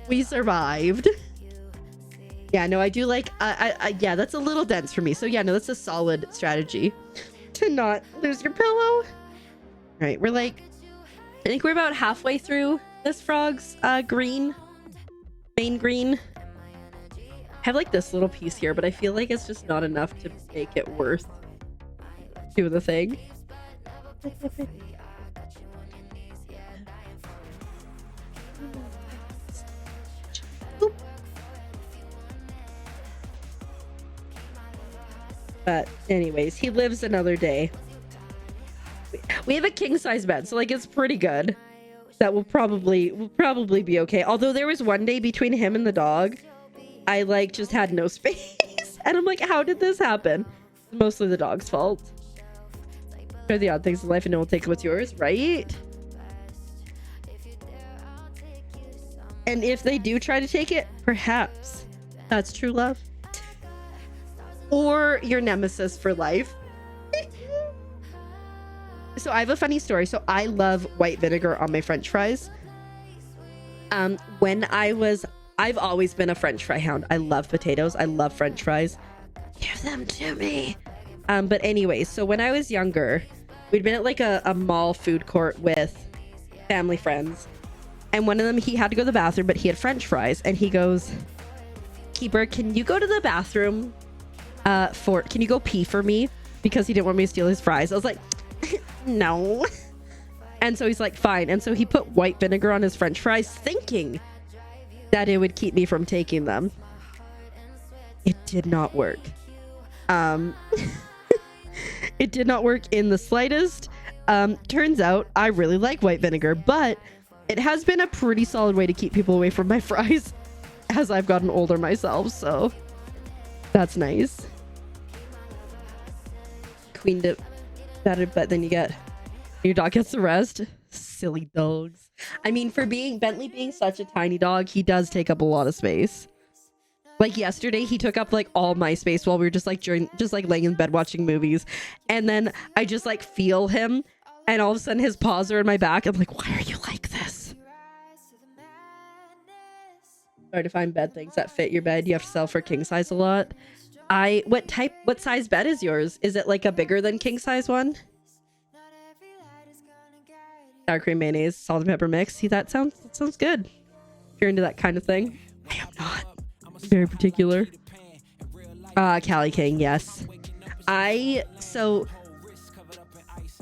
We survived. Yeah, no, I do like, yeah, that's a little dense for me. So yeah, no, that's a solid strategy to not lose your pillow. All right, we're like, I think we're about halfway through this frog's green, main green. I have like this little piece here, but I feel like it's just not enough to make it worth doing the thing. But anyways, he lives another day. We have a king size bed, so like it's pretty good. That will probably be okay. Although there was one day between him and the dog, I like just had no space. And I'm like, how did this happen? Mostly the dog's fault. They're the odd things in life and no one will take what's yours, right? And if they do try to take it, perhaps that's true love. Or your nemesis for life. So I have a funny story. So I love white vinegar on my French fries. I've always been a French fry hound. I love potatoes. I love French fries. Give them to me. But anyways, so when I was younger, we'd been at like a mall food court with family friends. And one of them, he had to go to the bathroom, but he had French fries. And he goes, Keeper, can you go to the bathroom? Can you go pee for me? Because he didn't want me to steal his fries. I was like, no. And so he's like, fine. And so he put white vinegar on his French fries, thinking that it would keep me from taking them. It did not work. It did not work in the slightest. Turns out I really like white vinegar, but it has been a pretty solid way to keep people away from my fries as I've gotten older myself. So that's nice. Queened it better, but then your dog gets the rest. Silly dogs. I mean, for Bentley being such a tiny dog, he does take up a lot of space. Like yesterday, he took up like all my space while we were just laying in bed watching movies. And then I just like feel him, and all of a sudden his paws are in my back. I'm like, why are you like this? Hard to find bed things that fit your bed. You have to sell for king size a lot. What size bed is yours? Is it like a bigger than king size one? Sour cream mayonnaise, salt and pepper mix. See, that sounds good. If you're into that kind of thing. I am not. Very particular. Cali King, yes. I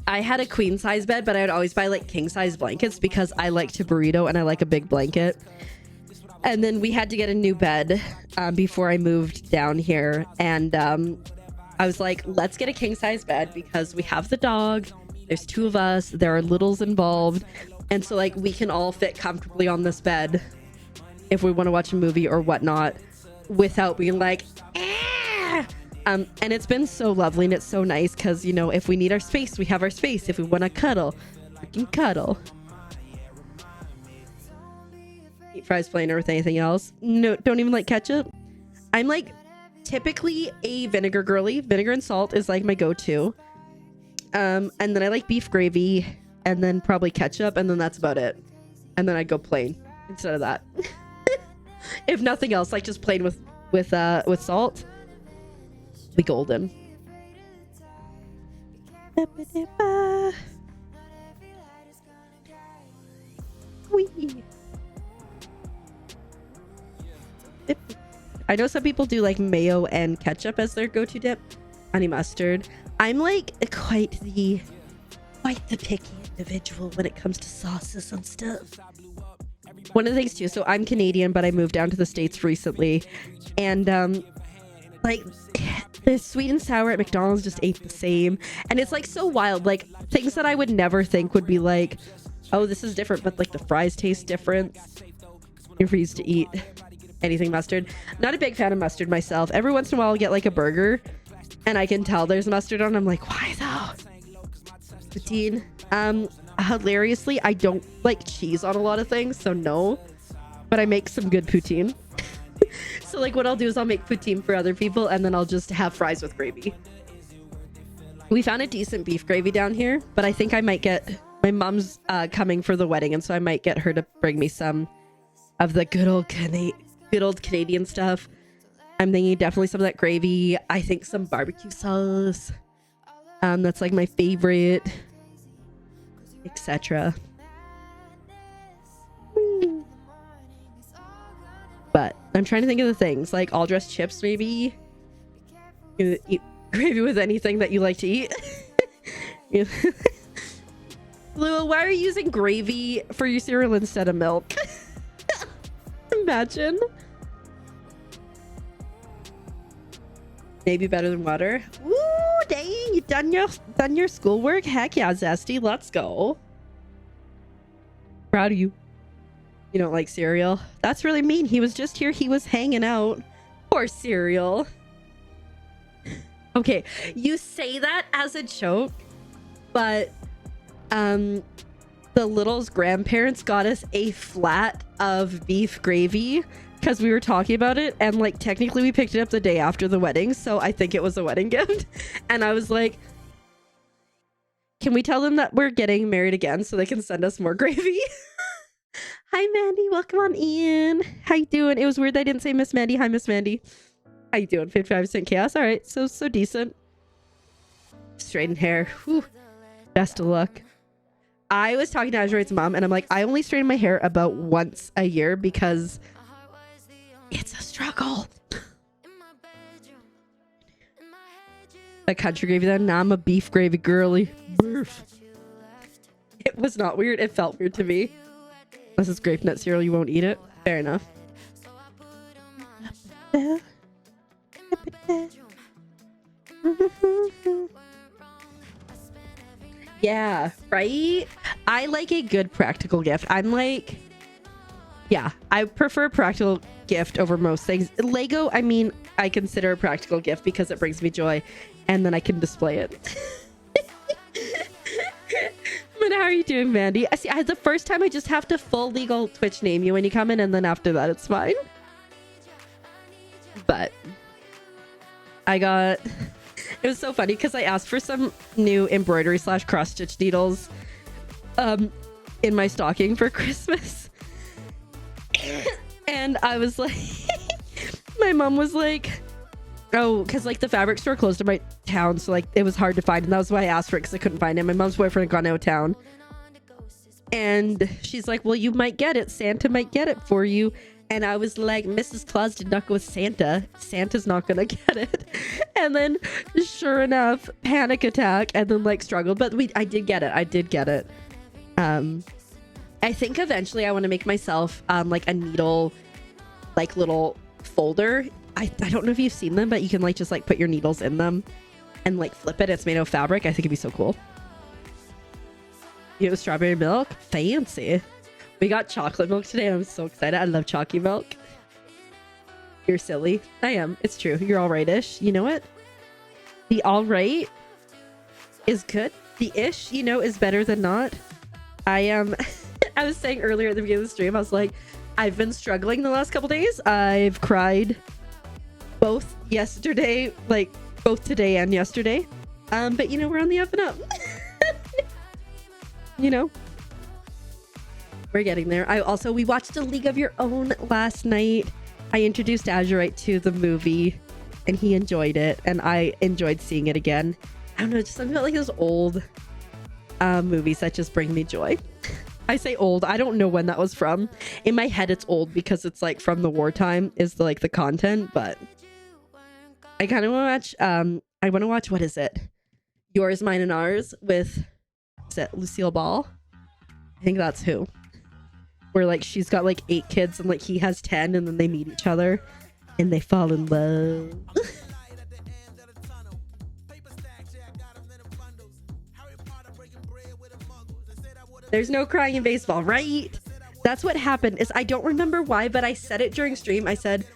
had a queen size bed, but I would always buy like king size blankets because I like to burrito and I like a big blanket. And then we had to get a new bed before I moved down here. And I was like, let's get a king size bed because we have the dog. There's two of us. There are littles involved. And so like we can all fit comfortably on this bed if we want to watch a movie or whatnot without being like, ah! And it's been so lovely and it's so nice because, you know, if we need our space, we have our space. If we want to cuddle, we can cuddle. Eat fries plain or with anything else. No, don't even like ketchup. I'm like typically a vinegar girly. Vinegar and salt is like my go-to. And then I like beef gravy and then probably ketchup and then that's about it. And then I go plain instead of that. If nothing else, like just plain with salt. Be golden. Wee. I know some people do like mayo and ketchup as their go-to dip. Honey mustard. I'm like quite the picky individual when it comes to sauces and stuff. One of the things too, so I'm Canadian, but I moved down to the States recently, and like the sweet and sour at McDonald's just ain't the same, and it's like so wild. Like things that I would never think would be like, oh, this is different, but like the fries taste different. You're free to eat anything mustard. Not a big fan of mustard myself. Every once in a while I'll get like a burger and I can tell there's mustard on. I'm like, why though? Poutine. Hilariously, I don't like cheese on a lot of things, so no. But I make some good poutine. So like what I'll do is I'll make poutine for other people and then I'll just have fries with gravy. We found a decent beef gravy down here, but I think I might get... My mom's coming for the wedding, and so I might get her to bring me some of the good old Canadian stuff. I'm thinking definitely some of that gravy. I think some barbecue sauce. That's like my favorite, etc. But I'm trying to think of the things like all dressed chips, maybe. You eat gravy with anything that you like to eat. Lua, why are you using gravy for your cereal instead of milk? Imagine. Maybe better than water. Ooh, dang, you done your schoolwork? Heck yeah, Zesty, let's go. Proud of you. You don't like cereal? That's really mean. He was just here. He was hanging out. Poor cereal. Okay, you say that as a joke, but the little's grandparents got us a flat of beef gravy because we were talking about it, and like technically we picked it up the day after the wedding, so I think it was a wedding gift. And I was like, can we tell them that we're getting married again so they can send us more gravy? Hi Mandy, welcome on in. How you doing? It was weird that I didn't say Miss Mandy. Hi Miss Mandy. How you doing? 55% chaos. All right, so decent. Straightened hair. Whew. Best of luck. I was talking to Azurite's mom, and I'm like, I only straighten my hair about once a year because it's a struggle. A country gravy then? Nah, I'm a beef gravy girly. Burf. It was not weird. It felt weird to me. Unless it's grape nut cereal, you won't eat it. Fair enough. Yeah, right? I like a good practical gift. I'm like, yeah, I prefer a practical gift over most things. Lego, I mean, I consider a practical gift because it brings me joy, and then I can display it. But how are you doing, Mandy? I see. The first time I just have to full legal Twitch name you when you come in, and then after that, it's fine. But I got... It was so funny because I asked for some new embroidery / cross stitch needles in my stocking for Christmas. And I was like, my mom was like, oh, because like the fabric store closed in my town, so like it was hard to find, and that was why I asked for it because I couldn't find it. My mom's boyfriend had gone out of town, and she's like, well, you might get it. Santa might get it for you. And I was like, Mrs. Claus did not go with Santa. Santa's not gonna get it. And then, sure enough, panic attack, and then like struggled. But I did get it. I did get it. I think eventually I want to make myself like a needle, like little folder. I don't know if you've seen them, but you can like just like put your needles in them and like flip it. It's made of fabric. I think it'd be so cool. You have strawberry milk? Fancy. We got chocolate milk today, and I'm so excited. I love chalky milk. You're silly. I am. It's true. You're all right-ish. You know what? The all right is good. The ish, you know, is better than not. I am... I was saying earlier at the beginning of the stream, I was like, I've been struggling the last couple days. I've cried both yesterday, like both today and yesterday. But, you know, we're on the up and up. You know? We're getting there. We watched A League of Your Own last night. I introduced Azurite to the movie, and he enjoyed it, and I enjoyed seeing it again. I don't know, just something about like those old movies that just bring me joy. I say old. I don't know when that was from. In my head, it's old because it's like from the wartime is the content, but I kind of want to watch. I want to watch, what is it? Yours, Mine, and Ours with, is it Lucille Ball? I think that's who. Where like she's got like 8 kids and like he has 10, and then they meet each other and they fall in love. There's no crying in baseball, right? That's what happened. Is I don't remember why, but I said it during stream. I said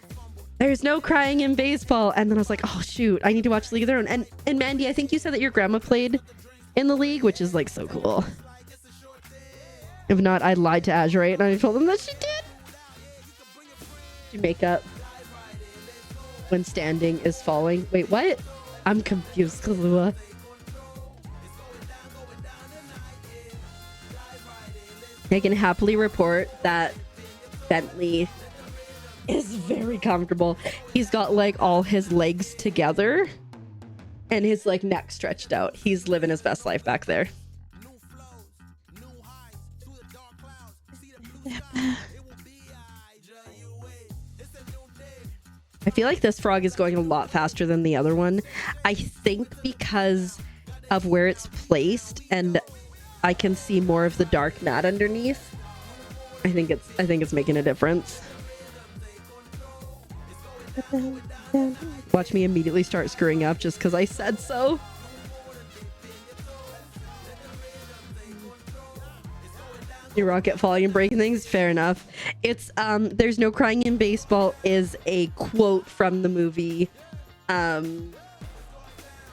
there's no crying in baseball, and then I was like, oh shoot, I need to watch League of Their Own. And Mandy, I think you said that your grandma played in the league, which is like so cool. If not, I lied to Azurite and I told them that she did. She make up when standing is falling. Wait, what? I'm confused, Kalua. I can happily report that Bentley is very comfortable. He's got like all his legs together and his like neck stretched out. He's living his best life back there. I feel like this frog is going a lot faster than the other one. I think because of where it's placed and I can see more of the dark mat underneath. I think it's making a difference. Watch me immediately start screwing up just because I said so. You rocket falling and breaking things. Fair enough. It's there's no crying in baseball is a quote from the movie A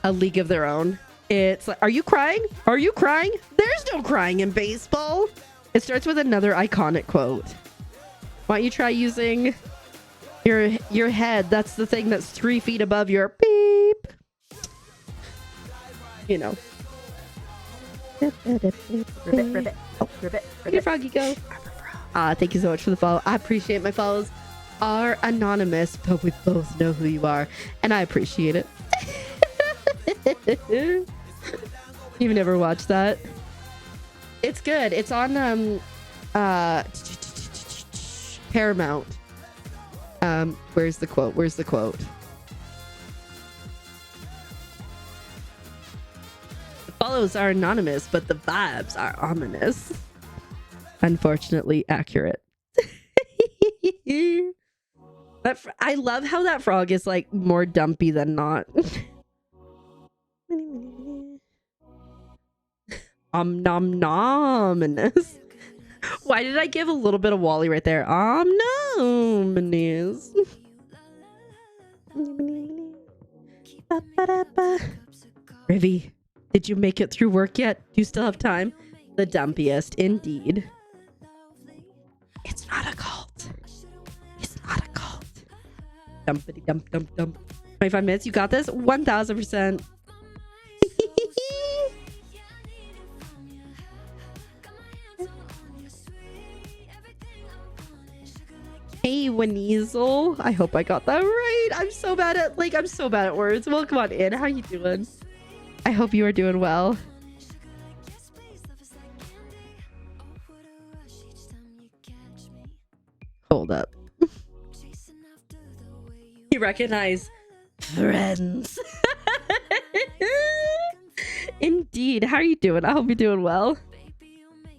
League of Their Own. It's like, are you crying? Are you crying? There's no crying in baseball. It starts with another iconic quote. Why don't you try using your head? That's the thing that's 3 feet above your beep. You know. Ribbit. Oh, ribbit. Here, Froggy, go. Thank you so much for the follow. I appreciate my follows are anonymous, but we both know who you are, and I appreciate it. You've never watched that? It's good. It's on Paramount. Where's the quote? Where's the quote? The follows are anonymous, but the vibes are ominous. Unfortunately accurate. I love how that frog is like more dumpy than not. Nom nominous. Why did I give a little bit of Wally right there? Nominous. Rivy, did you make it through work yet? Do you still have time? The dumpiest, indeed. It's not a cult. It's not a cult. Dumpity dump dump dump. 25 minutes. You got this. 1000%. Hey, Weneasel. I hope I got that right. I'm so bad at words. Welcome on in. How you doing? I hope you are doing well. Hold up. You recognize friends. Indeed. How are you doing? I hope you're doing well.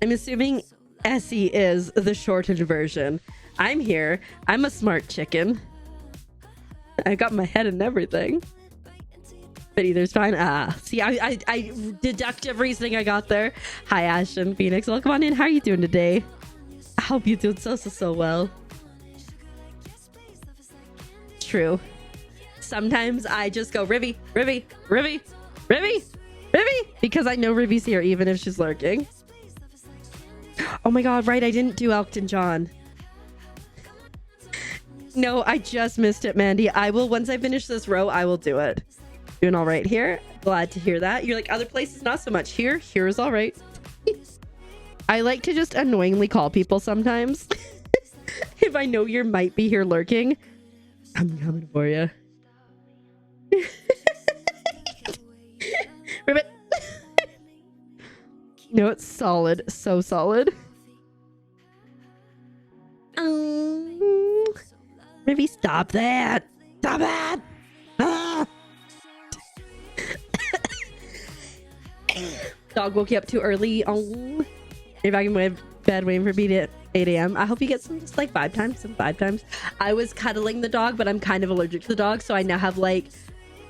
I'm assuming Essie is the shortened version. I'm here. I'm a smart chicken. I got my head and everything. But either's fine. See, I deductive reasoning I got there. Hi, Ashton Phoenix. Welcome on in. How are you doing today? I hope you're doing so well. True. Sometimes I just go Rivy, because I know Rivy's here, even if she's lurking. Oh my god, right, I didn't do Elton John. No, I just missed it, Mandy. I will, once I finish this row, I will do it. Doing all right here. Glad to hear that. You're like, other places, not so much. Here is all right. I like to just annoyingly call people sometimes. If I know you might be here lurking, I'm coming for you. Ribbit. No, it's solid. So solid. Maybe stop that. Stop it. Ah. Dog woke you up too early. Oh, maybe I can bed waiting for me at 8 a.m. I hope you get some just like 5 times. I was cuddling the dog, but I'm kind of allergic to the dog, so I now have like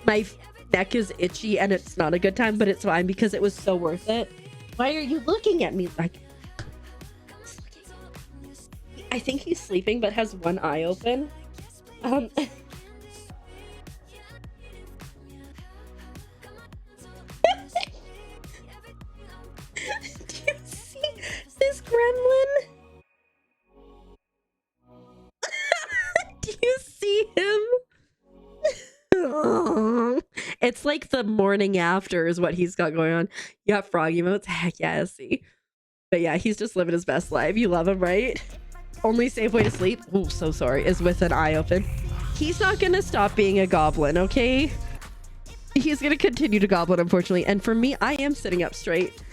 my neck is itchy and it's not a good time, but it's fine because it was so worth it. Why are you looking at me like? I think he's sleeping but has one eye open. Do you see this gremlin? Do you see him? Oh, it's like the morning after is what he's got going on. You got frog emotes? Heck yeah, I see. But yeah, he's just living his best life. You love him, right? Only safe way to sleep, oh, so sorry, is with an eye open. He's not gonna stop being a goblin, okay? He's gonna continue to goblin, unfortunately. And for me, I am sitting up straight.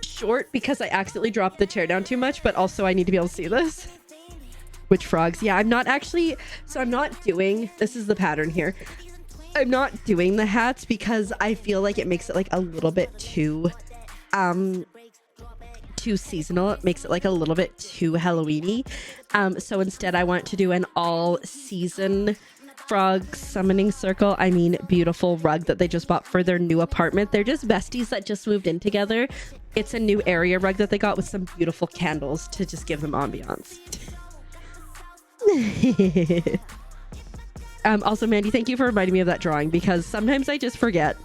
Short because I accidentally dropped the chair down too much, but also I need to be able to see this. Which frogs? Yeah, I'm not actually, so I'm not doing, this is the pattern here. I'm not doing the hats because I feel like it makes it like a little bit too seasonal. It makes it like a little bit too Halloween-y. So instead I want to do an all season frog summoning circle. I mean, beautiful rug that they just bought for their new apartment. They're just besties that just moved in together. It's a new area rug that they got with some beautiful candles to just give them ambiance. Also, Mandy, thank you for reminding me of that drawing because sometimes I just forget.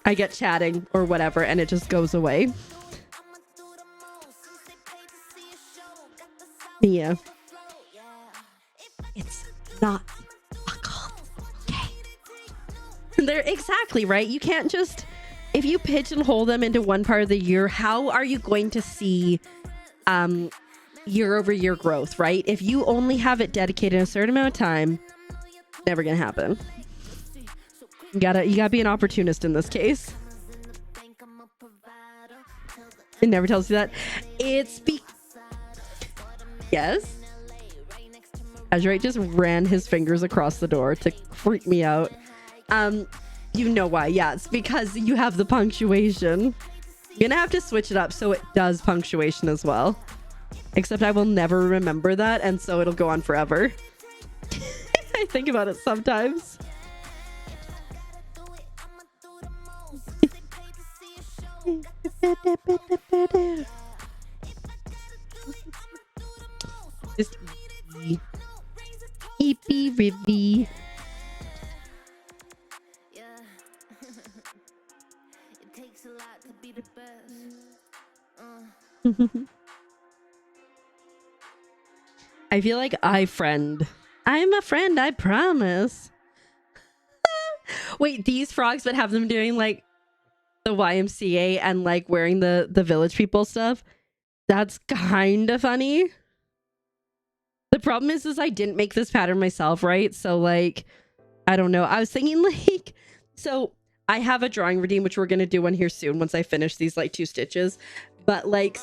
I get chatting or whatever and it just goes away. Yeah. It's not a cult. Okay. They're exactly right. You can't just, if you pigeonhole them into one part of the year, how are you going to see year over year growth, right? If you only have it dedicated a certain amount of time, never gonna happen. You gotta be an opportunist in this case. It never tells you that. Yes. Azurite just ran his fingers across the door to freak me out. You know why? Yeah, it's because you have the punctuation. You're gonna have to switch it up so it does punctuation as well. Except I will never remember that, and so it'll go on forever. I think about it sometimes. Just eepy ribby. It takes a lot to be the best. I feel like I'm a friend, I promise. Wait, these frogs that have them doing like the YMCA and like wearing the village people stuff, that's kind of funny. The problem is I didn't make this pattern myself, right? So like, I don't know. I was thinking like, so I have a drawing routine, which we're going to do one here soon once I finish these like 2 stitches. But like,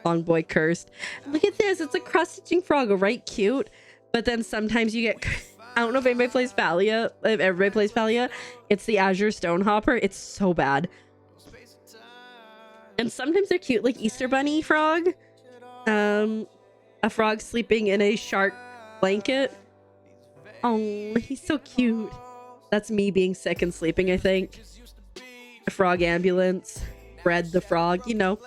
long boy cursed. Look at this. It's a cross-stitching froggo, right? Cute. But then sometimes you get, I don't know if anybody plays Palia, if everybody plays Palia. It's the Azure Stonehopper. It's so bad. And sometimes they're cute, like Easter Bunny frog. A frog sleeping in a shark blanket. Oh, he's so cute. That's me being sick and sleeping, I think. A frog ambulance. Fred the frog, you know.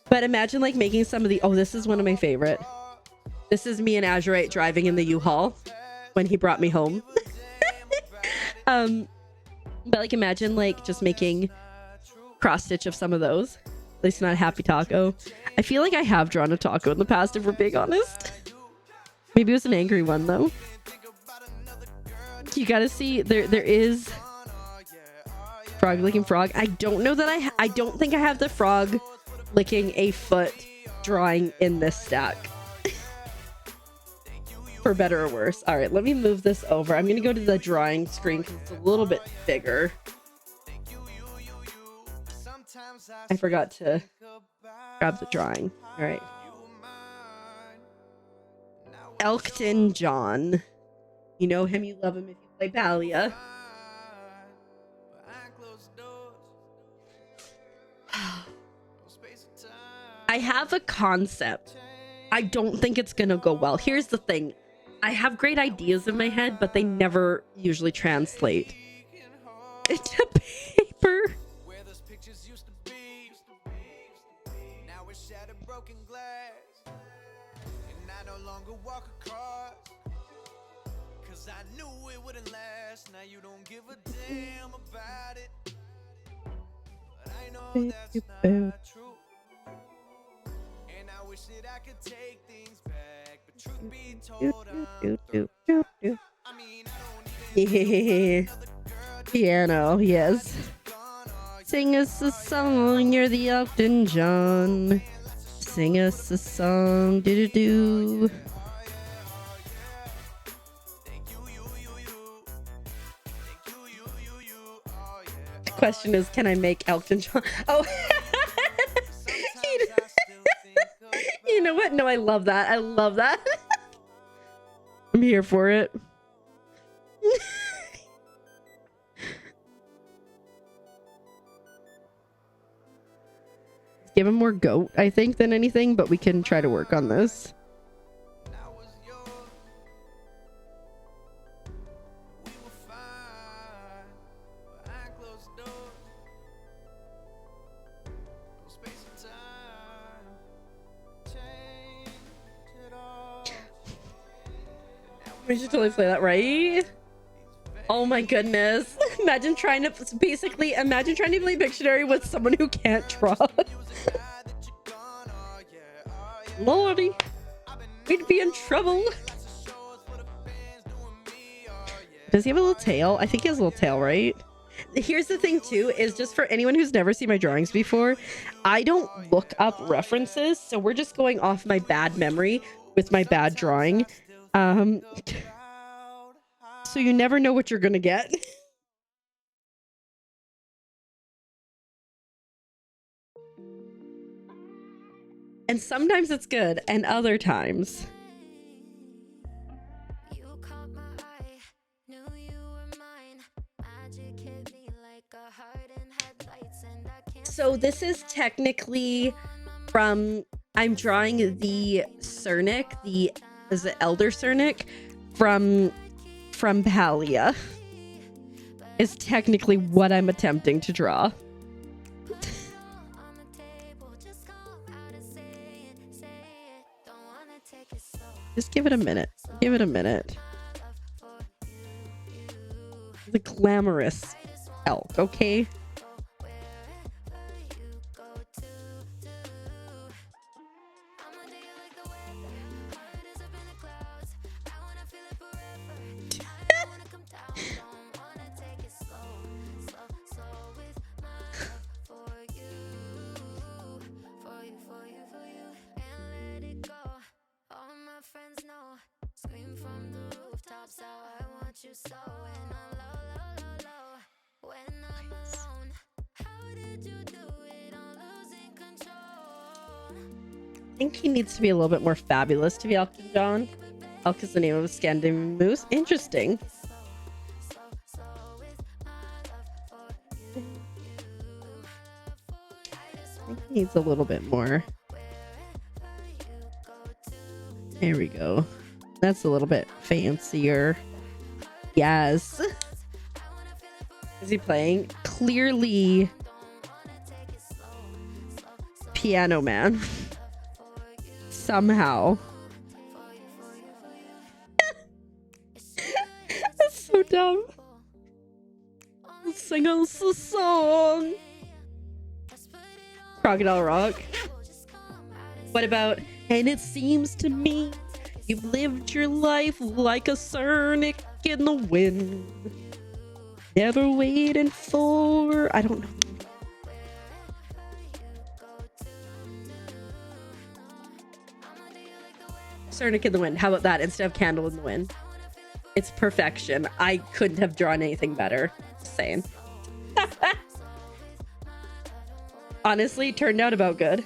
But imagine like making some of the, oh, this is one of my favorite. This is me and Azurite driving in the U-Haul when he brought me home. But like imagine like just making cross stitch of some of those. At least not a happy taco. I feel like I have drawn a taco in the past, if we're being honest. Maybe it was an angry one though. You gotta see, there is frog licking frog. I don't know that I don't think I have the frog licking a foot drawing in this stack. For better or worse. All right, let me move this over. I'm gonna go to the drawing screen because it's a little bit bigger. I forgot to grab the drawing. All right. Elkton John. You know him, you love him if you play Palia. I have a concept. I don't think it's gonna go well. Here's the thing. I have great ideas in my head, but they never usually translate into paper. Yeah. Piano, yes. Sing us a song, you're the Elton John. Sing us a song, do-do-do. The question is, can I make Elton John? Oh, you know what? No, I love that. I love that. I'm here for it. Give him more goat, I think, than anything, but we can try to work on this. We should totally play that, right? Oh my goodness. Imagine trying to play Pictionary with someone who can't draw. Lordy, we'd be in trouble. Does he have a little tail? I think he has a little tail, right? Here's the thing too, is just for anyone who's never seen my drawings before, I don't look up references, so we're just going off my bad memory with my bad drawing. So you never know what you're gonna get. And sometimes it's good, and other times. So this is technically from, I'm drawing the Cernic, is it Elder Cernic from Palia is technically what I'm attempting to draw. Just give it a minute. Give it a minute. The glamorous elk, okay? I think he needs to be a little bit more fabulous to be Elton John. Elk is the name of a Scandinavian moose. Interesting. I think he needs a little bit more. There we go. That's a little bit fancier. Yes. Is he playing? Clearly Piano Man. Somehow. That's so dumb. Sing us a song. Crocodile Rock. What about, and it seems to me you've lived your life like a Cernic in the wind. Never waiting for, I don't know. Cernic in the wind. How about that instead of Candle in the Wind? It's perfection. I couldn't have drawn anything better. Just saying. Honestly, it turned out about good.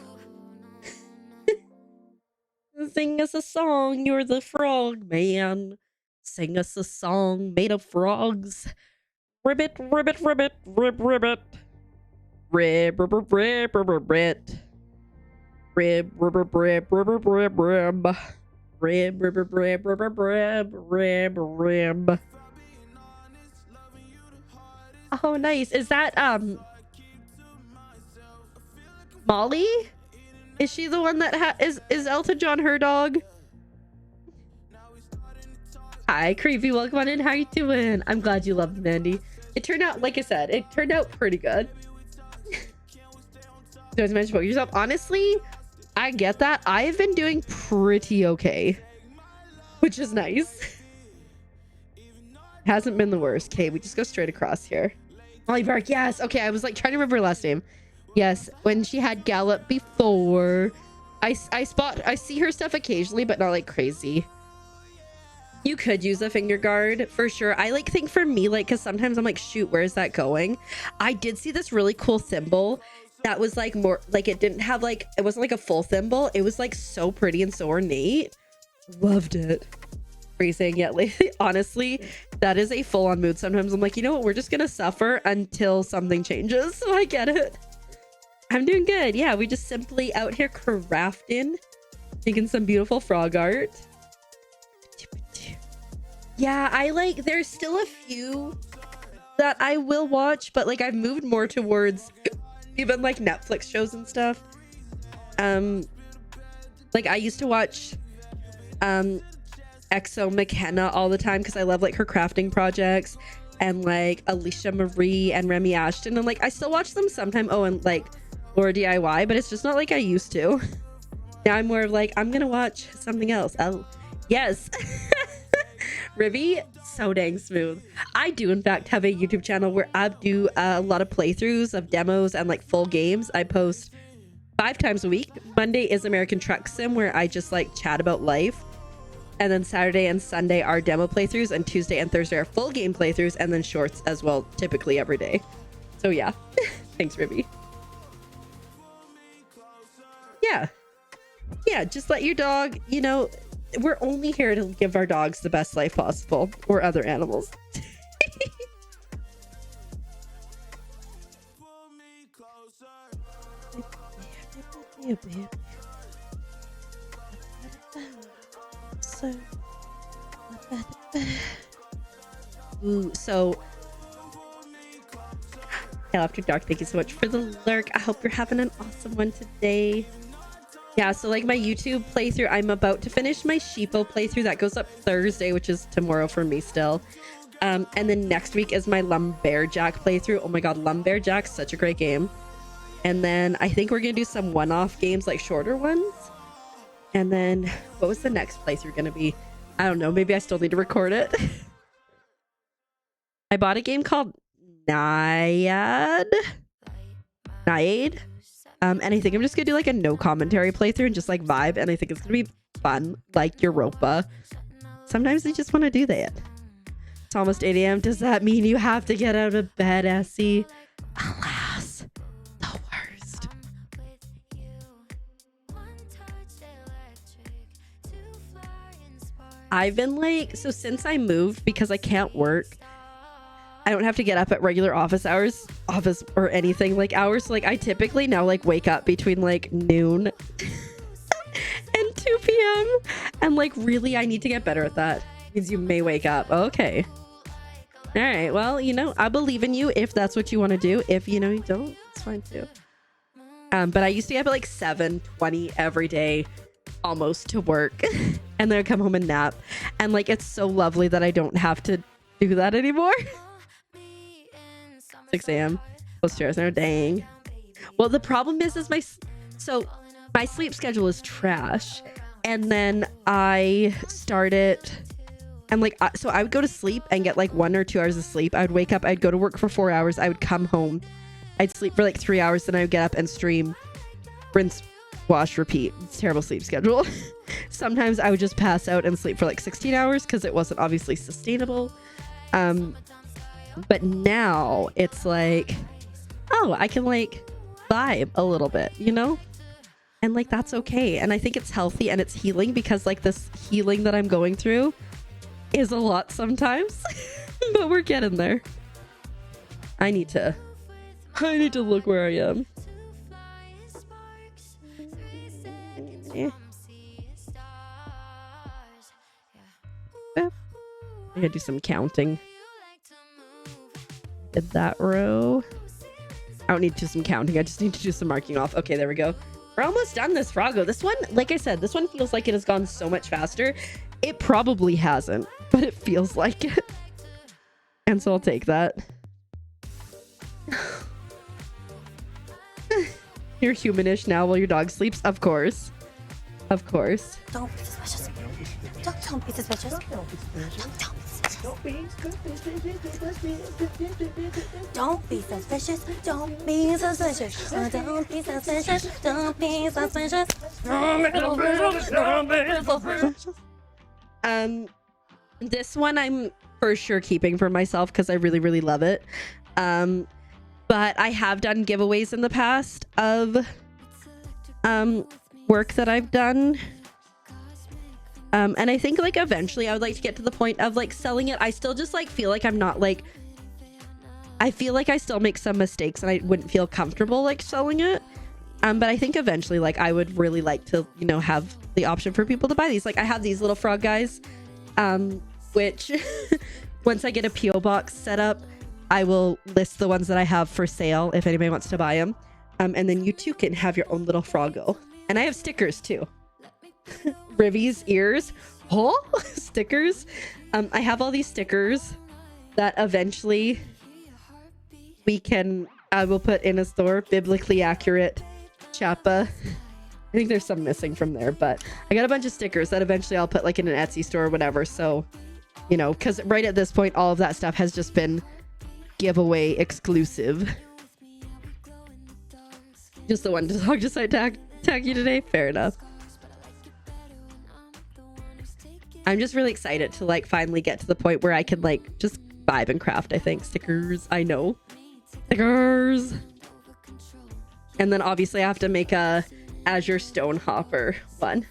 Sing us a song, you're the frog man. Sing us a song made of frogs. Ribbit, ribbit, ribbit, rib, ribbit. Rib, rib, rib, rib, rib, ribbit. Rib, rib, rib, rib, rib, rib, rib. Rib, rib, rib, rib, rib, rib, rib, rib. Oh, nice. Is that Molly? Is she the one that is Elton John her dog? Hi, Creepy. Welcome on in. How you doing? I'm glad you loved Mandy. It turned out, like I said, it turned out pretty good. Don't mention about yourself. Honestly, I get that. I've been doing pretty okay, which is nice. Hasn't been the worst. Okay, we just go straight across here. Molly Burke, yes. Okay, I was like trying to remember her last name. Yes, when she had Gallop before. I see her stuff occasionally, but not like crazy. You could use a finger guard for sure. I like think for me, like, because sometimes I'm like, shoot, where is that going? I did see this really cool thimble that was like more like it didn't have like it wasn't like a full thimble. It was like so pretty and so ornate. Loved it. Freezing yet lately. Honestly, that is a full-on mood. Sometimes I'm like, you know what? We're just gonna suffer until something changes. So I get it. I'm doing good. Yeah, we just simply out here crafting, making some beautiful frog art. Yeah, I like, there's still a few that I will watch, but like I've moved more towards even like Netflix shows and stuff. Like I used to watch Exo McKenna all the time because I love like her crafting projects, and like Alicia Marie and Remy Ashton, and like I still watch them sometime. Oh, and like Laura DIY, but it's just not like I used to. Now I'm more of like, I'm gonna watch something else. Oh yes. Rivy, so dang smooth. I do in fact have a YouTube channel where I do a lot of playthroughs of demos and like full games. I post 5 times a week. Monday is American Truck Sim, where I just like chat about life, and then Saturday and Sunday are demo playthroughs, and Tuesday and Thursday are full game playthroughs, and then shorts as well, typically every day. So yeah. Thanks, Rivy. Yeah, just let your dog, you know, we're only here to give our dogs the best life possible, or other animals. Ooh, so After Dark, thank you so much for the lurk. I hope you're having an awesome one today. Yeah, so like my YouTube playthrough, I'm about to finish my Sheepo playthrough. That goes up Thursday, which is tomorrow for me still. And then next week is my Lumberjack playthrough. Oh my god, Lumberjack's such a great game. And then I think we're gonna do some one-off games, like shorter ones. And then what was the next playthrough gonna be? I don't know, maybe I still need to record it. I bought a game called Naiad. And I think I'm just gonna do like a no commentary playthrough and just like vibe, and I think it's gonna be fun, like Europa. Sometimes I just want to do that. It's almost 8 a.m. Does that mean you have to get out of bed, Essie? Alas, the worst. I've been like, so since I moved, because I can't work, I don't have to get up at regular office hours, or anything like hours. Like I typically now like wake up between like noon and 2 p.m. And like really I need to get better at that. Means you may wake up. Okay. All right. Well, you know, I believe in you if that's what you want to do. If you know you don't, it's fine too. But I used to get up at like 7:20 every day almost to work and then I'd come home and nap. And like it's so lovely that I don't have to do that anymore. 6 a.m. Close to hours now. Dang. Well, the problem is my sleep schedule is trash, and then I started, and like so I would go to sleep and get like 1 or 2 hours of sleep. I would wake up, I'd go to work for 4 hours, I would come home, I'd sleep for like 3 hours, then I would get up and stream, rinse, wash, repeat. It's a terrible sleep schedule. Sometimes I would just pass out and sleep for like 16 hours because it wasn't obviously sustainable. But now it's like, oh, I can like vibe a little bit, you know? And like, that's okay. And I think it's healthy and it's healing, because like this healing that I'm going through is a lot sometimes, but we're getting there. I need to look where I am. I gotta do some counting. Did that row. I don't need to do some counting. I just need to do some marking off. Okay, there we go. We're almost done this Froggo. This one, like I said, this one feels like it has gone so much faster. It probably hasn't, but it feels like it. And so I'll take that. You're humanish now while your dog sleeps? Of course. Of course. Don't be suspicious. Don't Don't be suspicious. Don't be suspicious. Don't be suspicious. Don't be suspicious. Don't be suspicious. Don't be suspicious. This one I'm for sure keeping for myself because I really, really love it. But I have done giveaways in the past of work that I've done. And I think like eventually I would like to get to the point of like selling it. I still just like feel like I'm not like, I feel like I still make some mistakes and I wouldn't feel comfortable like selling it. But I think eventually like I would really like to, you know, have the option for people to buy these. Like I have these little frog guys, which once I get a PO box set up, I will list the ones that I have for sale if anybody wants to buy them. And then you too can have your own little froggo. And I have stickers too. Rivy's ears. Oh, stickers. I have all these stickers that eventually I will put in a store. Biblically accurate Chappa. I think there's some missing from there, but I got a bunch of stickers that eventually I'll put like in an Etsy store or whatever. So, you know, because right at this point, all of that stuff has just been giveaway exclusive. Just the one dog just I tag you today. Fair enough. I'm just really excited to like finally get to the point where I can like just vibe and craft. I think stickers. I know stickers. And then obviously I have to make a Azure Stone Hopper one.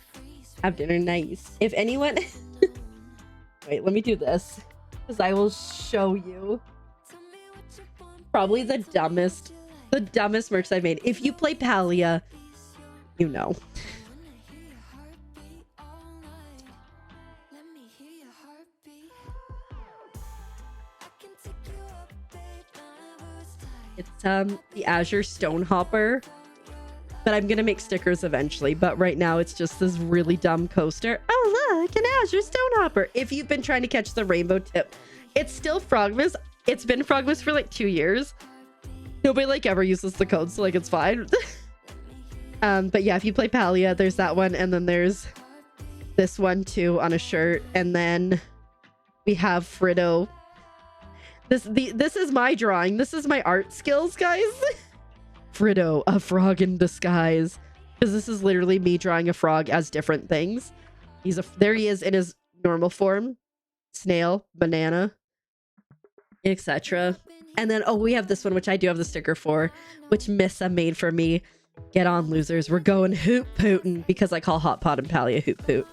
Have dinner nice. If anyone wait, let me do this because I will show you probably the dumbest merch I've made. If you play Palia, you know. It's the Azure Stone Hopper, but I'm gonna make stickers eventually. But right now it's just this really dumb coaster. Oh look, an Azure Stone Hopper. If you've been trying to catch the rainbow tip, it's still Frogmas. It's been Frogmas for like 2 years. Nobody like ever uses the code, so like it's fine. But yeah, if you play Palia, there's that one, and then there's this one too on a shirt, and then we have Fritto. This is my drawing. This is my art skills, guys. Fritto, a frog in disguise, because this is literally me drawing a frog as different things. There he is in his normal form, snail, banana, etc. And then we have this one, which I do have the sticker for, which Missa made for me. Get on, losers. We're going hoot pootin', because I call Hot Pot and Palia hoot poot.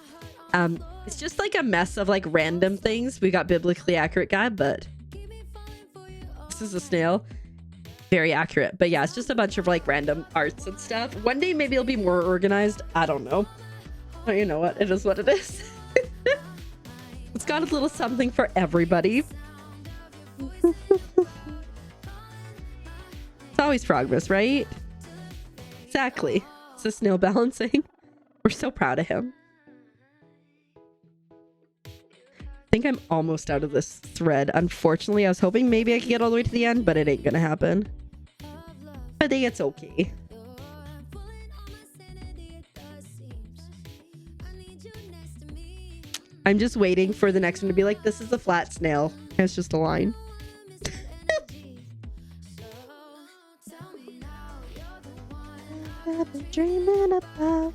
It's just like a mess of like random things. We got biblically accurate guy, but this is a snail. Very accurate. But yeah, it's just a bunch of like random arts and stuff. One day maybe it'll be more organized. I don't know. But you know what? It is what it is. It's got a little something for everybody. It's always Frogmas, right? Exactly. It's a snail balancing. We're so proud of him. I think I'm almost out of this thread. Unfortunately, I was hoping maybe I could get all the way to the end, but it ain't gonna happen. I think it's okay. I'm just waiting for the next one to be like, this is a flat snail. It's just a line. I've been dreaming about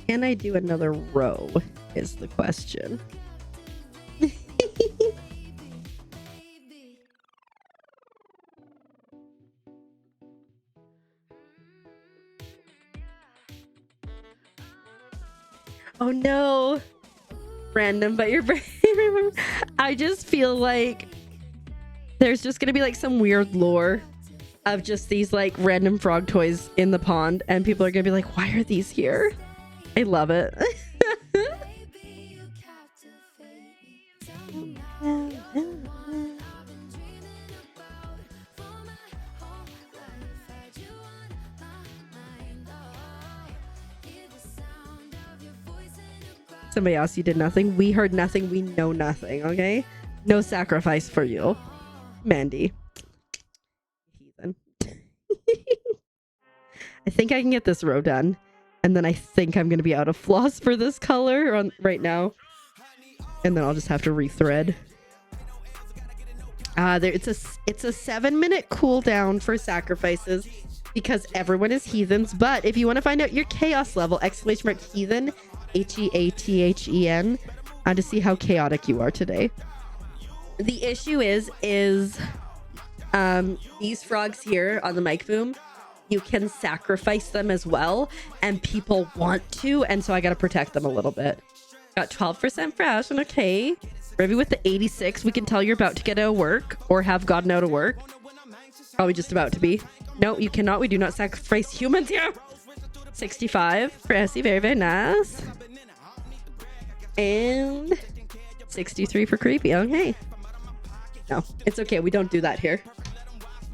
Can I do another row is the question. Oh no. Random, but your brain. I just feel like there's just gonna be like some weird lore of just these like random frog toys in the pond, and people are gonna be like, why are these here? I love it. Somebody else, you did nothing. We heard nothing. We know nothing, okay? No sacrifice for you. Mandy. Heathen. I think I can get this row done. And then I think I'm going to be out of floss for this color right now. And then I'll just have to rethread. It's a 7-minute cooldown for sacrifices because everyone is heathens. But if you want to find out your chaos level, ! heathen, HEATHEN, to see how chaotic you are today. The issue is these frogs here on the mic boom, you can sacrifice them as well, and people want to, and so I got to protect them a little bit. Got 12% fresh, and okay. Rivy with the 86. We can tell you're about to get out of work or have gotten out of work. Probably just about to be. No, you cannot. We do not sacrifice humans here. 65 for Essie. Very, very nice. And 63 for Creepy. Okay. No, it's okay. We don't do that here.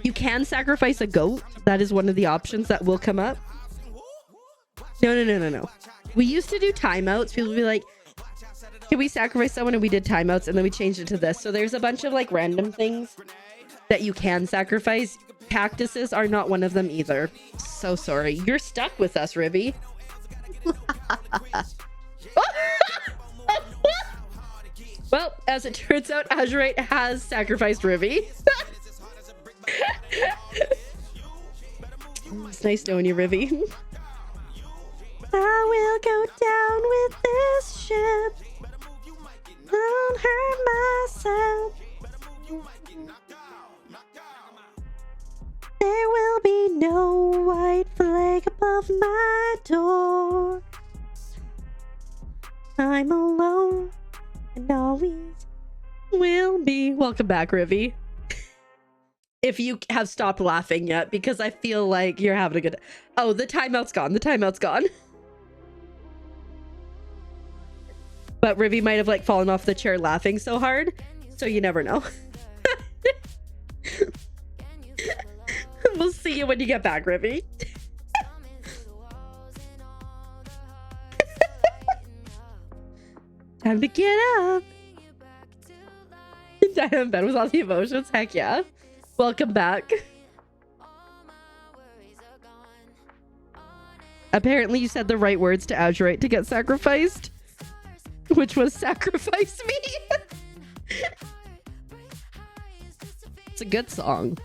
You can sacrifice a goat. That is one of the options that will come up. No. We used to do timeouts. People would be like, can we sacrifice someone? And we did timeouts, and then we changed it to this. So there's a bunch of like random things that you can sacrifice. Cactuses are not one of them either. So sorry. You're stuck with us, Ribby. Well, as it turns out, Azurite has sacrificed Ribby. It's nice knowing you, Ribby. I will go down with this ship. Don't hurt myself. There will be no white flag above my door. I'm alone and always will be. Welcome back, Rivy. If you have stopped laughing yet, because I feel like you're having a good... Oh, the timeout's gone. The timeout's gone. But Rivy might have like fallen off the chair laughing so hard. So you never know. We'll see you when you get back, Rivy. Time to get up. Time in bed with all the emotions. Heck yeah. Welcome back. Apparently you said the right words to Azurite to get sacrificed. Which was sacrifice me. It's a good song.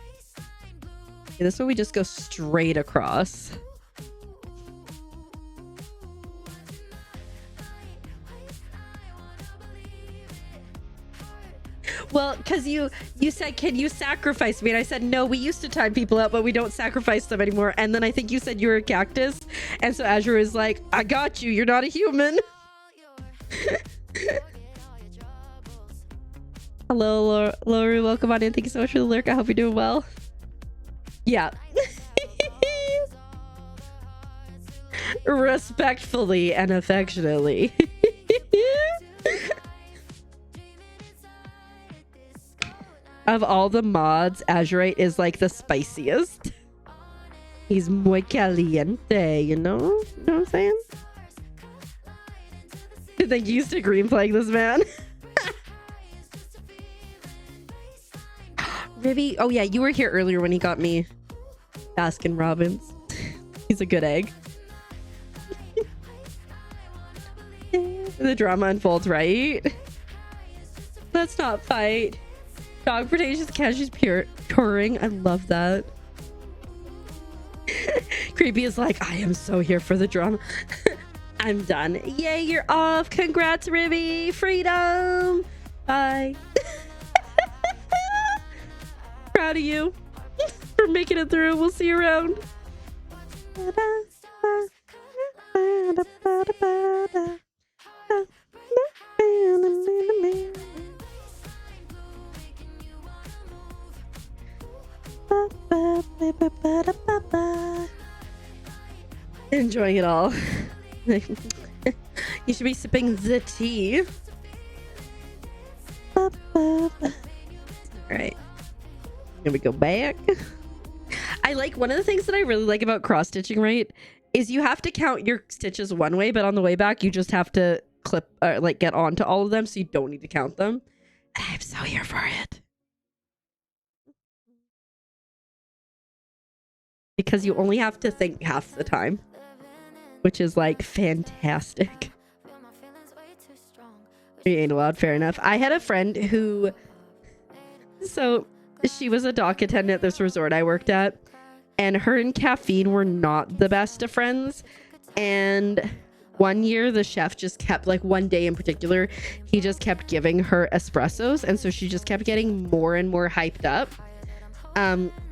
Okay, this one we just go straight across. Well, because you said, can you sacrifice me? And I said, no, we used to time people out, but we don't sacrifice them anymore. And then I think you said you were a cactus. And so Azure is like, I got you. You're not a human. Hello, Lori. Welcome on in. Thank you so much for the lurk. I hope you're doing well. Yeah. Respectfully and affectionately. Of all the mods, Azurite is like the spiciest. He's muy caliente, you know? You know what I'm saying? Thank you to Green playing this man. Rivy, oh yeah, you were here earlier when he got me Baskin Robbins. He's a good egg. The drama unfolds, right? Let's not fight. Dog predations, Cashew's pure touring. I love that. Creepy is like, I am so here for the drama. I'm done. Yay, you're off. Congrats, Ribby. Freedom. Bye. Proud of you for making it through. We'll see you around. Enjoying it all. You should be sipping the tea. All right. Here we go back. I like one of the things that I really like about cross stitching, right, is you have to count your stitches one way, but on the way back you just have to clip or like get onto all of them, so you don't need to count them. And I'm so here for it. Because you only have to think half the time, which is like fantastic. You ain't allowed, fair enough. I had a friend who, so she was a dock attendant at this resort I worked at, and her and caffeine were not the best of friends. And one year the chef just kept, like one day in particular, he just kept giving her espressos, and so she just kept getting more and more hyped up,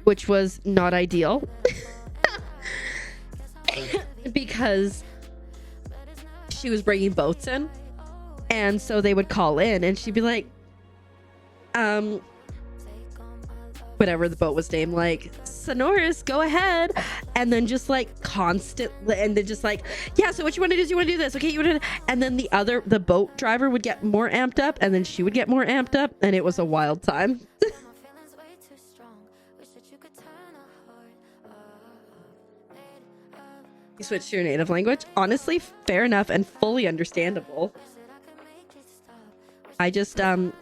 which was not ideal. Because she was bringing boats in, and so they would call in and she'd be like, whatever the boat was named, like, Sonoris, go ahead. And then just like constantly, and then just like, yeah, so what you want to do is you want to do this, okay, you want to, and then the boat driver would get more amped up, and then she would get more amped up, and it was a wild time. You switch to your native language. Honestly, fair enough and fully understandable. I just thank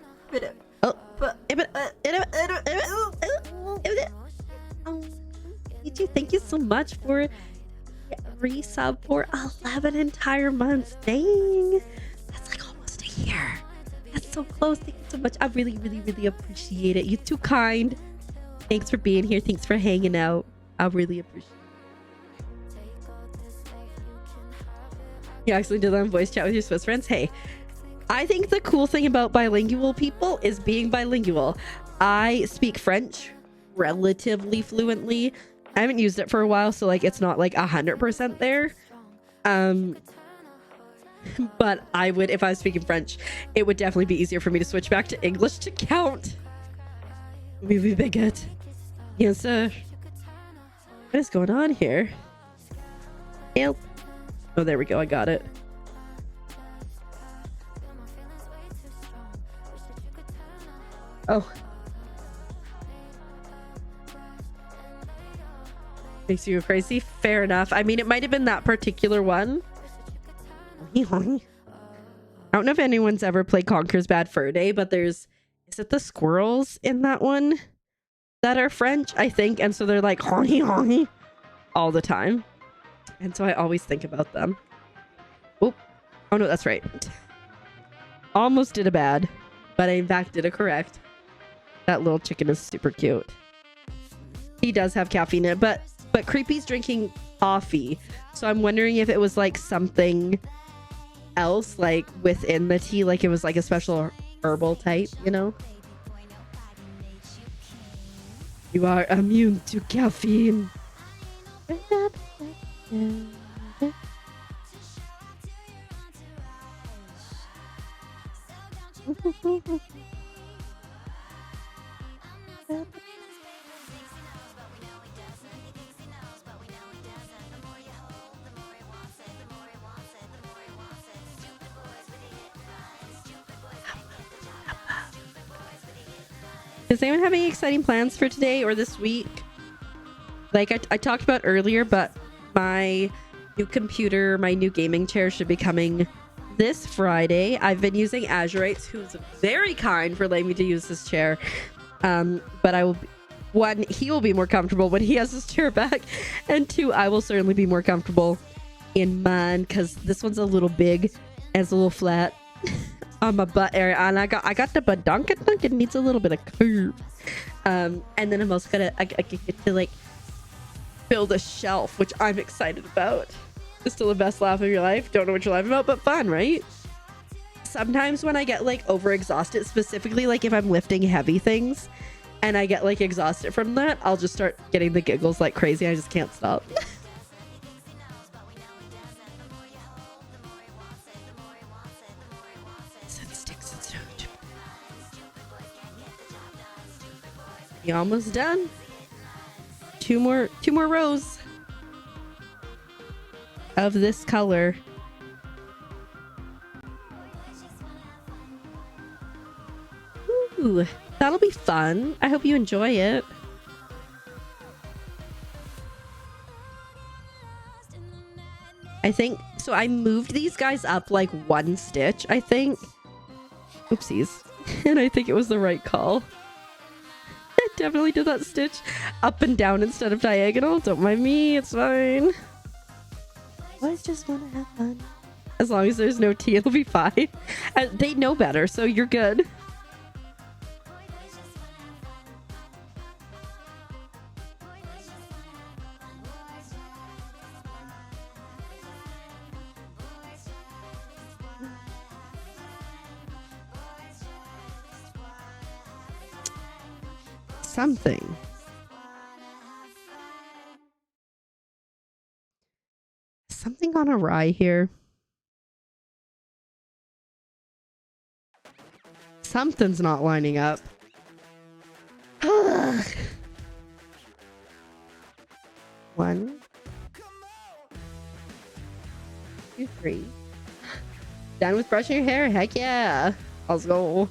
you so much for resub for 11 entire months. Dang, that's like almost a year. That's so close. Thank you so much. I really, really, really appreciate it. You're too kind. Thanks for being here. Thanks for hanging out. I really appreciate it. You actually did that on voice chat with your Swiss friends? Hey, I think the cool thing about bilingual people is being bilingual. I speak French relatively fluently. I haven't used it for a while, so like it's not like 100% there. But I would, if I was speaking French, it would definitely be easier for me to switch back to English to count. Oui, oui, baguette. Yes, sir. What is going on here? Help. Oh, there we go. I got it. Oh. Makes you crazy? Fair enough. I mean, it might have been that particular one. I don't know if anyone's ever played Conker's Bad Fur Day, but is it the squirrels in that one that are French, I think? And so they're like honey honey all the time. And so I always think about them. Oh no, that's right. Almost did a bad, but I in fact did a correct. That little chicken is super cute. He does have caffeine in it, but Creepy's drinking coffee. So I'm wondering if it was like something else, like within the tea, like it was like a special herbal type, you know? You are immune to caffeine. Does anyone have any exciting plans for today or this week? Like I talked about earlier, but my new computer, my new gaming chair should be coming this Friday. I've been using Azurites, who's very kind for letting me to use this chair. But I will, one, he will be more comfortable when he has his chair back, and two, I will certainly be more comfortable in mine because this one's a little big and it's a little flat on my butt area, and I got the badunk. It needs a little bit of curve. And then I'm also gonna I get to like build a shelf, which I'm excited about. It's still the best laugh of your life. Don't know what you're laughing about, but fun, right? Sometimes when I get like over exhausted, specifically like if I'm lifting heavy things and I get like exhausted from that, I'll just start getting the giggles like crazy. I just can't stop. You almost done? Two more rows of this color. Ooh, that'll be fun. I hope you enjoy it. I think so. I moved these guys up like 1 stitch, I think. Oopsies. And I think it was the right call. I definitely did that stitch up and down instead of diagonal. Don't mind me, it's fine. I just want to have fun. As long as there's no T, it'll be fine. They know better, so you're good. Something. Something gone awry here. Something's not lining up. One, 2, 3. Done with brushing your hair? Heck yeah. Let's go.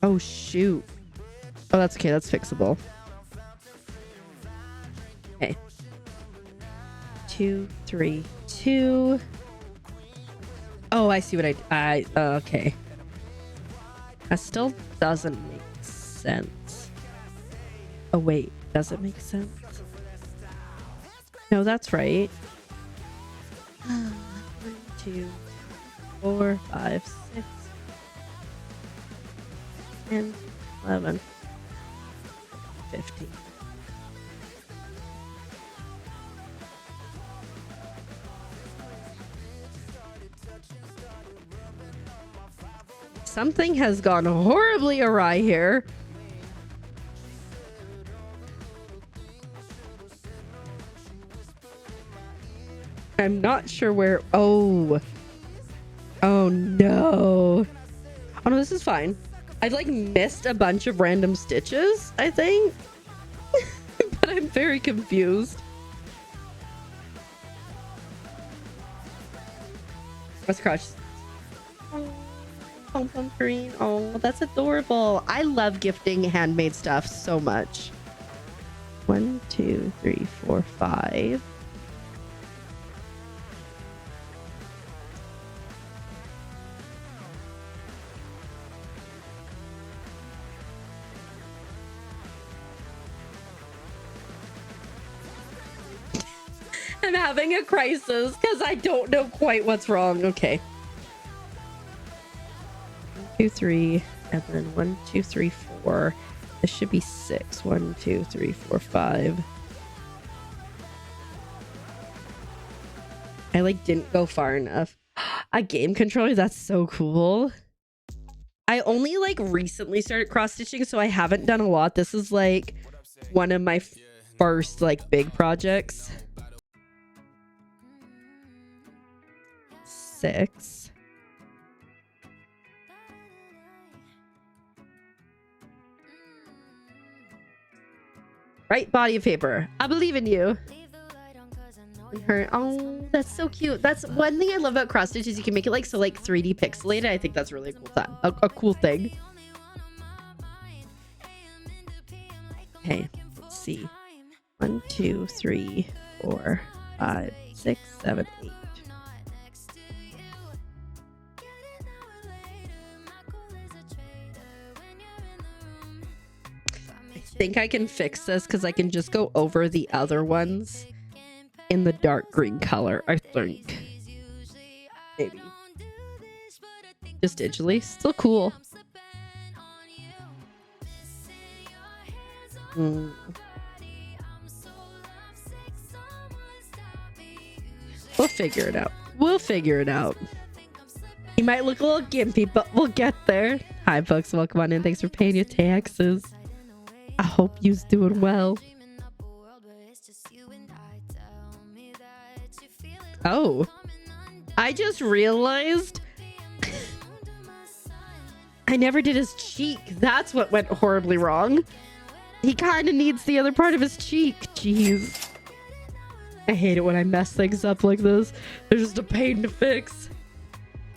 Oh, shoot. Oh, that's okay. That's fixable. Okay. 2, 3, 2. Oh, I see what I okay. That still doesn't make sense. Oh, wait. Does it make sense? No, that's right. 1, 2, 4, 5, 6, 10, 11, 15. Something has gone horribly awry here. I'm not sure where. Oh no. Oh no, this is fine. I've like missed a bunch of random stitches, I think. But I'm very confused. Let's crush. Pom pom green. Oh, that's adorable. I love gifting handmade stuff so much. 1, 2, 3, 4, 5. I'm having a crisis because I don't know quite what's wrong. Okay. 2, 3, and then 1, 2, 3, 4. This should be 6. 1, 2, 3, 4, 5. I like didn't go far enough. A game controller, that's so cool. I only like recently started cross stitching, so I haven't done a lot. This is like one of my first like big projects. 6. Right, body of paper. I believe in you. Her. Oh, that's so cute. That's one thing I love about cross stitch is you can make it like so like 3D pixelated. I think that's really a cool time. A cool thing. Okay, let's see. 1, 2, 3, 4, 5, 6, 7, 8. I think I can fix this because I can just go over the other ones in the dark green color, I think. Maybe. Just digitally. Still cool. We'll figure it out. We'll figure it out. You might look a little gimpy, but we'll get there. Hi, folks. Welcome on in. Thanks for paying your taxes. I hope you's doing well. Oh, I just realized I never did his cheek. That's what went horribly wrong. He kind of needs the other part of his cheek. Jeez. I hate it when I mess things up like this. They're just a pain to fix.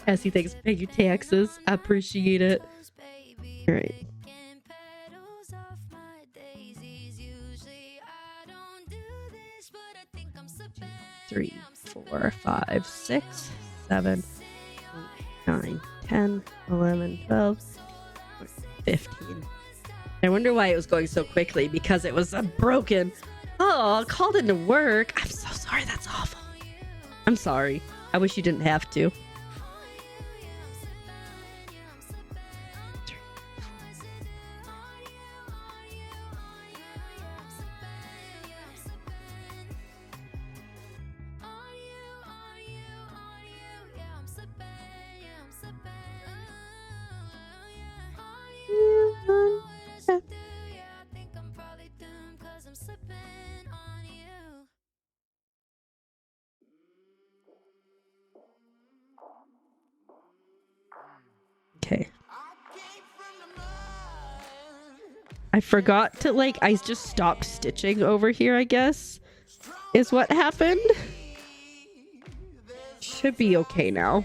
Essie, thanks for paying your taxes. I appreciate it. All right. 2, 3, 4, 5, 6, 7, 8, 9, 10, 11, 12, 15. I wonder why it was going so quickly, because it was a broken. Oh, called into work. I'm so sorry. That's awful. I'm sorry. I wish you didn't have to. Okay. I forgot to I just stopped stitching over here, I guess, is what happened. Should be okay now.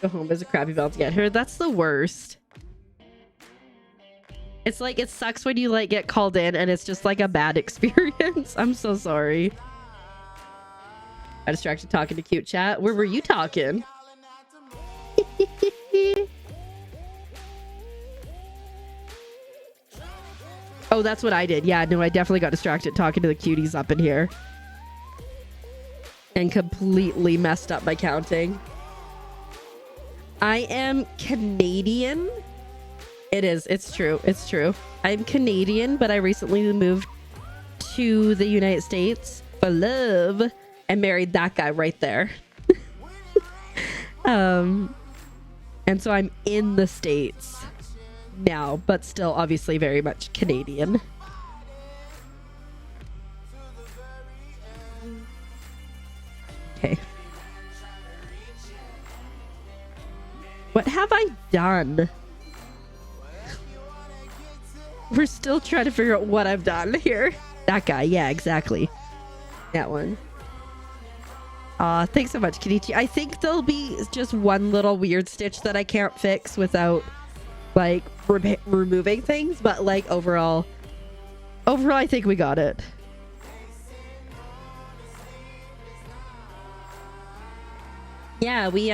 Go home as a crappy bell to get her. That's the worst. It's like, it sucks when you get called in and it's just a bad experience. I'm so sorry. I distracted talking to cute chat. Where were you talking? Oh, that's what I did. Yeah, no, I definitely got distracted talking to the cuties up in here. And completely messed up my counting. I am Canadian. It is. It's true. It's true. I'm Canadian, but I recently moved to the United States for love and married that guy right there. And so I'm in the States now, but still obviously very much Canadian. Okay. What have I done? We're still trying to figure out what I've done here. That guy. Yeah, exactly. That one. Thanks so much, Kenichi. I think there'll be just one little weird stitch that I can't fix without removing things, but overall I think we got it. Yeah, we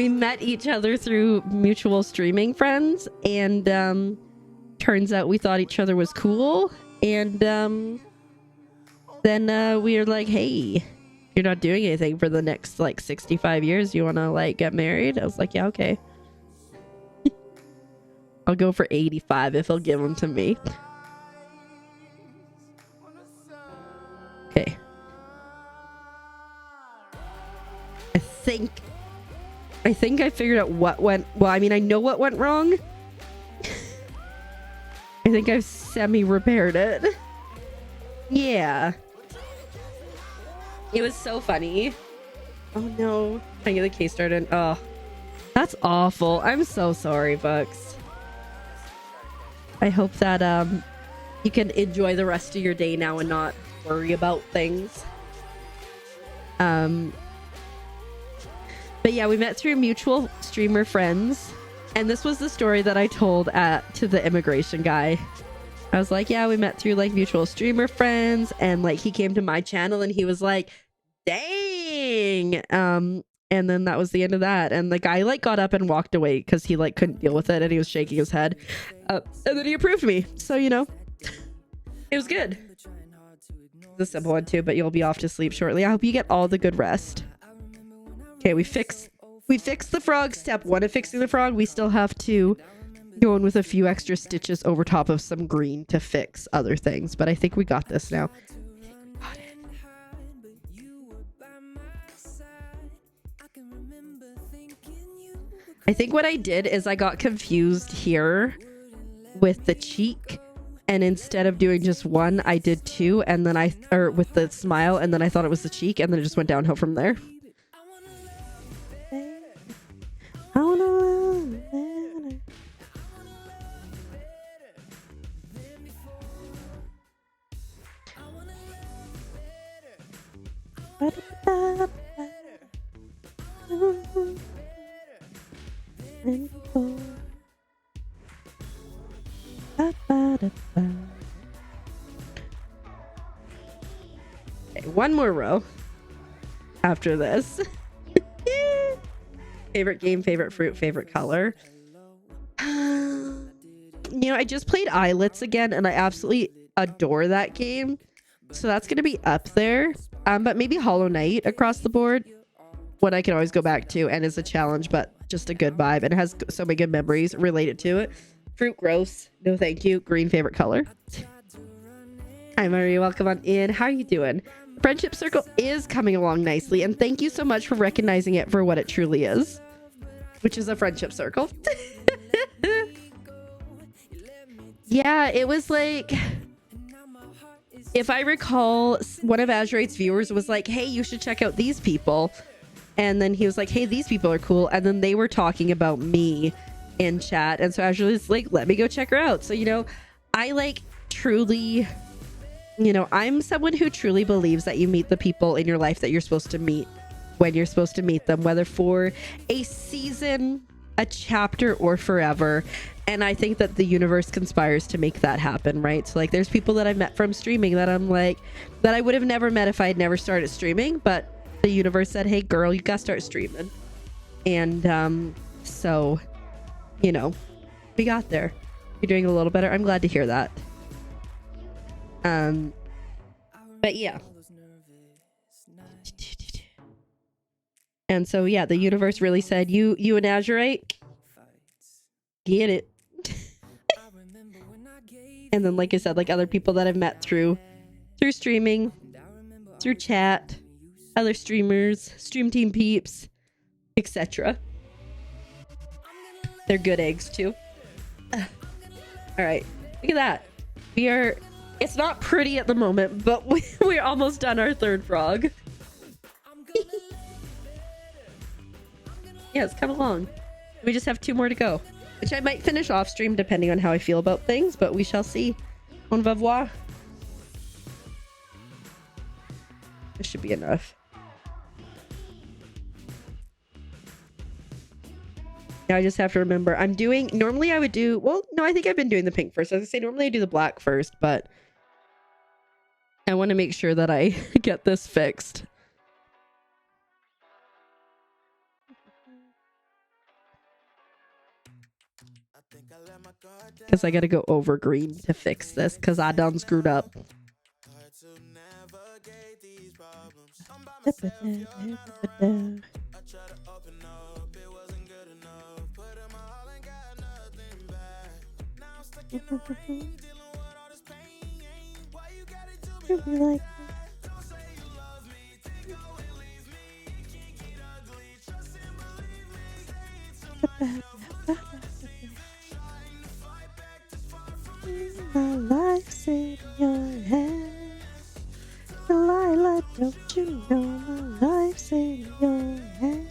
met each other through mutual streaming friends, and turns out we thought each other was cool, and then we were like, hey, you're not doing anything for the next 65 years, you want to get married? I was like, yeah, okay. I'll go for 85 if he'll give them to me. Okay. I think I figured out what went. Well, I mean, I know what went wrong. I think I've semi-repaired it. Yeah. It was so funny. Oh no. Trying to get the case started. Oh, that's awful. I'm so sorry, Bucks. I hope that you can enjoy the rest of your day now and not worry about things. But yeah, we met through mutual streamer friends, and this was the story that I told to the immigration guy. I was like, yeah, we met through mutual streamer friends, and he came to my channel and he was like, dang. And then that was the end of that, and the guy got up and walked away because he couldn't deal with it, and he was shaking his head, and then he approved me, so it was good. It's a simple one too, but you'll be off to sleep shortly. I hope you get all the good rest. Okay, we fixed the frog. Step 1 of fixing the frog. We still have to go in with a few extra stitches over top of some green to fix other things, but I think we got this now. I think what I did is I got confused here with the cheek, and instead of doing just one, I did two, and then with the smile, and then I thought it was the cheek, and then it just went downhill from there. Okay, one more row after this. Favorite game, favorite fruit, favorite color. You know, I just played Islets again and I absolutely adore that game. So that's going to be up there. But maybe Hollow Knight across the board. One I can always go back to and is a challenge, but just a good vibe and has so many good memories related to it. Fruit, gross. No, thank you. Green, favorite color. Hi, Marie. Welcome on in. How are you doing? Friendship Circle is coming along nicely. And thank you so much for recognizing it for what it truly is, which is a friendship circle. Yeah, it was like, if I recall, one of Azurate's viewers was like, hey, you should check out these people. And then he was like, hey, these people are cool. And then they were talking about me in chat. And so Azurate was like, let me go check her out. So, you know, I like truly, you know, I'm someone who truly believes that you meet the people in your life that you're supposed to meet when you're supposed to meet them, whether for a season, a chapter, or forever. And I think that the universe conspires to make that happen, right? So like there's people that I met from streaming that I'm like, that I would have never met if I had never started streaming, but the universe said, hey girl, you gotta start streaming. And so, you know, we got there. You're doing a little better. I'm glad to hear that. But yeah. And so yeah, the universe really said, you and Azurate, get it. And then like I said, like other people that I've met through streaming, through chat, other streamers, stream team peeps, etc. They're good eggs too. All right, look at that. We are, it's not pretty at the moment, but we're almost done our third frog. Yeah, it's come along. We just have 2 more to go, which I might finish off stream depending on how I feel about things, but we shall see. Au revoir. This should be enough. Now I just have to remember I'm doing, normally I would do, well, no, I think I've been doing the pink first. As I say, normally I do the black first, but I want to make sure that I get this fixed. Because I got to go over green to fix this because I done screwed up. My life's in your hands, Delilah, don't you know my life's in your hands?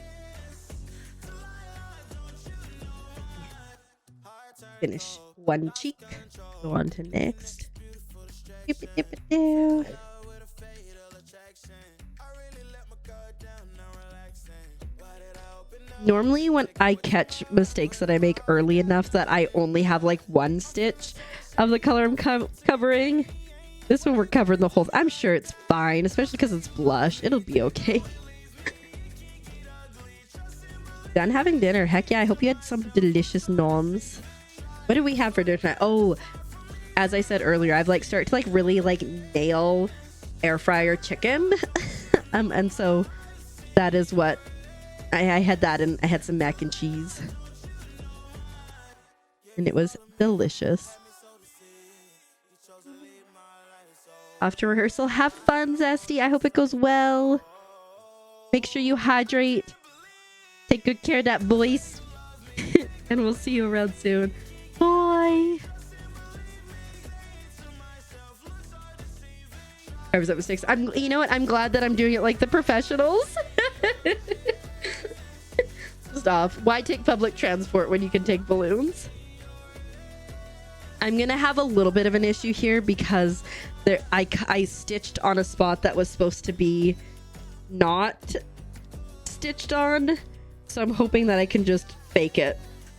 Finish one cheek, go on to next. Dip-a-dip-a-doo. Normally when I catch mistakes that I make early enough that I only have like one stitch of the color I'm covering, this one we're covering the whole I'm sure it's fine, especially because it's blush. It'll be okay. Done having dinner. Heck yeah, I hope you had some delicious noms. What do we have for dinner tonight? Oh, as I said earlier, I've like started to like really like nail air fryer chicken. And so that is what I had that, and I had some mac and cheese. And it was delicious. After rehearsal, have fun, Zesty. I hope it goes well. Make sure you hydrate. Take good care of that voice. And we'll see you around soon. Bye. I was at mistakes. You know what? I'm glad that I'm doing it like the professionals. Stop. Why take public transport when you can take balloons? I'm gonna have a little bit of an issue here because I stitched on a spot that was supposed to be not stitched on, so I'm hoping that I can just fake it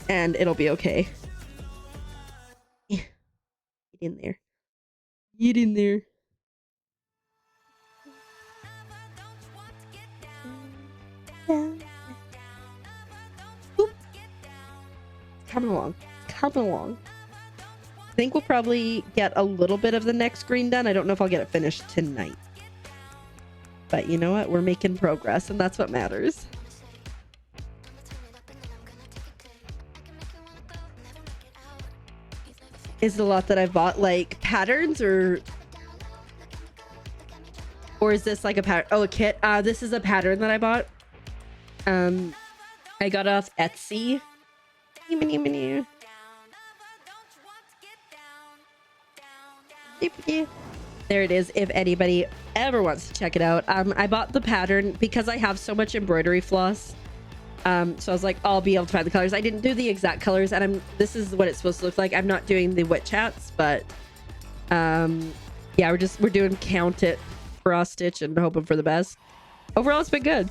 and it'll be okay. Get in there. Get in there. Boop. Coming along. Coming along. I think we'll probably get a little bit of the next screen done. I don't know if I'll get it finished tonight. But you know what? We're making progress, and that's what matters. Is it a lot that I've bought, like patterns, or is this like a pattern? Oh, a kit. This is a pattern that I bought. I got off Etsy. There it is, if anybody ever wants to check it out. I bought the pattern because I have so much embroidery floss. So I was like, I'll be able to find the colors. I didn't do the exact colors, and this is what it's supposed to look like. I'm not doing the witch hats, but yeah, we're doing count it cross stitch and hoping for the best. Overall, it's been good.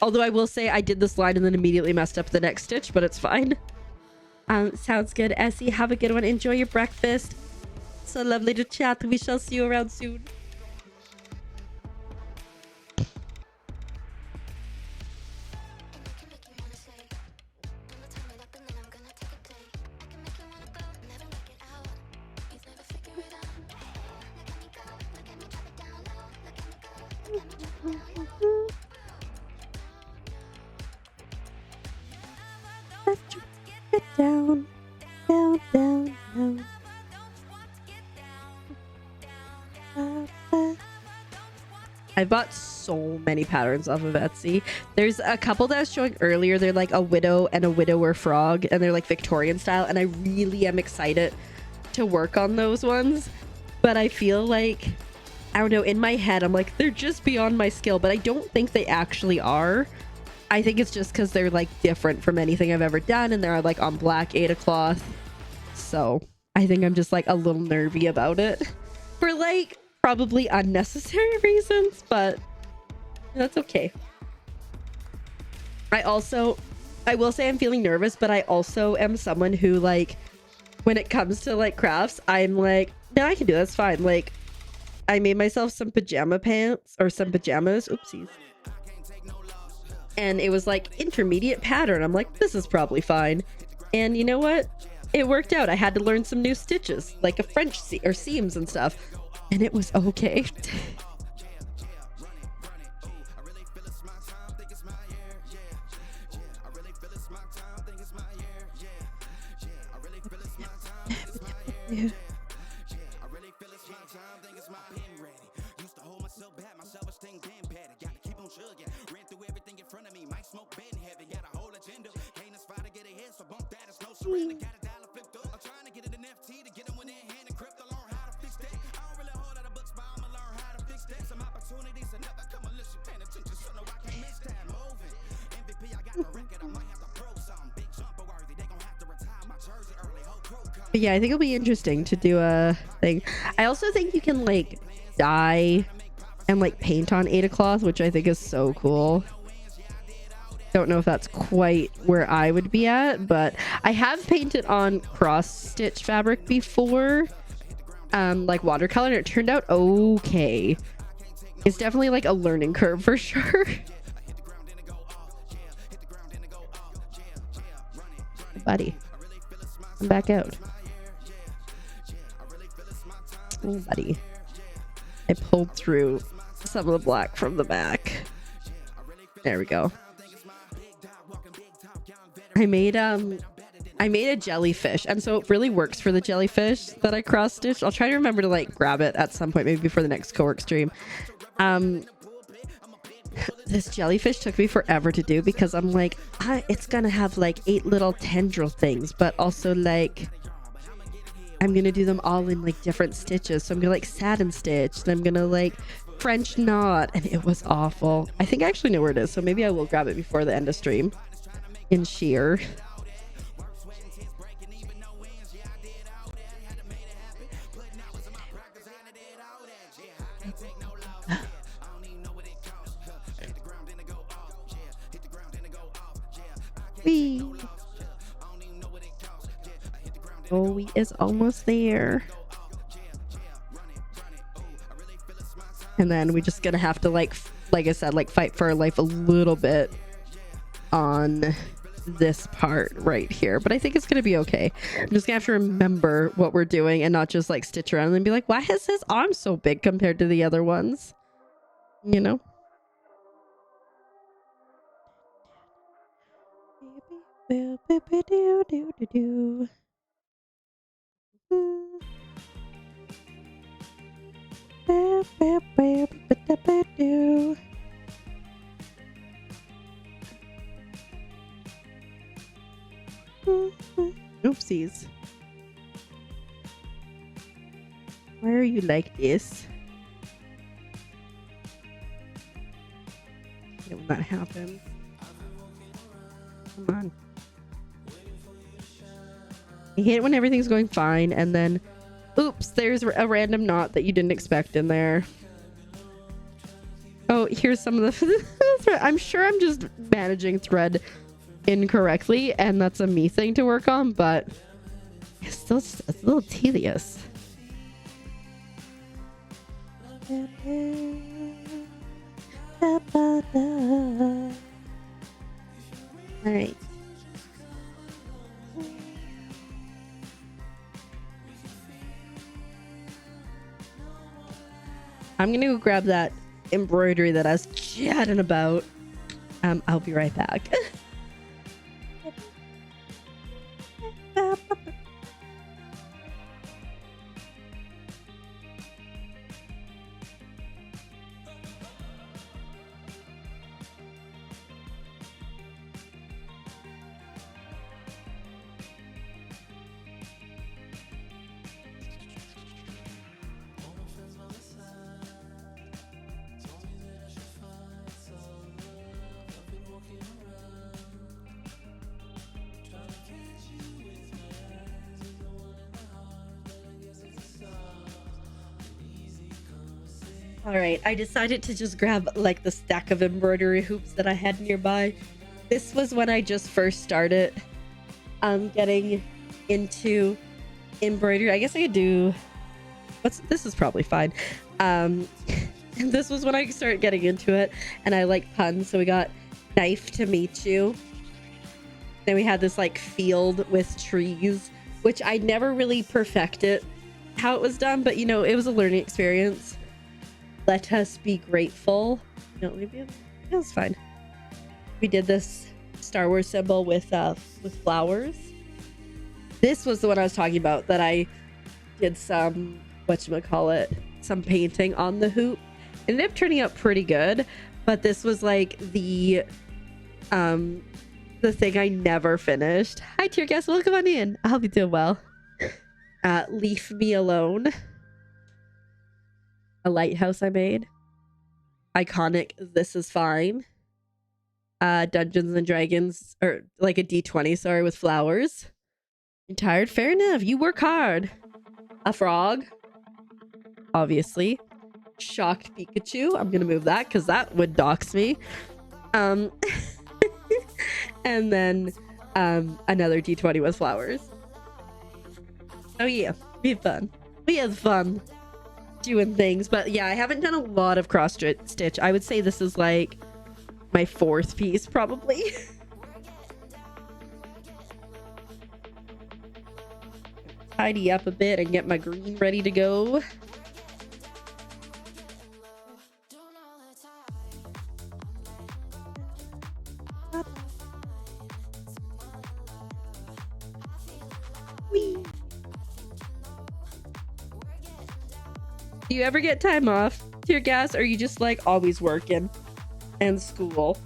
Although I will say I did this line and then immediately messed up the next stitch, but it's fine. Sounds good, Essie. Have a good one. Enjoy your breakfast. So lovely to chat. We shall see you around soon. Down, down, down, down. I bought so many patterns off of Etsy. There's a couple that I was showing earlier. They're like a widow and a widower frog, and they're like Victorian style, and I really am excited to work on those ones. But I feel like, I don't know, in my head I'm like, they're just beyond my skill, but I don't think they actually are. I think it's just because they're like different from anything I've ever done, and they're like on black Ada cloth. So I think I'm just like a little nervy about it for like probably unnecessary reasons, but that's okay. I will say I'm feeling nervous, but I also am someone who, like, when it comes to like crafts, I'm like, no, I can do that's fine. Like, I made myself some pajama pants or some pajamas. Oopsies. And it was like intermediate pattern. I'm like, this is probably fine. And you know what? It worked out. I had to learn some new stitches, like a French seams and stuff. And it was okay. Yeah. But yeah, I think it'll be interesting to do a thing. I also think you can like dye and like paint on Ada cloth, which I think is so cool. Don't know if that's quite where I would be at, but I have painted on cross stitch fabric before, like watercolor, and it turned out okay. It's definitely like a learning curve for sure. Buddy, come back out. Oh, buddy. I pulled through some of the black from the back. There we go. I made a jellyfish, and so it really works for the jellyfish that I cross stitched. I'll try to remember to like grab it at some point, maybe before the next co-work stream. This jellyfish took me forever to do because I'm like, it's gonna have like 8 little tendril things, but also like I'm gonna do them all in like different stitches. So I'm gonna like satin stitch, then I'm gonna like French knot, and it was awful. I think I actually know where it is, so maybe I will grab it before the end of stream in sheer. Whee. Oh, we is almost there. And then we're just gonna have to like I said, like fight for our life a little bit on this part right here, but I think it's gonna be okay. I'm just gonna have to remember what we're doing and not just like stitch around and be like, why is his arm so big compared to the other ones, you know? Oopsies. Why are you like this? Yeah, when that happens. Come on. I hate it when everything's going fine and then oops, there's a random knot that you didn't expect in there. Oh, here's some of the I'm sure I'm just managing thread incorrectly and that's a me thing to work on, but it's still just a little tedious. All right. I'm gonna go grab that embroidery that I was chatting about. I'll be right back. All right, I decided to just grab like the stack of embroidery hoops that I had nearby. This was when I just first started getting into embroidery. I guess I could do this is probably fine. This was when I started getting into it and I like puns, so we got Knife to Meet You. Then we had this like field with trees, which I never really perfected how it was done, but you know, it was a learning experience. Let Us Be Grateful. No, maybe it was fine. We did this Star Wars symbol with flowers. This was the one I was talking about that I did some some painting on the hoop. It ended up turning out pretty good, but this was like the thing I never finished. Hi, Tear Guest, welcome on in. I hope you're doing well. Leave Me Alone. A lighthouse I made. Iconic This Is Fine. Dungeons and Dragons, or like a D20, sorry, with flowers. You're tired? Fair enough. You work hard. A frog. Obviously. Shocked Pikachu. I'm gonna move that because that would dox me. And then another D20 with flowers. Oh yeah, we had fun. We had fun doing things, but yeah, I haven't done a lot of cross stitch. I would say this is like my fourth piece probably. Tidy up a bit and get my green ready to go. Do you ever get time off, Tear Gas, or are you just like always working and school?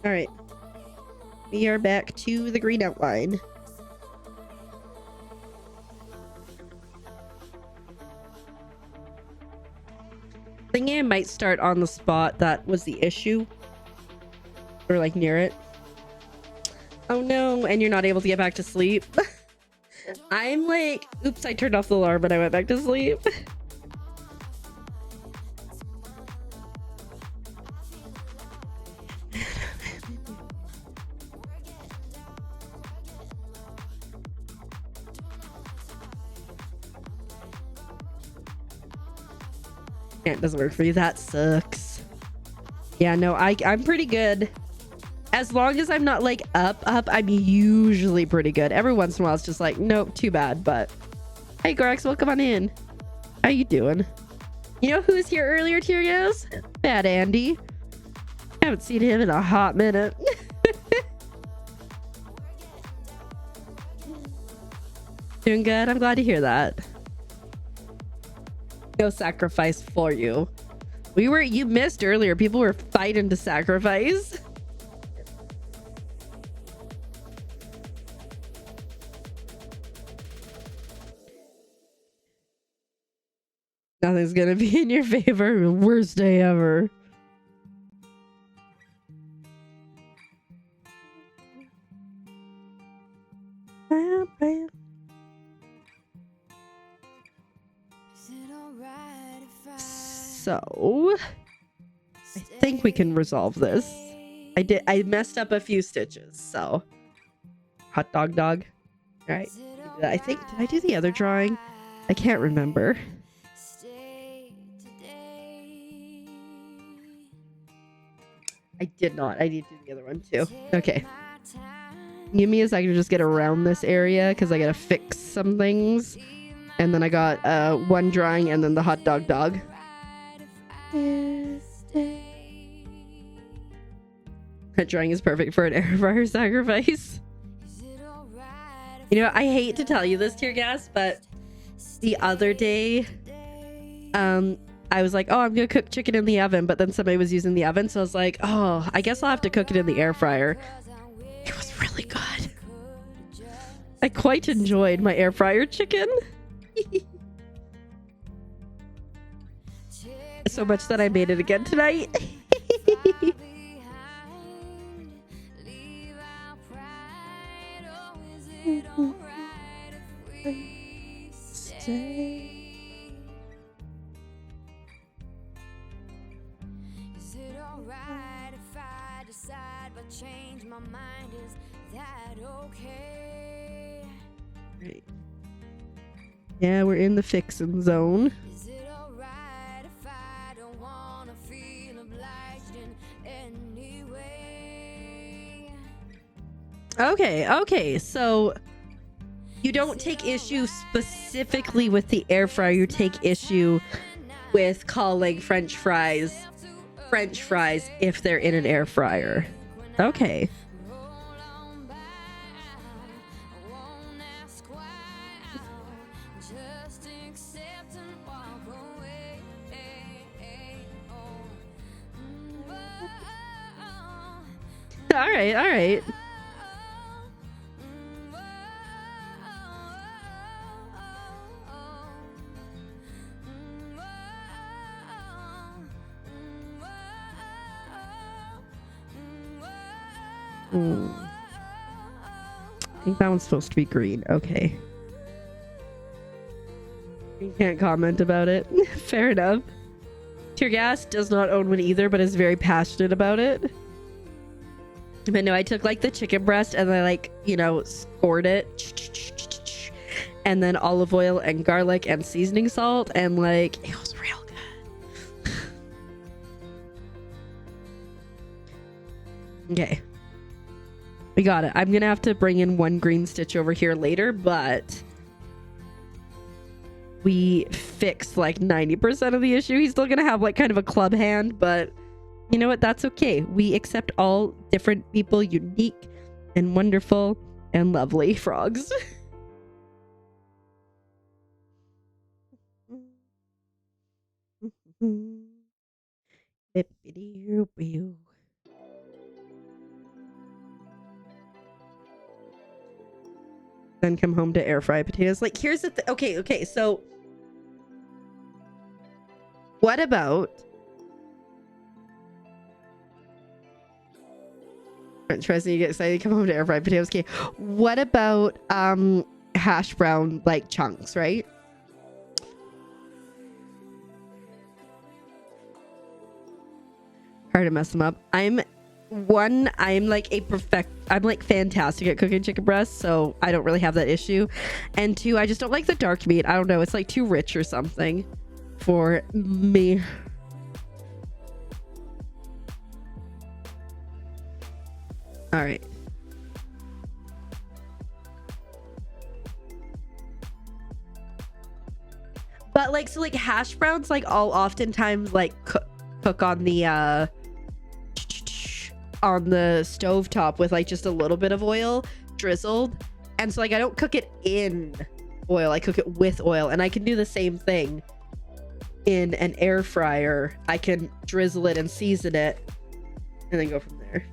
All right. We are back to the green outline. Thinking I might start on the spot that was the issue. Or like near it. Oh no, and you're not able to get back to sleep. I'm like, oops, I turned off the alarm and I went back to sleep. Yeah, it doesn't work for you. That sucks. Yeah, no, I'm pretty good. As long as I'm not like up, I'm usually pretty good. Every once in a while, it's just like, nope, too bad. But hey, Gorax, welcome on in. How you doing? You know who was here earlier, Tear Gas? Bad Andy. Haven't seen him in a hot minute. Doing good. I'm glad to hear that. No sacrifice for you. You missed earlier. People were fighting to sacrifice. Nothing's gonna be in your favor. Worst day ever. So I think we can resolve this. I messed up a few stitches, so hot dog. All right. I think, did I do the other drawing? I can't remember. I did not. I need to do the other one too. Okay. Give me a second to just get around this area because I gotta fix some things. And then I got one drawing and then the hot dog. That drawing is perfect for an air fryer sacrifice. You know, I hate to tell you this, Tear Gas, but the other day, I was like, oh, I'm gonna cook chicken in the oven, but then somebody was using the oven, so I was like, oh, I guess I'll have to cook it in the air fryer. It was really good. I quite enjoyed my air fryer chicken. So much that I made it again tonight. Stay. Is it alright if I decide but change my mind? Is that okay? Right. Yeah, we're in the fixin' zone. Is it alright if I don't wanna feel obliged in any way? Okay, so you don't take issue specifically with the air fryer, you take issue with calling French fries if they're in an air fryer. Okay. All right. I think that one's supposed to be green. Okay. You can't comment about it. Fair enough. Tear Gas does not own one either, but is very passionate about it. But no, I took like the chicken breast and I like, scored it. And then olive oil and garlic and seasoning salt. And like, it was real good. Okay. We got it. I'm going to have to bring in one green stitch over here later, but we fixed like 90% of the issue. He's still going to have like kind of a club hand, but you know what? That's okay. We accept all different people, unique and wonderful and lovely frogs. Then come home to air fry potatoes. Like, here's the okay, so what about French fries and you get excited, come home to air fried potatoes. Okay. What about hash brown like chunks, right? Hard to mess them up. I'm like fantastic at cooking chicken breasts, so I don't really have that issue. And two, I just don't like the dark meat. I don't know, it's like too rich or something for me. All right. But like, so like hash browns, like I'll oftentimes like cook on the stovetop with like just a little bit of oil drizzled. And so like I don't cook it in oil, I cook it with oil. And I can do the same thing in an air fryer. I can drizzle it and season it and then go from there.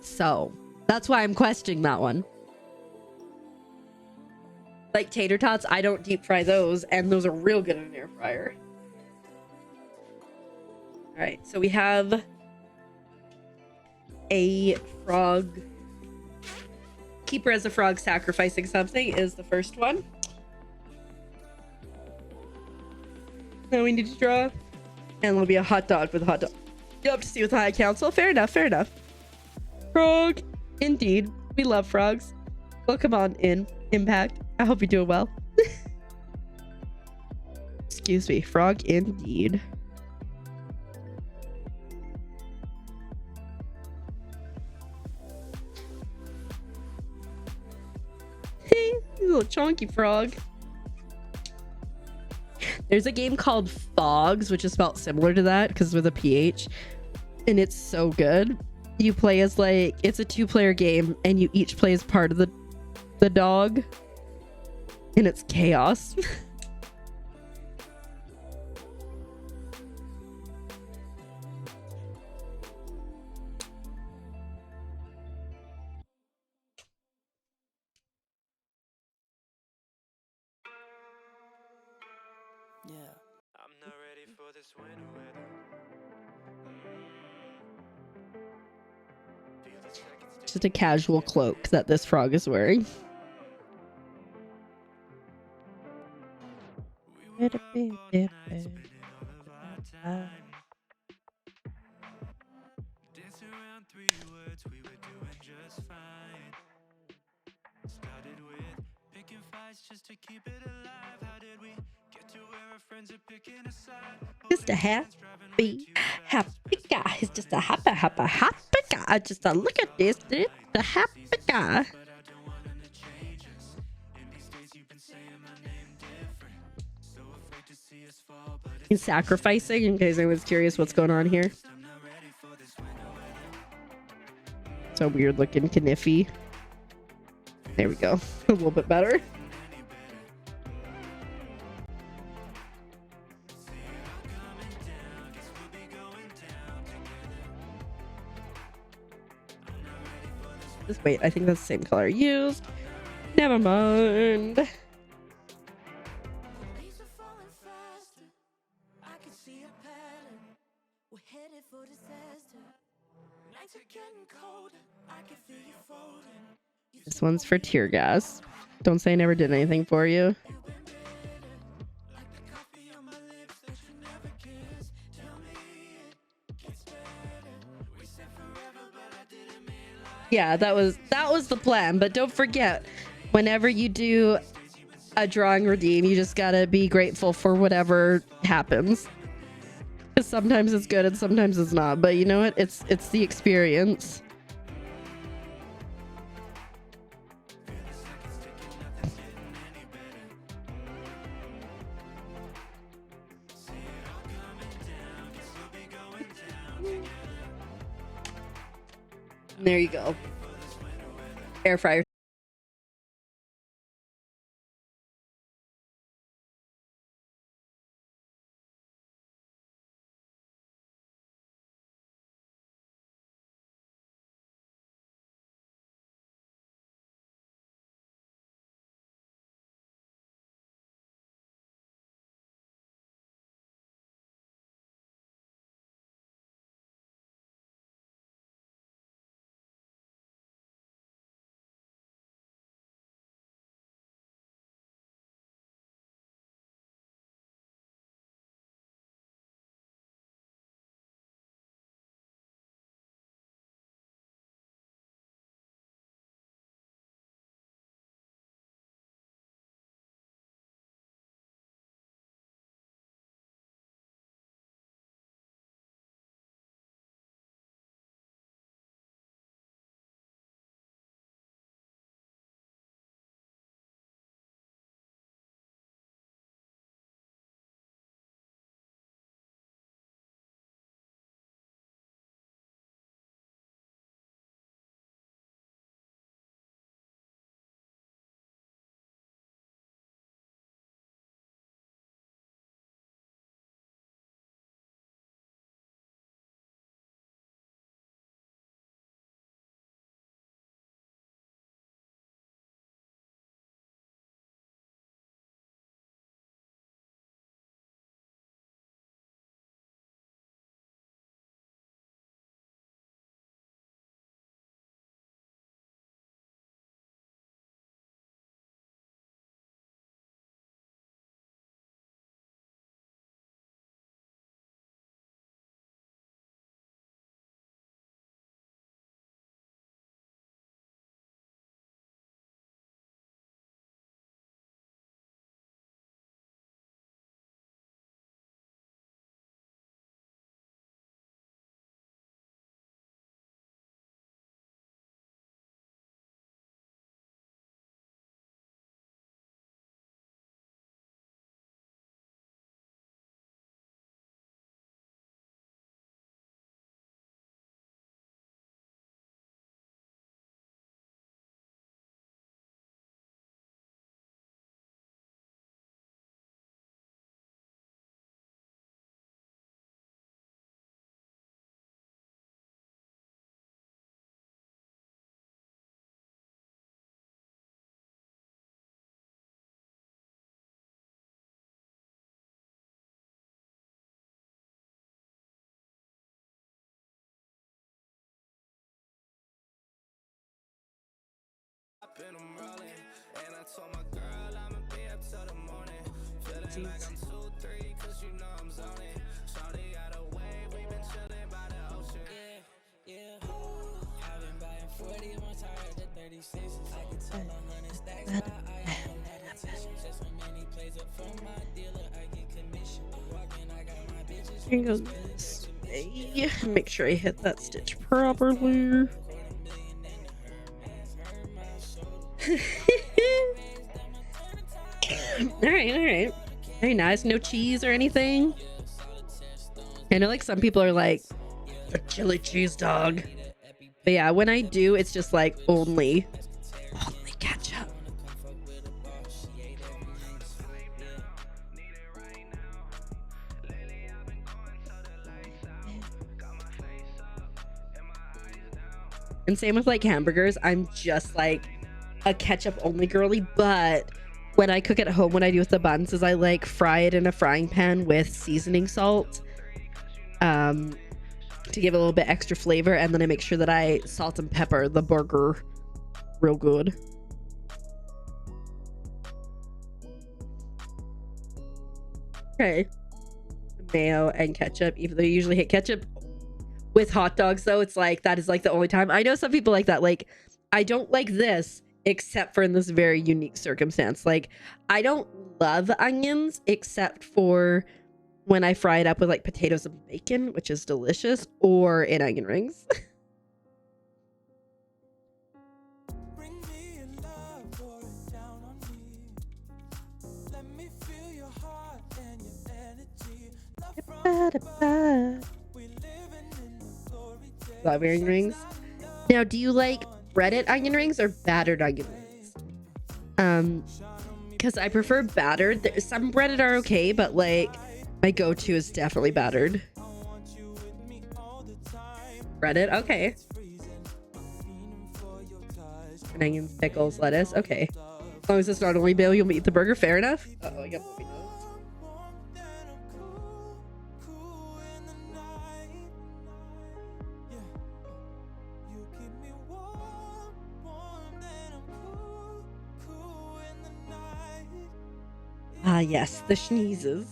So that's why I'm questioning that one. Like tater tots, I don't deep fry those, and those are real good in an air fryer. All right, so we have a frog. Keeper as a frog sacrificing something is the first one. Now we need to draw. And it'll be a hot dog with a hot dog. You'll have to see with the High Council. Fair enough, fair enough. Frog. Indeed. We love frogs. Welcome on in, Impact. I hope you're doing well. Excuse me. Frog indeed. Hey, little chunky frog. There's a game called Fogs, which is spelled similar to that because with a PH. And it's so good. You play as like, it's a 2-player game and you each play as part of the dog. And it's chaos. Yeah. I'm not ready for this winter weather. Just a casual cloak that this frog is wearing. Just a happy guy. He's just a happy guy. Just a look at this, dude. The happy guy. He's sacrificing, in case anyone's curious what's going on here. So weird looking Kniffy. There we go. A little bit better. Just wait, I think that's the same color I used. Never mind. This one's for tear gas. Don't say I never did anything for you. Yeah, that was the plan, but don't forget, whenever you do a drawing redeem, you just gotta be grateful for whatever happens. Because sometimes it's good and sometimes it's not, but you know what? It's the experience. There you go. Air fryer. Here goes this way. Make sure I hit that stitch properly. All right. Very nice. No cheese or anything. I know like some people are like the chili cheese dog. But yeah, when I do, it's just like only ketchup. And same with like hamburgers. I'm just like a ketchup only girly, but when I cook at home, what I do with the buns is I like fry it in a frying pan with seasoning salt to give it a little bit extra flavor, and then I make sure that I salt and pepper the burger real good. Okay, mayo and ketchup, even though you usually hate ketchup with hot dogs though, it's like that is like the only time. I know some people like that. Like, I don't like this except for in this very unique circumstance. Like, I don't love onions except for when I fry it up with like potatoes and bacon, which is delicious, or in onion rings. Love onion rings. Now, do you like breaded onion rings or battered onion rings? Because I prefer battered. Some breaded are okay, but like my go-to is definitely battered. Breaded, okay. And onions, pickles, lettuce, okay. As long as it's not only Bill, you'll eat the burger. Fair enough. Uh-oh, I got puppy nose. Ah, yes, the sneezes.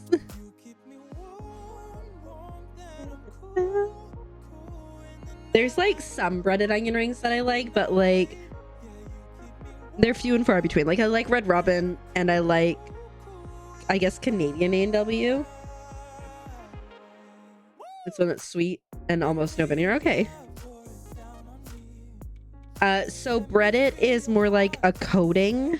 There's like some breaded onion rings that I like, but like they're few and far between. Like I like Red Robin, and I like, I guess, Canadian A&W. It's one that's sweet and almost no vinegar. Okay. So breaded is more like a coating.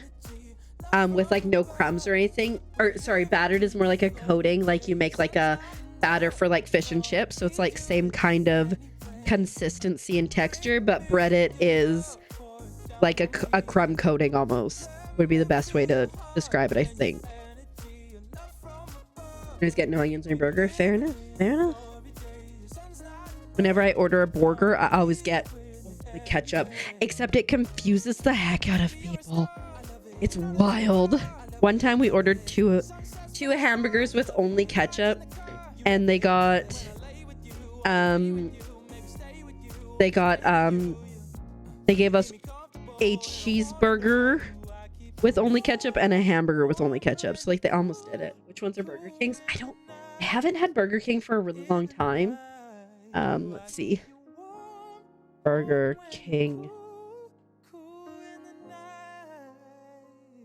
With like no crumbs or anything, or sorry, battered is more like a coating, like you make like a batter for like fish and chips, so it's like same kind of consistency and texture, but breaded is like a crumb coating almost, would be the best way to describe it, I think. Just get no onions on your burger. Fair enough. Whenever I order a burger, I always get the ketchup, except it confuses the heck out of people. It's wild. One time we ordered two hamburgers with only ketchup, and they got they gave us a cheeseburger with only ketchup and a hamburger with only ketchup. So like they almost did it. Which ones are Burger Kings? I haven't had Burger King for a really long time. Let's see. Burger King.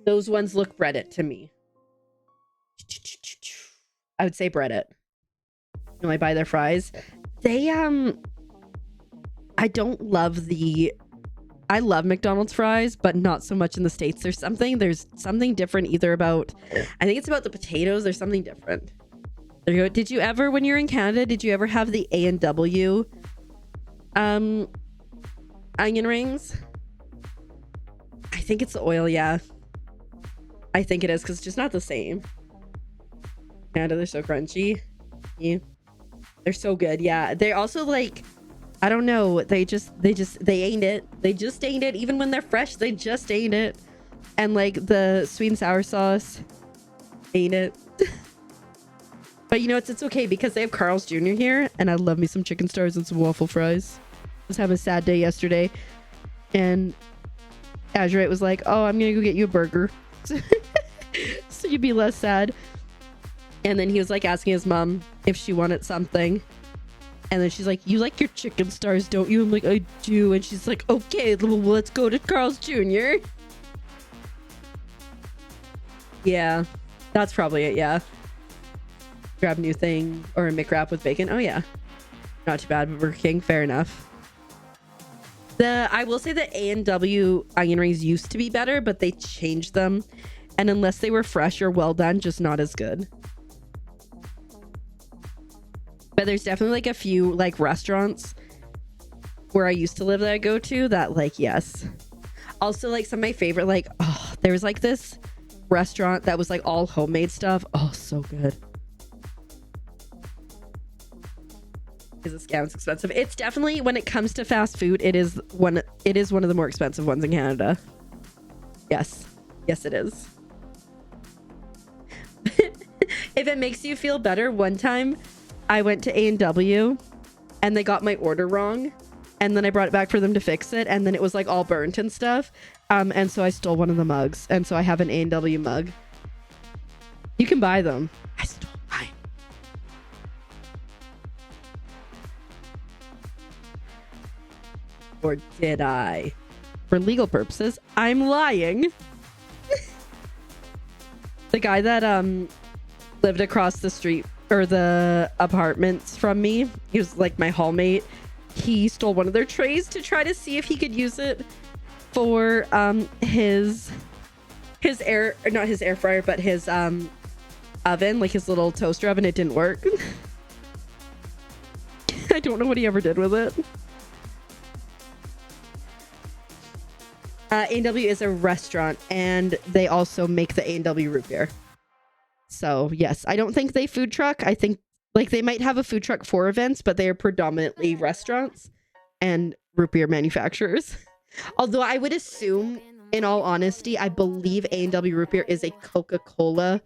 Those ones look breaded to me. I would say breaded. You know, I buy their fries. They I don't love I love McDonald's fries, but not so much in the States. There's something different either about, I think it's about the potatoes. There's something different. There you go. Did you ever, when you're in Canada, did you ever have the A&W onion rings? I think it's the oil, yeah. I think it is, because it's just not the same. Canada, they're so crunchy. Yeah. They're so good, yeah. They also like, I don't know, they ain't it. They just ain't it. Even when they're fresh, they just ain't it. And like the sweet and sour sauce, ain't it. But you know, it's okay because they have Carl's Jr. here, and I love me some chicken stars and some waffle fries. I was having a sad day yesterday, and Azurite was like, oh, I'm gonna go get you a burger. So you'd be less sad. And then he was like asking his mom if she wanted something. And then she's like, you like your chicken stars, don't you? I'm like, I do. And she's like, okay, well, let's go to Carl's Jr. Yeah, that's probably it. Yeah. Grab a new thing or a McWrap with bacon. Oh, yeah. Not too bad, but Burger King. Fair enough. I will say that A&W onion rings used to be better, but they changed them. And unless they were fresh or well done, just not as good. But there's definitely like a few like restaurants where I used to live that I go to that like, yes. Also like some of my favorite, like, oh, there was like this restaurant that was like all homemade stuff. Oh, so good. Is a scam. It's expensive. It's definitely, when it comes to fast food, it is one of the more expensive ones in Canada. Yes. Yes, it is. If it makes you feel better, one time I went to A&W and they got my order wrong, and then I brought it back for them to fix it, and then it was like all burnt and stuff, and so I stole one of the mugs, and so I have an A&W mug. You can buy them. I stole mine. Or did I? For legal purposes, I'm lying. The guy that lived across the street or the apartments from me, he was like my hallmate. He stole one of their trays to try to see if he could use it for his air, or not his air fryer, but his oven, like his little toaster oven. It didn't work. I don't know what he ever did with it. A&W is a restaurant, and they also make the A&W root beer. So yes, I don't think they food truck. I think like they might have a food truck for events, but they are predominantly restaurants and root beer manufacturers. Although I would assume, in all honesty, I believe A&W root beer is a Coca-Cola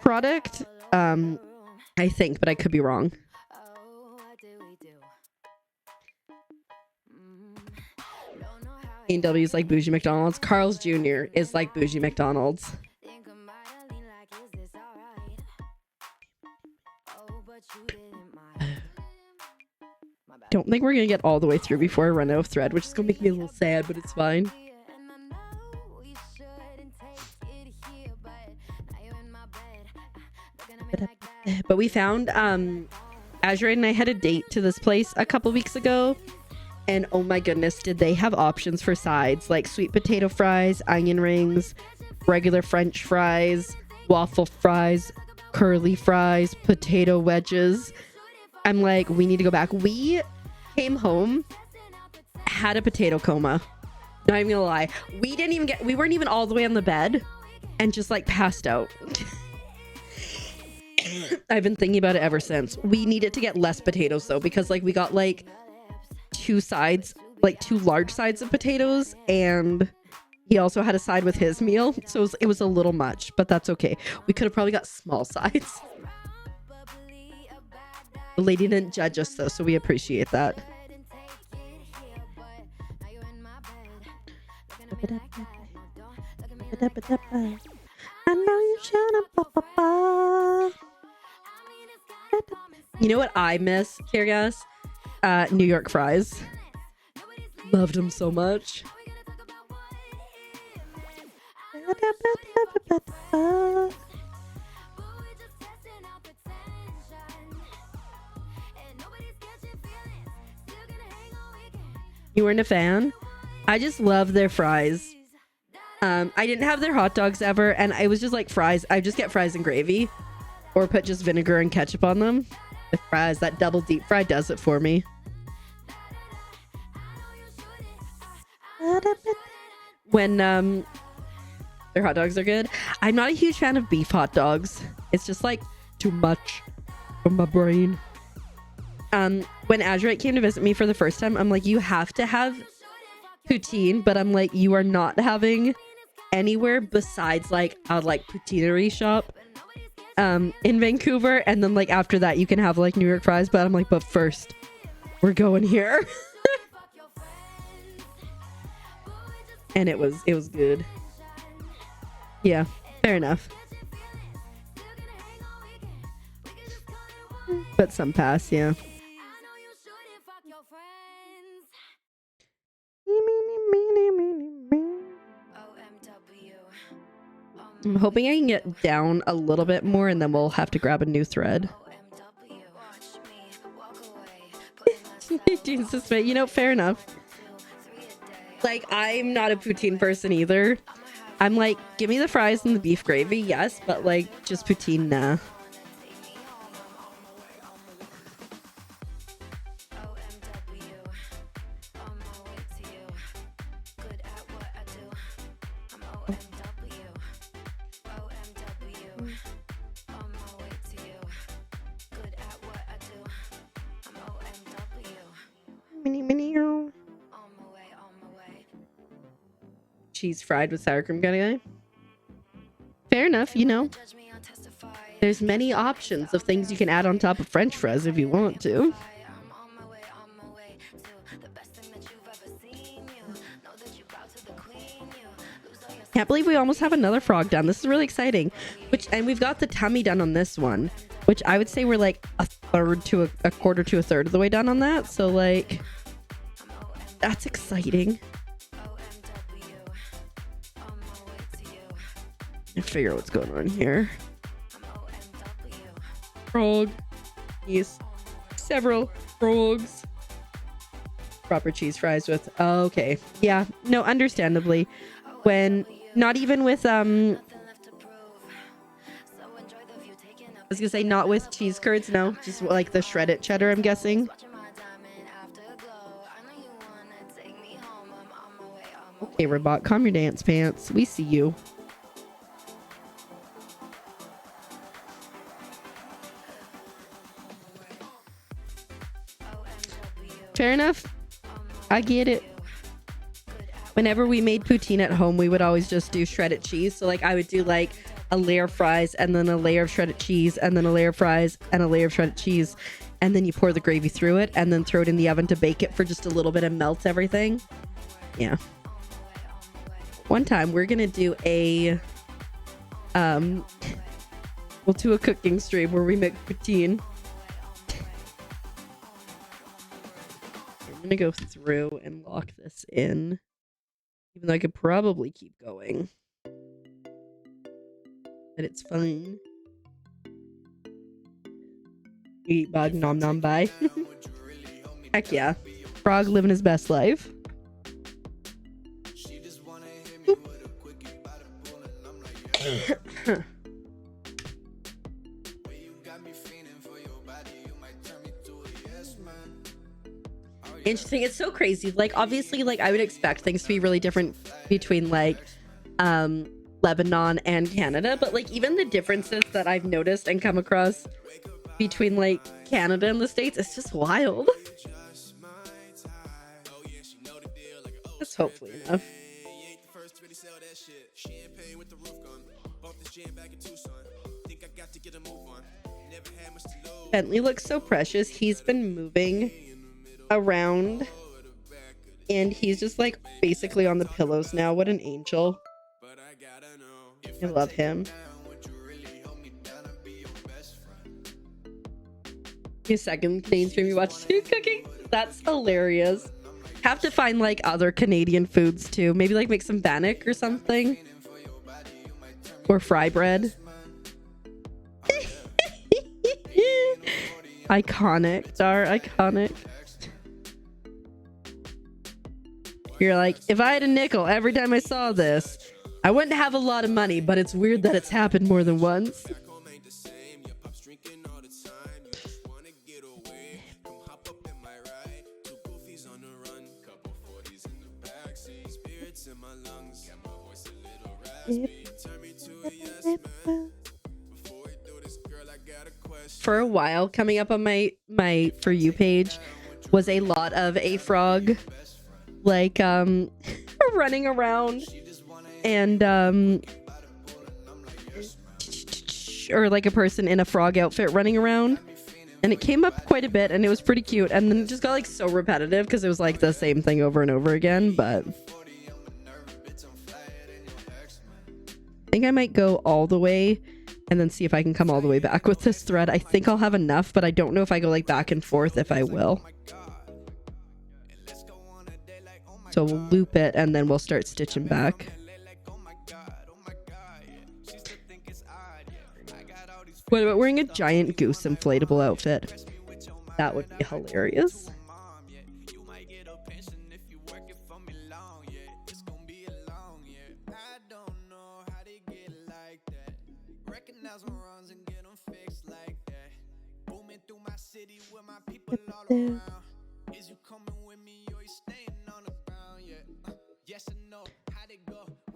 product. I think, but I could be wrong. A&W is like bougie McDonald's. Carl's Jr. is like bougie McDonald's. Don't think we're gonna get all the way through before I run out of thread, which is gonna make me a little sad, but it's fine. But we found Azure and I had a date to this place a couple weeks ago. And oh my goodness, did they have options for sides like sweet potato fries, onion rings, regular French fries, waffle fries, curly fries, potato wedges. I'm like, we need to go back. We came home, had a potato coma. Not even gonna lie. We weren't even all the way on the bed and just like passed out. I've been thinking about it ever since. We needed to get less potatoes though, because like we got like two large sides of potatoes, and he also had a side with his meal, so it was a little much, but that's okay. We could have probably got small sides. The lady didn't judge us though, so we appreciate that. I know you shouldn't. You know what I miss, Kyrgyz? New York fries. Loved them so much. You weren't a fan? I just love their fries. I didn't have their hot dogs ever, and I was just like fries. I just get fries and gravy, or put just vinegar and ketchup on them. The fries, that double deep fry does it for me. When their hot dogs are good. I'm not a huge fan of beef hot dogs. It's just like too much for my brain. When Azure came to visit me for the first time, I'm like, you have to have poutine, but I'm like, you are not having anywhere besides like a poutineery shop in Vancouver, and then like after that you can have like New York fries, but I'm like, but first we're going here. and it was good. Yeah, fair enough. But some pass, yeah. I'm hoping I can get down a little bit more and then we'll have to grab a new thread. Jesus, but you know, fair enough. Like, I'm not a poutine person either. I'm like, give me the fries and the beef gravy, yes, but like, just poutine, nah. Cheese fried with sour cream kind of guy. Fair enough, you know. There's many options of things you can add on top of French fries if you want to. Can't believe we almost have another frog done. This is really exciting. And we've got the tummy done on this one, which I would say we're like a third to a quarter to a third of the way done on that. So like, that's exciting. Figure out what's going on here. Frog. Yes. Several frogs. Proper cheese fries with... okay. Yeah. No, understandably. When... Not even with... I was gonna say not with cheese curds. No. Just like the shredded cheddar, I'm guessing. Okay, Robot. Calm your dance pants. We see you. Fair enough. I get it. Whenever we made poutine at home, we would always just do shredded cheese. So like I would do like a layer of fries and then a layer of shredded cheese and then a layer of fries and a layer of shredded cheese. And then you pour the gravy through it and then throw it in the oven to bake it for just a little bit and melt everything. Yeah. One time we're going to do a... we'll do a cooking stream where we make poutine. I'm gonna go through and lock this in, even though I could probably keep going, but it's fine. Eat bug nom nom bye. Heck yeah, frog living his best life. Interesting. It's so crazy. Like obviously, like I would expect things to be really different between like Lebanon and Canada, but like even the differences that I've noticed and come across between like Canada and the States, it's just wild. That's hopefully enough. Bentley looks so precious. He's been moving around and he's just like basically on the pillows now. What an angel. I love him. His second Canadian stream you watched too, cooking. That's hilarious. Have to find like other Canadian foods too. Maybe like make some bannock or something. Or fry bread. Iconic, Dar, iconic. You're like, if I had a nickel every time I saw this, I wouldn't have a lot of money, but it's weird that it's happened more than once. For a while, coming up on my For You page was a lot of a frog like running around and or like a person in a frog outfit running around, and it came up quite a bit and it was pretty cute, and then it just got like so repetitive because it was like the same thing over and over again. But think I might go all the way and then see if I can come all the way back with this thread. I think I'll have enough, but I don't know if I go like back and forth if I will. So we'll loop it and then we'll start stitching back. What about wearing a giant goose inflatable outfit? That would be hilarious.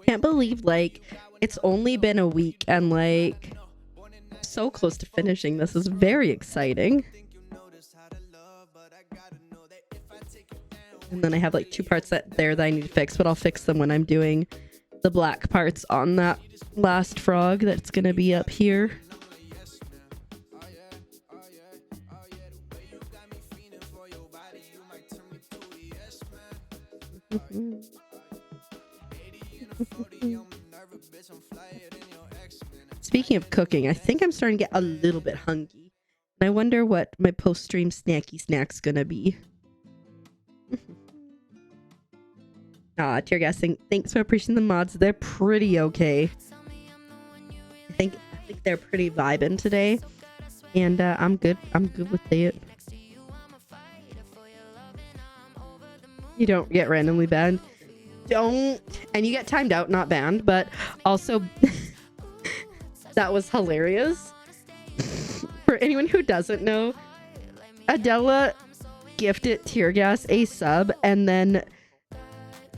Can't believe like it's only been a week and like so close to finishing. This is very exciting. And then I have like 2 parts that I need to fix, but I'll fix them when I'm doing the black parts on that last frog that's gonna be up here. Speaking of cooking, I think I'm starting to get a little bit hungry. And I wonder what my post-stream snacky snack's gonna be. Tear gassing. Thanks for appreciating the mods. They're pretty okay. I think they're pretty vibing today. And I'm good. I'm good with it. You don't get randomly banned. Don't. And you get timed out, not banned. But also, that was hilarious. For anyone who doesn't know, Adela gifted Tear Gas a sub and then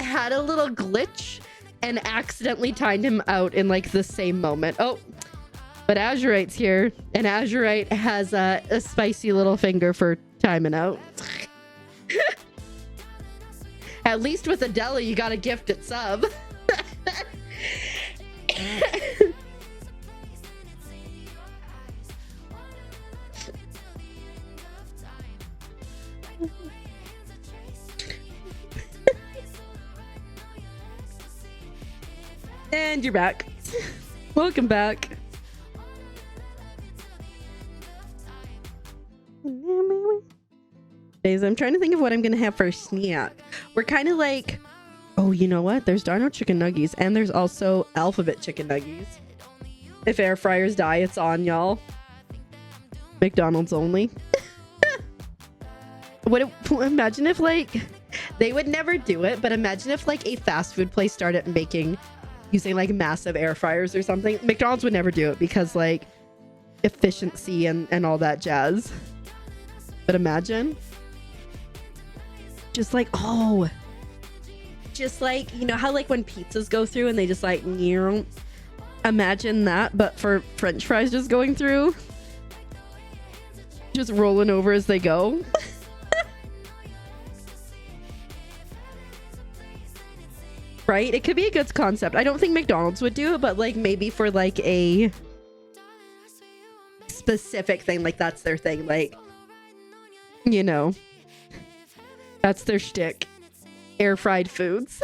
had a little glitch and accidentally timed him out in like the same moment. Oh, but Azurite's here, and Azurite has a spicy little finger for timing out. At least with Adela, you got a gifted sub. And you're back. Welcome back. I'm trying to think of what I'm gonna have for a snack. We're kind of like, oh, you know what? There's Darno chicken nuggies, and there's also Alphabet chicken nuggies. If air fryers die, it's on, y'all. McDonald's only. Imagine if like they would never do it, but imagine if like a fast food place started using like massive air fryers or something. McDonald's would never do it because like efficiency and all that jazz. But imagine just like, oh, just like, you know how like when pizzas go through and they just like, imagine that, but for French fries just going through, just rolling over as they go. Right? It could be a good concept. I don't think McDonald's would do it, but like maybe for like a specific thing, like that's their thing, like, you know, that's their shtick. Air fried foods.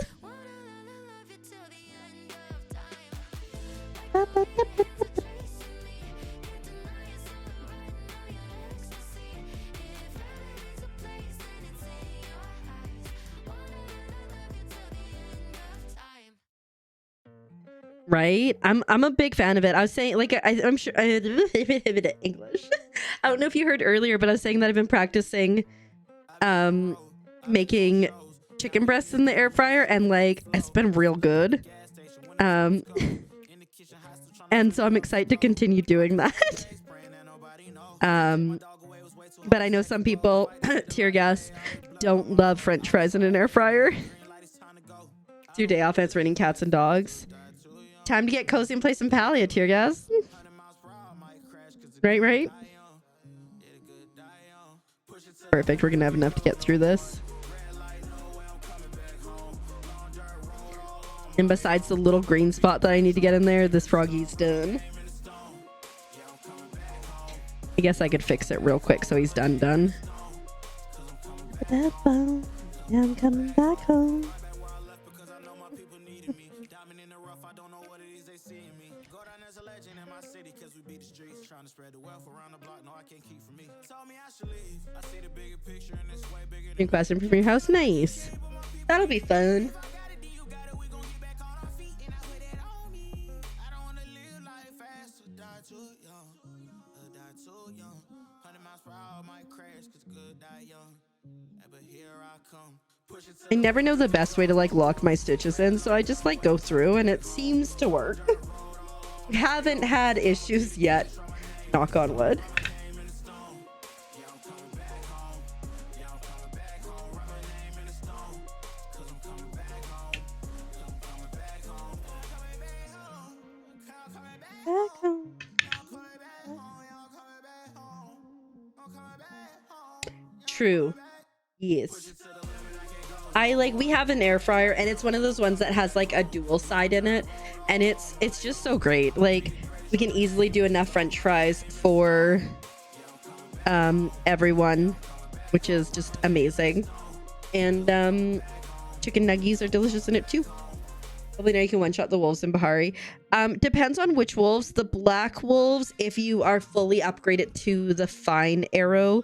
Right? I'm a big fan of it. I was saying, like, I'm sure English. I don't know if you heard earlier, but I was saying that I've been practicing making chicken breasts in the air fryer, and like it's been real good. And so I'm excited to continue doing that. But I know some people, Tear Gas, don't love French fries in an air fryer. It's your day off and it's raining cats and dogs. Time to get cozy and play some Palia, Tear Gas. Right? Perfect. We're gonna have enough to get through this. And besides the little green spot that I need to get in there, this froggy's done. I guess I could fix it real quick so he's done. I'm coming back home. New question from your house. Nice. That'll be fun. I never know the best way to like lock my stitches in, so I just like go through and it seems to work. Haven't had issues yet, knock on wood. Back home. True. Yes. We have an air fryer and it's one of those ones that has like a dual side in it, and it's just so great. Like we can easily do enough french fries for everyone, which is just amazing. And chicken nuggies are delicious in it too. Hopefully now you can one-shot the wolves in Bahari. Depends on which wolves. The black wolves, if you are fully upgraded to the fine arrow,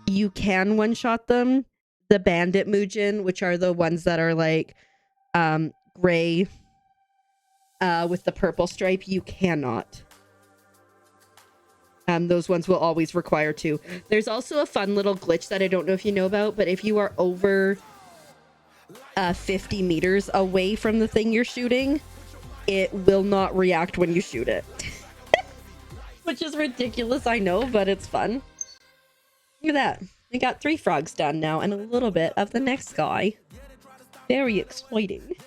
you can one-shot them. The bandit Muujin, which are the ones that are like gray with the purple stripe, you cannot. Those ones will always require two. There's also a fun little glitch that I don't know if you know about, but if you are over 50 meters away from the thing you're shooting, it will not react when you shoot it. Which is ridiculous, I know, but it's fun. Look at that. I got 3 frogs done now and a little bit of the next guy. Very exciting.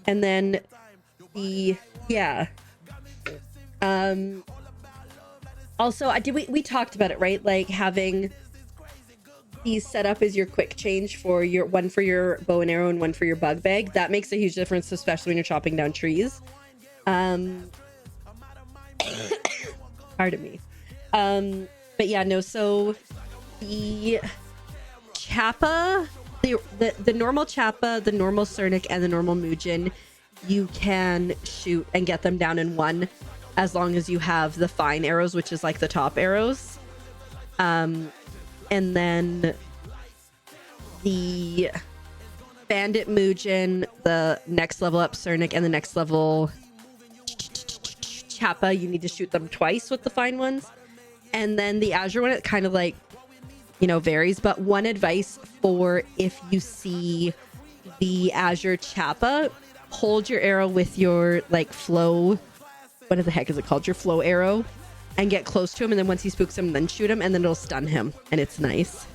And then also we talked about it, right? Like having these set up as your quick change for your one for your bow and arrow and one for your bug bag. That makes a huge difference, especially when you're chopping down trees. Pardon me. But yeah, no, so the Chappa, the normal Chappa, the normal Cernic, and the normal Muujin, you can shoot and get them down in one as long as you have the fine arrows, which is like the top arrows. And then the bandit Muujin, the next level up Cernic, and the next level Chappa, you need to shoot them twice with the fine ones. And then the Azure one, it kind of like, you know, varies. But one advice for if you see the Azure Chappa, hold your arrow with your like flow. What the heck is it called? Your flow arrow. And get close to him, and then once he spooks him, then shoot him, and then it'll stun him, and it's nice.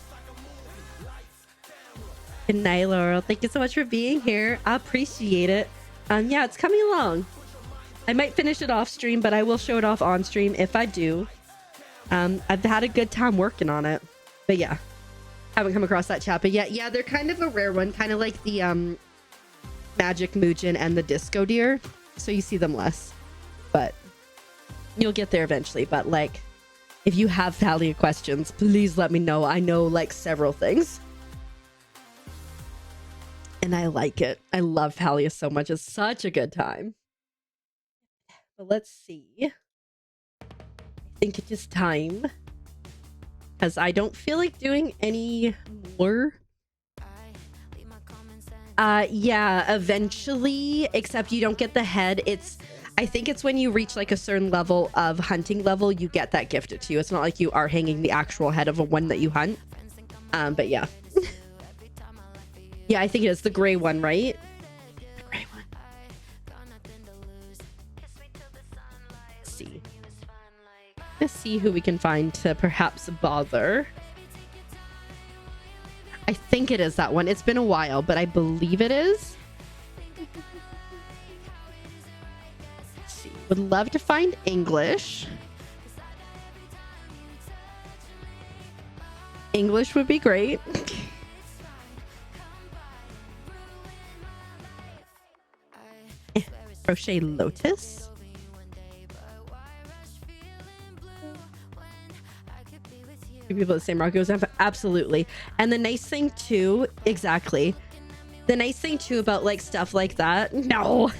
Good night, Laurel. Thank you so much for being here. I appreciate it. Yeah, it's coming along. I might finish it off stream, but I will show it off on stream if I do. I've had a good time working on it, but yeah, haven't come across that Chappa yet. Yeah, they're kind of a rare one, kind of like the Magic Muujin and the Disco Deer, so you see them less, but you'll get there eventually. But like, if you have Thalia questions, please let me know. I know like several things, and I like it. I love Thalia so much. It's such a good time. But let's see. I think it is time, because I don't feel like doing any more. Yeah, eventually, except you don't get the head. I think it's when you reach like a certain level of hunting level, you get that gifted to you. It's not like you are hanging the actual head of a one that you hunt. But yeah. Yeah, I think it is the gray one, right? The gray one. Let's see. Let's see who we can find to perhaps bother. I think it is that one. It's been a while, but I believe it is. Would love to find English. English would be great. Crochet Lotus. Two people at the same rock goes up. Absolutely. And the nice thing too, exactly. The nice thing too about like stuff like that, no,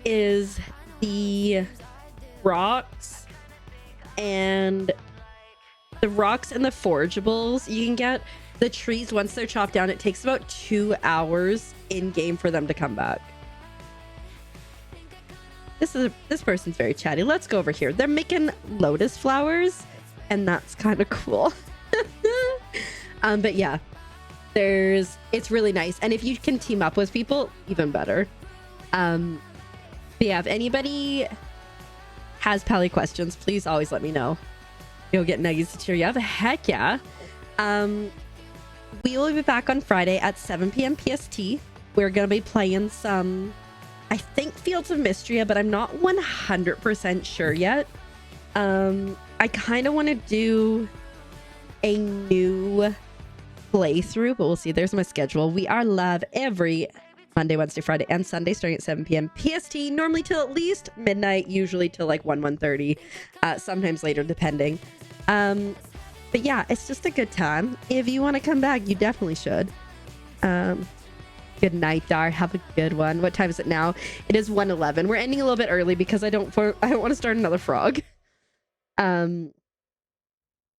is the rocks and the forageables you can get. The trees, once they're chopped down, it takes about 2 hours in game for them to come back. This person's very chatty. Let's go over here. They're making lotus flowers, and that's kind of cool. But yeah, it's really nice. And if you can team up with people, even better. But yeah, if anybody has Pally questions, please always let me know. You'll get nuggies to cheer you up. Heck yeah. We will be back on Friday at 7 p.m. PST. We're going to be playing some, I think, Fields of Mystria, but I'm not 100% sure yet. I kind of want to do a new playthrough, but we'll see. There's my schedule. We are live every Monday, Wednesday, Friday, and Sunday starting at 7 p.m. PST, normally till at least midnight, usually till like 1:30, sometimes later, depending. But yeah, it's just a good time. If you want to come back, you definitely should. Good night, Dar. Have a good one. What time is it now? It is 1:11. We're ending a little bit early because I don't want to start another frog.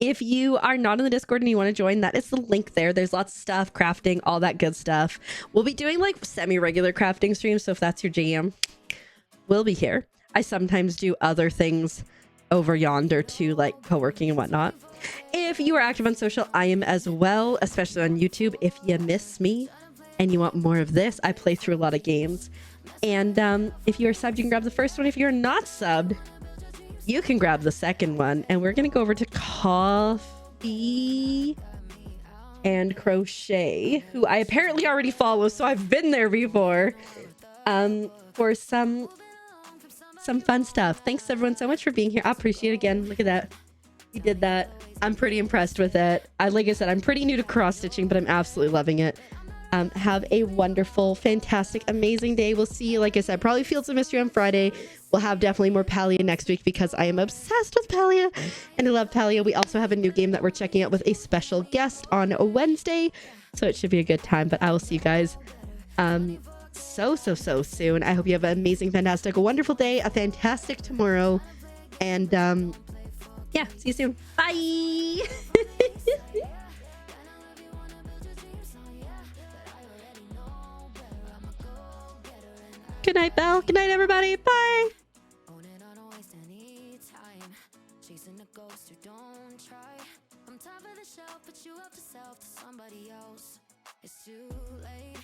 If you are not in the Discord and you want to join, that is the link there. There's lots of stuff, crafting, all that good stuff. We'll be doing like semi-regular crafting streams, so if that's your jam, we'll be here. I sometimes do other things over yonder too, like co-working and whatnot. If you are active on social, I am as well, especially on YouTube. If you miss me and you want more of this, I play through a lot of games. And if you're subbed, you can grab the first one. If you're not subbed, you can grab the second one. And we're going to go over to Coffee and Crochet, who I apparently already follow, so I've been there before, for some fun stuff. Thanks everyone so much for being here. I appreciate it again. Look at that. You did that. I'm pretty impressed with it. Like I said, I'm pretty new to cross stitching, but I'm absolutely loving it. Have a wonderful, fantastic, amazing day. We'll see you, like I said, probably Fields of Mystery on Friday. We'll have definitely more Palia next week because I am obsessed with Palia and I love Palia. We also have a new game that we're checking out with a special guest on a Wednesday, so it should be a good time. But I will see you guys so soon. I hope you have an amazing, fantastic, a wonderful day, a fantastic tomorrow, and yeah, see you soon. Bye. Good night, Belle. Good night, everybody. Bye. Chasing a ghost who don't try. I'm top of the shelf, but you help yourself to somebody else. It's too late.